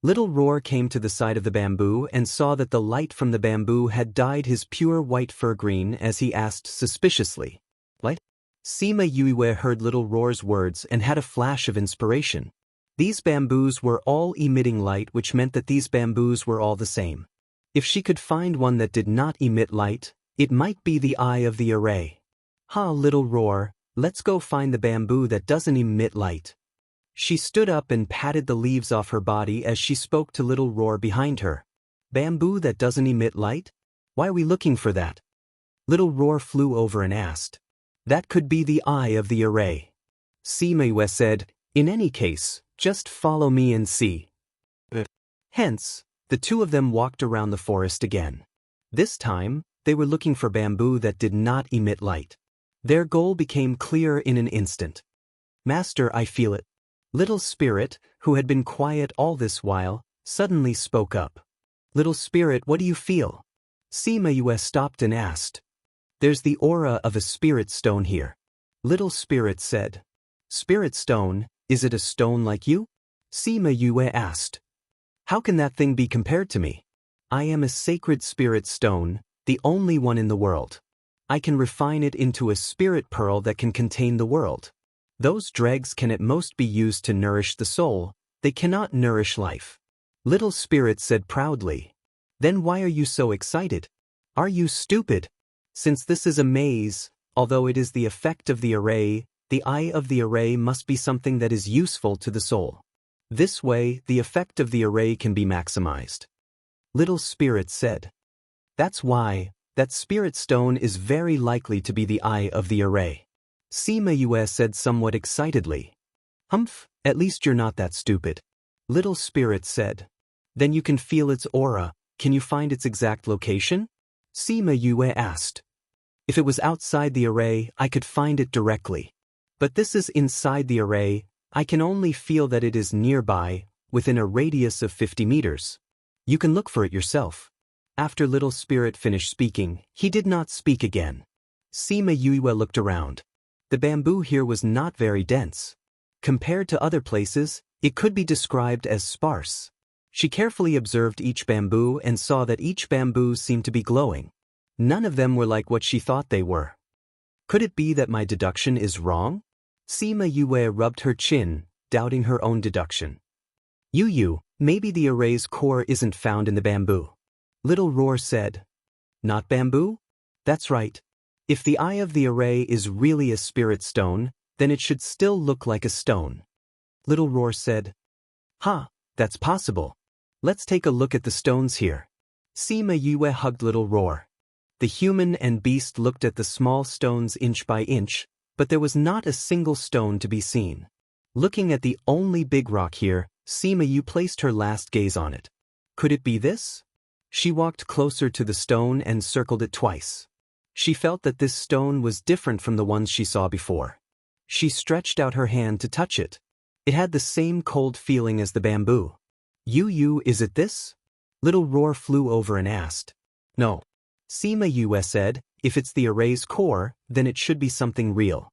Little Roar came to the side of the bamboo and saw that the light from the bamboo had dyed his pure white fur green as he asked suspiciously. Light? Sima Yue heard Little Roar's words and had a flash of inspiration. These bamboos were all emitting light, which meant that these bamboos were all the same. If she could find one that did not emit light, it might be the eye of the array. Little Roar, let's go find the bamboo that doesn't emit light. She stood up and patted the leaves off her body as she spoke to Little Roar behind her. Bamboo that doesn't emit light? Why are we looking for that? Little Roar flew over and asked. That could be the eye of the array. Sima Yue said, in any case, just follow me and see. Hence, the 2 of them walked around the forest again. This time, they were looking for bamboo that did not emit light. Their goal became clear in an instant. Master, I feel it. Little Spirit, who had been quiet all this while, suddenly spoke up. Little Spirit, what do you feel? Sima Yue stopped and asked. There's the aura of a spirit stone here. Little Spirit said. Spirit stone, is it a stone like you? Sima Yue asked. How can that thing be compared to me? I am a sacred spirit stone, the only one in the world. I can refine it into a spirit pearl that can contain the world. Those dregs can at most be used to nourish the soul, they cannot nourish life. Little Spirit said proudly. Then why are you so excited? Are you stupid? Since this is a maze, although it is the effect of the array, the eye of the array must be something that is useful to the soul. This way, the effect of the array can be maximized. Little Spirit said. That's why, that spirit stone is very likely to be the eye of the array. Sima Yue said somewhat excitedly. Humph, at least you're not that stupid. Little Spirit said. Then you can feel its aura. Can you find its exact location? Sima Yue asked. If it was outside the array, I could find it directly. But this is inside the array. I can only feel that it is nearby, within a radius of 50 meters. You can look for it yourself. After Little Spirit finished speaking, he did not speak again. Sima Yue looked around. The bamboo here was not very dense. Compared to other places, it could be described as sparse. She carefully observed each bamboo and saw that each bamboo seemed to be glowing. None of them were like what she thought they were. Could it be that my deduction is wrong? Sima Yue rubbed her chin, doubting her own deduction. Yu, maybe the array's core isn't found in the bamboo. Little Roar said. Not bamboo? That's right. If the eye of the array is really a spirit stone, then it should still look like a stone. Little Roar said. That's possible. Let's take a look at the stones here. Sima Yue hugged Little Roar. The human and beast looked at the small stones inch by inch, but there was not a single stone to be seen. Looking at the only big rock here, Sima Yue placed her last gaze on it. Could it be this? She walked closer to the stone and circled it twice. She felt that this stone was different from the ones she saw before. She stretched out her hand to touch it. It had the same cold feeling as the bamboo. Yu, is it this? Little Roar flew over and asked. No. Sima Yue said, if it's the array's core, then it should be something real.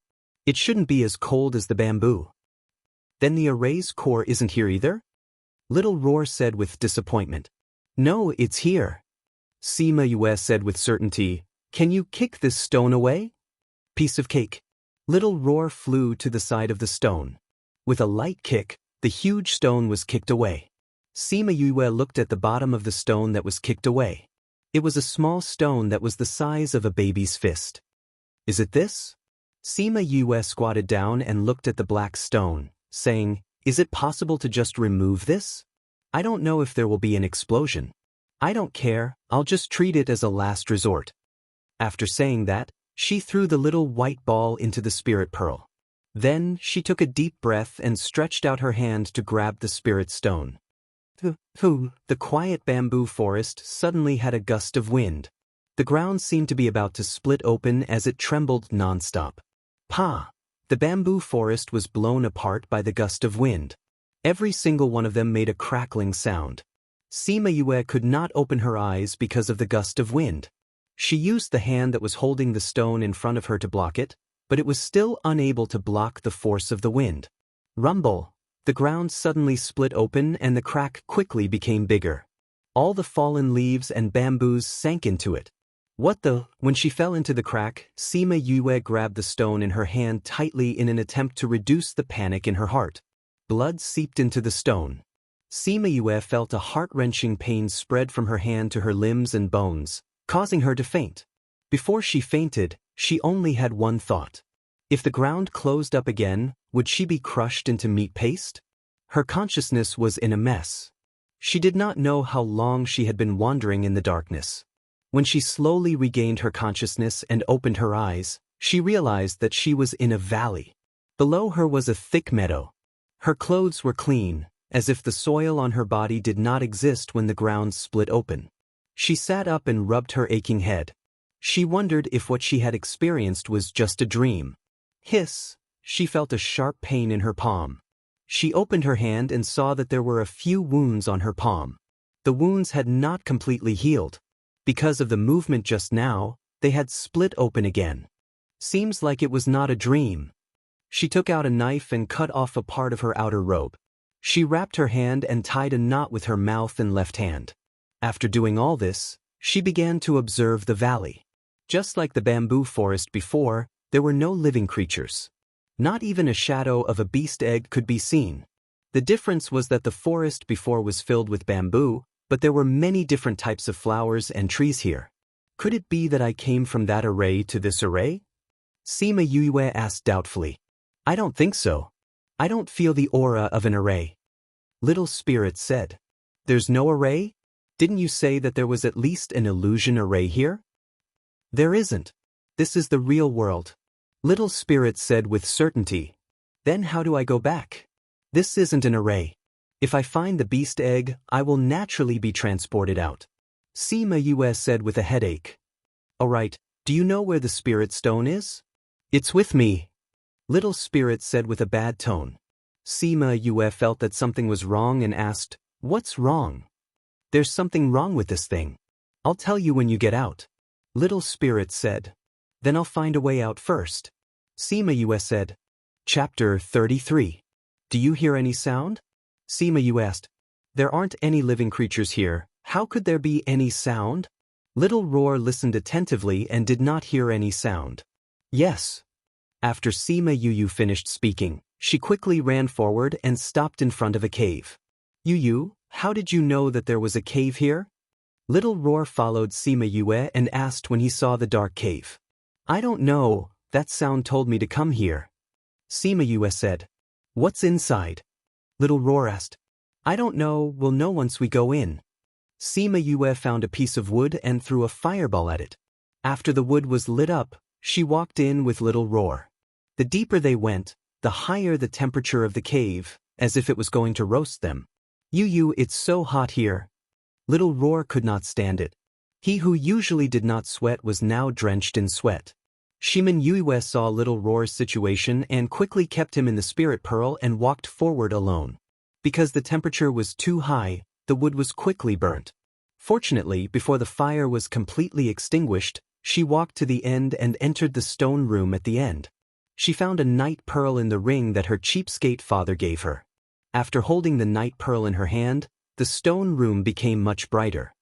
It shouldn't be as cold as the bamboo. Then the array's core isn't here either? Little Roar said with disappointment. No, it's here. Sima Yue said with certainty, can you kick this stone away? Piece of cake. Little Roar flew to the side of the stone. With a light kick, the huge stone was kicked away. Sima Yue looked at the bottom of the stone that was kicked away. It was a small stone that was the size of a baby's fist. Is it this? Sima Yue squatted down and looked at the black stone, saying, is it possible to just remove this? I don't know if there will be an explosion. I don't care, I'll just treat it as a last resort. After saying that, she threw the little white ball into the spirit pearl. Then, she took a deep breath and stretched out her hand to grab the spirit stone. The quiet bamboo forest suddenly had a gust of wind. The ground seemed to be about to split open as it trembled nonstop. The bamboo forest was blown apart by the gust of wind. Every single one of them made a crackling sound. Sima Yue could not open her eyes because of the gust of wind. She used the hand that was holding the stone in front of her to block it, but it was still unable to block the force of the wind. Rumble! The ground suddenly split open and the crack quickly became bigger. All the fallen leaves and bamboos sank into it. When she fell into the crack, Sima Yue grabbed the stone in her hand tightly in an attempt to reduce the panic in her heart. Blood seeped into the stone. Sima Yue felt a heart-wrenching pain spread from her hand to her limbs and bones, causing her to faint. Before she fainted, she only had one thought. If the ground closed up again, would she be crushed into meat paste? Her consciousness was in a mess. She did not know how long she had been wandering in the darkness. When she slowly regained her consciousness and opened her eyes, she realized that she was in a valley. Below her was a thick meadow. Her clothes were clean, as if the soil on her body did not exist when the ground split open. She sat up and rubbed her aching head. She wondered if what she had experienced was just a dream. Hiss! She felt a sharp pain in her palm. She opened her hand and saw that there were a few wounds on her palm. The wounds had not completely healed. Because of the movement just now, they had split open again. Seems like it was not a dream. She took out a knife and cut off a part of her outer robe. She wrapped her hand and tied a knot with her mouth and left hand. After doing all this, she began to observe the valley. Just like the bamboo forest before, there were no living creatures. Not even a shadow of a beast egg could be seen. The difference was that the forest before was filled with bamboo, but there were many different types of flowers and trees here. Could it be that I came from that array to this array? Sima Yue asked doubtfully. I don't think so. I don't feel the aura of an array. Little Spirit said. There's no array? Didn't you say that there was at least an illusion array here? There isn't. This is the real world. Little Spirit said with certainty. Then how do I go back? This isn't an array. If I find the beast egg, I will naturally be transported out. Sima Yue said with a headache. Alright, do you know where the spirit stone is? It's with me. Little Spirit said with a bad tone. Sima Yue felt that something was wrong and asked, What's wrong? There's something wrong with this thing. I'll tell you when you get out. Little Spirit said. Then I'll find a way out first. Sima Yue said. Chapter 33. Do you hear any sound? Sima Yue asked. There aren't any living creatures here. How could there be any sound? Little Roar listened attentively and did not hear any sound. Yes. After Sima Yu finished speaking, she quickly ran forward and stopped in front of a cave. Yu, how did you know that there was a cave here? Little Roar followed Sima Yue and asked when he saw the dark cave. I don't know, that sound told me to come here. Sima Yue said. What's inside? Little Roar asked. I don't know, we'll know once we go in. Sima Yue found a piece of wood and threw a fireball at it. After the wood was lit up, she walked in with Little Roar. The deeper they went, the higher the temperature of the cave, as if it was going to roast them. Yu, it's so hot here. Little Roar could not stand it. He who usually did not sweat was now drenched in sweat. Shiman Yue saw Little Roar's situation and quickly kept him in the spirit pearl and walked forward alone. Because the temperature was too high, the wood was quickly burnt. Fortunately, before the fire was completely extinguished, she walked to the end and entered the stone room at the end. She found a night pearl in the ring that her cheapskate father gave her. After holding the night pearl in her hand, the stone room became much brighter.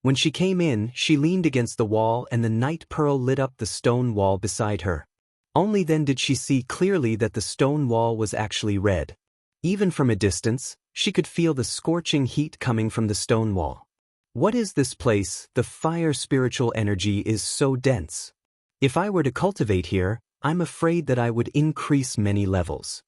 When she came in, she leaned against the wall and the night pearl lit up the stone wall beside her. Only then did she see clearly that the stone wall was actually red. Even from a distance, she could feel the scorching heat coming from the stone wall. What is this place? The fire spiritual energy is so dense. If I were to cultivate here, I'm afraid that I would increase many levels.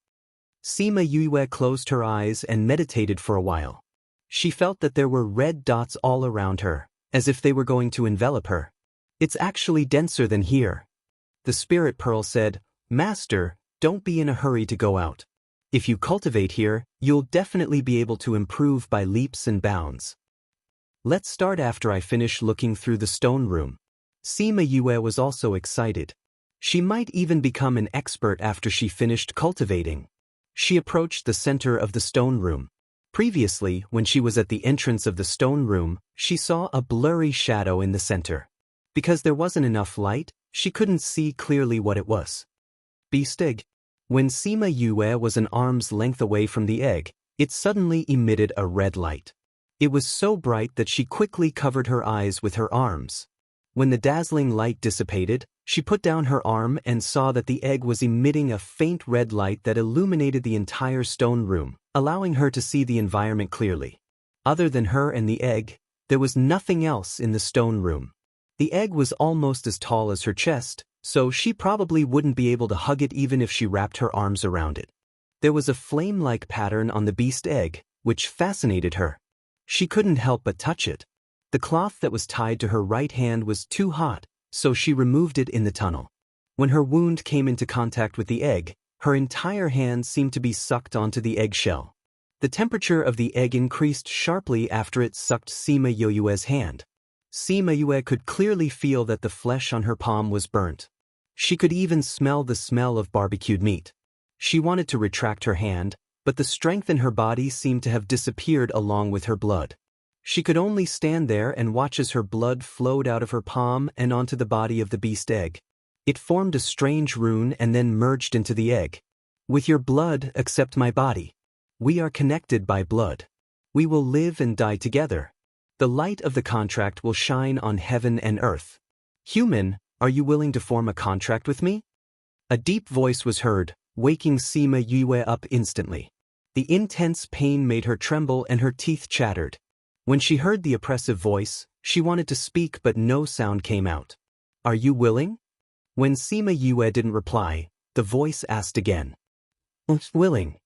Sima Yue closed her eyes and meditated for a while. She felt that there were red dots all around her, as if they were going to envelop her. It's actually denser than here. The spirit pearl said, Master, don't be in a hurry to go out. If you cultivate here, you'll definitely be able to improve by leaps and bounds. Let's start after I finish looking through the stone room. Sima Yue was also excited. She might even become an expert after she finished cultivating. She approached the center of the stone room. Previously, when she was at the entrance of the stone room, she saw a blurry shadow in the center. Because there wasn't enough light, she couldn't see clearly what it was. Beast egg. When Sima Yue was an arm's length away from the egg, it suddenly emitted a red light. It was so bright that she quickly covered her eyes with her arms. When the dazzling light dissipated, she put down her arm and saw that the egg was emitting a faint red light that illuminated the entire stone room, allowing her to see the environment clearly. Other than her and the egg, there was nothing else in the stone room. The egg was almost as tall as her chest, so she probably wouldn't be able to hug it even if she wrapped her arms around it. There was a flame-like pattern on the beast egg, which fascinated her. She couldn't help but touch it. The cloth that was tied to her right hand was too hot, so she removed it in the tunnel. When her wound came into contact with the egg, her entire hand seemed to be sucked onto the eggshell. The temperature of the egg increased sharply after it sucked Sima Yue's hand. Sima Yue could clearly feel that the flesh on her palm was burnt. She could even smell the smell of barbecued meat. She wanted to retract her hand, but the strength in her body seemed to have disappeared along with her blood. She could only stand there and watch as her blood flowed out of her palm and onto the body of the beast egg. It formed a strange rune and then merged into the egg. With your blood, accept my body. We are connected by blood. We will live and die together. The light of the contract will shine on heaven and earth. Human, are you willing to form a contract with me? A deep voice was heard, waking Sima Yue up instantly. The intense pain made her tremble and her teeth chattered. When she heard the oppressive voice, she wanted to speak but no sound came out. Are you willing? When Sima Yue didn't reply, the voice asked again. Willing.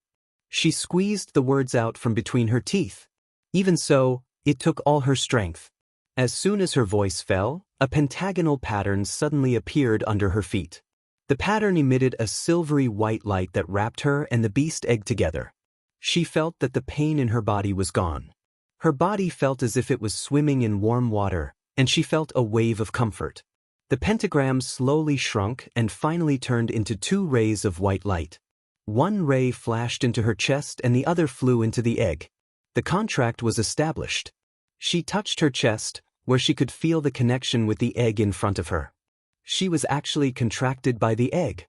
She squeezed the words out from between her teeth. Even so, it took all her strength. As soon as her voice fell, a pentagonal pattern suddenly appeared under her feet. The pattern emitted a silvery white light that wrapped her and the beast egg together. She felt that the pain in her body was gone. Her body felt as if it was swimming in warm water, and she felt a wave of comfort. The pentagram slowly shrunk and finally turned into 2 rays of white light. One ray flashed into her chest and the other flew into the egg. The contract was established. She touched her chest, where she could feel the connection with the egg in front of her. She was actually contracted by the egg.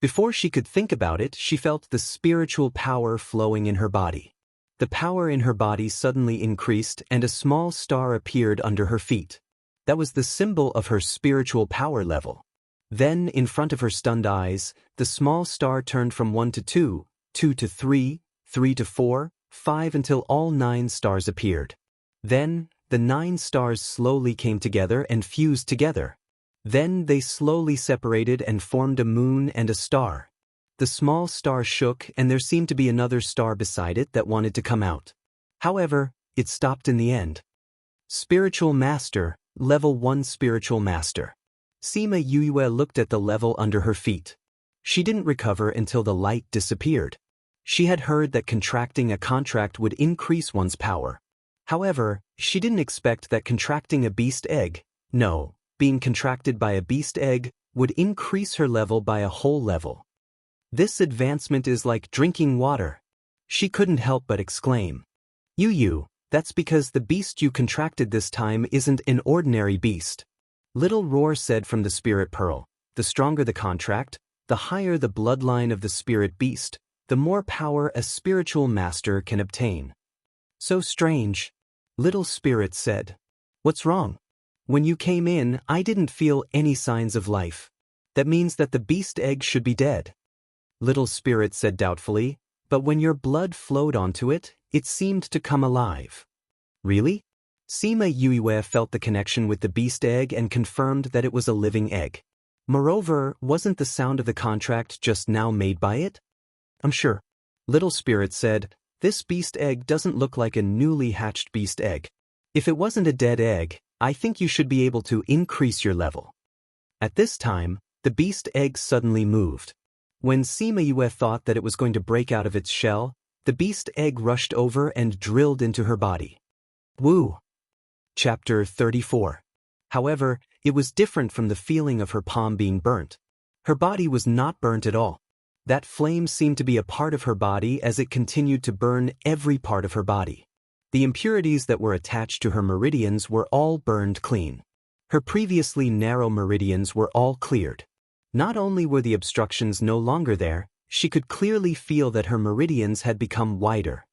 Before she could think about it, she felt the spiritual power flowing in her body. The power in her body suddenly increased and a small star appeared under her feet. That was the symbol of her spiritual power level. Then, in front of her stunned eyes, the small star turned from 1 to 2, 2 to 3, 3 to 4, 5 until all 9 stars appeared. Then, the 9 stars slowly came together and fused together. Then they slowly separated and formed a moon and a star. The small star shook and there seemed to be another star beside it that wanted to come out. However, it stopped in the end. Spiritual Master, Level 1 Spiritual Master. Sima Yue looked at the level under her feet. She didn't recover until the light disappeared. She had heard that contracting a contract would increase one's power. However, she didn't expect that contracting a beast egg, no, being contracted by a beast egg, would increase her level by a whole level. This advancement is like drinking water. She couldn't help but exclaim. Yu, that's because the beast you contracted this time isn't an ordinary beast. Little Roar said from the spirit pearl, the stronger the contract, the higher the bloodline of the spirit beast, the more power a spiritual master can obtain. So strange. Little Spirit said. What's wrong? When you came in, I didn't feel any signs of life. That means that the beast egg should be dead. Little Spirit said doubtfully, but when your blood flowed onto it, it seemed to come alive. Really? Sima Yue felt the connection with the beast egg and confirmed that it was a living egg. Moreover, wasn't the sound of the contract just now made by it? I'm sure. Little Spirit said, this beast egg doesn't look like a newly hatched beast egg. If it wasn't a dead egg, I think you should be able to increase your level. At this time, the beast egg suddenly moved. When Sima Yue thought that it was going to break out of its shell, the beast egg rushed over and drilled into her body. Woo! Chapter 34. However, it was different from the feeling of her palm being burnt. Her body was not burnt at all. That flame seemed to be a part of her body as it continued to burn every part of her body. The impurities that were attached to her meridians were all burned clean. Her previously narrow meridians were all cleared. Not only were the obstructions no longer there, she could clearly feel that her meridians had become wider.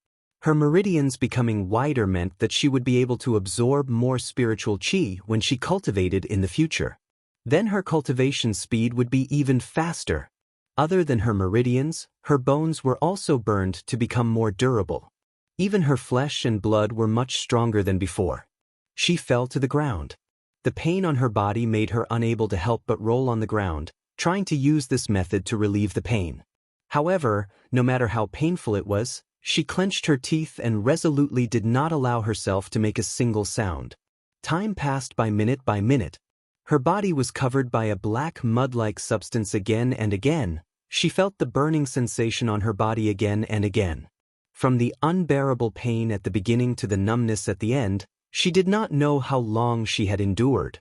Her meridians becoming wider meant that she would be able to absorb more spiritual qi when she cultivated in the future. Then her cultivation speed would be even faster. Other than her meridians, her bones were also burned to become more durable. Even her flesh and blood were much stronger than before. She fell to the ground. The pain on her body made her unable to help but roll on the ground, trying to use this method to relieve the pain. However, no matter how painful it was, she clenched her teeth and resolutely did not allow herself to make a single sound. Time passed by minute by minute. Her body was covered by a black mud-like substance again and again. She felt the burning sensation on her body again and again. From the unbearable pain at the beginning to the numbness at the end, she did not know how long she had endured.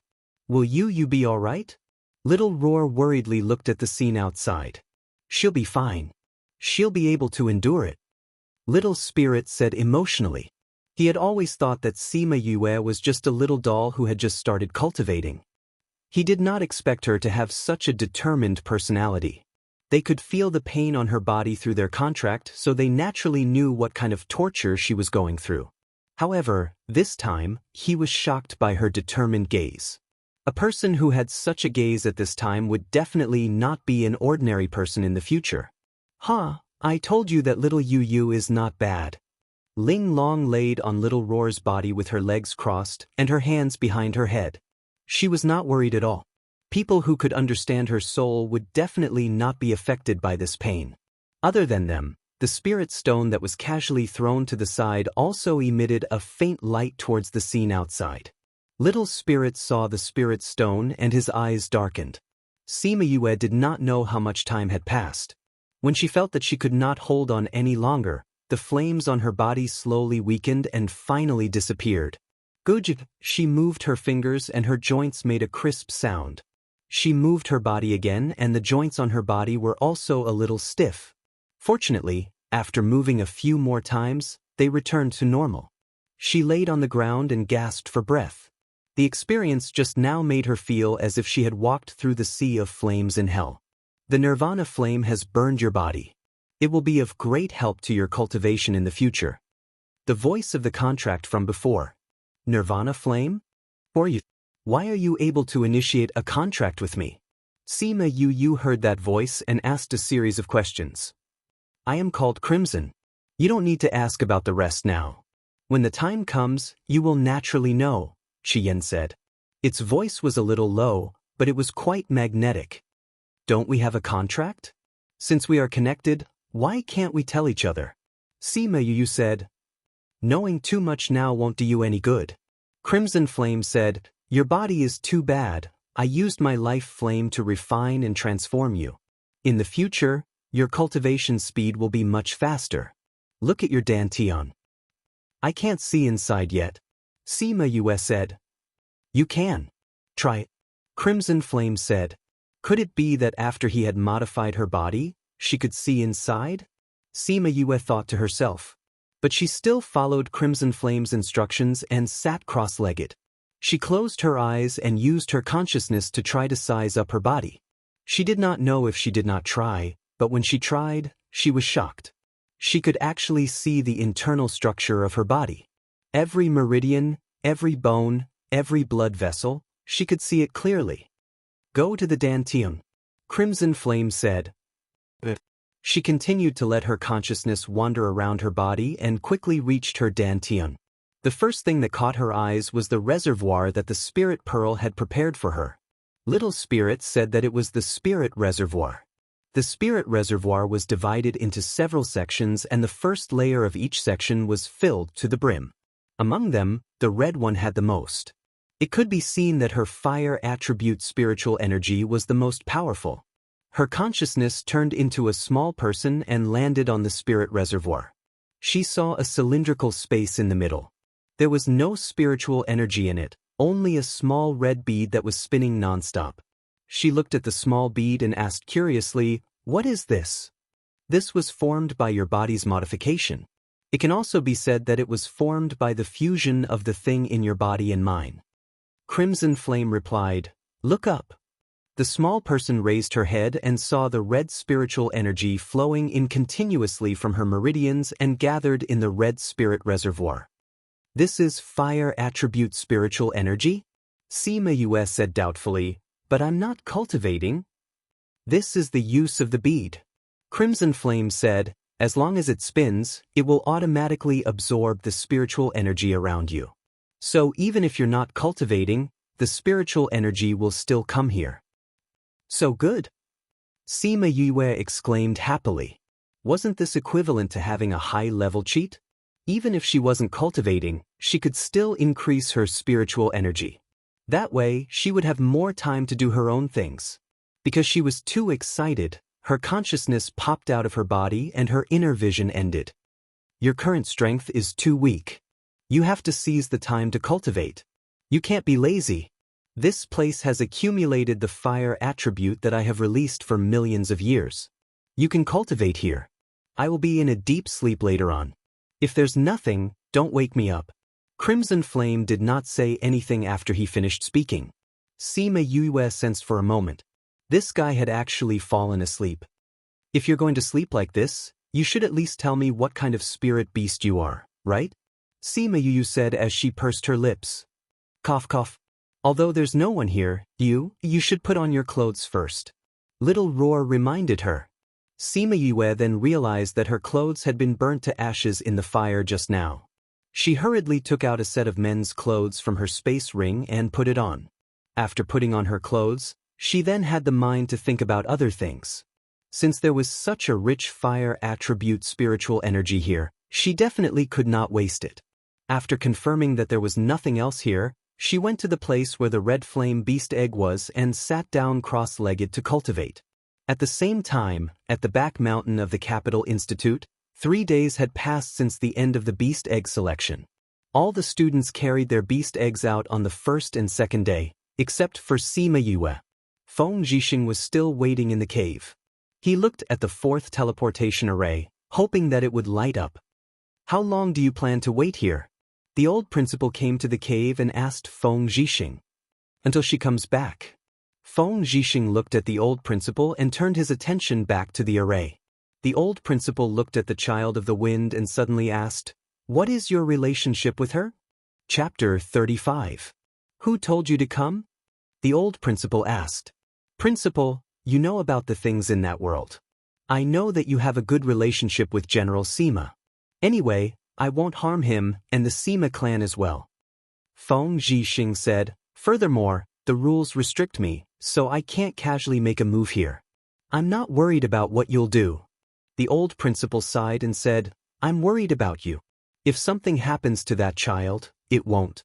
Will you be all right? Little Roar worriedly looked at the scene outside. She'll be fine. She'll be able to endure it. Little Spirit said emotionally. He had always thought that Sima Yue was just a little doll who had just started cultivating. He did not expect her to have such a determined personality. They could feel the pain on her body through their contract, so they naturally knew what kind of torture she was going through. However, this time, he was shocked by her determined gaze. A person who had such a gaze at this time would definitely not be an ordinary person in the future. I told you that little Yu is not bad. Ling Long laid on Little Roar's body with her legs crossed and her hands behind her head. She was not worried at all. People who could understand her soul would definitely not be affected by this pain. Other than them, the spirit stone that was casually thrown to the side also emitted a faint light towards the scene outside. Little Spirit saw the spirit stone and his eyes darkened. Sima Yue did not know how much time had passed. When she felt that she could not hold on any longer, the flames on her body slowly weakened and finally disappeared. Good. She moved her fingers and her joints made a crisp sound. She moved her body again and the joints on her body were also a little stiff. Fortunately, after moving a few more times, they returned to normal. She laid on the ground and gasped for breath. The experience just now made her feel as if she had walked through the sea of flames in hell. The nirvana flame has burned your body. It will be of great help to your cultivation in the future. The voice of the contract from before. Nirvana flame? For you. Why are you able to initiate a contract with me? Sima Yu heard that voice and asked a series of questions. I am called Crimson. You don't need to ask about the rest now. When the time comes, you will naturally know, Qian said. Its voice was a little low, but it was quite magnetic. Don't we have a contract? Since we are connected, why can't we tell each other? Sima Yu said. Knowing too much now won't do you any good. Crimson Flame said, Your body is too bad. I used my life flame to refine and transform you. In the future, your cultivation speed will be much faster. Look at your dantian. I can't see inside yet. Sima Yu said. You can. Try it. Crimson Flame said. Could it be that after he had modified her body, she could see inside? Sima Yu thought to herself. But she still followed Crimson Flame's instructions and sat cross-legged. She closed her eyes and used her consciousness to try to size up her body. She did not know if she did not try, but when she tried, she was shocked. She could actually see the internal structure of her body. Every meridian, every bone, every blood vessel, she could see it clearly. Go to the dantian, Crimson Flame said. She continued to let her consciousness wander around her body and quickly reached her dantian. The first thing that caught her eyes was the reservoir that the spirit pearl had prepared for her. Little Spirit said that it was the spirit reservoir. The spirit reservoir was divided into several sections and the first layer of each section was filled to the brim. Among them, the red one had the most. It could be seen that her fire attribute spiritual energy was the most powerful. Her consciousness turned into a small person and landed on the spirit reservoir. She saw a cylindrical space in the middle. There was no spiritual energy in it, only a small red bead that was spinning nonstop. She looked at the small bead and asked curiously, What is this? This was formed by your body's modification. It can also be said that it was formed by the fusion of the thing in your body and mine. Crimson Flame replied, Look up. The small person raised her head and saw the red spiritual energy flowing in continuously from her meridians and gathered in the red spirit reservoir. This is fire attribute spiritual energy? Sima Yu said doubtfully, But I'm not cultivating. This is the use of the bead. Crimson Flame said, As long as it spins, it will automatically absorb the spiritual energy around you. So even if you're not cultivating, the spiritual energy will still come here. So good. Sima Yu exclaimed happily. Wasn't this equivalent to having a high-level cheat? Even if she wasn't cultivating, she could still increase her spiritual energy. That way, she would have more time to do her own things. Because she was too excited, her consciousness popped out of her body and her inner vision ended. Your current strength is too weak. You have to seize the time to cultivate. You can't be lazy. This place has accumulated the fire attribute that I have released for millions of years. You can cultivate here. I will be in a deep sleep later on. If there's nothing, don't wake me up. Crimson Flame did not say anything after he finished speaking. Sima Yu sensed for a moment. This guy had actually fallen asleep. If you're going to sleep like this, you should at least tell me what kind of spirit beast you are, right? Sima Yu said as she pursed her lips. Cough cough. Although there's no one here, you should put on your clothes first. Little Roar reminded her. Sima Yu then realized that her clothes had been burnt to ashes in the fire just now. She hurriedly took out a set of men's clothes from her space ring and put it on. After putting on her clothes, she then had the mind to think about other things. Since there was such a rich fire attribute spiritual energy here, she definitely could not waste it. After confirming that there was nothing else here, she went to the place where the red flame beast egg was and sat down cross-legged to cultivate. At the same time, at the back mountain of the Capital Institute, 3 days had passed since the end of the beast egg selection. All the students carried their beast eggs out on the first and second day, except for Sima Yue. Feng Zhixing was still waiting in the cave. He looked at the fourth teleportation array, hoping that it would light up. How long do you plan to wait here? The old principal came to the cave and asked Feng Zhixing. Until she comes back. Feng Zhixing looked at the old principal and turned his attention back to the array. The old principal looked at the child of the wind and suddenly asked, "What is your relationship with her?" Chapter 35. Who told you to come? The old principal asked. Principal, you know about the things in that world. I know that you have a good relationship with General Sima. Anyway, I won't harm him and the Sima clan as well. Feng Zhixing said, furthermore, the rules restrict me, so I can't casually make a move here. I'm not worried about what you'll do. The old principal sighed and said, I'm worried about you. If something happens to that child, it won't.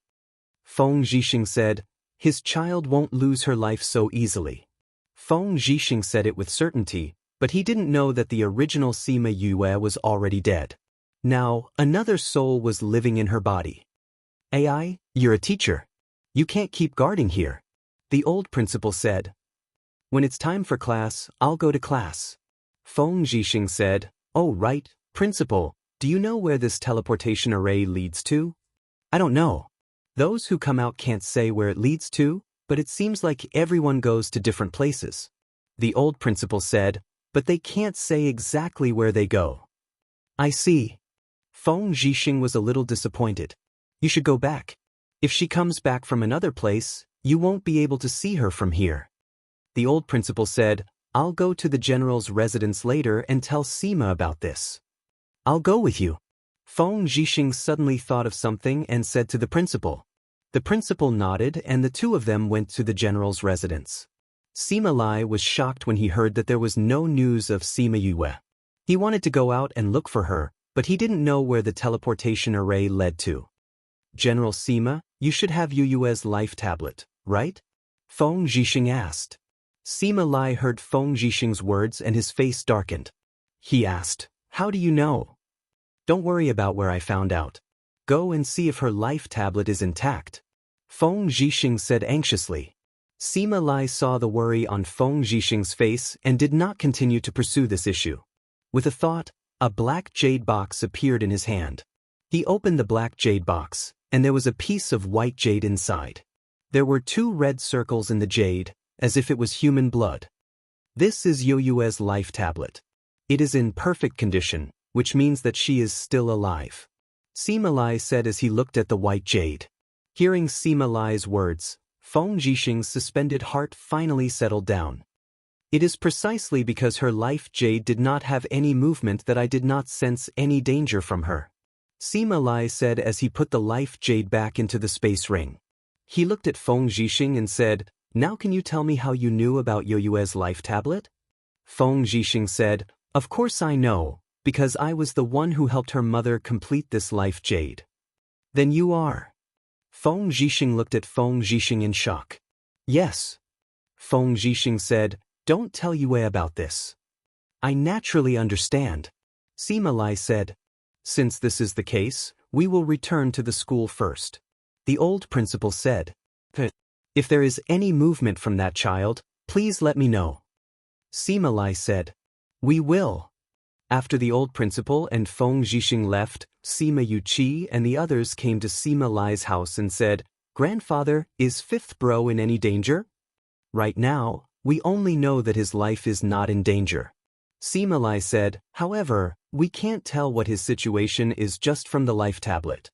Feng Zhixing said, his child won't lose her life so easily. Feng Zhixing said it with certainty, but he didn't know that the original Sima Yue was already dead. Now, another soul was living in her body. AI, you're a teacher. You can't keep guarding here. The old principal said. When it's time for class, I'll go to class. Feng Zhixing said, oh right, principal, do you know where this teleportation array leads to? I don't know. Those who come out can't say where it leads to, but it seems like everyone goes to different places. The old principal said, but they can't say exactly where they go. I see. Feng Zhixing was a little disappointed. You should go back. If she comes back from another place, you won't be able to see her from here. The old principal said, I'll go to the general's residence later and tell Sima about this. I'll go with you. Feng Zhixing suddenly thought of something and said to the principal. The principal nodded and the two of them went to the general's residence. Sima Lai was shocked when he heard that there was no news of Sima Yue. He wanted to go out and look for her, but he didn't know where the teleportation array led to. General Sima, you should have Yue's life tablet, right? Feng Zhixing asked. Sima Lai heard Feng Zhixing's words and his face darkened. He asked, how do you know? Don't worry about where I found out. Go and see if her life tablet is intact. Feng Zhixing said anxiously. Sima Lai saw the worry on Feng Zhixing's face and did not continue to pursue this issue. With a thought, a black jade box appeared in his hand. He opened the black jade box, and there was a piece of white jade inside. There were 2 red circles in the jade, as if it was human blood. This is Yue's life tablet. It is in perfect condition, which means that she is still alive. Sima Lai said as he looked at the white jade. Hearing Sima Lai's words, Feng Zhixing's suspended heart finally settled down. It is precisely because her life jade did not have any movement that I did not sense any danger from her. Sima Lai said as he put the life jade back into the space ring. He looked at Feng Zhixing and said, now can you tell me how you knew about Yue's life tablet? Feng Zhixing said, of course I know, because I was the one who helped her mother complete this life jade. Then you are. Feng Zhixing looked at Feng Zhixing in shock. Yes. Feng Zhixing said, don't tell Yue about this. I naturally understand. Sima Lai said, since this is the case, we will return to the school first. The old principal said, if there is any movement from that child, please let me know. Sima Lai said, we will. After the old principal and Feng Zhixing left, Sima Yuqi and the others came to Sima Lai's house and said, Grandfather, is 5th bro in any danger? Right now, we only know that his life is not in danger. Sima Lai said, however, we can't tell what his situation is just from the life tablet.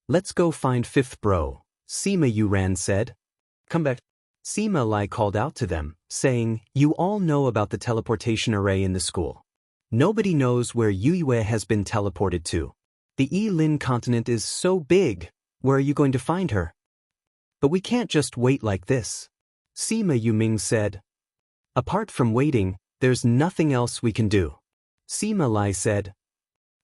Let's go find 5th bro, Sima Yuran said. Come back. Sima Lai called out to them, saying, you all know about the teleportation array in the school. Nobody knows where Yue has been teleported to. The Lin continent is so big, where are you going to find her? But we can't just wait like this. Sima Yuming said. Apart from waiting, there's nothing else we can do. Sima Lai said.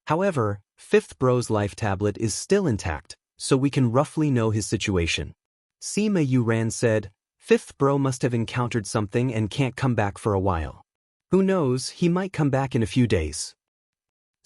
However, 5th bro's life tablet is still intact, so we can roughly know his situation. Sima Yuran said, 5th bro must have encountered something and can't come back for a while. Who knows, he might come back in a few days.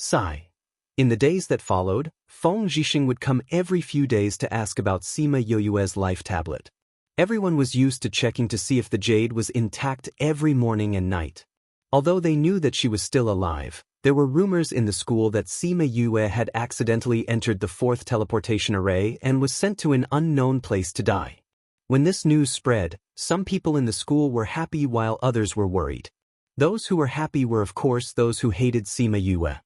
Sigh. In the days that followed, Feng Zhixing would come every few days to ask about Sima Yoyue's life tablet. Everyone was used to checking to see if the jade was intact every morning and night. Although they knew that she was still alive, there were rumors in the school that Sima Yue had accidentally entered the fourth teleportation array and was sent to an unknown place to die. When this news spread, some people in the school were happy while others were worried. Those who were happy were of course those who hated Sima Yue.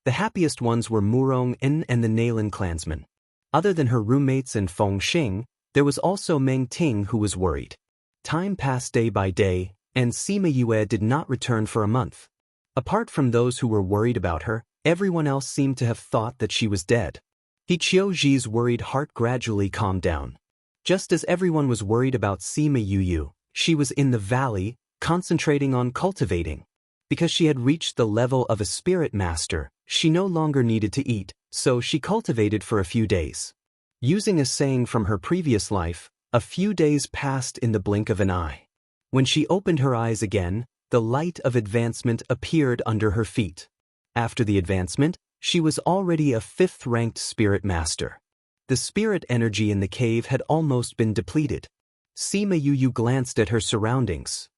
The happiest ones were Murong En and the Nailin clansmen. Other than her roommates and Feng Xing, there was also Meng Ting who was worried. Time passed day by day, and Sima Yue did not return for a month. Apart from those who were worried about her, everyone else seemed to have thought that she was dead. He Qiuji's worried heart gradually calmed down. Just as everyone was worried about Sima Yuyu, she was in the valley, concentrating on cultivating. Because she had reached the level of a spirit master, she no longer needed to eat, so she cultivated for a few days. Using a saying from her previous life, a few days passed in the blink of an eye. When she opened her eyes again, the light of advancement appeared under her feet. After the advancement, she was already a 5th-ranked spirit master. The spirit energy in the cave had almost been depleted. Sima Yuyu glanced at her surroundings.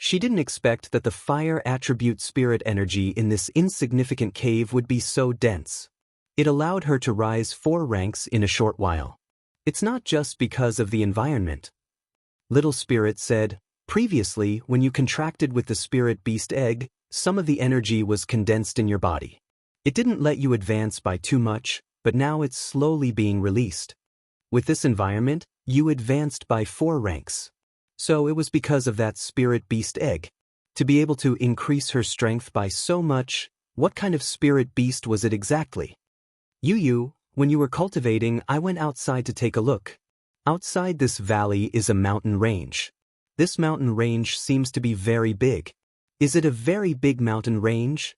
She didn't expect that the fire attribute spirit energy in this insignificant cave would be so dense. It allowed her to rise 4 ranks in a short while. It's not just because of the environment. Little Spirit said, previously, when you contracted with the spirit beast egg, some of the energy was condensed in your body. It didn't let you advance by too much, but now it's slowly being released. With this environment, you advanced by 4 ranks. So it was because of that spirit beast egg. To be able to increase her strength by so much, what kind of spirit beast was it exactly? Yuyu, when you were cultivating, I went outside to take a look. Outside this valley is a mountain range. This mountain range seems to be very big. Is it a very big mountain range?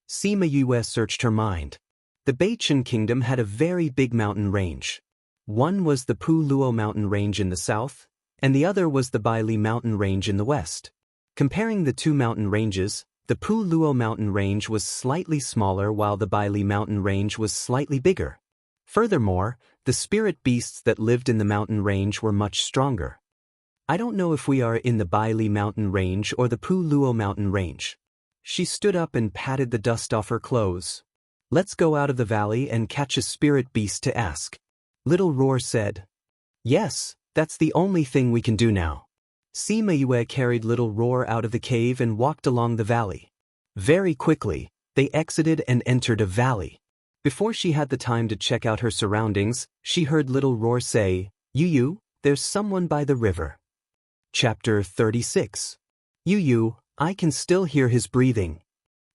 Sima Yue searched her mind. The Beichen Kingdom had a very big mountain range. One was the Pu Luo mountain range in the south, and the other was the Baili mountain range in the west. Comparing the two mountain ranges, the Pu Luo mountain range was slightly smaller while the Baili mountain range was slightly bigger. Furthermore, the spirit beasts that lived in the mountain range were much stronger. I don't know if we are in the Baili mountain range or the Pu Luo mountain range. She stood up and patted the dust off her clothes. Let's go out of the valley and catch a spirit beast to ask. Little Roar said. Yes, that's the only thing we can do now. Sima Yue carried Little Roar out of the cave and walked along the valley. Very quickly, they exited and entered a valley. Before she had the time to check out her surroundings, she heard Little Roar say, Yuyu, there's someone by the river. Chapter 36. Yuyu, I can still hear his breathing.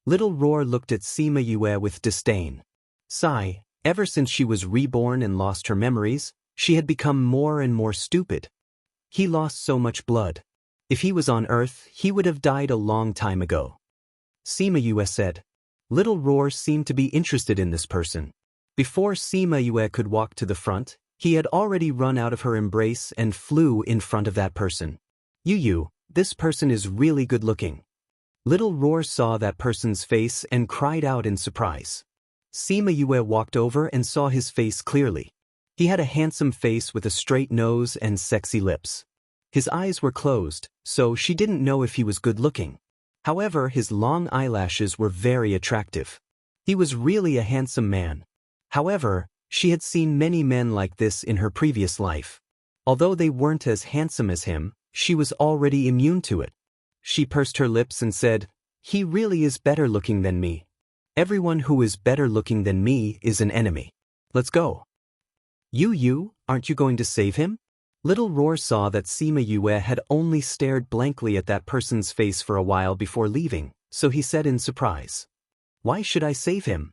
Little Roar looked at Sima Yue with disdain. Sigh, ever since she was reborn and lost her memories, she had become more and more stupid. He lost so much blood. If he was on Earth, he would have died a long time ago. Sima Yue said. Little Roar seemed to be interested in this person. Before Sima Yue could walk to the front, he had already run out of her embrace and flew in front of that person. Yuyu, this person is really good looking. Little Roar saw that person's face and cried out in surprise. Sima Yue walked over and saw his face clearly. He had a handsome face with a straight nose and sexy lips. His eyes were closed, so she didn't know if he was good looking. However, his long eyelashes were very attractive. He was really a handsome man. However, she had seen many men like this in her previous life. Although they weren't as handsome as him, she was already immune to it. She pursed her lips and said, He really is better looking than me. Everyone who is better looking than me is an enemy. Let's go. Yuyu, aren't you going to save him? Little Roar saw that Sima Yue had only stared blankly at that person's face for a while before leaving, so he said in surprise. Why should I save him?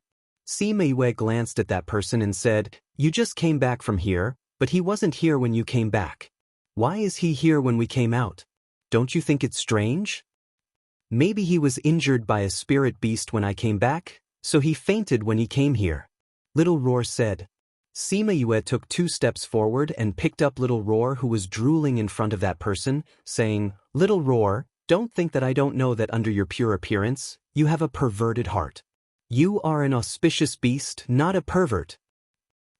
Sima Yue glanced at that person and said, You just came back from here, but he wasn't here when you came back. Why is he here when we came out? Don't you think it's strange? Maybe he was injured by a spirit beast when I came back, so he fainted when he came here. Little Roar said. Sima Yue took 2 steps forward and picked up Little Roar who was drooling in front of that person, saying, Little Roar, don't think that I don't know that under your pure appearance, you have a perverted heart. You are an auspicious beast, not a pervert.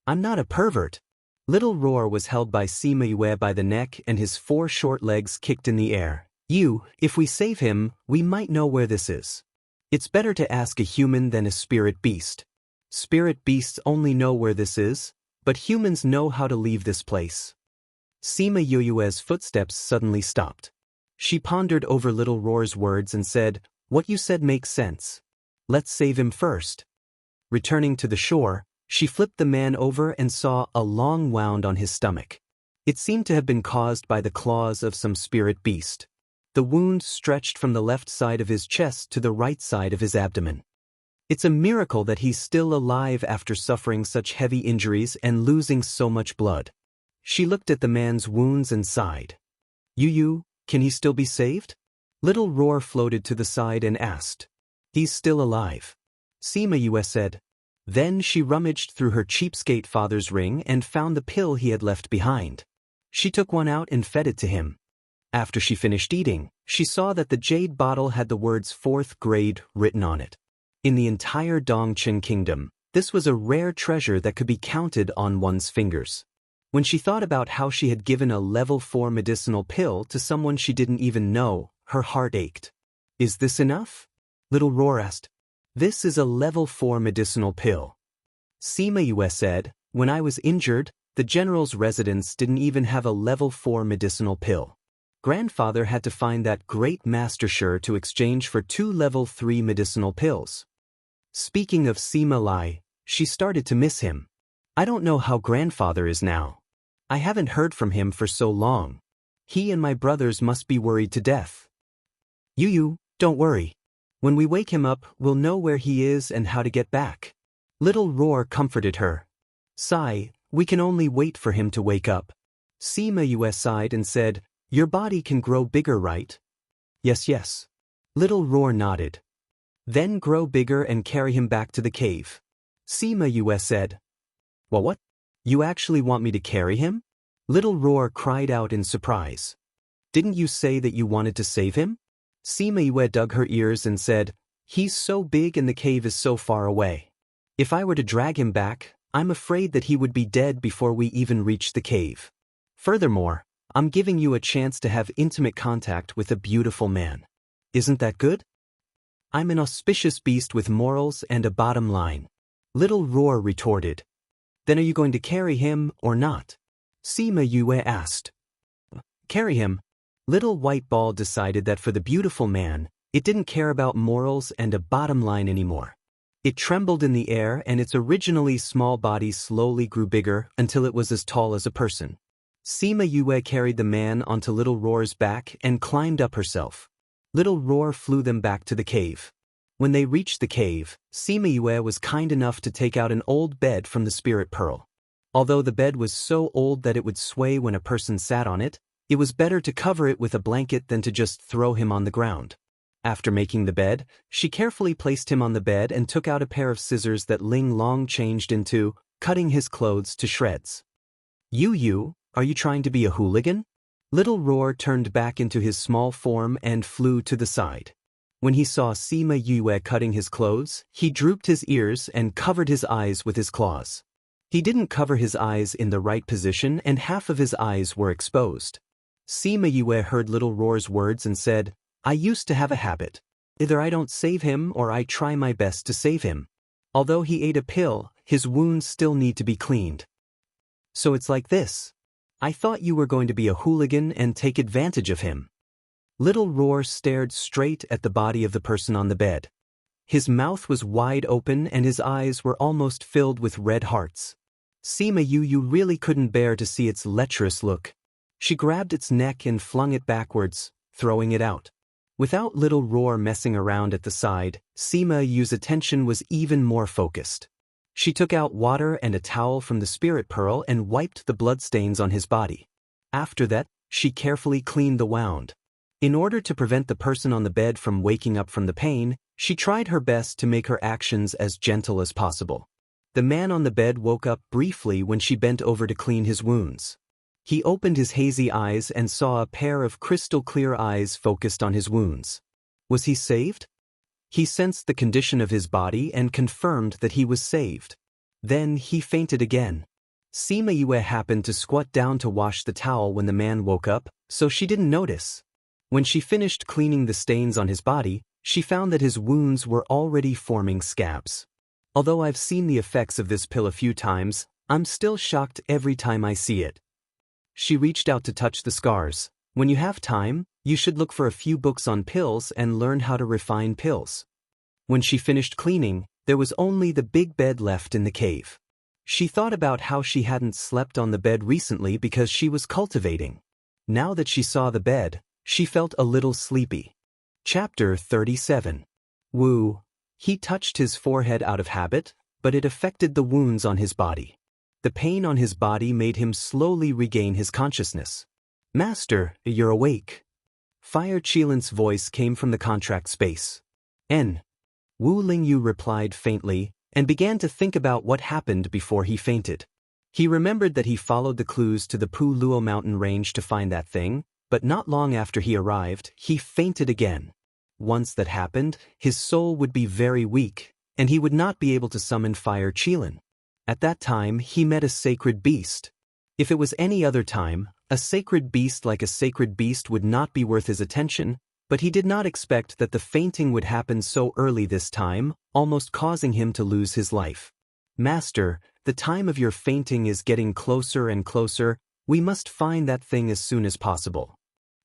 I'm not a pervert. Little Roar was held by Sima Yue by the neck and his 4 short legs kicked in the air. If we save him, we might know where this is. It's better to ask a human than a spirit beast. Spirit beasts only know where this is, but humans know how to leave this place. Sima Yue's footsteps suddenly stopped. She pondered over Little Roar's words and said, "What you said makes sense. Let's save him first." Returning to the shore, she flipped the man over and saw a long wound on his stomach. It seemed to have been caused by the claws of some spirit beast. The wound stretched from the left side of his chest to the right side of his abdomen. It's a miracle that he's still alive after suffering such heavy injuries and losing so much blood. She looked at the man's wounds and sighed. Can he still be saved? Little Roar floated to the side and asked. He's still alive. Sima Yue said. Then she rummaged through her cheapskate father's ring and found the pill he had left behind. She took one out and fed it to him. After she finished eating, she saw that the jade bottle had the words 4th grade written on it. In the entire Dongchen kingdom, this was a rare treasure that could be counted on one's fingers. When she thought about how she had given a level 4 medicinal pill to someone she didn't even know, her heart ached. Is this enough? Little Roar asked. This is a level 4 medicinal pill. Sima Yue said, when I was injured, the general's residence didn't even have a level 4 medicinal pill. Grandfather had to find that great master sure to exchange for 2 level 3 medicinal pills. Speaking of Sima Lai, she started to miss him. I don't know how grandfather is now. I haven't heard from him for so long. He and my brothers must be worried to death. Don't worry. When we wake him up, we'll know where he is and how to get back. Little Roar comforted her. Sigh, we can only wait for him to wake up. Sima Yue sighed and said, your body can grow bigger, right? Yes. Little Roar nodded. Then grow bigger and carry him back to the cave. Sima Yue said. Well, what? You actually want me to carry him? Little Roar cried out in surprise. Didn't you say that you wanted to save him? Sima Yue dug her ears and said, he's so big and the cave is so far away. If I were to drag him back, I'm afraid that he would be dead before we even reach the cave. Furthermore, I'm giving you a chance to have intimate contact with a beautiful man. Isn't that good? I'm an auspicious beast with morals and a bottom line. Little Roar retorted. Then are you going to carry him or not? Sima Yue asked. Carry him. Little White Ball decided that for the beautiful man, it didn't care about morals and a bottom line anymore. It trembled in the air and its originally small body slowly grew bigger until it was as tall as a person. Sima Yue carried the man onto Little Roar's back and climbed up herself. Little Roar flew them back to the cave. When they reached the cave, Sima Yue was kind enough to take out an old bed from the spirit pearl. Although the bed was so old that it would sway when a person sat on it, it was better to cover it with a blanket than to just throw him on the ground. After making the bed, she carefully placed him on the bed and took out a pair of scissors that Ling Long changed into, cutting his clothes to shreds. Are you trying to be a hooligan? Little Roar turned back into his small form and flew to the side. When he saw Sima Yue cutting his clothes, he drooped his ears and covered his eyes with his claws. He didn't cover his eyes in the right position and half of his eyes were exposed. Sima Yue heard Little Roar's words and said, I used to have a habit. Either I don't save him or I try my best to save him. Although he ate a pill, his wounds still need to be cleaned. So it's like this. I thought you were going to be a hooligan and take advantage of him. Little Roar stared straight at the body of the person on the bed. His mouth was wide open and his eyes were almost filled with red hearts. Sima Yue really couldn't bear to see its lecherous look. She grabbed its neck and flung it backwards, throwing it out. Without Little Roar messing around at the side, Sima Yue's attention was even more focused. She took out water and a towel from the spirit pearl and wiped the bloodstains on his body. After that, she carefully cleaned the wound. In order to prevent the person on the bed from waking up from the pain, she tried her best to make her actions as gentle as possible. The man on the bed woke up briefly when she bent over to clean his wounds. He opened his hazy eyes and saw a pair of crystal-clear eyes focused on his wounds. Was he saved? He sensed the condition of his body and confirmed that he was saved. Then he fainted again. Sima Yue happened to squat down to wash the towel when the man woke up, so she didn't notice. When she finished cleaning the stains on his body, she found that his wounds were already forming scabs. Although I've seen the effects of this pill a few times, I'm still shocked every time I see it. She reached out to touch the scars. When you have time, you should look for a few books on pills and learn how to refine pills. When she finished cleaning, there was only the big bed left in the cave. She thought about how she hadn't slept on the bed recently because she was cultivating. Now that she saw the bed, she felt a little sleepy. Chapter 37. Wu. He touched his forehead out of habit, but it affected the wounds on his body. The pain on his body made him slowly regain his consciousness. Master, you're awake. Fire Qilin's voice came from the contract space. N. Wu Lingyu replied faintly, and began to think about what happened before he fainted. He remembered that he followed the clues to the Pu Luo mountain range to find that thing, but not long after he arrived, he fainted again. Once that happened, his soul would be very weak, and he would not be able to summon Fire Qilin. At that time, he met a sacred beast. If it was any other time, a sacred beast like a sacred beast would not be worth his attention, but he did not expect that the fainting would happen so early this time, almost causing him to lose his life. Master, the time of your fainting is getting closer and closer. We must find that thing as soon as possible.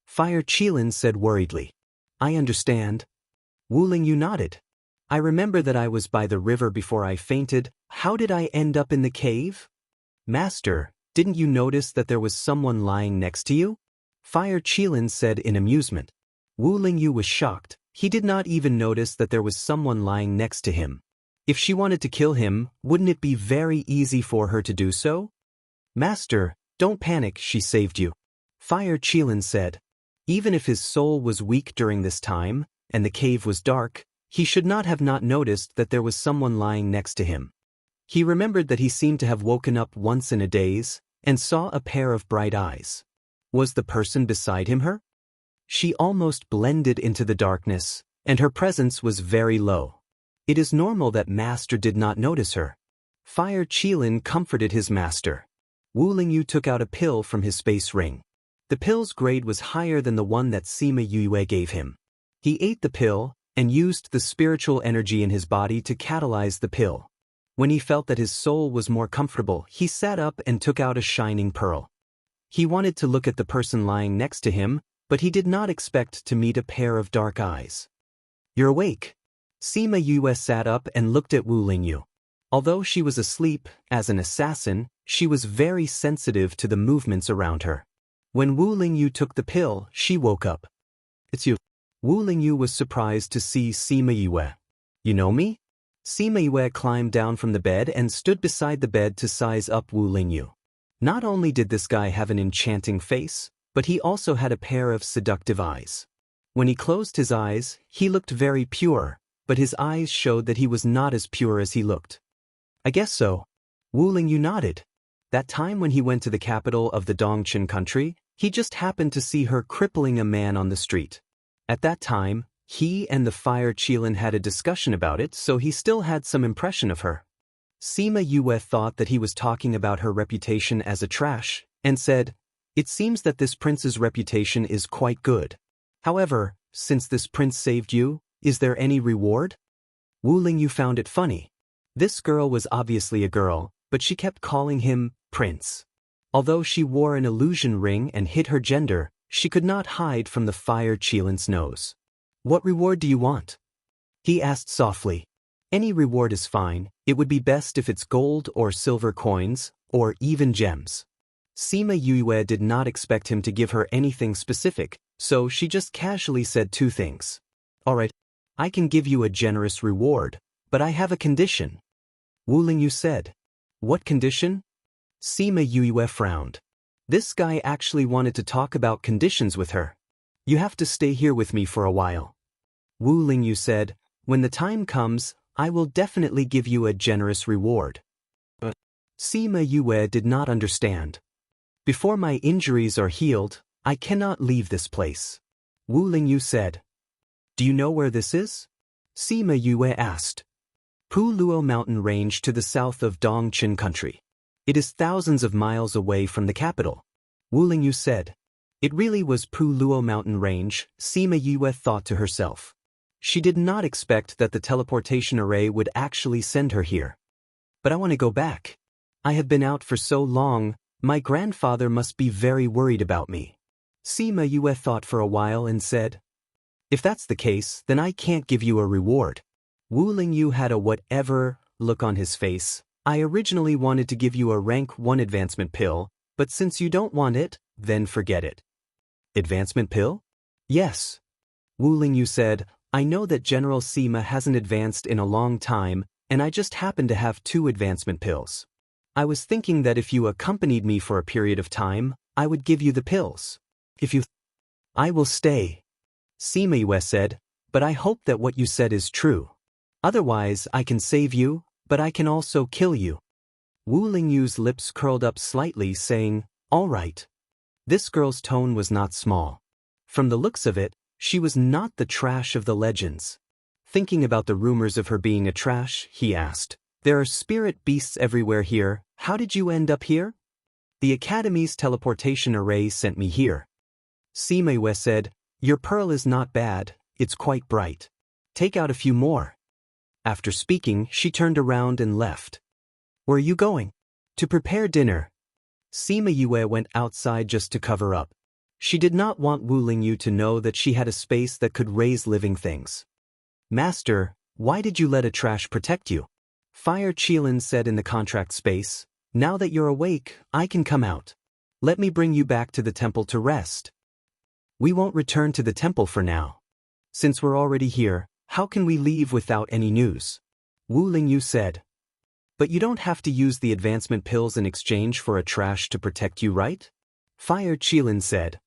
Fire Qilin said worriedly. I understand. Wu Lingyu nodded. I remember that I was by the river before I fainted. How did I end up in the cave? Master, didn't you notice that there was someone lying next to you? Fire Qilin said in amusement. Wu Lingyu was shocked. He did not even notice that there was someone lying next to him. If she wanted to kill him, wouldn't it be very easy for her to do so? Master, don't panic, she saved you. Fire Qilin said. Even if his soul was weak during this time, and the cave was dark, he should not have not noticed that there was someone lying next to him. He remembered that he seemed to have woken up once in a daze, and saw a pair of bright eyes. Was the person beside him her? She almost blended into the darkness, and her presence was very low. It is normal that Master did not notice her. Fire Qilin comforted his master. Wu Lingyu took out a pill from his space ring. The pill's grade was higher than the one that Sima Yue gave him. He ate the pill, and used the spiritual energy in his body to catalyze the pill. When he felt that his soul was more comfortable, he sat up and took out a shining pearl. He wanted to look at the person lying next to him, but he did not expect to meet a pair of dark eyes. You're awake. Sima Yue sat up and looked at Wu Lingyu. Although she was asleep, as an assassin, she was very sensitive to the movements around her. When Wu Lingyu took the pill, she woke up. It's you. Wu Lingyu was surprised to see Sima Yue. You know me? Sima Yue climbed down from the bed and stood beside the bed to size up Wu Lingyu. Not only did this guy have an enchanting face, but he also had a pair of seductive eyes. When he closed his eyes, he looked very pure, but his eyes showed that he was not as pure as he looked. I guess so. Wu Lingyu nodded. That time when he went to the capital of the Dongqin country, he just happened to see her crippling a man on the street. At that time, he and the Fire Qilin had a discussion about it, so he still had some impression of her. Sima Yue thought that he was talking about her reputation as a trash, and said, It seems that this prince's reputation is quite good. However, since this prince saved you, is there any reward? Wu Lingyu found it funny. This girl was obviously a girl, but she kept calling him prince. Although she wore an illusion ring and hid her gender, she could not hide from the Fire Qilin's nose. What reward do you want? He asked softly. Any reward is fine. It would be best if it's gold or silver coins, or even gems. Sima Yue did not expect him to give her anything specific, so she just casually said two things. Alright, I can give you a generous reward, but I have a condition. Wu Lingyu said. What condition? Sima Yue frowned. This guy actually wanted to talk about conditions with her. You have to stay here with me for a while. Wu Lingyu said, When the time comes, I will definitely give you a generous reward. But Sima Yue did not understand. Before my injuries are healed, I cannot leave this place. Wu Lingyu said. Do you know where this is? Sima Yue asked. Pu Luo mountain range to the south of Dongqing country. It is thousands of miles away from the capital. Wu Lingyu said. It really was Pu Luo mountain range, Sima Yue thought to herself. She did not expect that the teleportation array would actually send her here. But I want to go back. I have been out for so long, my grandfather must be very worried about me. Sima Yue thought for a while and said. If that's the case, then I can't give you a reward. Wu Lingyu had a whatever look on his face. I originally wanted to give you a rank 1 advancement pill, but since you don't want it, then forget it. Advancement pill? Yes. Wu Lingyu said, I know that General Sima hasn't advanced in a long time, and I just happen to have 2 advancement pills. I was thinking that if you accompanied me for a period of time, I would give you the pills. If you... I will stay. Sima Yue said, but I hope that what you said is true. Otherwise, I can save you, but I can also kill you. Wu Lingyu's lips curled up slightly, saying, all right. This girl's tone was not small. From the looks of it, she was not the trash of the legends. Thinking about the rumors of her being a trash, he asked, there are spirit beasts everywhere here, how did you end up here? The Academy's teleportation array sent me here. Sima Yue said, your pearl is not bad, it's quite bright. Take out a few more. After speaking, she turned around and left. Where are you going? To prepare dinner. Sima Yue went outside just to cover up. She did not want Wu Lingyu to know that she had a space that could raise living things. Master, why did you let a trash protect you? Fire Qilin said in the contract space, now that you're awake, I can come out. Let me bring you back to the temple to rest. We won't return to the temple for now. Since we're already here, how can we leave without any news? Wu Lingyu said. But you don't have to use the advancement pills in exchange for a trash to protect you, right? Fire Qilin said.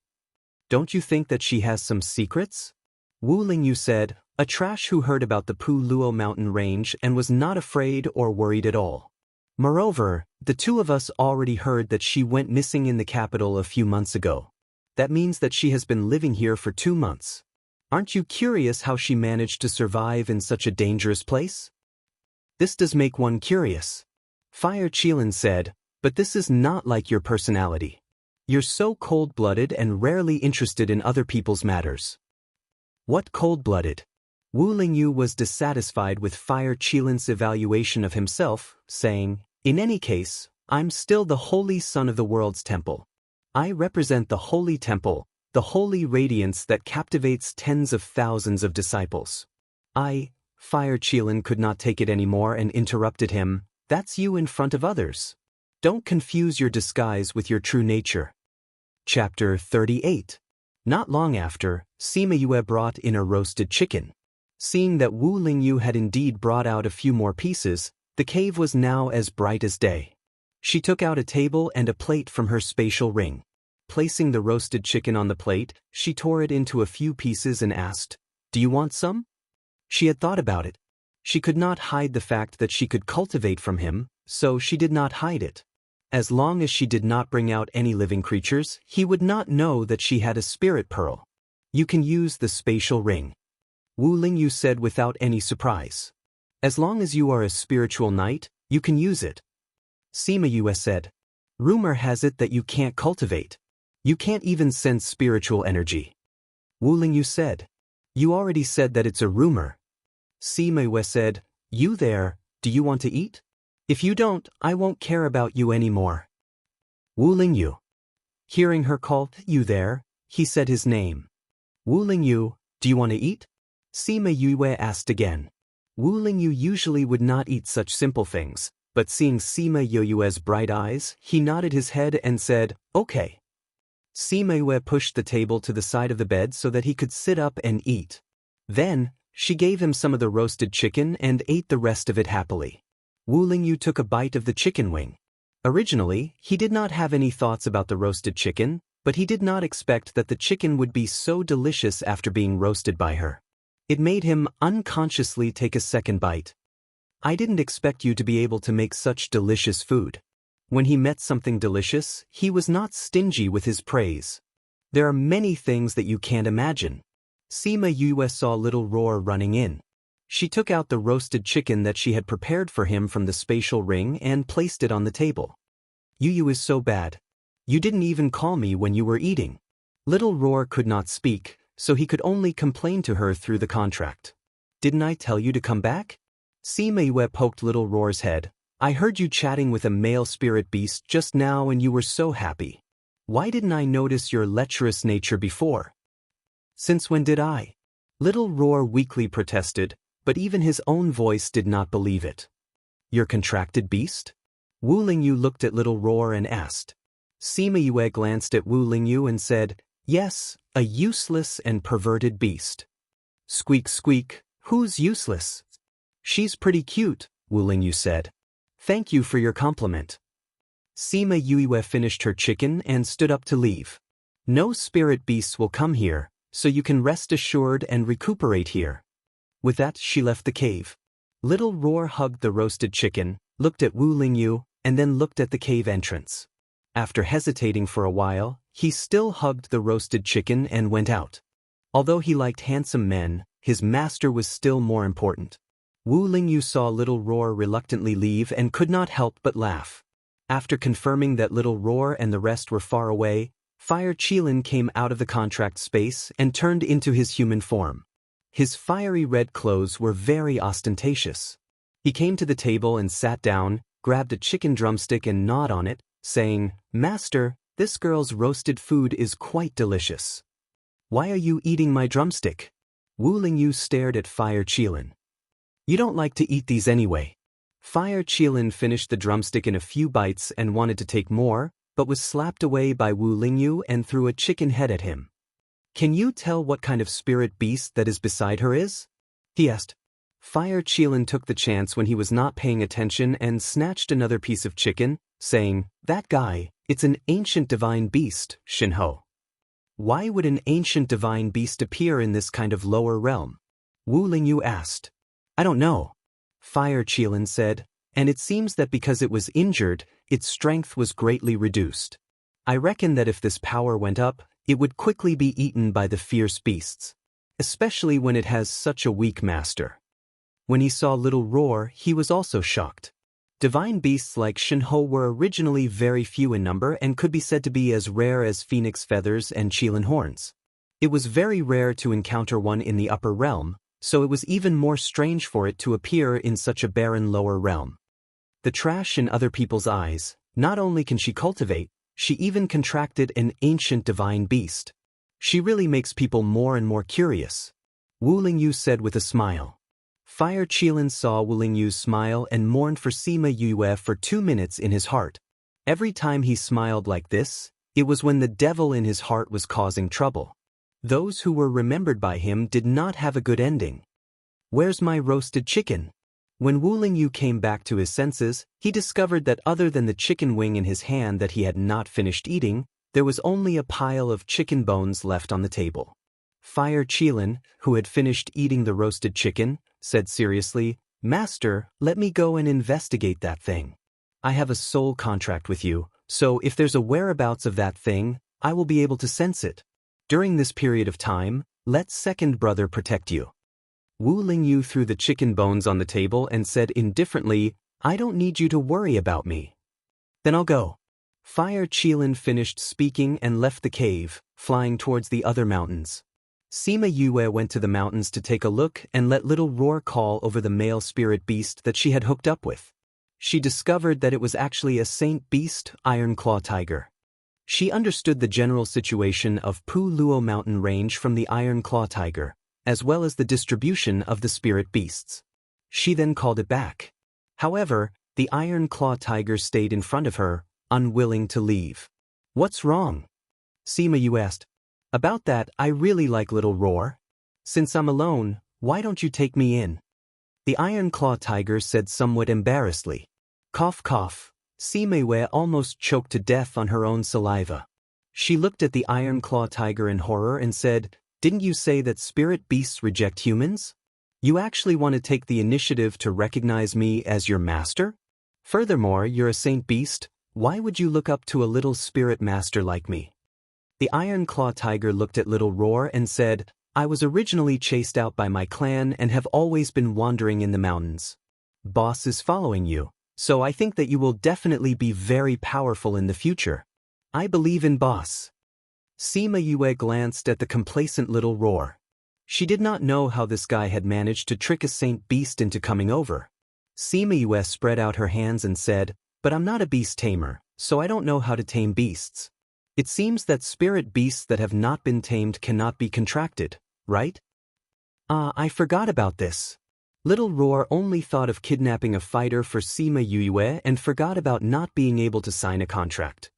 Don't you think that she has some secrets? Wu Lingyu said, a trash who heard about the Pu Luo mountain range and was not afraid or worried at all. Moreover, the 2 of us already heard that she went missing in the capital a few months ago. That means that she has been living here for 2 months. Aren't you curious how she managed to survive in such a dangerous place? This does make one curious. Fire Qilin said, but this is not like your personality. You're so cold-blooded and rarely interested in other people's matters. What cold-blooded? Wu Lingyu was dissatisfied with Fire Qilin's evaluation of himself, saying, in any case, I'm still the holy son of the world's temple. I represent the holy temple, the holy radiance that captivates tens of thousands of disciples. Fire Qilin could not take it anymore and interrupted him, that's you in front of others. Don't confuse your disguise with your true nature. Chapter 38. Not long after, Sima Yue brought in a roasted chicken. Seeing that Wu Lingyu had indeed brought out a few more pieces, the cave was now as bright as day. She took out a table and a plate from her spatial ring. Placing the roasted chicken on the plate, she tore it into a few pieces and asked, do you want some? She had thought about it. She could not hide the fact that she could cultivate from him, so she did not hide it. As long as she did not bring out any living creatures, he would not know that she had a spirit pearl. You can use the spatial ring. Wu Lingyu said without any surprise. As long as you are a spiritual knight, you can use it. Sima Yue said. Rumor has it that you can't cultivate. You can't even sense spiritual energy. Wu Lingyu said. You already said that it's a rumor. Sima Yue said, you there, do you want to eat? If you don't, I won't care about you anymore. Wu Lingyu. Hearing her call, you there, he said his name. Wu Lingyu, do you want to eat? Sima Yue asked again. Wu Lingyu usually would not eat such simple things, but seeing Sima Yue's bright eyes, he nodded his head and said, okay. Sima Yue pushed the table to the side of the bed so that he could sit up and eat. Then, she gave him some of the roasted chicken and ate the rest of it happily. Wu Lingyu took a bite of the chicken wing. Originally, he did not have any thoughts about the roasted chicken, but he did not expect that the chicken would be so delicious after being roasted by her. It made him unconsciously take a second bite. I didn't expect you to be able to make such delicious food. When he met something delicious, he was not stingy with his praise. There are many things that you can't imagine. Sima Yue saw little Roar running in. She took out the roasted chicken that she had prepared for him from the spatial ring and placed it on the table. You is so bad. You didn't even call me when you were eating. Little Roar could not speak, so he could only complain to her through the contract. Didn't I tell you to come back? Sima Yue poked Little Roar's head. I heard you chatting with a male spirit beast just now and you were so happy. Why didn't I notice your lecherous nature before? Since when did I? Little Roar weakly protested, but even his own voice did not believe it. Your contracted beast? Wu Lingyu looked at Little Roar and asked. Sima Yue glanced at Wu Lingyu and said, yes, a useless and perverted beast. Squeak squeak, who's useless? She's pretty cute, Wu Lingyu said. Thank you for your compliment. Sima Yue finished her chicken and stood up to leave. No spirit beasts will come here, so you can rest assured and recuperate here. With that, she left the cave. Little Roar hugged the roasted chicken, looked at Wu Lingyu, and then looked at the cave entrance. After hesitating for a while, he still hugged the roasted chicken and went out. Although he liked handsome men, his master was still more important. Wu Lingyu saw Little Roar reluctantly leave and could not help but laugh. After confirming that Little Roar and the rest were far away, Fire Qilin came out of the contract space and turned into his human form. His fiery red clothes were very ostentatious. He came to the table and sat down, grabbed a chicken drumstick and gnawed on it, saying, Master, this girl's roasted food is quite delicious. Why are you eating my drumstick? Wu Lingyu stared at Fire Qilin. You don't like to eat these anyway. Fire Qilin finished the drumstick in a few bites and wanted to take more, but was slapped away by Wu Lingyu and threw a chicken head at him. Can you tell what kind of spirit beast that is beside her is? He asked. Fire Qilin took the chance when he was not paying attention and snatched another piece of chicken, saying, That guy, it's an ancient divine beast, Shinho. Why would an ancient divine beast appear in this kind of lower realm? Wu Lingyu asked. I don't know. Fire Qilin said, and it seems that because it was injured, its strength was greatly reduced. I reckon that if this power went up, it would quickly be eaten by the fierce beasts, especially when it has such a weak master. When he saw Little Roar, he was also shocked. Divine beasts like Shinho were originally very few in number and could be said to be as rare as phoenix feathers and Qilin horns. It was very rare to encounter one in the upper realm, so it was even more strange for it to appear in such a barren lower realm. The trash in other people's eyes, not only can she cultivate, she even contracted an ancient divine beast. She really makes people more and more curious. Wu Lingyu said with a smile. Fire Qilin saw Wu Lingyu's smile and mourned for Sima Yue for 2 minutes in his heart. Every time he smiled like this, it was when the devil in his heart was causing trouble. Those who were remembered by him did not have a good ending. Where's my roasted chicken? When Wu Lingyu came back to his senses, he discovered that other than the chicken wing in his hand that he had not finished eating, there was only a pile of chicken bones left on the table. Fire Qilin, who had finished eating the roasted chicken, said seriously, Master, let me go and investigate that thing. I have a soul contract with you, so if there's a whereabouts of that thing, I will be able to sense it. During this period of time, let second brother protect you. Wu Lingyu threw the chicken bones on the table and said indifferently, I don't need you to worry about me. Then I'll go. Fire Qilin finished speaking and left the cave, flying towards the other mountains. Sima Yue went to the mountains to take a look and let Little Roar call over the male spirit beast that she had hooked up with. She discovered that it was actually a saint beast, Iron Claw Tiger. She understood the general situation of Pu Luo mountain range from the Iron Claw Tiger, as well as the distribution of the spirit beasts. She then called it back. However, the Iron Claw Tiger stayed in front of her, unwilling to leave. What's wrong? Sima Yue asked. About that, I really like Little Roar. Since I'm alone, why don't you take me in? The Iron Claw Tiger said somewhat embarrassedly. Cough cough. Sima Yue almost choked to death on her own saliva. She looked at the Iron Claw Tiger in horror and said, Didn't you say that spirit beasts reject humans? You actually want to take the initiative to recognize me as your master? Furthermore, you're a saint beast. Why would you look up to a little spirit master like me? The Iron Claw Tiger looked at Little Roar and said, I was originally chased out by my clan and have always been wandering in the mountains. Boss is following you, so I think that you will definitely be very powerful in the future. I believe in Boss. Sima Yue glanced at the complacent little roar. She did not know how this guy had managed to trick a saint beast into coming over. Sima Yue spread out her hands and said, "But I'm not a beast tamer, so I don't know how to tame beasts. It seems that spirit beasts that have not been tamed cannot be contracted, right?" I forgot about this. Little Roar only thought of kidnapping a fighter for Sima Yue and forgot about not being able to sign a contract.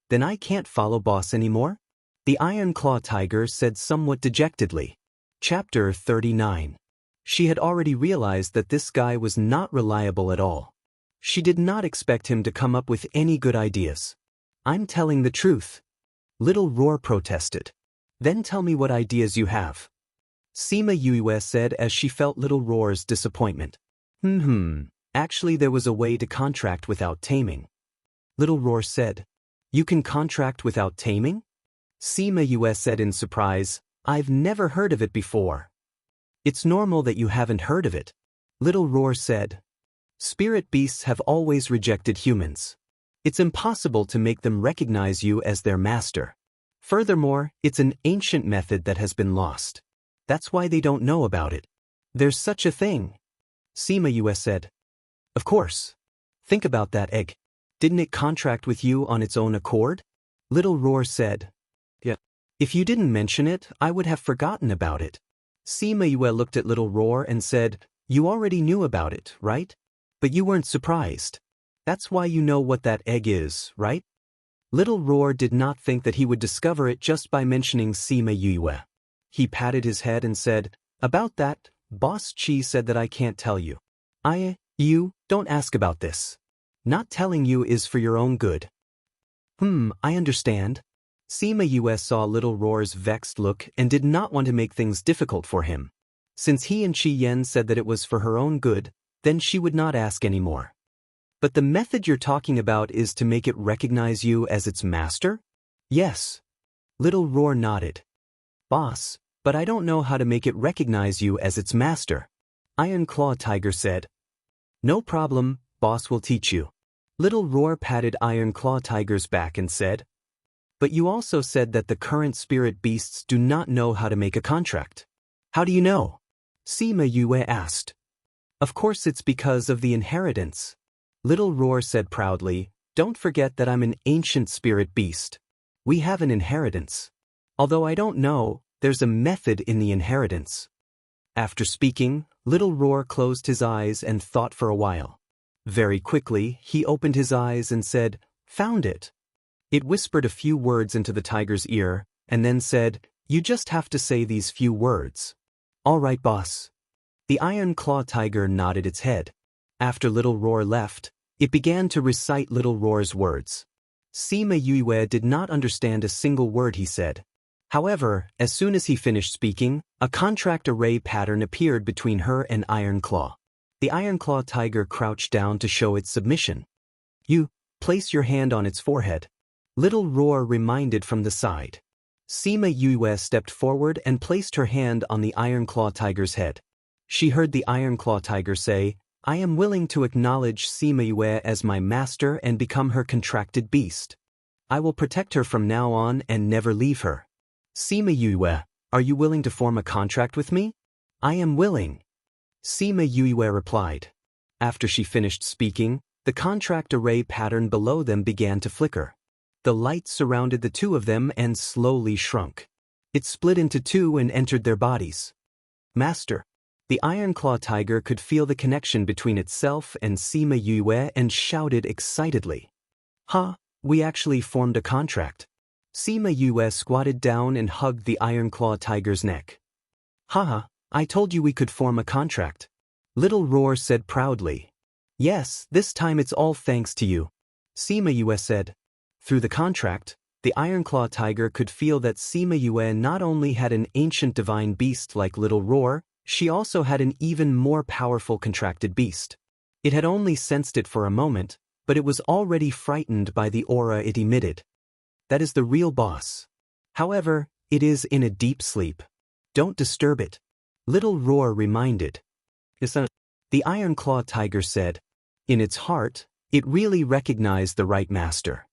Then I can't follow Boss anymore? The Iron Claw Tiger said somewhat dejectedly. Chapter 39. She had already realized that this guy was not reliable at all. She did not expect him to come up with any good ideas. "I'm telling the truth." Little Roar protested. "Then tell me what ideas you have." Sima Yue said as she felt Little Roar's disappointment. Actually there was a way to contract without taming." Little Roar said. "You can contract without taming?" Sima Yue said in surprise, "I've never heard of it before." "It's normal that you haven't heard of it," Little Roar said. "Spirit beasts have always rejected humans. It's impossible to make them recognize you as their master. Furthermore, it's an ancient method that has been lost. That's why they don't know about it." "There's such a thing," Sima Yue said. "Of course. Think about that egg. Didn't it contract with you on its own accord?" Little Roar said. "Yeah. If you didn't mention it, I would have forgotten about it." Sima Yue looked at Little Roar and said, "You already knew about it, right? But you weren't surprised. That's why you know what that egg is, right?" Little Roar did not think that he would discover it just by mentioning Sima Yue. He patted his head and said, "About that, Boss Chi said that I can't tell you. You, don't ask about this. Not telling you is for your own good." I understand." Sima Yue saw Little Roar's vexed look and did not want to make things difficult for him. Since he and Chi Yen said that it was for her own good, then she would not ask anymore. "But the method you're talking about is to make it recognize you as its master?" "Yes." Little Roar nodded. "Boss, but I don't know how to make it recognize you as its master," Iron Claw Tiger said. "No problem, Boss will teach you." Little Roar patted Iron Claw Tiger's back and said, "But you also said that the current spirit beasts do not know how to make a contract. How do you know?" Sima Yue asked. "Of course it's because of the inheritance." Little Roar said proudly, "Don't forget that I'm an ancient spirit beast. We have an inheritance. Although I don't know, there's a method in the inheritance." After speaking, Little Roar closed his eyes and thought for a while. Very quickly, he opened his eyes and said, "Found it." It whispered a few words into the tiger's ear, and then said, "You just have to say these few words." "All right, boss." The Iron Claw Tiger nodded its head. After Little Roar left, it began to recite Little Roar's words. Sima Yue did not understand a single word he said. However, as soon as he finished speaking, a contract array pattern appeared between her and Iron Claw. The Iron Claw Tiger crouched down to show its submission. "You, place your hand on its forehead," Little Roar reminded from the side. Sima Yue stepped forward and placed her hand on the Iron Claw Tiger's head. She heard the Iron Claw Tiger say, "I am willing to acknowledge Sima Yue as my master and become her contracted beast. I will protect her from now on and never leave her. Sima Yue, are you willing to form a contract with me?" "I am willing," Sima Yue replied. After she finished speaking, the contract array pattern below them began to flicker. The light surrounded the two of them and slowly shrunk. It split into two and entered their bodies. "Master." The Iron Claw Tiger could feel the connection between itself and Sima Yue and shouted excitedly. "Huh, we actually formed a contract." Sima Yue squatted down and hugged the Iron Claw Tiger's neck. "Haha, I told you we could form a contract," Little Roar said proudly. "Yes, this time it's all thanks to you," Sima Yue said. Through the contract, the Iron Claw Tiger could feel that Sima Yue not only had an ancient divine beast like Little Roar, she also had an even more powerful contracted beast. It had only sensed it for a moment, but it was already frightened by the aura it emitted. That is the real boss. However, it is in a deep sleep. Don't disturb it. Little Roar reminded. The iron-claw tiger said. In its heart, it really recognized the right master.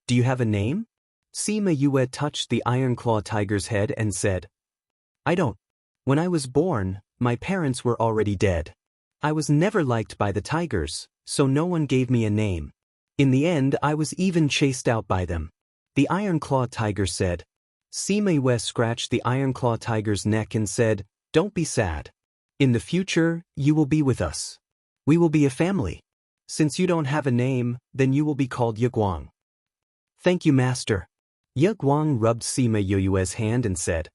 Do you have a name? Sima Yue touched the iron-claw tiger's head and said. I don't. When I was born, my parents were already dead. I was never liked by the tigers, so no one gave me a name. In the end, I was even chased out by them. The iron-claw tiger said. Sima Yue scratched the iron-claw tiger's neck and said, Don't be sad. In the future, you will be with us. We will be a family. Since you don't have a name, then you will be called Yeguang. Thank you, Master. Yeguang rubbed Sima Yue's hand and said,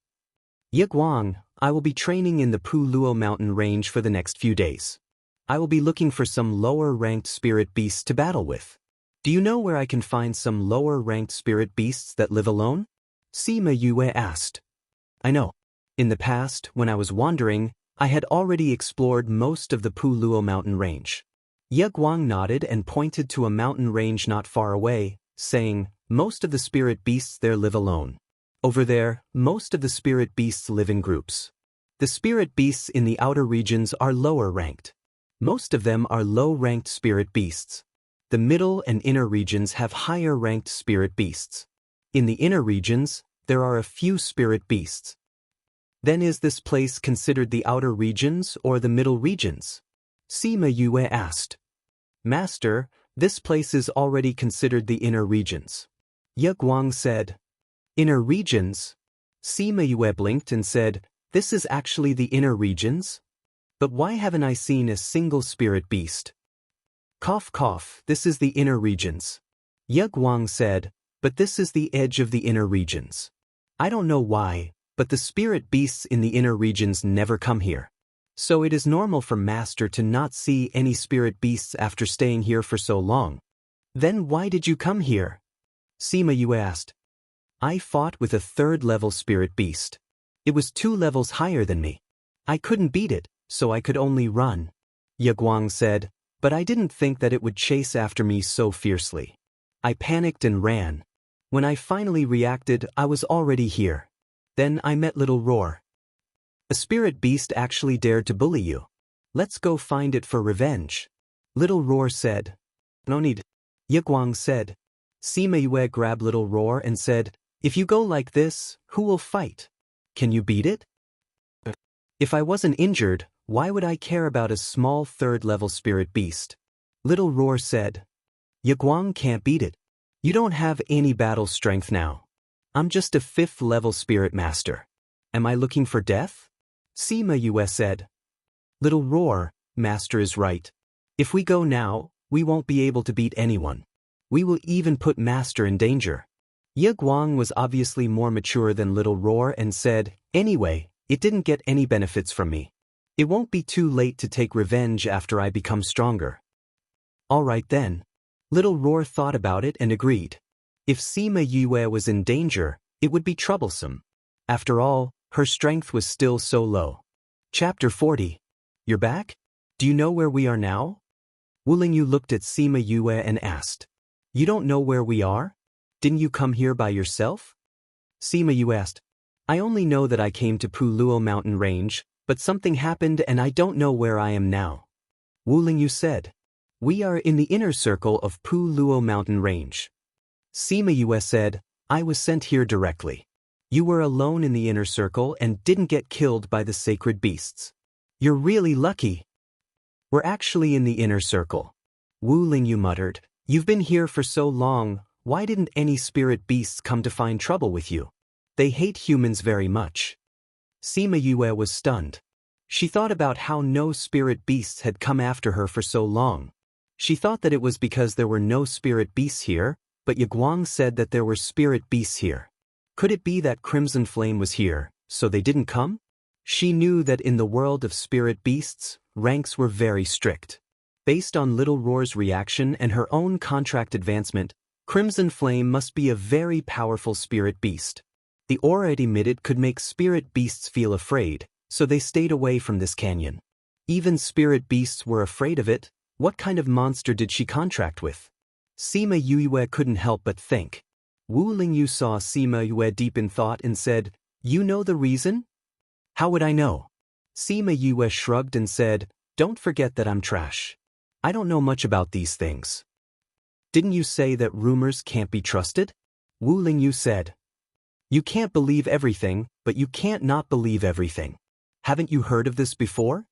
Yeguang, I will be training in the Puluo mountain range for the next few days. I will be looking for some lower-ranked spirit beasts to battle with. Do you know where I can find some lower-ranked spirit beasts that live alone? Sima Yue asked. I know. In the past, when I was wandering, I had already explored most of the Puluo mountain range. Yeguang nodded and pointed to a mountain range not far away, saying, Most of the spirit beasts there live alone. Over there, most of the spirit beasts live in groups. The spirit beasts in the outer regions are lower ranked. Most of them are low-ranked spirit beasts. The middle and inner regions have higher-ranked spirit beasts. In the inner regions, there are a few spirit beasts. Then is this place considered the outer regions or the middle regions? Sima Yue asked. Master, this place is already considered the inner regions. Yeguang said. Inner regions? Sima Yue blinked and said, This is actually the inner regions? But why haven't I seen a single spirit beast? Cough cough, this is the inner regions. Yeguang said, But this is the edge of the inner regions. I don't know why, but the spirit beasts in the inner regions never come here. So it is normal for Master to not see any spirit beasts after staying here for so long. Then why did you come here? Sima Yue asked. I fought with a third-level spirit beast. It was 2 levels higher than me. I couldn't beat it, so I could only run. Yeguang said, but I didn't think that it would chase after me so fiercely. I panicked and ran. When I finally reacted, I was already here. Then I met Little Roar. A spirit beast actually dared to bully you. Let's go find it for revenge. Little Roar said. No need. Yeguang said. Sima Yue grabbed Little Roar and said, If you go like this, who will fight? Can you beat it? If I wasn't injured, why would I care about a small third-level spirit beast? Little Roar said. Yeguang can't beat it. You don't have any battle strength now. I'm just a 5th-level spirit master. Am I looking for death? Sima Yue said. Little Roar, Master is right. If we go now, we won't be able to beat anyone. We will even put Master in danger. Yeguang was obviously more mature than Little Roar and said, Anyway, it didn't get any benefits from me. It won't be too late to take revenge after I become stronger. All right then. Little Roar thought about it and agreed. If Sima Yue was in danger, it would be troublesome. After all, her strength was still so low. Chapter 40. You're back? Do you know where we are now? Wu Lingyu looked at Sima Yue and asked. You don't know where we are? Didn't you come here by yourself? Sima Yue asked. I only know that I came to Puluo mountain range, but something happened and I don't know where I am now. Wu Lingyu said. We are in the inner circle of Puluo mountain range. Sima Yue said, I was sent here directly. You were alone in the inner circle and didn't get killed by the sacred beasts. You're really lucky. We're actually in the inner circle. Wu Lingyu muttered, You've been here for so long, why didn't any spirit beasts come to find trouble with you? They hate humans very much. Sima Yue was stunned. She thought about how no spirit beasts had come after her for so long. She thought that it was because there were no spirit beasts here, but Yeguang said that there were spirit beasts here. Could it be that Crimson Flame was here, so they didn't come? She knew that in the world of spirit beasts, ranks were very strict. Based on Little Roar's reaction and her own contract advancement, Crimson Flame must be a very powerful spirit beast. The aura it emitted could make spirit beasts feel afraid, so they stayed away from this canyon. Even spirit beasts were afraid of it. What kind of monster did she contract with? Sima Yue couldn't help but think. Wu Lingyu saw Sima Yue deep in thought and said, You know the reason? How would I know? Sima Yue shrugged and said, don't forget that I'm trash. I don't know much about these things. Didn't you say that rumors can't be trusted? Wu Lingyu said. You can't believe everything, but you can't not believe everything. Haven't you heard of this before?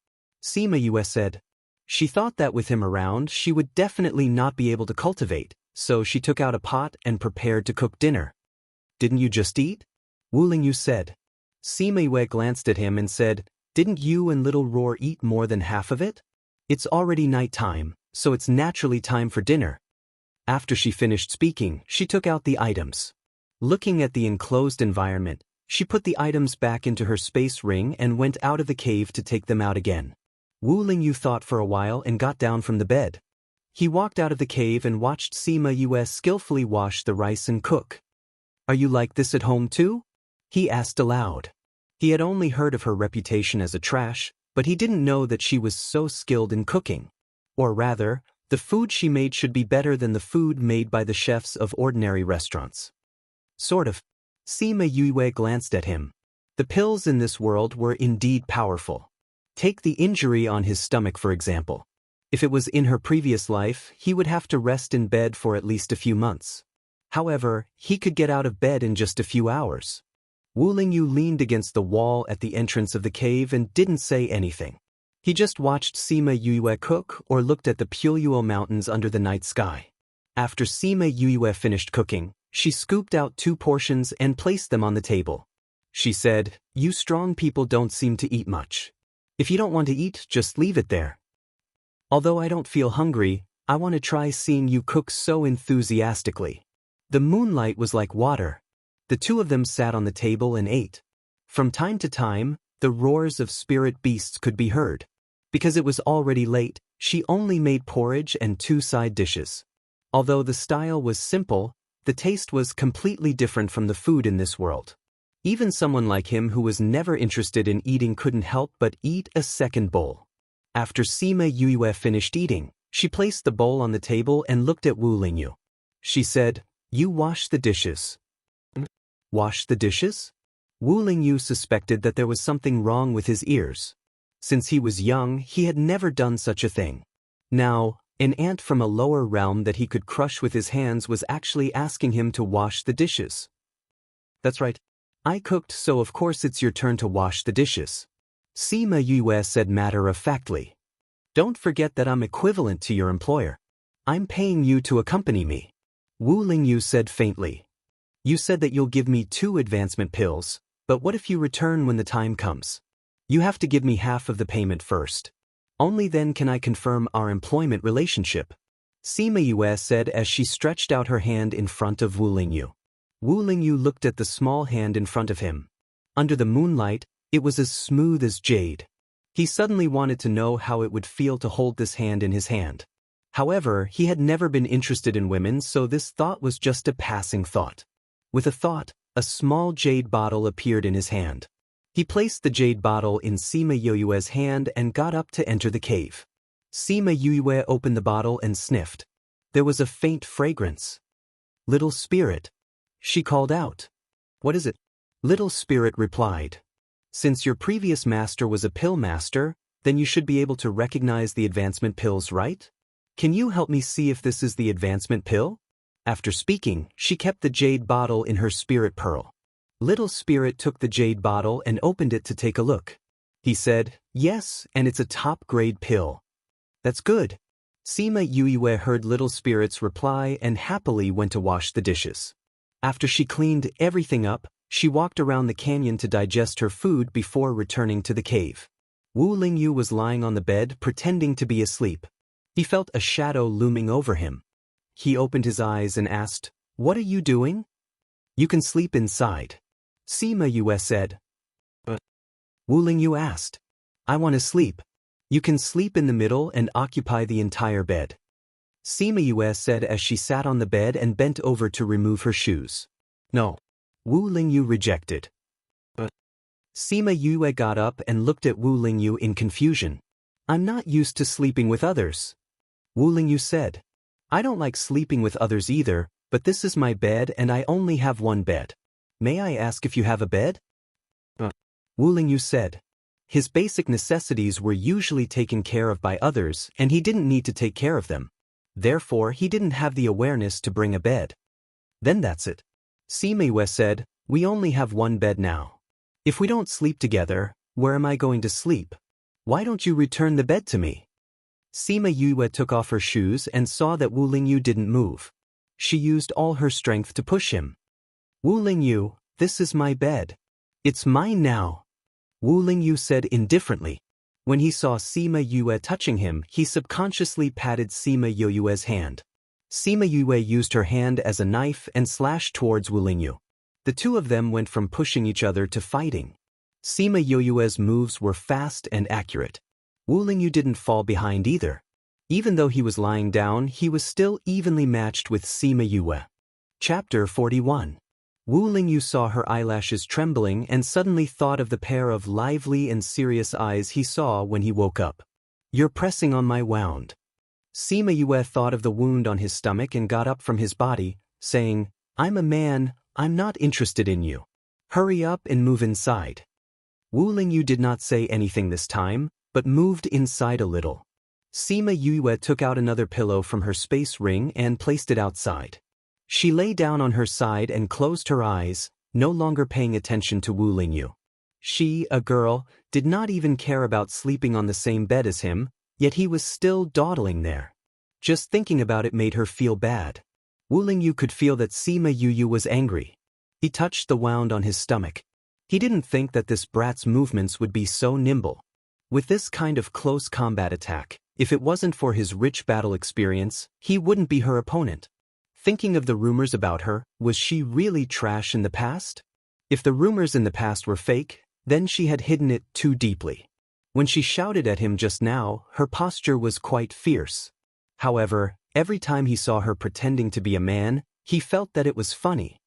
Sima Yue said. She thought that with him around, she would definitely not be able to cultivate, so she took out a pot and prepared to cook dinner. Didn't you just eat? Wu Lingyu said. Sima Yue glanced at him and said, didn't you and Little Roar eat more than half of it? It's already night time, so it's naturally time for dinner. After she finished speaking, she took out the items. Looking at the enclosed environment, she put the items back into her space ring and went out of the cave to take them out again. Wu Lingyu thought for a while and got down from the bed. He walked out of the cave and watched Sima Yue skillfully wash the rice and cook. Are you like this at home too? He asked aloud. He had only heard of her reputation as a trash, but he didn't know that she was so skilled in cooking. Or rather, the food she made should be better than the food made by the chefs of ordinary restaurants. Sort of. Sima Yue glanced at him. The pills in this world were indeed powerful. Take the injury on his stomach for example. If it was in her previous life, he would have to rest in bed for at least a few months. However, he could get out of bed in just a few hours. Wu Lingyu leaned against the wall at the entrance of the cave and didn't say anything. He just watched Sima Yue cook or looked at the Puyuo Mountains under the night sky. After Sima Yue finished cooking, she scooped out 2 portions and placed them on the table. She said, you strong people don't seem to eat much. If you don't want to eat, just leave it there. Although I don't feel hungry, I want to try seeing you cook so enthusiastically. The moonlight was like water. The 2 of them sat on the table and ate. From time to time, the roars of spirit beasts could be heard. Because it was already late, she only made porridge and 2 side dishes. Although the style was simple, the taste was completely different from the food in this world. Even someone like him who was never interested in eating couldn't help but eat a second bowl. After Sima Yue finished eating, she placed the bowl on the table and looked at Wu Lingyu. She said, you wash the dishes. Wash the dishes? Wu Lingyu suspected that there was something wrong with his ears. Since he was young, he had never done such a thing. Now, an ant from a lower realm that he could crush with his hands was actually asking him to wash the dishes. That's right. I cooked, so of course it's your turn to wash the dishes. Sima Yue said matter-of-factly. Don't forget that I'm equivalent to your employer. I'm paying you to accompany me. Wu Lingyu said faintly. You said that you'll give me 2 advancement pills, but what if you return when the time comes? You have to give me half of the payment first. Only then can I confirm our employment relationship. Sima Yue said as she stretched out her hand in front of Wu Lingyu. Wu Lingyu looked at the small hand in front of him. Under the moonlight, it was as smooth as jade. He suddenly wanted to know how it would feel to hold this hand in his hand. However, he had never been interested in women, so this thought was just a passing thought. With a thought, a small jade bottle appeared in his hand. He placed the jade bottle in Sima Yue's hand and got up to enter the cave. Sima Yue opened the bottle and sniffed. There was a faint fragrance. Little spirit. She called out. What is it? Little spirit replied. Since your previous master was a pill master, then you should be able to recognize the advancement pills, right? Can you help me see if this is the advancement pill? After speaking, she kept the jade bottle in her spirit pearl. Little Spirit took the jade bottle and opened it to take a look. He said, yes, and it's a top-grade pill. That's good. Sima Yue heard Little Spirit's reply and happily went to wash the dishes. After she cleaned everything up, she walked around the canyon to digest her food before returning to the cave. Wu Lingyu was lying on the bed pretending to be asleep. He felt a shadow looming over him. He opened his eyes and asked, what are you doing? You can sleep inside. Sima Yue said. But Wu Lingyu asked. I want to sleep. You can sleep in the middle and occupy the entire bed. Sima Yue said as she sat on the bed and bent over to remove her shoes. No. Wu Lingyu rejected. But Sima Yue got up and looked at Wu Lingyu in confusion. I'm not used to sleeping with others. Wu Lingyu said. I don't like sleeping with others either, but this is my bed and I only have one bed. May I ask if you have a bed? Wu Lingyu said. His basic necessities were usually taken care of by others and he didn't need to take care of them. Therefore, he didn't have the awareness to bring a bed. Then that's it. Sima Yue said, we only have one bed now. If we don't sleep together, where am I going to sleep? Why don't you return the bed to me? Sima Yue took off her shoes and saw that Wu Lingyu didn't move. She used all her strength to push him. Wu Lingyu, this is my bed. It's mine now. Wu Lingyu said indifferently. When he saw Sima Yue touching him, he subconsciously patted Sima Yue's hand. Sima Yue used her hand as a knife and slashed towards Wu Lingyu. The two of them went from pushing each other to fighting. Sima Yue's moves were fast and accurate. Wu Lingyu didn't fall behind either. Even though he was lying down, he was still evenly matched with Sima Yue. Chapter 41. Wu Lingyu saw her eyelashes trembling and suddenly thought of the pair of lively and serious eyes he saw when he woke up. You're pressing on my wound. Sima Yue thought of the wound on his stomach and got up from his body, saying, I'm a man, I'm not interested in you. Hurry up and move inside. Wu Lingyu did not say anything this time, but moved inside a little. Sima Yue took out another pillow from her space ring and placed it outside. She lay down on her side and closed her eyes, no longer paying attention to Wu Lingyu. She, a girl, did not even care about sleeping on the same bed as him, yet he was still dawdling there. Just thinking about it made her feel bad. Wu Lingyu could feel that Sima Yue was angry. He touched the wound on his stomach. He didn't think that this brat's movements would be so nimble. With this kind of close combat attack, if it wasn't for his rich battle experience, he wouldn't be her opponent. Thinking of the rumors about her, was she really trash in the past? If the rumors in the past were fake, then she had hidden it too deeply. When she shouted at him just now, her posture was quite fierce. However, every time he saw her pretending to be a man, he felt that it was funny.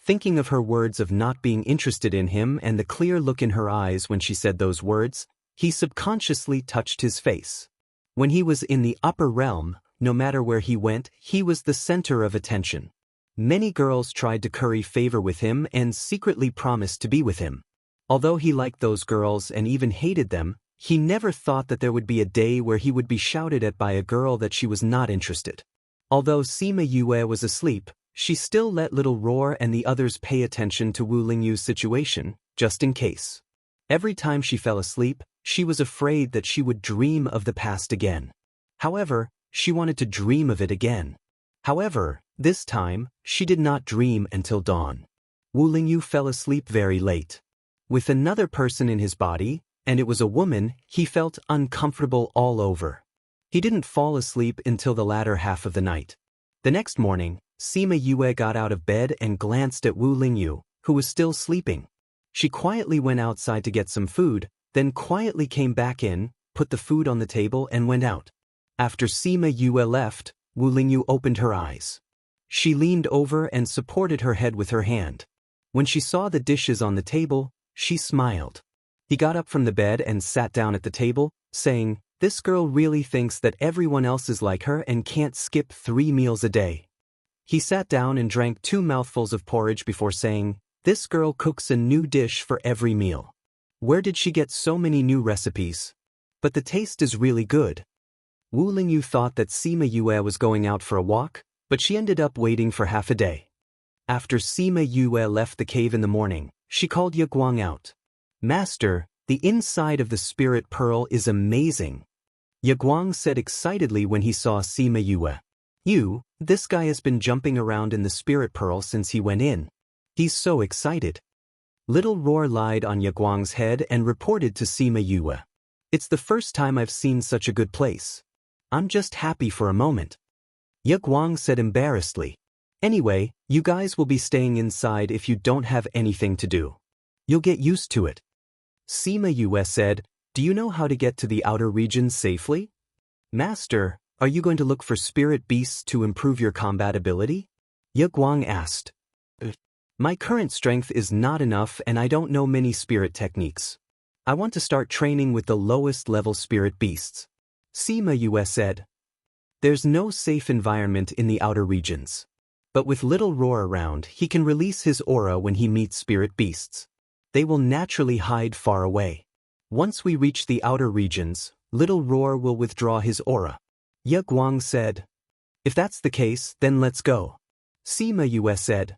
Thinking of her words of not being interested in him and the clear look in her eyes when she said those words, he subconsciously touched his face. When he was in the upper realm, no matter where he went, he was the center of attention. Many girls tried to curry favor with him and secretly promised to be with him. Although he liked those girls and even hated them, he never thought that there would be a day where he would be shouted at by a girl that she was not interested. Although Sima Yue was asleep, she still let Little Roar and the others pay attention to Wu Lingyu's situation, just in case. Every time she fell asleep, she was afraid that she would dream of the past again. However, she wanted to dream of it again. However, this time, she did not dream until dawn. Wu Lingyu fell asleep very late. With another person in his body, and it was a woman, he felt uncomfortable all over. He didn't fall asleep until the latter half of the night. The next morning, Sima Yue got out of bed and glanced at Wu Lingyu, who was still sleeping. She quietly went outside to get some food, then quietly came back in, put the food on the table and went out. After Sima Yue left, Wu Lingyu opened her eyes. She leaned over and supported her head with her hand. When she saw the dishes on the table, she smiled. He got up from the bed and sat down at the table, saying, "This girl really thinks that everyone else is like her and can't skip 3 meals a day." He sat down and drank 2 mouthfuls of porridge before saying, "This girl cooks a new dish for every meal. Where did she get so many new recipes? But the taste is really good." Wu Lingyu thought that Sima Yue was going out for a walk, but she ended up waiting for half a day. After Sima Yue left the cave in the morning, she called Ye Guang out. "Master, the inside of the spirit pearl is amazing," Ye Guang said excitedly when he saw Sima Yue. This guy has been jumping around in the spirit pearl since he went in. He's so excited." Little Roar lied on Ye Guang's head and reported to Sima Yue. "It's the first time I've seen such a good place. I'm just happy for a moment." Ye Guang said embarrassedly. "Anyway, you guys will be staying inside if you don't have anything to do. You'll get used to it." Sima Yue said, "Do you know how to get to the outer regions safely?" "Master, are you going to look for spirit beasts to improve your combat ability?" Ye Guang asked. "My current strength is not enough and I don't know many spirit techniques. I want to start training with the lowest level spirit beasts," Sima Yue said. "There's no safe environment in the outer regions. But with Little Roar around, he can release his aura when he meets spirit beasts. They will naturally hide far away. Once we reach the outer regions, Little Roar will withdraw his aura. Ye Guang said. If that's the case, then let's go. Sima Yue said.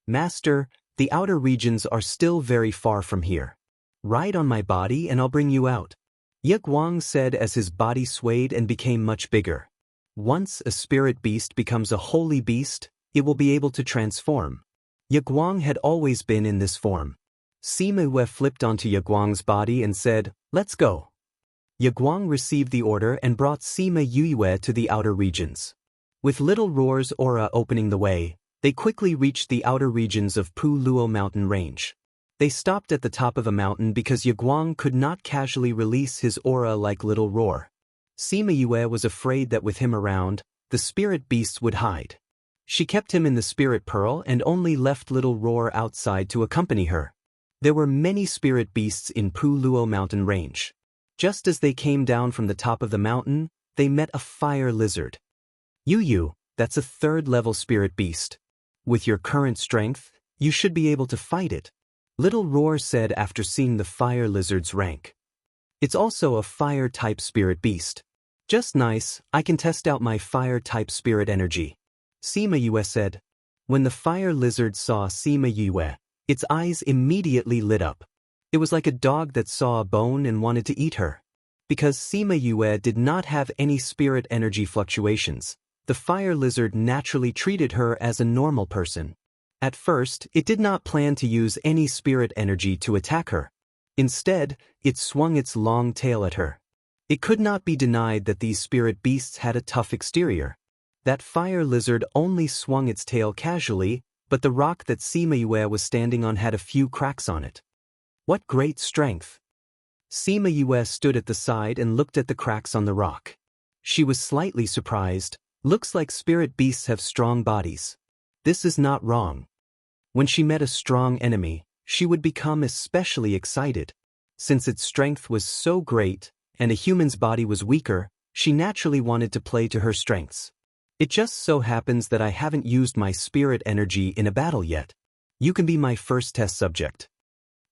Master, the outer regions are still very far from here. Ride on my body and I'll bring you out. Ye Guang said as his body swayed and became much bigger. Once a spirit beast becomes a holy beast, it will be able to transform. Ye Guang had always been in this form. Sima Yue flipped onto Ye Guang's body and said, let's go. Ye Guang received the order and brought Sima Yue to the outer regions. With Little Roar's aura opening the way, they quickly reached the outer regions of Pu Luo mountain range. They stopped at the top of a mountain because Ye Guang could not casually release his aura like Little Roar. Sima Yue was afraid that with him around, the spirit beasts would hide. She kept him in the spirit pearl and only left Little Roar outside to accompany her. There were many spirit beasts in Pu Luo mountain range. Just as they came down from the top of the mountain, they met a fire lizard. Yu, that's a third-level spirit beast. With your current strength, you should be able to fight it. Little Roar said after seeing the fire lizard's rank. It's also a fire-type spirit beast. Just nice, I can test out my fire-type spirit energy. Sima Yue said. When the fire lizard saw Sima Yue, its eyes immediately lit up. It was like a dog that saw a bone and wanted to eat her. Because Sima Yue did not have any spirit energy fluctuations, the fire lizard naturally treated her as a normal person. At first, it did not plan to use any spirit energy to attack her. Instead, it swung its long tail at her. It could not be denied that these spirit beasts had a tough exterior. That fire lizard only swung its tail casually, but the rock that Sima Yue was standing on had a few cracks on it. What great strength! Sima Yue stood at the side and looked at the cracks on the rock. She was slightly surprised. Looks like spirit beasts have strong bodies. This is not wrong. When she met a strong enemy, she would become especially excited. Since its strength was so great, and a human's body was weaker, she naturally wanted to play to her strengths. It just so happens that I haven't used my spirit energy in a battle yet. You can be my first test subject.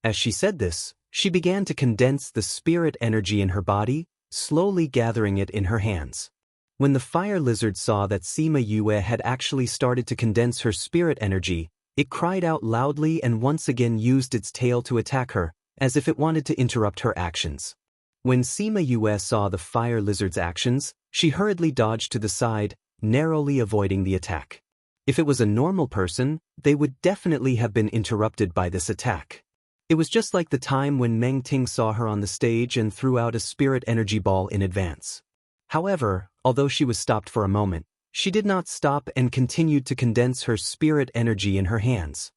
As she said this, she began to condense the spirit energy in her body, slowly gathering it in her hands. When the fire lizard saw that Sima Yue had actually started to condense her spirit energy, it cried out loudly and once again used its tail to attack her, as if it wanted to interrupt her actions. When Sima Yue saw the fire lizard's actions, she hurriedly dodged to the side, narrowly avoiding the attack. If it was a normal person, they would definitely have been interrupted by this attack. It was just like the time when Meng Ting saw her on the stage and threw out a spirit energy ball in advance. However, although she was stopped for a moment, she did not stop and continued to condense her spirit energy in her hands.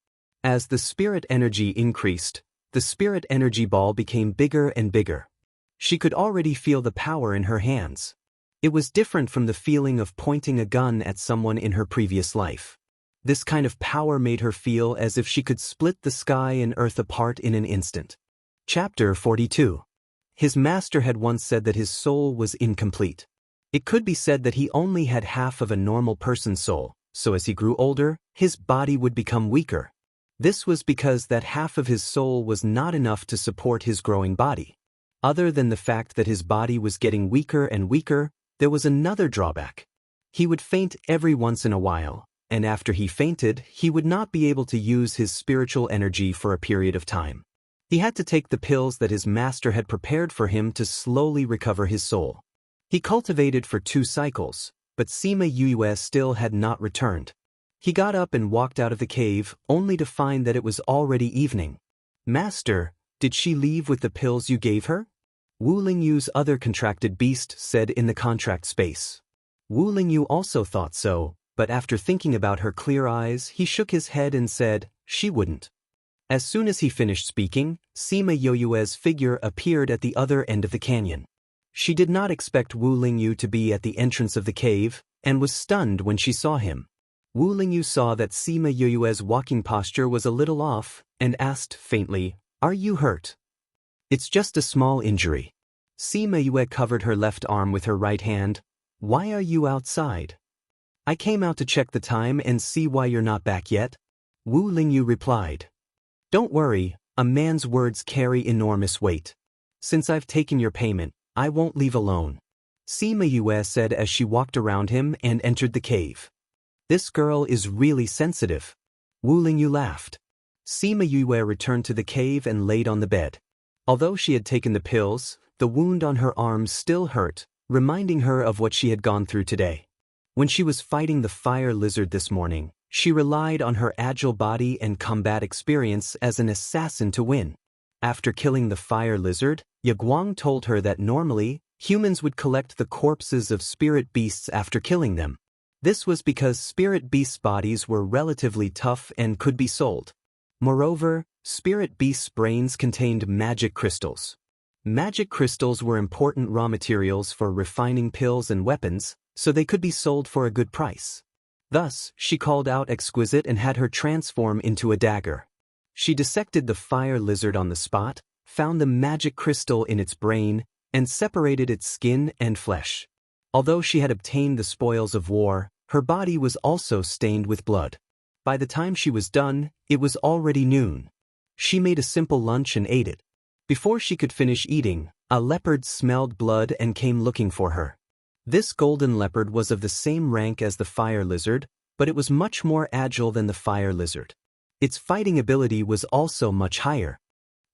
As the spirit energy increased, the spirit energy ball became bigger and bigger. She could already feel the power in her hands. It was different from the feeling of pointing a gun at someone in her previous life. This kind of power made her feel as if she could split the sky and earth apart in an instant. Chapter 42. His master had once said that his soul was incomplete. It could be said that he only had half of a normal person's soul, so as he grew older, his body would become weaker. This was because that half of his soul was not enough to support his growing body. Other than the fact that his body was getting weaker and weaker, there was another drawback. He would faint every once in a while, and after he fainted, he would not be able to use his spiritual energy for a period of time. He had to take the pills that his master had prepared for him to slowly recover his soul. He cultivated for 2 cycles, but Sima Yue still had not returned. He got up and walked out of the cave, only to find that it was already evening. Master, did she leave with the pills you gave her? Wu Lingyu's other contracted beast said in the contract space. Wu Lingyu also thought so, but after thinking about her clear eyes, he shook his head and said, she wouldn't. As soon as he finished speaking, Sima Yue's figure appeared at the other end of the canyon. She did not expect Wu Lingyu to be at the entrance of the cave, and was stunned when she saw him. Wu Lingyu saw that Sima Yue's walking posture was a little off, and asked faintly, are you hurt? It's just a small injury. Sima Yue covered her left arm with her right hand. Why are you outside? I came out to check the time and see why you're not back yet. Wu Lingyu replied. Don't worry, A man's words carry enormous weight. Since I've taken your payment, I won't leave alone, Sima Yue said as she walked around him and entered the cave. This girl is really sensitive. Wu Lingyu laughed. Sima Yue returned to the cave and laid on the bed. Although she had taken the pills, the wound on her arm still hurt, reminding her of what she had gone through today. When she was fighting the fire lizard this morning, she relied on her agile body and combat experience as an assassin to win. After killing the fire lizard, Yaguang told her that normally, humans would collect the corpses of spirit beasts after killing them. This was because spirit beasts' bodies were relatively tough and could be sold. Moreover, spirit beasts' brains contained magic crystals. Magic crystals were important raw materials for refining pills and weapons, so they could be sold for a good price. Thus, she called out Exquisite and had her transform into a dagger. She dissected the fire lizard on the spot, found the magic crystal in its brain, and separated its skin and flesh. Although she had obtained the spoils of war, her body was also stained with blood. By the time she was done, it was already noon. She made a simple lunch and ate it. Before she could finish eating, a leopard smelled blood and came looking for her. This golden leopard was of the same rank as the fire lizard, but it was much more agile than the fire lizard. Its fighting ability was also much higher.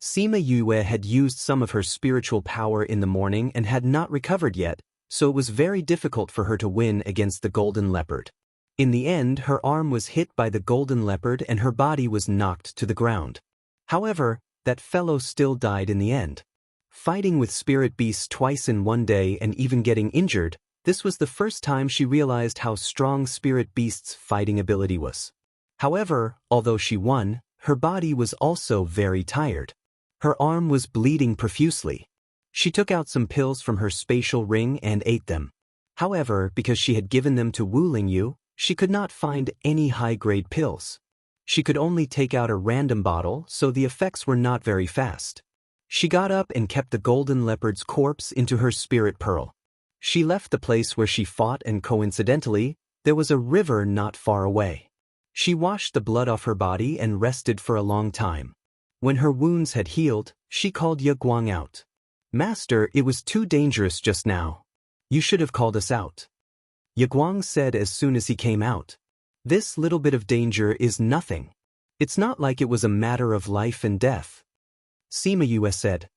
Sima Yue had used some of her spiritual power in the morning and had not recovered yet, so it was very difficult for her to win against the golden leopard. In the end, her arm was hit by the golden leopard and her body was knocked to the ground. However, that fellow still died in the end. Fighting with spirit beasts twice in one day and even getting injured, this was the first time she realized how strong spirit beasts' fighting ability was. However, although she won, her body was also very tired. Her arm was bleeding profusely. She took out some pills from her spatial ring and ate them. However, because she had given them to Wu Lingyu, she could not find any high-grade pills. She could only take out a random bottle, so the effects were not very fast. She got up and kept the golden leopard's corpse into her spirit pearl. She left the place where she fought and coincidentally, there was a river not far away. She washed the blood off her body and rested for a long time. When her wounds had healed, she called Yaguang out. "Master, it was too dangerous just now. You should have called us out," Yaguang said as soon as he came out. "This little bit of danger is nothing. It's not like it was a matter of life and death," Sima Yue said.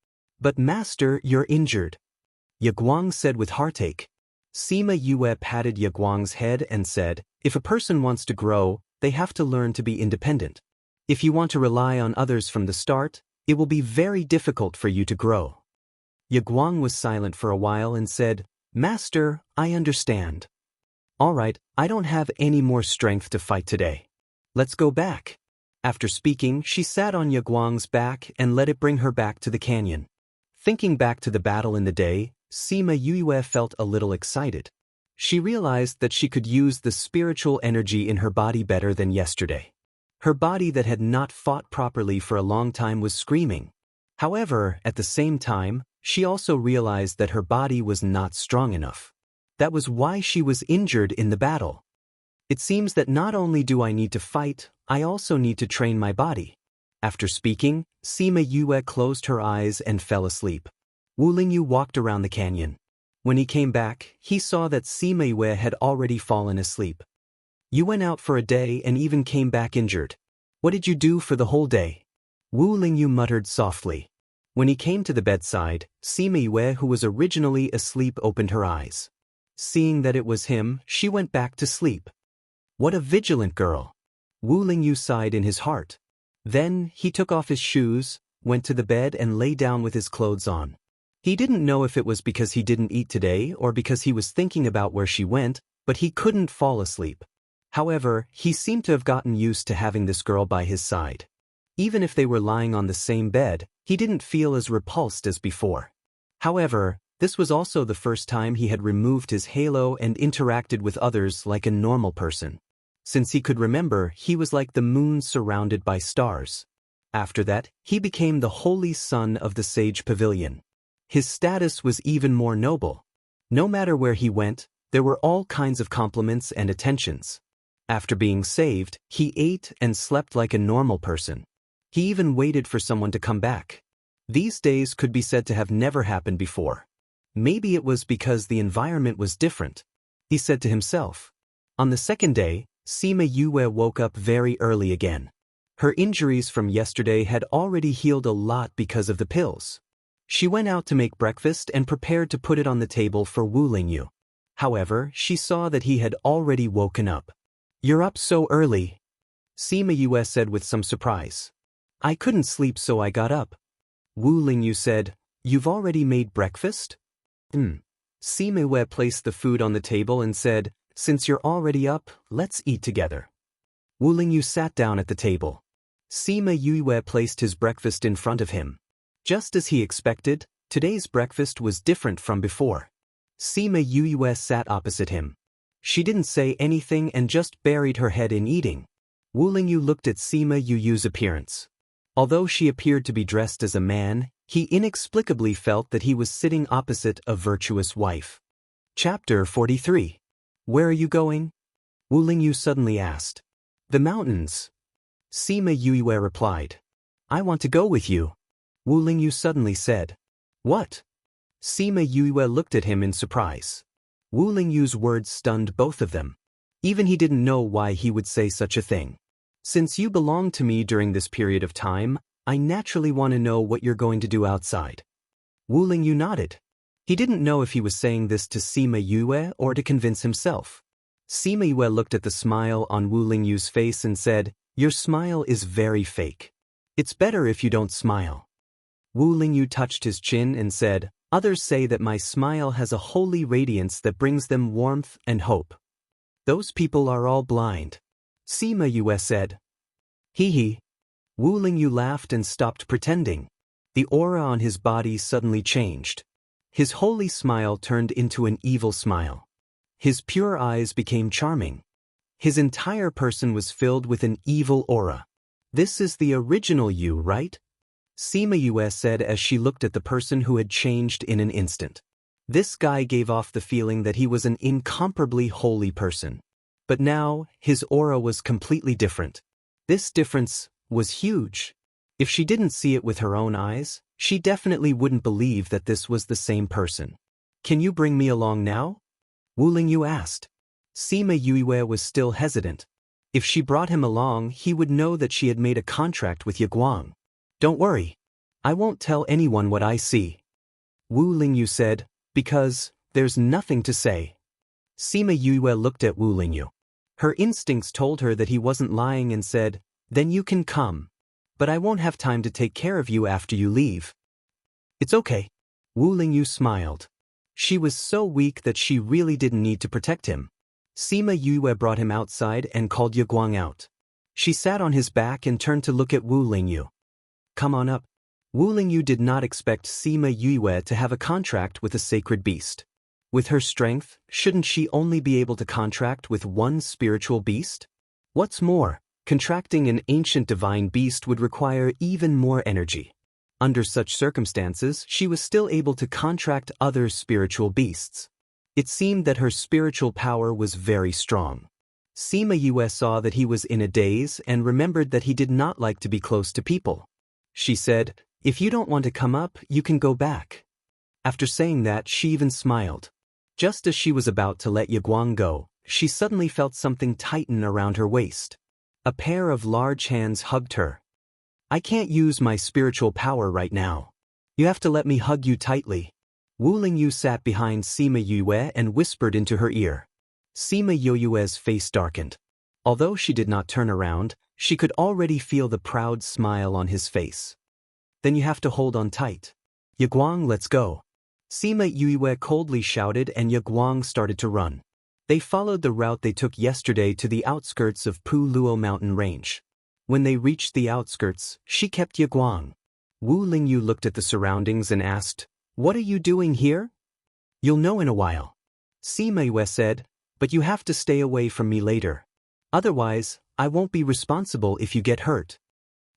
"But Master, you're injured," Yaguang said with heartache. Sima Yue patted Yaguang's head and said, "If a person wants to grow, they have to learn to be independent. If you want to rely on others from the start, it will be very difficult for you to grow." Yaguang was silent for a while and said, "Master, I understand. All right, I don't have any more strength to fight today. Let's go back." After speaking, she sat on Yaguang's back and let it bring her back to the canyon. Thinking back to the battle in the day, Sima Yue felt a little excited. She realized that she could use the spiritual energy in her body better than yesterday. Her body that had not fought properly for a long time was screaming. However, at the same time, she also realized that her body was not strong enough. That was why she was injured in the battle. It seems that not only do I need to fight, I also need to train my body. After speaking, Sima Yue closed her eyes and fell asleep. Wu Lingyu walked around the canyon. When he came back, he saw that Sima Yue had already fallen asleep. "You went out for a day and even came back injured. What did you do for the whole day?" Wu Lingyu muttered softly. When he came to the bedside, Sima Yue, who was originally asleep, opened her eyes. Seeing that it was him, she went back to sleep. "What a vigilant girl," Wu Lingyu sighed in his heart. Then, he took off his shoes, went to the bed and lay down with his clothes on. He didn't know if it was because he didn't eat today or because he was thinking about where she went, but he couldn't fall asleep. However, he seemed to have gotten used to having this girl by his side. Even if they were lying on the same bed, he didn't feel as repulsed as before. However, this was also the first time he had removed his halo and interacted with others like a normal person. Since he could remember, he was like the moon surrounded by stars. After that, he became the holy son of the Sage Pavilion. His status was even more noble. No matter where he went, there were all kinds of compliments and attentions. After being saved, he ate and slept like a normal person. He even waited for someone to come back. These days could be said to have never happened before. Maybe it was because the environment was different, he said to himself. On the second day, Sima Yue woke up very early again. Her injuries from yesterday had already healed a lot because of the pills. She went out to make breakfast and prepared to put it on the table for Wu Lingyu. However, she saw that he had already woken up. "You're up so early," Sima Yue said with some surprise. "I couldn't sleep so I got up." Wu Lingyu said, "You've already made breakfast?" Sima Yue placed the food on the table and said, "Since you're already up, let's eat together." Wu Lingyu sat down at the table. Sima Yue placed his breakfast in front of him. Just as he expected, today's breakfast was different from before. Sima Yue sat opposite him. She didn't say anything and just buried her head in eating. Wu Lingyu looked at Sima Yu's appearance. Although she appeared to be dressed as a man, he inexplicably felt that he was sitting opposite a virtuous wife. Chapter 43. Where are you going? Wu Lingyu suddenly asked. The mountains. Sima Yue replied. I want to go with you. Wu Lingyu suddenly said. What? Sima Yue looked at him in surprise. Wu Lingyu's words stunned both of them. Even he didn't know why he would say such a thing. Since you belong to me during this period of time, I naturally want to know what you're going to do outside. Wu Lingyu nodded. He didn't know if he was saying this to Sima Yue or to convince himself. Sima Yue looked at the smile on Wu Lingyu's face and said, Your smile is very fake. It's better if you don't smile. Wu Lingyu touched his chin and said, Others say that my smile has a holy radiance that brings them warmth and hope. Those people are all blind. Sima Yue said. Hee hee. Wu Lingyu laughed and stopped pretending. The aura on his body suddenly changed. His holy smile turned into an evil smile. His pure eyes became charming. His entire person was filled with an evil aura. This is the original you, right? Sima Yue said as she looked at the person who had changed in an instant. This guy gave off the feeling that he was an incomparably holy person. But now, his aura was completely different. This difference was huge. If she didn't see it with her own eyes, she definitely wouldn't believe that this was the same person. Can you bring me along now? Wu Lingyu asked. Sima Yue was still hesitant. If she brought him along, he would know that she had made a contract with Yiguang. Don't worry. I won't tell anyone what I see. Wu Lingyu said, because there's nothing to say. Sima Yue looked at Wu Lingyu. Her instincts told her that he wasn't lying and said, Then you can come. But I won't have time to take care of you after you leave. It's okay. Wu Lingyu smiled. She was so weak that she really didn't need to protect him. Sima Yue brought him outside and called Yiguang out. She sat on his back and turned to look at Wu Lingyu. Come on up. Wu Lingyu did not expect Sima Yue to have a contract with a sacred beast. With her strength, shouldn't she only be able to contract with one spiritual beast? What's more, contracting an ancient divine beast would require even more energy. Under such circumstances, she was still able to contract other spiritual beasts. It seemed that her spiritual power was very strong. Sima Yue saw that he was in a daze and remembered that he did not like to be close to people. She said, If you don't want to come up, you can go back. After saying that, she even smiled. Just as she was about to let Yiguang go, she suddenly felt something tighten around her waist. A pair of large hands hugged her. I can't use my spiritual power right now. You have to let me hug you tightly. Wu Lingyu sat behind Sima Yue and whispered into her ear. Sima Yue's face darkened. Although she did not turn around, she could already feel the proud smile on his face. Then you have to hold on tight. Yiguang, let's go. Sima Yue coldly shouted and Yiguang started to run. They followed the route they took yesterday to the outskirts of Pu Luo mountain range. When they reached the outskirts, she kept Yiguang. Wu Lingyu looked at the surroundings and asked, What are you doing here? You'll know in a while. Sima Yue said, But you have to stay away from me later. Otherwise, I won't be responsible if you get hurt.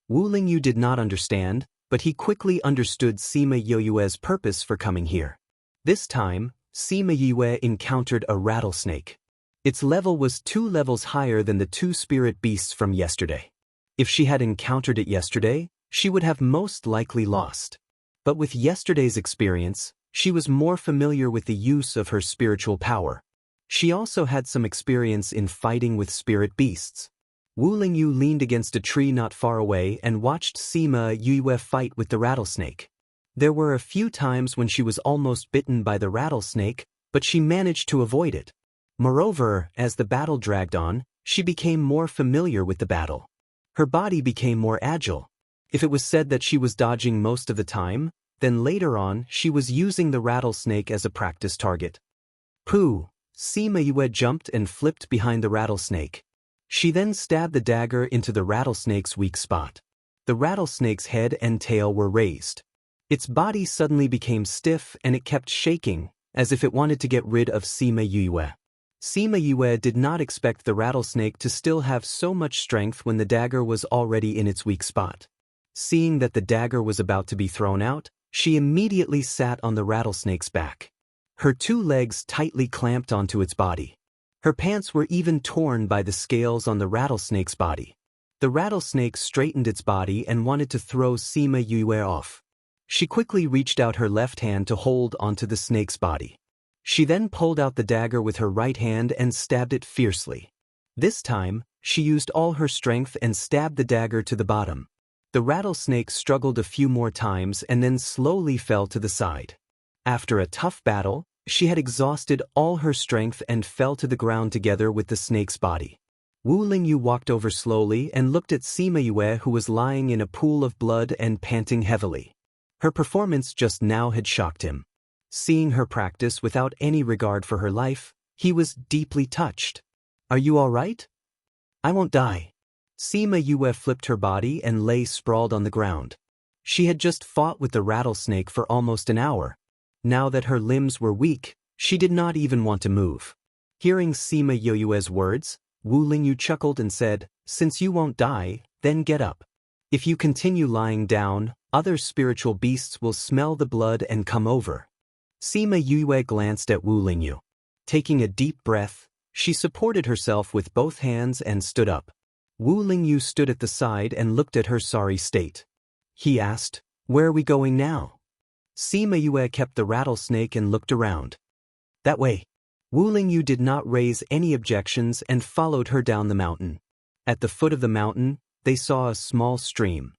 Wu Lingyu did not understand, but he quickly understood Sima Yue's purpose for coming here. This time, Sima Yue encountered a rattlesnake. Its level was 2 levels higher than the 2 spirit beasts from yesterday. If she had encountered it yesterday, she would have most likely lost. But with yesterday's experience, she was more familiar with the use of her spiritual power. She also had some experience in fighting with spirit beasts. Wu Lingyu leaned against a tree not far away and watched Sima Yue fight with the rattlesnake. There were a few times when she was almost bitten by the rattlesnake, but she managed to avoid it. Moreover, as the battle dragged on, she became more familiar with the battle. Her body became more agile. If it was said that she was dodging most of the time, then later on she was using the rattlesnake as a practice target. Pooh! Sima Yue jumped and flipped behind the rattlesnake. She then stabbed the dagger into the rattlesnake's weak spot. The rattlesnake's head and tail were raised. Its body suddenly became stiff and it kept shaking, as if it wanted to get rid of Sima Yue. Sima Yue did not expect the rattlesnake to still have so much strength when the dagger was already in its weak spot. Seeing that the dagger was about to be thrown out, she immediately sat on the rattlesnake's back. Her two legs tightly clamped onto its body. Her pants were even torn by the scales on the rattlesnake's body. The rattlesnake straightened its body and wanted to throw Sima Yue off. She quickly reached out her left hand to hold onto the snake's body. She then pulled out the dagger with her right hand and stabbed it fiercely. This time, she used all her strength and stabbed the dagger to the bottom. The rattlesnake struggled a few more times and then slowly fell to the side. After a tough battle, she had exhausted all her strength and fell to the ground together with the snake's body. Wu Lingyu walked over slowly and looked at Sima Yue, who was lying in a pool of blood and panting heavily. Her performance just now had shocked him. Seeing her practice without any regard for her life, he was deeply touched. "Are you all right?" "I won't die." Sima Yue flipped her body and lay sprawled on the ground. She had just fought with the rattlesnake for almost an hour. Now that her limbs were weak, she did not even want to move. Hearing Sima Yue's words, Wu Lingyu chuckled and said, "Since you won't die, then get up. If you continue lying down, other spiritual beasts will smell the blood and come over." Sima Yue glanced at Wu Lingyu. Taking a deep breath, she supported herself with both hands and stood up. Wu Lingyu stood at the side and looked at her sorry state. He asked, "Where are we going now?" Sima Yue kept the rattlesnake and looked around. "That way." Wu Lingyu did not raise any objections and followed her down the mountain. At the foot of the mountain, they saw a small stream.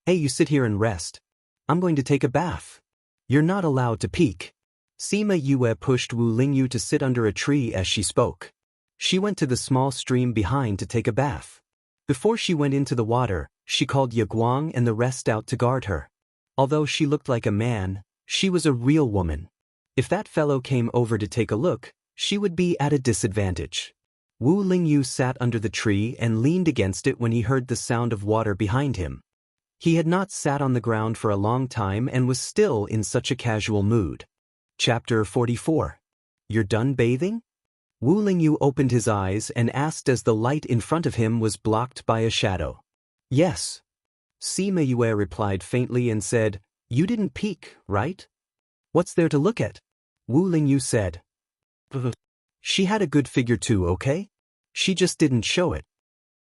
"Hey, you sit here and rest. I'm going to take a bath. You're not allowed to peek." Sima Yue pushed Wu Lingyu to sit under a tree as she spoke. She went to the small stream behind to take a bath. Before she went into the water, she called Ye Guang and the rest out to guard her. Although she looked like a man, she was a real woman. If that fellow came over to take a look, she would be at a disadvantage. Wu Lingyu sat under the tree and leaned against it when he heard the sound of water behind him. He had not sat on the ground for a long time and was still in such a casual mood. Chapter 44. You're done bathing? Wu Lingyu opened his eyes and asked as the light in front of him was blocked by a shadow. "Yes." Sima Yue replied faintly and said, "You didn't peek, right? What's there to look at?" Wu Lingyu said. "She had a good figure too, okay? She just didn't show it."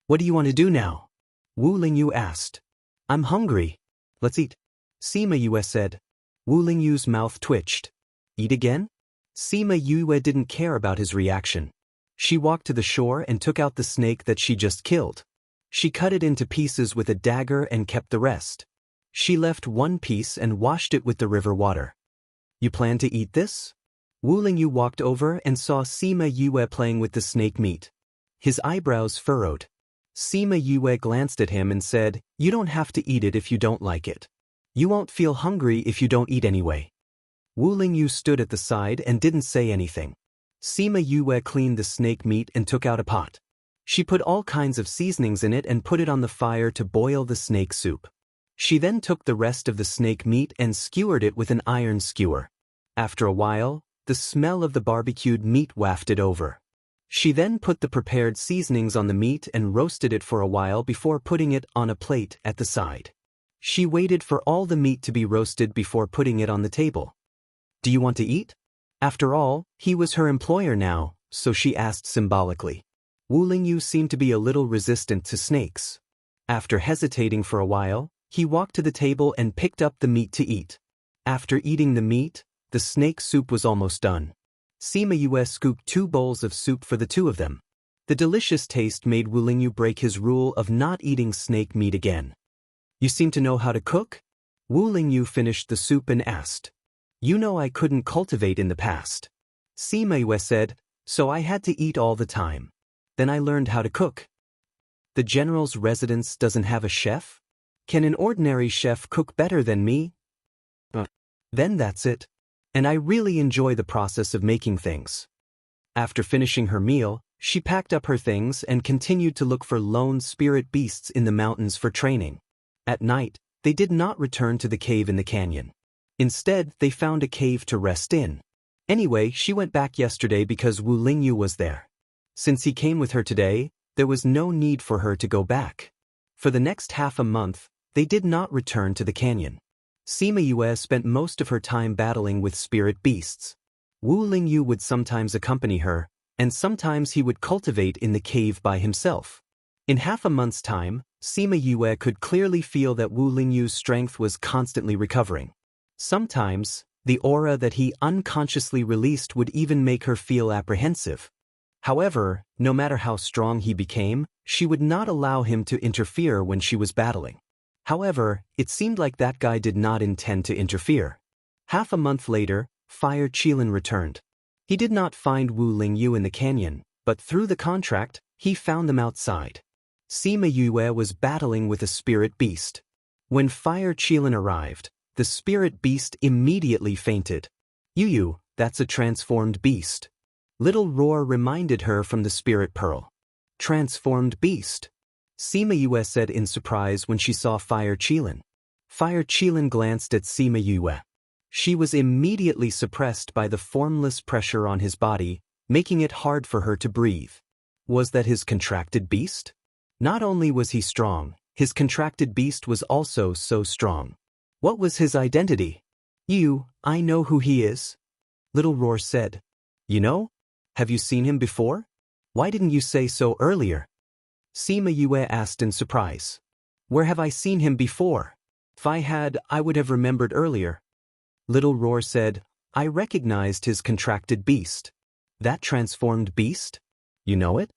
"What do you want to do now?" Wu Lingyu asked. "I'm hungry. Let's eat." Sima Yue said. Wu Lingyu's mouth twitched. "Eat again?" Sima Yue didn't care about his reaction. She walked to the shore and took out the snake that she just killed. She cut it into pieces with a dagger and kept the rest. She left one piece and washed it with the river water. "You plan to eat this?" Wu Lingyu walked over and saw Sima Yue playing with the snake meat. His eyebrows furrowed. Sima Yue glanced at him and said, "You don't have to eat it if you don't like it. You won't feel hungry if you don't eat anyway." Wu Lingyu stood at the side and didn't say anything. Sima Yue cleaned the snake meat and took out a pot. She put all kinds of seasonings in it and put it on the fire to boil the snake soup. She then took the rest of the snake meat and skewered it with an iron skewer. After a while, the smell of the barbecued meat wafted over. She then put the prepared seasonings on the meat and roasted it for a while before putting it on a plate at the side. She waited for all the meat to be roasted before putting it on the table. "Do you want to eat?" After all, he was her employer now, so she asked symbolically. Wu Lingyu seemed to be a little resistant to snakes. After hesitating for a while, he walked to the table and picked up the meat to eat. After eating the meat, the snake soup was almost done. Sima Yue scooped 2 bowls of soup for the 2 of them. The delicious taste made Wu Lingyu break his rule of not eating snake meat again. You seem to know how to cook? Wu Lingyu finished the soup and asked. You know I couldn't cultivate in the past. Sima Yue said, so I had to eat all the time. Then I learned how to cook. The general's residence doesn't have a chef? Can an ordinary chef cook better than me? Then that's it. And I really enjoy the process of making things. After finishing her meal, she packed up her things and continued to look for lone spirit beasts in the mountains for training. At night, they did not return to the cave in the canyon. Instead, they found a cave to rest in. Anyway, she went back yesterday because Wu Lingyu was there. Since he came with her today, there was no need for her to go back. For the next half a month, they did not return to the canyon. Sima Yue spent most of her time battling with spirit beasts. Wu Lingyu would sometimes accompany her, and sometimes he would cultivate in the cave by himself. In half a month's time, Sima Yue could clearly feel that Wu Lingyu's strength was constantly recovering. Sometimes, the aura that he unconsciously released would even make her feel apprehensive. However, no matter how strong he became, she would not allow him to interfere when she was battling. However, it seemed like that guy did not intend to interfere. Half a month later, Fire Qilin returned. He did not find Wu Lingyu in the canyon, but through the contract, he found them outside. Sima Yue was battling with a spirit beast. When Fire Qilin arrived, the spirit beast immediately fainted. Yu, that's a transformed beast. Little Roar reminded her from the spirit pearl. Transformed beast. Sima Yue said in surprise when she saw Fire Qilin. Fire Qilin glanced at Sima Yue. She was immediately suppressed by the formless pressure on his body, making it hard for her to breathe. Was that his contracted beast? Not only was he strong, his contracted beast was also so strong. What was his identity? I know who he is. Little Roar said. You know? Have you seen him before? Why didn't you say so earlier? Sima Yue asked in surprise. Where have I seen him before? If I had, I would have remembered earlier. Little Roar said, I recognized his contracted beast. That transformed beast? You know it?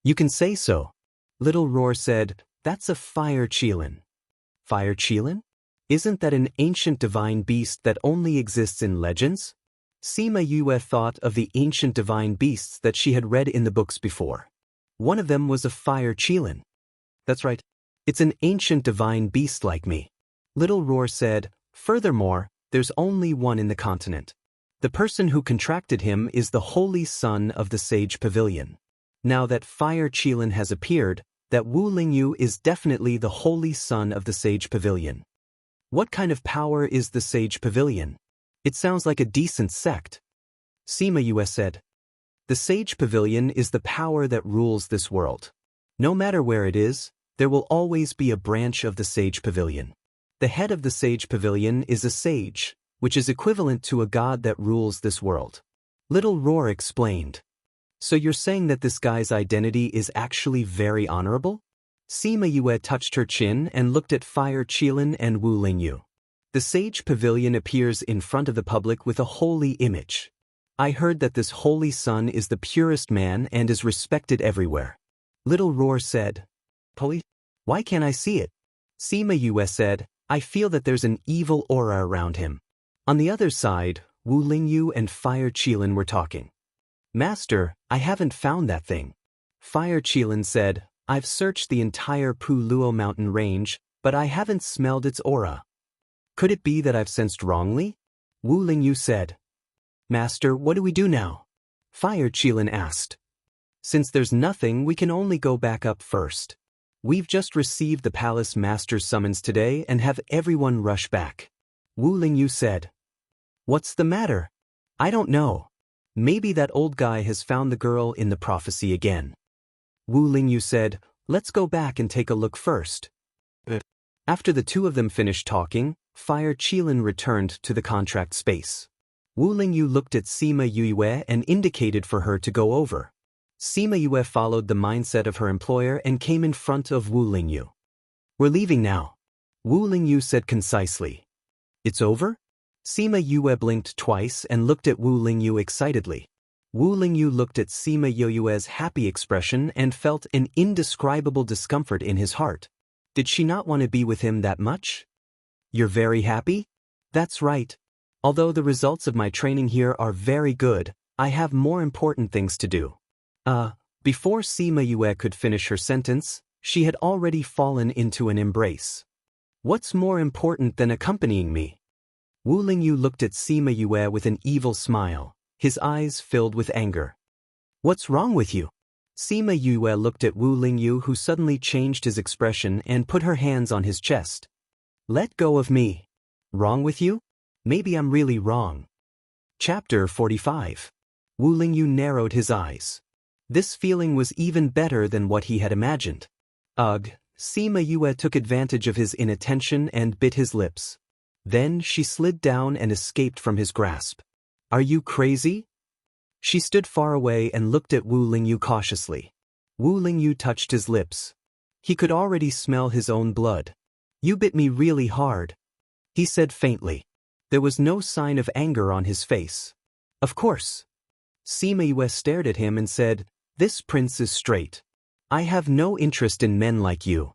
You can say so. Little Roar said, that's a Fire Qilin. Fire Qilin? Isn't that an ancient divine beast that only exists in legends? Sima Yue thought of the ancient divine beasts that she had read in the books before. One of them was a Fire Qilin. That's right. It's an ancient divine beast like me. Little Roar said, furthermore, there's only one in the continent. The person who contracted him is the holy son of the Sage Pavilion. Now that Fire Qilin has appeared, that Wu Lingyu is definitely the holy son of the Sage Pavilion. What kind of power is the Sage Pavilion? It sounds like a decent sect. Sima Yue said. The Sage Pavilion is the power that rules this world. No matter where it is, there will always be a branch of the Sage Pavilion. The head of the Sage Pavilion is a sage, which is equivalent to a god that rules this world. Little Roar explained. So you're saying that this guy's identity is actually very honorable? Sima Yue touched her chin and looked at Fire Qilin and Wu Lingyu. The Sage Pavilion appears in front of the public with a holy image. I heard that this holy son is the purest man and is respected everywhere. Little Roar said. Police? Why can't I see it? Sima Yue said, I feel that there's an evil aura around him. On the other side, Wu Lingyu and Fire Qilin were talking. Master, I haven't found that thing. Fire Qilin said, I've searched the entire Puluo mountain range, but I haven't smelled its aura. Could it be that I've sensed wrongly? Wu Lingyu said. Master, what do we do now? Fire Qilin asked. Since there's nothing, we can only go back up first. We've just received the palace master's summons today and have everyone rush back. Wu Lingyu said. What's the matter? I don't know. Maybe that old guy has found the girl in the prophecy again. Wu Lingyu said, let's go back and take a look first. After the two of them finished talking, Fire Qilin returned to the contract space. Wu Lingyu looked at Sima Yue and indicated for her to go over. Sima Yue followed the mindset of her employer and came in front of Wu Lingyu. We're leaving now. Wu Lingyu said concisely. It's over? Sima Yue blinked twice and looked at Wu Lingyu excitedly. Wu Lingyu looked at Sima Yue's happy expression and felt an indescribable discomfort in his heart. Did she not want to be with him that much? You're very happy? That's right. Although the results of my training here are very good, I have more important things to do. Before Sima Yue could finish her sentence, she had already fallen into an embrace. What's more important than accompanying me? Wu Lingyu looked at Sima Yue with an evil smile, his eyes filled with anger. What's wrong with you? Sima Yue looked at Wu Lingyu, who suddenly changed his expression and put her hands on his chest. Let go of me. Wrong with you? Maybe I'm really wrong. Chapter 45. Wu Lingyu narrowed his eyes. This feeling was even better than what he had imagined. Ugh, Sima Yue took advantage of his inattention and bit his lips. Then she slid down and escaped from his grasp. Are you crazy? She stood far away and looked at Wu Lingyu cautiously. Wu Lingyu touched his lips. He could already smell his own blood. You bit me really hard, he said faintly. There was no sign of anger on his face. Of course. Sima Yue stared at him and said, This prince is straight. I have no interest in men like you.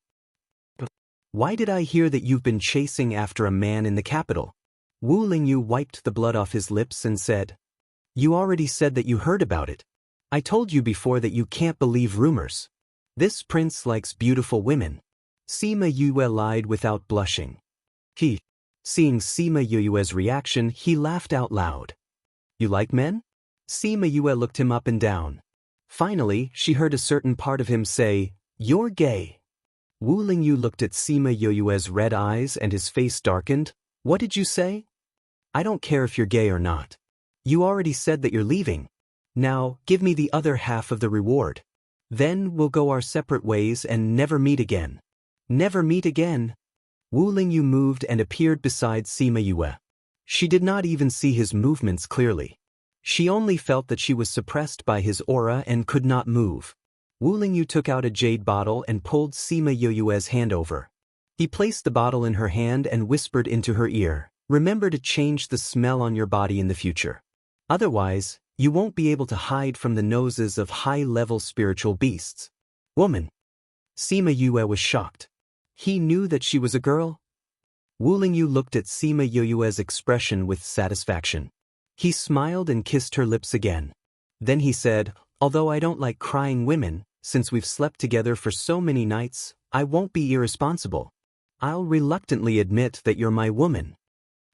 Why did I hear that you've been chasing after a man in the capital? Wu Lingyu wiped the blood off his lips and said, You already said that you heard about it. I told you before that you can't believe rumors. This prince likes beautiful women. Sima Yue lied without blushing. Seeing Sima Yue's reaction, he laughed out loud. You like men? Sima Yue looked him up and down. Finally, she heard a certain part of him say, You're gay. Wu Lingyu looked at Sima Yue's red eyes and his face darkened. What did you say? I don't care if you're gay or not. You already said that you're leaving. Now, give me the other half of the reward. Then we'll go our separate ways and never meet again. Never meet again. Wu Lingyu moved and appeared beside Sima Yue. She did not even see his movements clearly. She only felt that she was suppressed by his aura and could not move. Wu Lingyu took out a jade bottle and pulled Sima Yue's hand over. He placed the bottle in her hand and whispered into her ear, Remember to change the smell on your body in the future. Otherwise, you won't be able to hide from the noses of high-level spiritual beasts. Woman. Sima Yue was shocked. He knew that she was a girl. Wu Lingyu looked at Sima Yue's expression with satisfaction. He smiled and kissed her lips again. Then he said, Although I don't like crying women, since we've slept together for so many nights, I won't be irresponsible. I'll reluctantly admit that you're my woman.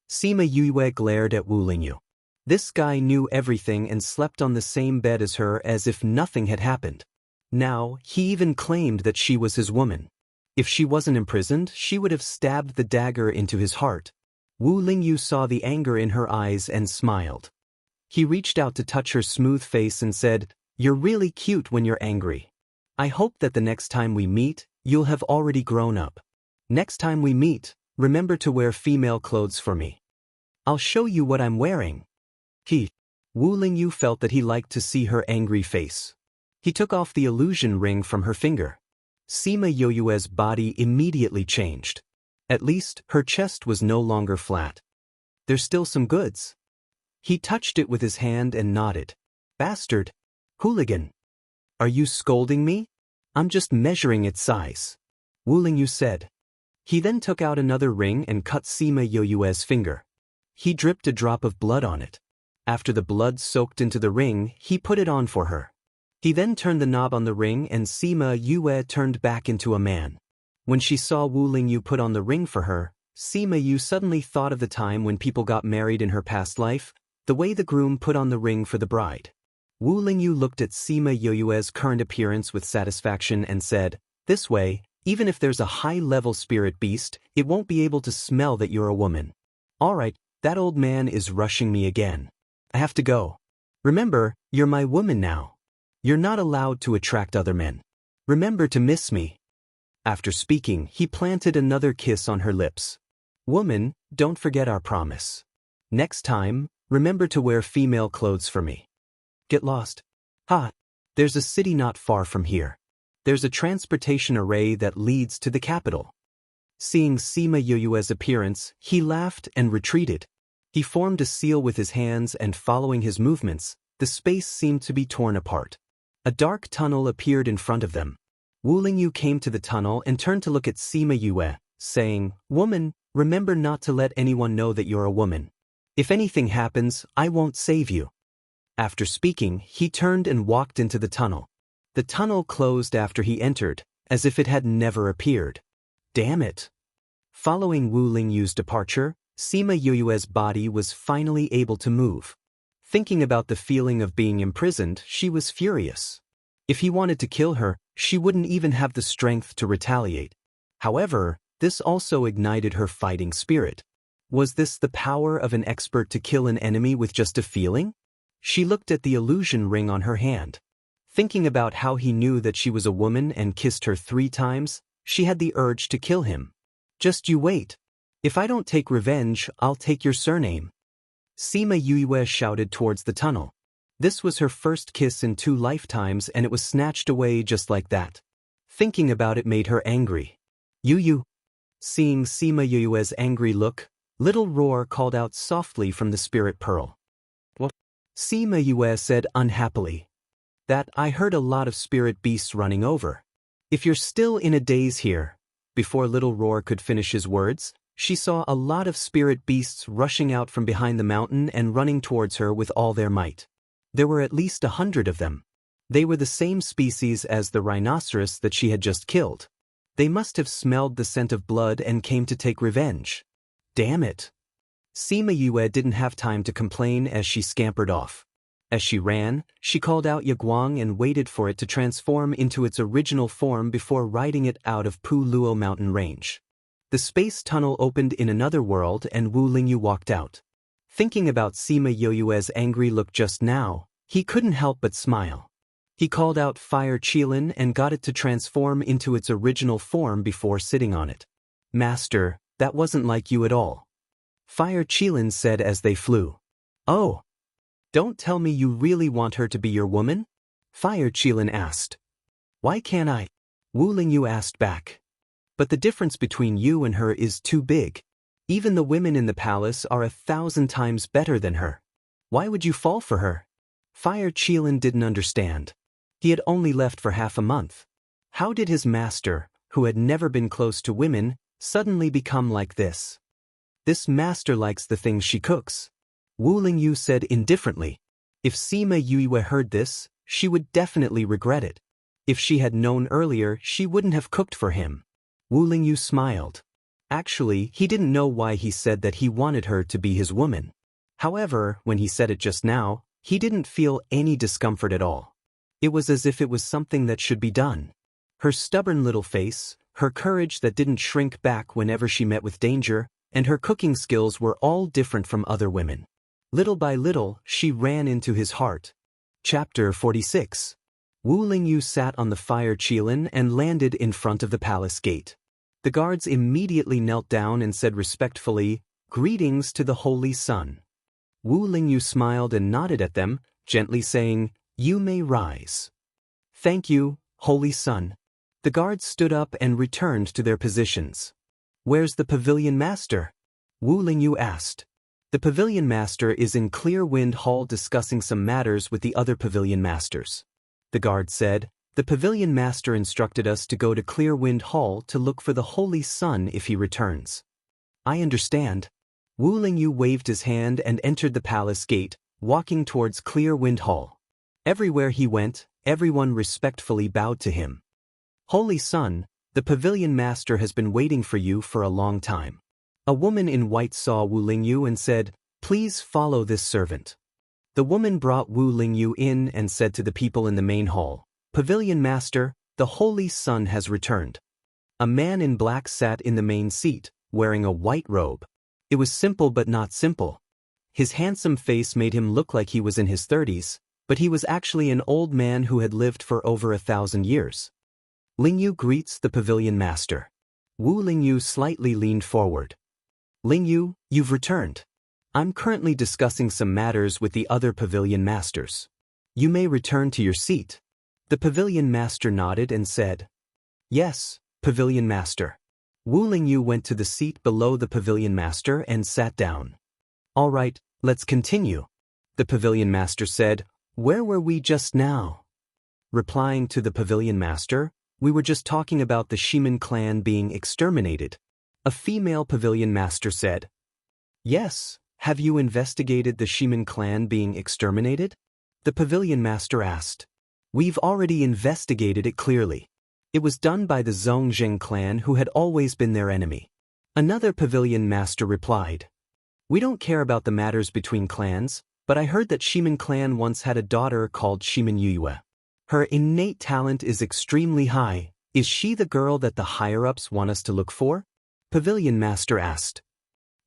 Sima Yue glared at Wu Lingyu. This guy knew everything and slept on the same bed as her as if nothing had happened. Now, he even claimed that she was his woman. If she wasn't imprisoned, she would have stabbed the dagger into his heart. Wu Lingyu saw the anger in her eyes and smiled. He reached out to touch her smooth face and said, You're really cute when you're angry. I hope that the next time we meet, you'll have already grown up. Next time we meet, remember to wear female clothes for me. I'll show you what I'm wearing. Wu Lingyu felt that he liked to see her angry face. He took off the illusion ring from her finger. Sima Yue's body immediately changed. At least, her chest was no longer flat. There's still some goods. He touched it with his hand and nodded. Bastard. Hooligan. Are you scolding me? I'm just measuring its size. Wu Lingyu said. He then took out another ring and cut Sima Yue's finger. He dripped a drop of blood on it. After the blood soaked into the ring, he put it on for her. He then turned the knob on the ring and Sima Yue turned back into a man. When she saw Wu Lingyu put on the ring for her, Sima Yue suddenly thought of the time when people got married in her past life, the way the groom put on the ring for the bride. Wu Lingyu looked at Sima Yue's current appearance with satisfaction and said, This way, even if there's a high-level spirit beast, it won't be able to smell that you're a woman. Alright, that old man is rushing me again. I have to go. Remember, you're my woman now. You're not allowed to attract other men. Remember to miss me. After speaking, he planted another kiss on her lips. Woman, don't forget our promise. Next time, remember to wear female clothes for me. Get lost. There's a city not far from here. There's a transportation array that leads to the capital. Seeing Sima Yuyue's appearance, he laughed and retreated. He formed a seal with his hands and following his movements, the space seemed to be torn apart. A dark tunnel appeared in front of them. Wu Lingyu came to the tunnel and turned to look at Sima Yue, saying, "Woman, remember not to let anyone know that you're a woman. If anything happens, I won't save you." After speaking, he turned and walked into the tunnel. The tunnel closed after he entered, as if it had never appeared. Damn it. Following Wu Lingyu's departure, Sima Yuyue's body was finally able to move. Thinking about the feeling of being imprisoned, she was furious. If he wanted to kill her, she wouldn't even have the strength to retaliate. However, this also ignited her fighting spirit. Was this the power of an expert to kill an enemy with just a feeling? She looked at the illusion ring on her hand. Thinking about how he knew that she was a woman and kissed her 3 times, she had the urge to kill him. "Just you wait. If I don't take revenge, I'll take your surname." Sima Yue shouted towards the tunnel. This was her first kiss in 2 lifetimes and it was snatched away just like that. Thinking about it made her angry. "Yu." Seeing Sima Yue's angry look, Little Roar called out softly from the spirit pearl. "What?" Sima Yue said unhappily. "That I heard a lot of spirit beasts running over. If you're still in a daze here." Before Little Roar could finish his words, she saw a lot of spirit beasts rushing out from behind the mountain and running towards her with all their might. There were at least 100 of them. They were the same species as the rhinoceros that she had just killed. They must have smelled the scent of blood and came to take revenge. Damn it. Sima Yue didn't have time to complain as she scampered off. As she ran, she called out Yaguang and waited for it to transform into its original form before riding it out of Pu Luo mountain range. The space tunnel opened in another world and Wu Lingyu walked out. Thinking about Sima Yue's angry look just now, he couldn't help but smile. He called out Fire Qilin and got it to transform into its original form before sitting on it. "Master, that wasn't like you at all," Fire Qilin said as they flew. "Oh. Don't tell me you really want her to be your woman?" Fire Qilin asked. "Why can't I?" Wu Lingyu asked back. "But the difference between you and her is too big. Even the women in the palace are 1,000 times better than her. Why would you fall for her?" Fire Qilin didn't understand. He had only left for half a month. How did his master, who had never been close to women, suddenly become like this? "This master likes the things she cooks," Wu Lingyu said indifferently. If Sima Yue heard this, she would definitely regret it. If she had known earlier, she wouldn't have cooked for him. Wu Lingyu smiled. Actually, he didn't know why he said that he wanted her to be his woman. However, when he said it just now, he didn't feel any discomfort at all. It was as if it was something that should be done. Her stubborn little face, her courage that didn't shrink back whenever she met with danger, and her cooking skills were all different from other women. Little by little, she ran into his heart. Chapter 46. Wu Lingyu sat on the Fire Qilin and landed in front of the palace gate. The guards immediately knelt down and said respectfully, "Greetings to the Holy Sun." Wu Lingyu smiled and nodded at them, gently saying, "You may rise." "Thank you, Holy Sun." The guards stood up and returned to their positions. "Where's the pavilion master?" Wu Lingyu asked. "The pavilion master is in Clear Wind Hall discussing some matters with the other pavilion masters." The guard said, "The pavilion master instructed us to go to Clear Wind Hall to look for the Holy Sun if he returns." "I understand." Wu Lingyu waved his hand and entered the palace gate, walking towards Clear Wind Hall. Everywhere he went, everyone respectfully bowed to him. "Holy Sun, the pavilion master has been waiting for you for a long time." A woman in white saw Wu Lingyu and said, "Please follow this servant." The woman brought Wu Lingyu in and said to the people in the main hall, "Pavilion master, the Holy Sun has returned." A man in black sat in the main seat, wearing a white robe. It was simple but not simple. His handsome face made him look like he was in his 30s, but he was actually an old man who had lived for over 1,000 years. "Lingyu greets the pavilion master." Wu Lingyu slightly leaned forward. "Lingyu, you've returned. I'm currently discussing some matters with the other pavilion masters. You may return to your seat." The pavilion master nodded and said, "Yes, pavilion master." Wu Lingyu went to the seat below the pavilion master and sat down. All right, let's continue. The pavilion master said, "Where were we just now?" Replying to the pavilion master, "We were just talking about the Shiman clan being exterminated." A female pavilion master said, "Yes, have you investigated the Shiman clan being exterminated?" The pavilion master asked. "We've already investigated it clearly. It was done by the Zhongzheng clan who had always been their enemy." Another pavilion master replied, "We don't care about the matters between clans, but I heard that Shiman clan once had a daughter called Shiman Yuyue. Her innate talent is extremely high. Is she the girl that the higher-ups want us to look for?" Pavilion master asked.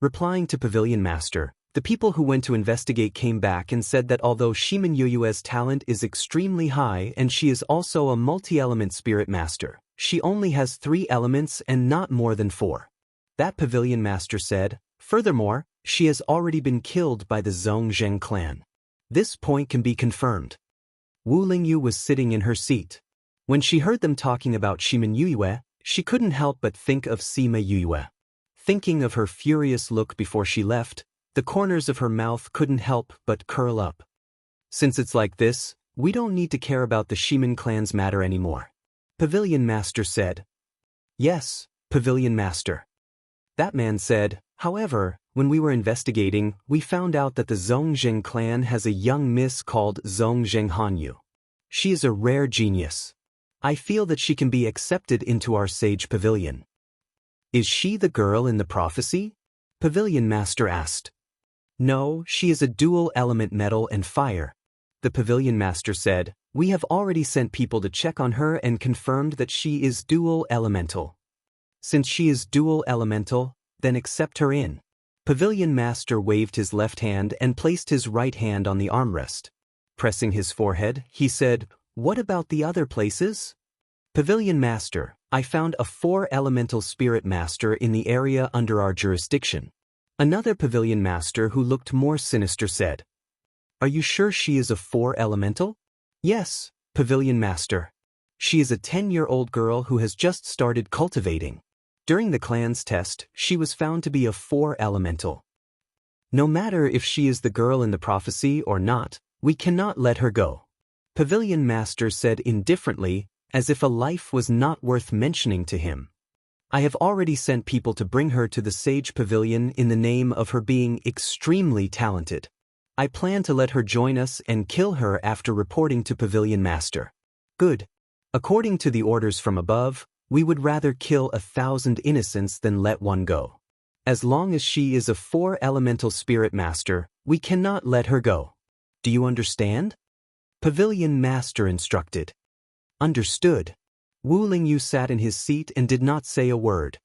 Replying to pavilion master, the people who went to investigate came back and said that although Shiman Yuyue's talent is extremely high and she is also a multi-element spirit master, she only has 3 elements and not more than 4. That pavilion master said, "Furthermore, she has already been killed by the Zhongzheng clan. This point can be confirmed." Wu Lingyu was sitting in her seat. When she heard them talking about Shiman Yuyue, she couldn't help but think of Sima Yuyue. Thinking of her furious look before she left, the corners of her mouth couldn't help but curl up. "Since it's like this, we don't need to care about the Shiman clan's matter anymore," Pavilion Master said. "Yes, Pavilion Master." That man said, "However, when we were investigating, we found out that the Zhongzheng clan has a young miss called Zhongzheng Hanyu. She is a rare genius. I feel that she can be accepted into our sage pavilion." "Is she the girl in the prophecy?" Pavilion Master asked. "No, she is a dual element metal and fire." The Pavilion Master said, "We have already sent people to check on her and confirmed that she is dual elemental. Since she is dual elemental, then accept her in." Pavilion Master waved his left hand and placed his right hand on the armrest. Pressing his forehead, he said, "What about the other places?" Pavilion Master, I found a 4-elemental spirit master in the area under our jurisdiction. Another Pavilion Master who looked more sinister said, "Are you sure she is a 4-elemental?" "Yes, Pavilion Master. She is a 10-year-old girl who has just started cultivating. During the clan's test, she was found to be a 4-elemental. No matter if she is the girl in the prophecy or not, we cannot let her go," Pavilion Master said indifferently, as if a life was not worth mentioning to him. "I have already sent people to bring her to the Sage Pavilion in the name of her being extremely talented. I plan to let her join us and kill her after reporting to Pavilion Master." "Good. According to the orders from above, we would rather kill 1,000 innocents than let one go. As long as she is a 4-elemental spirit master, we cannot let her go. Do you understand?" Pavilion Master instructed. "Understood." Wu Lingyu sat in his seat and did not say a word.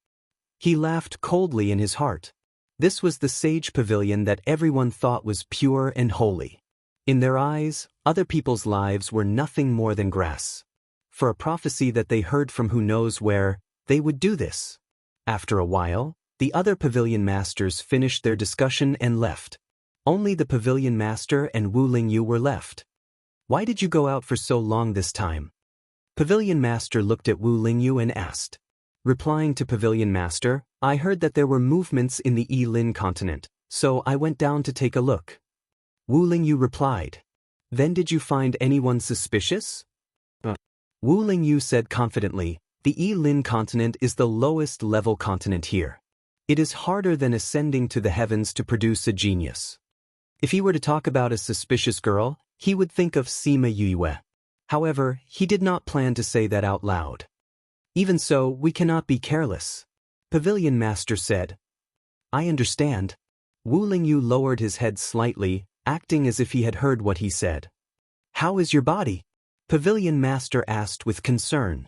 He laughed coldly in his heart. This was the sage pavilion that everyone thought was pure and holy. In their eyes, other people's lives were nothing more than grass. For a prophecy that they heard from who knows where, they would do this. After a while, the other Pavilion Masters finished their discussion and left. Only the Pavilion Master and Wu Lingyu were left. "Why did you go out for so long this time?" Pavilion Master looked at Wu Lingyu and asked. Replying to Pavilion Master, "I heard that there were movements in the Lin continent, so I went down to take a look." Wu Lingyu replied. "Then did you find anyone suspicious?" Wu Lingyu said confidently, "The Lin continent is the lowest level continent here. It is harder than ascending to the heavens to produce a genius." If he were to talk about a suspicious girl, he would think of Sima Yuyue. However, he did not plan to say that out loud. "Even so, we cannot be careless," Pavilion Master said. "I understand." Wu Lingyu lowered his head slightly, acting as if he had heard what he said. "How is your body?" Pavilion Master asked with concern.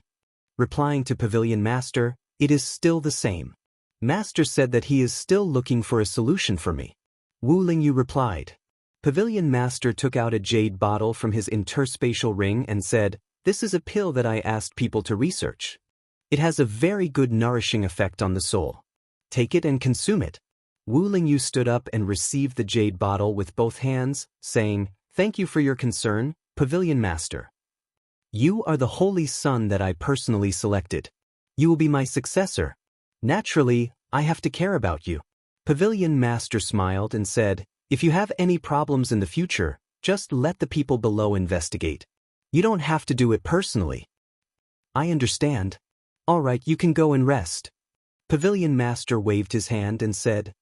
Replying to Pavilion Master, "It is still the same. Master said that he is still looking for a solution for me." Wu Lingyu replied. Pavilion Master took out a jade bottle from his interspatial ring and said, "This is a pill that I asked people to research. It has a very good nourishing effect on the soul. Take it and consume it." Wu Lingyu stood up and received the jade bottle with both hands, saying, "Thank you for your concern, Pavilion Master. You are the holy son that I personally selected. You will be my successor." Naturally, I have to care about you. Pavilion Master smiled and said, if you have any problems in the future, just let the people below investigate. You don't have to do it personally. I understand. All right, you can go and rest. Pavilion Master waved his hand and said,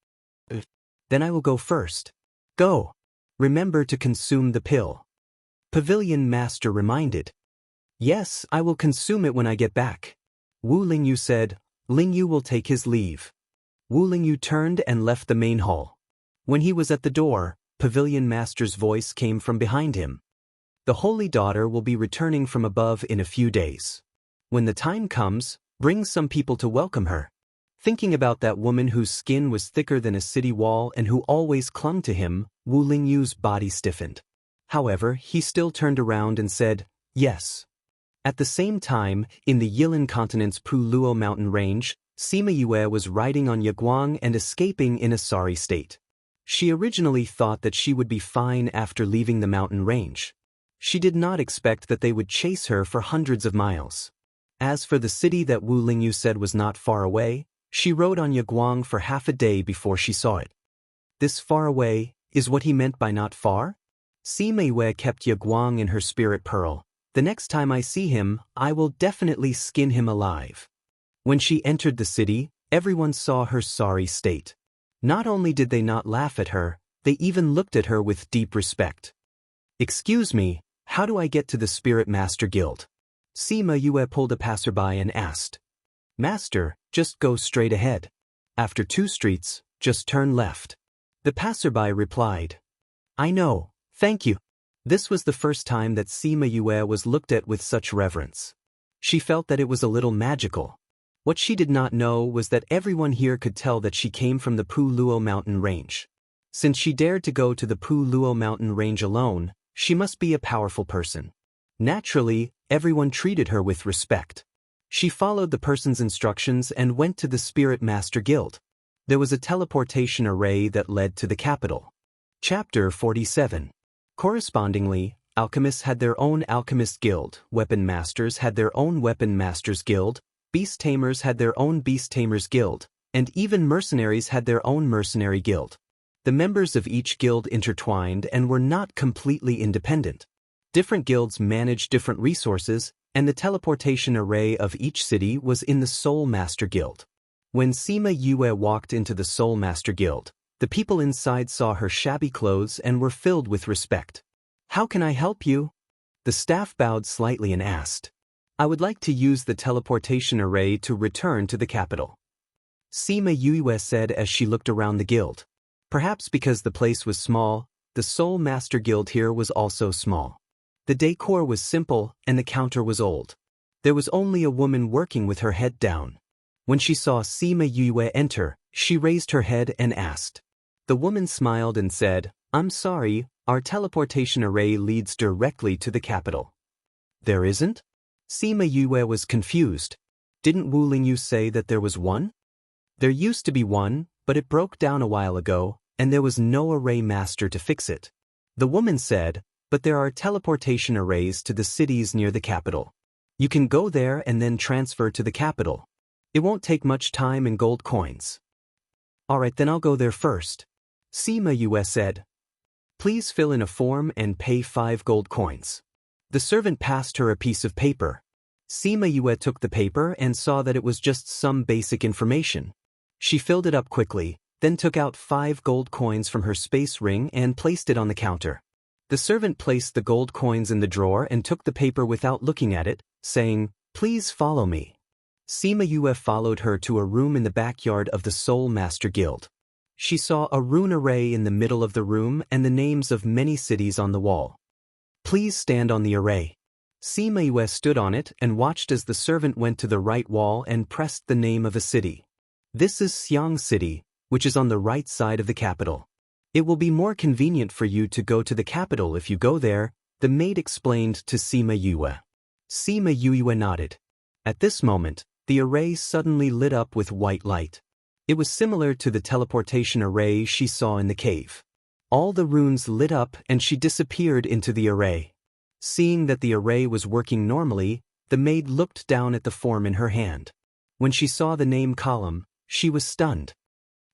then I will go first. Go. Remember to consume the pill. Pavilion Master reminded. Yes, I will consume it when I get back. Wu Lingyu said. Lingyu will take his leave. Wu Lingyu turned and left the main hall. When he was at the door, Pavilion Master's voice came from behind him. The Holy Daughter will be returning from above in a few days. When the time comes, bring some people to welcome her. Thinking about that woman whose skin was thicker than a city wall and who always clung to him, Wu Lingyu's body stiffened. However, he still turned around and said, yes. At the same time, in the Yilin continent's Puluo mountain range, Sima Yue was riding on Yaguang and escaping in a sorry state. She originally thought that she would be fine after leaving the mountain range. She did not expect that they would chase her for hundreds of miles. As for the city that Wu Lingyu said was not far away, she rode on Yaguang for half a day before she saw it. This far away is what he meant by not far? Sima Yue kept Yaguang in her spirit pearl. The next time I see him, I will definitely skin him alive. When she entered the city, everyone saw her sorry state. Not only did they not laugh at her, they even looked at her with deep respect. Excuse me, how do I get to the Spirit Master Guild? Sima Yue pulled a passerby and asked. Master, just go straight ahead. After 2 streets, just turn left. The passerby replied. I know, thank you. This was the first time that Sima Yue was looked at with such reverence. She felt that it was a little magical. What she did not know was that everyone here could tell that she came from the Puluo mountain range. Since she dared to go to the Puluo mountain range alone, she must be a powerful person. Naturally, everyone treated her with respect. She followed the person's instructions and went to the Spirit Master Guild. There was a teleportation array that led to the capital. Chapter 47. Correspondingly, alchemists had their own alchemist guild, weapon masters had their own weapon masters guild, beast tamers had their own beast tamers guild, and even mercenaries had their own mercenary guild. The members of each guild intertwined and were not completely independent. Different guilds managed different resources, and the teleportation array of each city was in the Soul Master Guild. When Sima Yue walked into the Soul Master Guild, the people inside saw her shabby clothes and were filled with respect. How can I help you? The staff bowed slightly and asked. I would like to use the teleportation array to return to the capital. Sima Yue said as she looked around the guild. Perhaps because the place was small, the Soul Master Guild here was also small. The decor was simple and the counter was old. There was only a woman working with her head down. When she saw Sima Yue enter, she raised her head and asked. The woman smiled and said, I'm sorry, our teleportation array leads directly to the capital. There isn't? Sima Yue was confused. Didn't Wu Lingyu say that there was one? There used to be one, but it broke down a while ago, and there was no array master to fix it. The woman said, but there are teleportation arrays to the cities near the capital. You can go there and then transfer to the capital. It won't take much time and gold coins. Alright, then I'll go there first. Sima Yue said. Please fill in a form and pay 5 gold coins. The servant passed her a piece of paper. Sima Yue took the paper and saw that it was just some basic information. She filled it up quickly, then took out 5 gold coins from her space ring and placed it on the counter. The servant placed the gold coins in the drawer and took the paper without looking at it, saying, Please follow me. Sima Yue followed her to a room in the backyard of the Soul Master Guild. She saw a rune array in the middle of the room and the names of many cities on the wall. Please stand on the array. Sima Yue stood on it and watched as the servant went to the right wall and pressed the name of a city. This is Xiang City, which is on the right side of the capital. It will be more convenient for you to go to the capital if you go there, the maid explained to Sima Yue. Sima Yue nodded. At this moment, the array suddenly lit up with white light. It was similar to the teleportation array she saw in the cave. All the runes lit up and she disappeared into the array. Seeing that the array was working normally, the maid looked down at the form in her hand. When she saw the name column, She was stunned.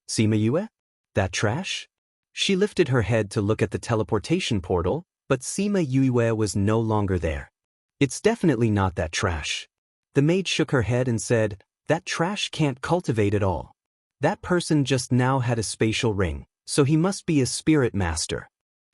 Sima Yue? That trash? She lifted her head to look at the teleportation portal, but Sima Yue was no longer there. It's definitely not that trash. The maid shook her head and said, that trash can't cultivate at all. That person just now had a spatial ring, so he must be a spirit master.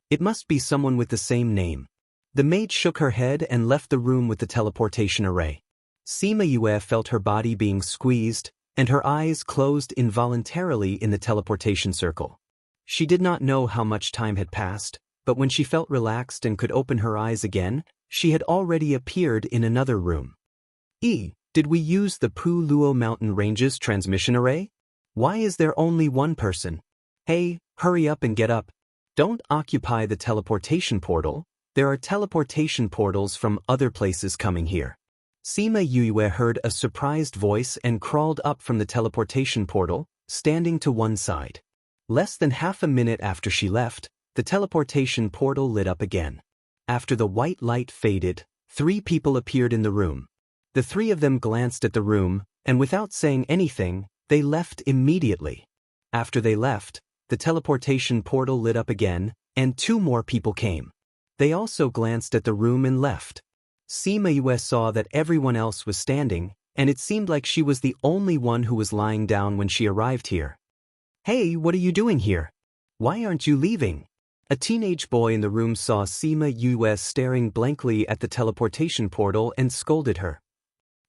It must be someone with the same name. The maid shook her head and left the room with the teleportation array. Sima Yue felt her body being squeezed, and her eyes closed involuntarily in the teleportation circle. She did not know how much time had passed, but when she felt relaxed and could open her eyes again, she had already appeared in another room. Did we use the Pu Luo Mountain Ranges transmission array? Why is there only one person? Hey, hurry up and get up. Don't occupy the teleportation portal. There are teleportation portals from other places coming here. Sima Yue heard a surprised voice and crawled up from the teleportation portal, standing to one side. Less than half a minute after she left, the teleportation portal lit up again. After the white light faded, 3 people appeared in the room. The 3 of them glanced at the room, and without saying anything, they left immediately. After they left, the teleportation portal lit up again, and 2 more people came. They also glanced at the room and left. Sima Yue saw that everyone else was standing, and it seemed like she was the only one who was lying down when she arrived here. Hey, what are you doing here? Why aren't you leaving? A teenage boy in the room saw Sima Yue staring blankly at the teleportation portal and scolded her.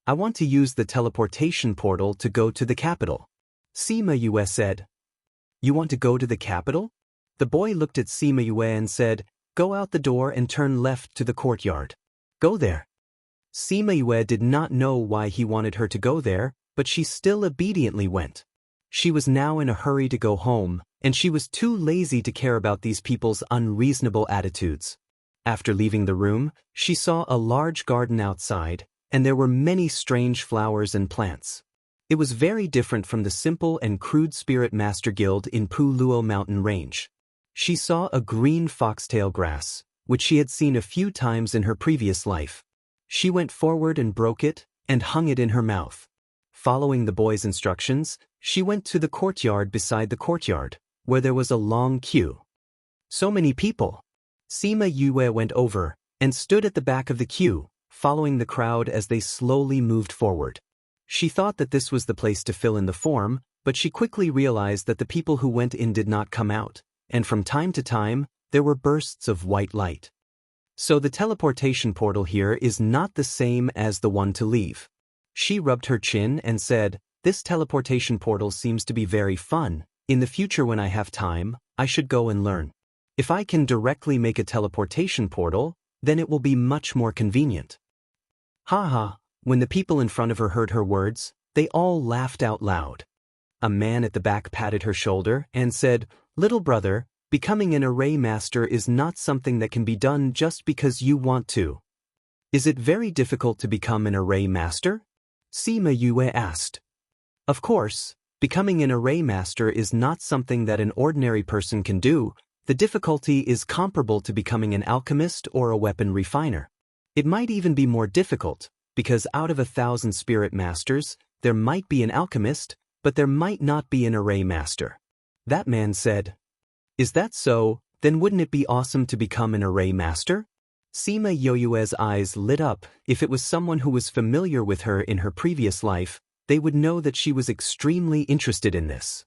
I want to use the teleportation portal to go to the capital. Sima Yue said. You want to go to the capital? The boy looked at Sima Yue and said, go out the door and turn left to the courtyard. Go there. Sima Yue did not know why he wanted her to go there, but she still obediently went. She was now in a hurry to go home, and she was too lazy to care about these people's unreasonable attitudes. After leaving the room, she saw a large garden outside, and there were many strange flowers and plants. It was very different from the simple and crude Spirit Master Guild in Pu Luo Mountain Range. She saw a green foxtail grass, which she had seen a few times in her previous life. She went forward and broke it, and hung it in her mouth. Following the boy's instructions, she went to the courtyard beside the courtyard, where there was a long queue. So many people. Sima Yue went over, and stood at the back of the queue, following the crowd as they slowly moved forward. She thought that this was the place to fill in the form, but she quickly realized that the people who went in did not come out, and from time to time, there were bursts of white light. So the teleportation portal here is not the same as the one to leave. She rubbed her chin and said, this teleportation portal seems to be very fun. In the future when I have time, I should go and learn. If I can directly make a teleportation portal, then it will be much more convenient. Ha. When the people in front of her heard her words, they all laughed out loud. A man at the back patted her shoulder and said, little brother, becoming an array master is not something that can be done just because you want to. Is it very difficult to become an array master? Sima Yue asked. Of course, becoming an array master is not something that an ordinary person can do. The difficulty is comparable to becoming an alchemist or a weapon refiner. It might even be more difficult, because out of 1,000 spirit masters, there might be an alchemist, but there might not be an array master. That man said, is that so? Then wouldn't it be awesome to become an array master? Sima Yue's eyes lit up. If it was someone who was familiar with her in her previous life, they would know that she was extremely interested in this.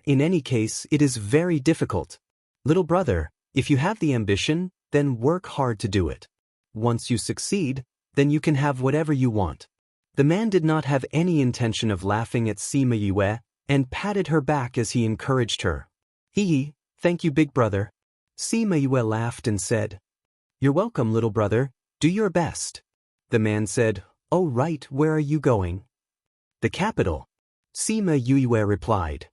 In any case, it is very difficult. Little brother, if you have the ambition, then work hard to do it. Once you succeed, then you can have whatever you want. The man did not have any intention of laughing at Sima Yue, and patted her back as he encouraged her. Thank you, big brother. Sima Yue laughed and said, you're welcome, little brother, do your best. The man said, oh right, where are you going? The capital. Sima Yue replied.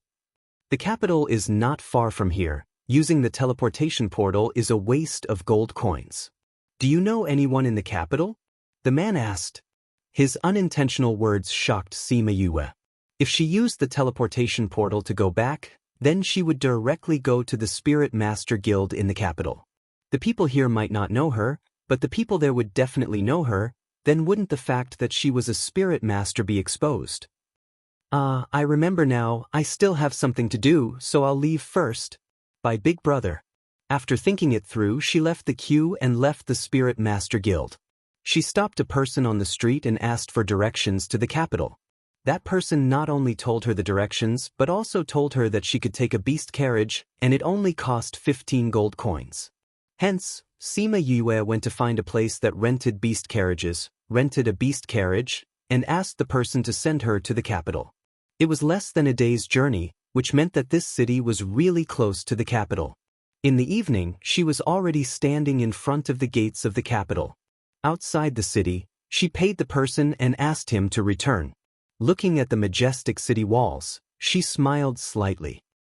The capital is not far from here. Using the teleportation portal is a waste of gold coins. Do you know anyone in the capital? The man asked. His unintentional words shocked Sima Yue. If she used the teleportation portal to go back, then she would directly go to the Spirit Master Guild in the capital. The people here might not know her, but the people there would definitely know her. Then wouldn't the fact that she was a spirit master be exposed? I remember now, I still have something to do, so I'll leave first. By Big Brother. After thinking it through, she left the queue and left the Spirit Master Guild. She stopped a person on the street and asked for directions to the capital. That person not only told her the directions, but also told her that she could take a beast carriage, and it only cost 15 gold coins. Hence, Sima Yue went to find a place that rented beast carriages, rented a beast carriage, and asked the person to send her to the capital. It was less than a day's journey, which meant that this city was really close to the capital. In the evening, she was already standing in front of the gates of the capital. Outside the city, she paid the person and asked him to return. Looking at the majestic city walls, she smiled slightly.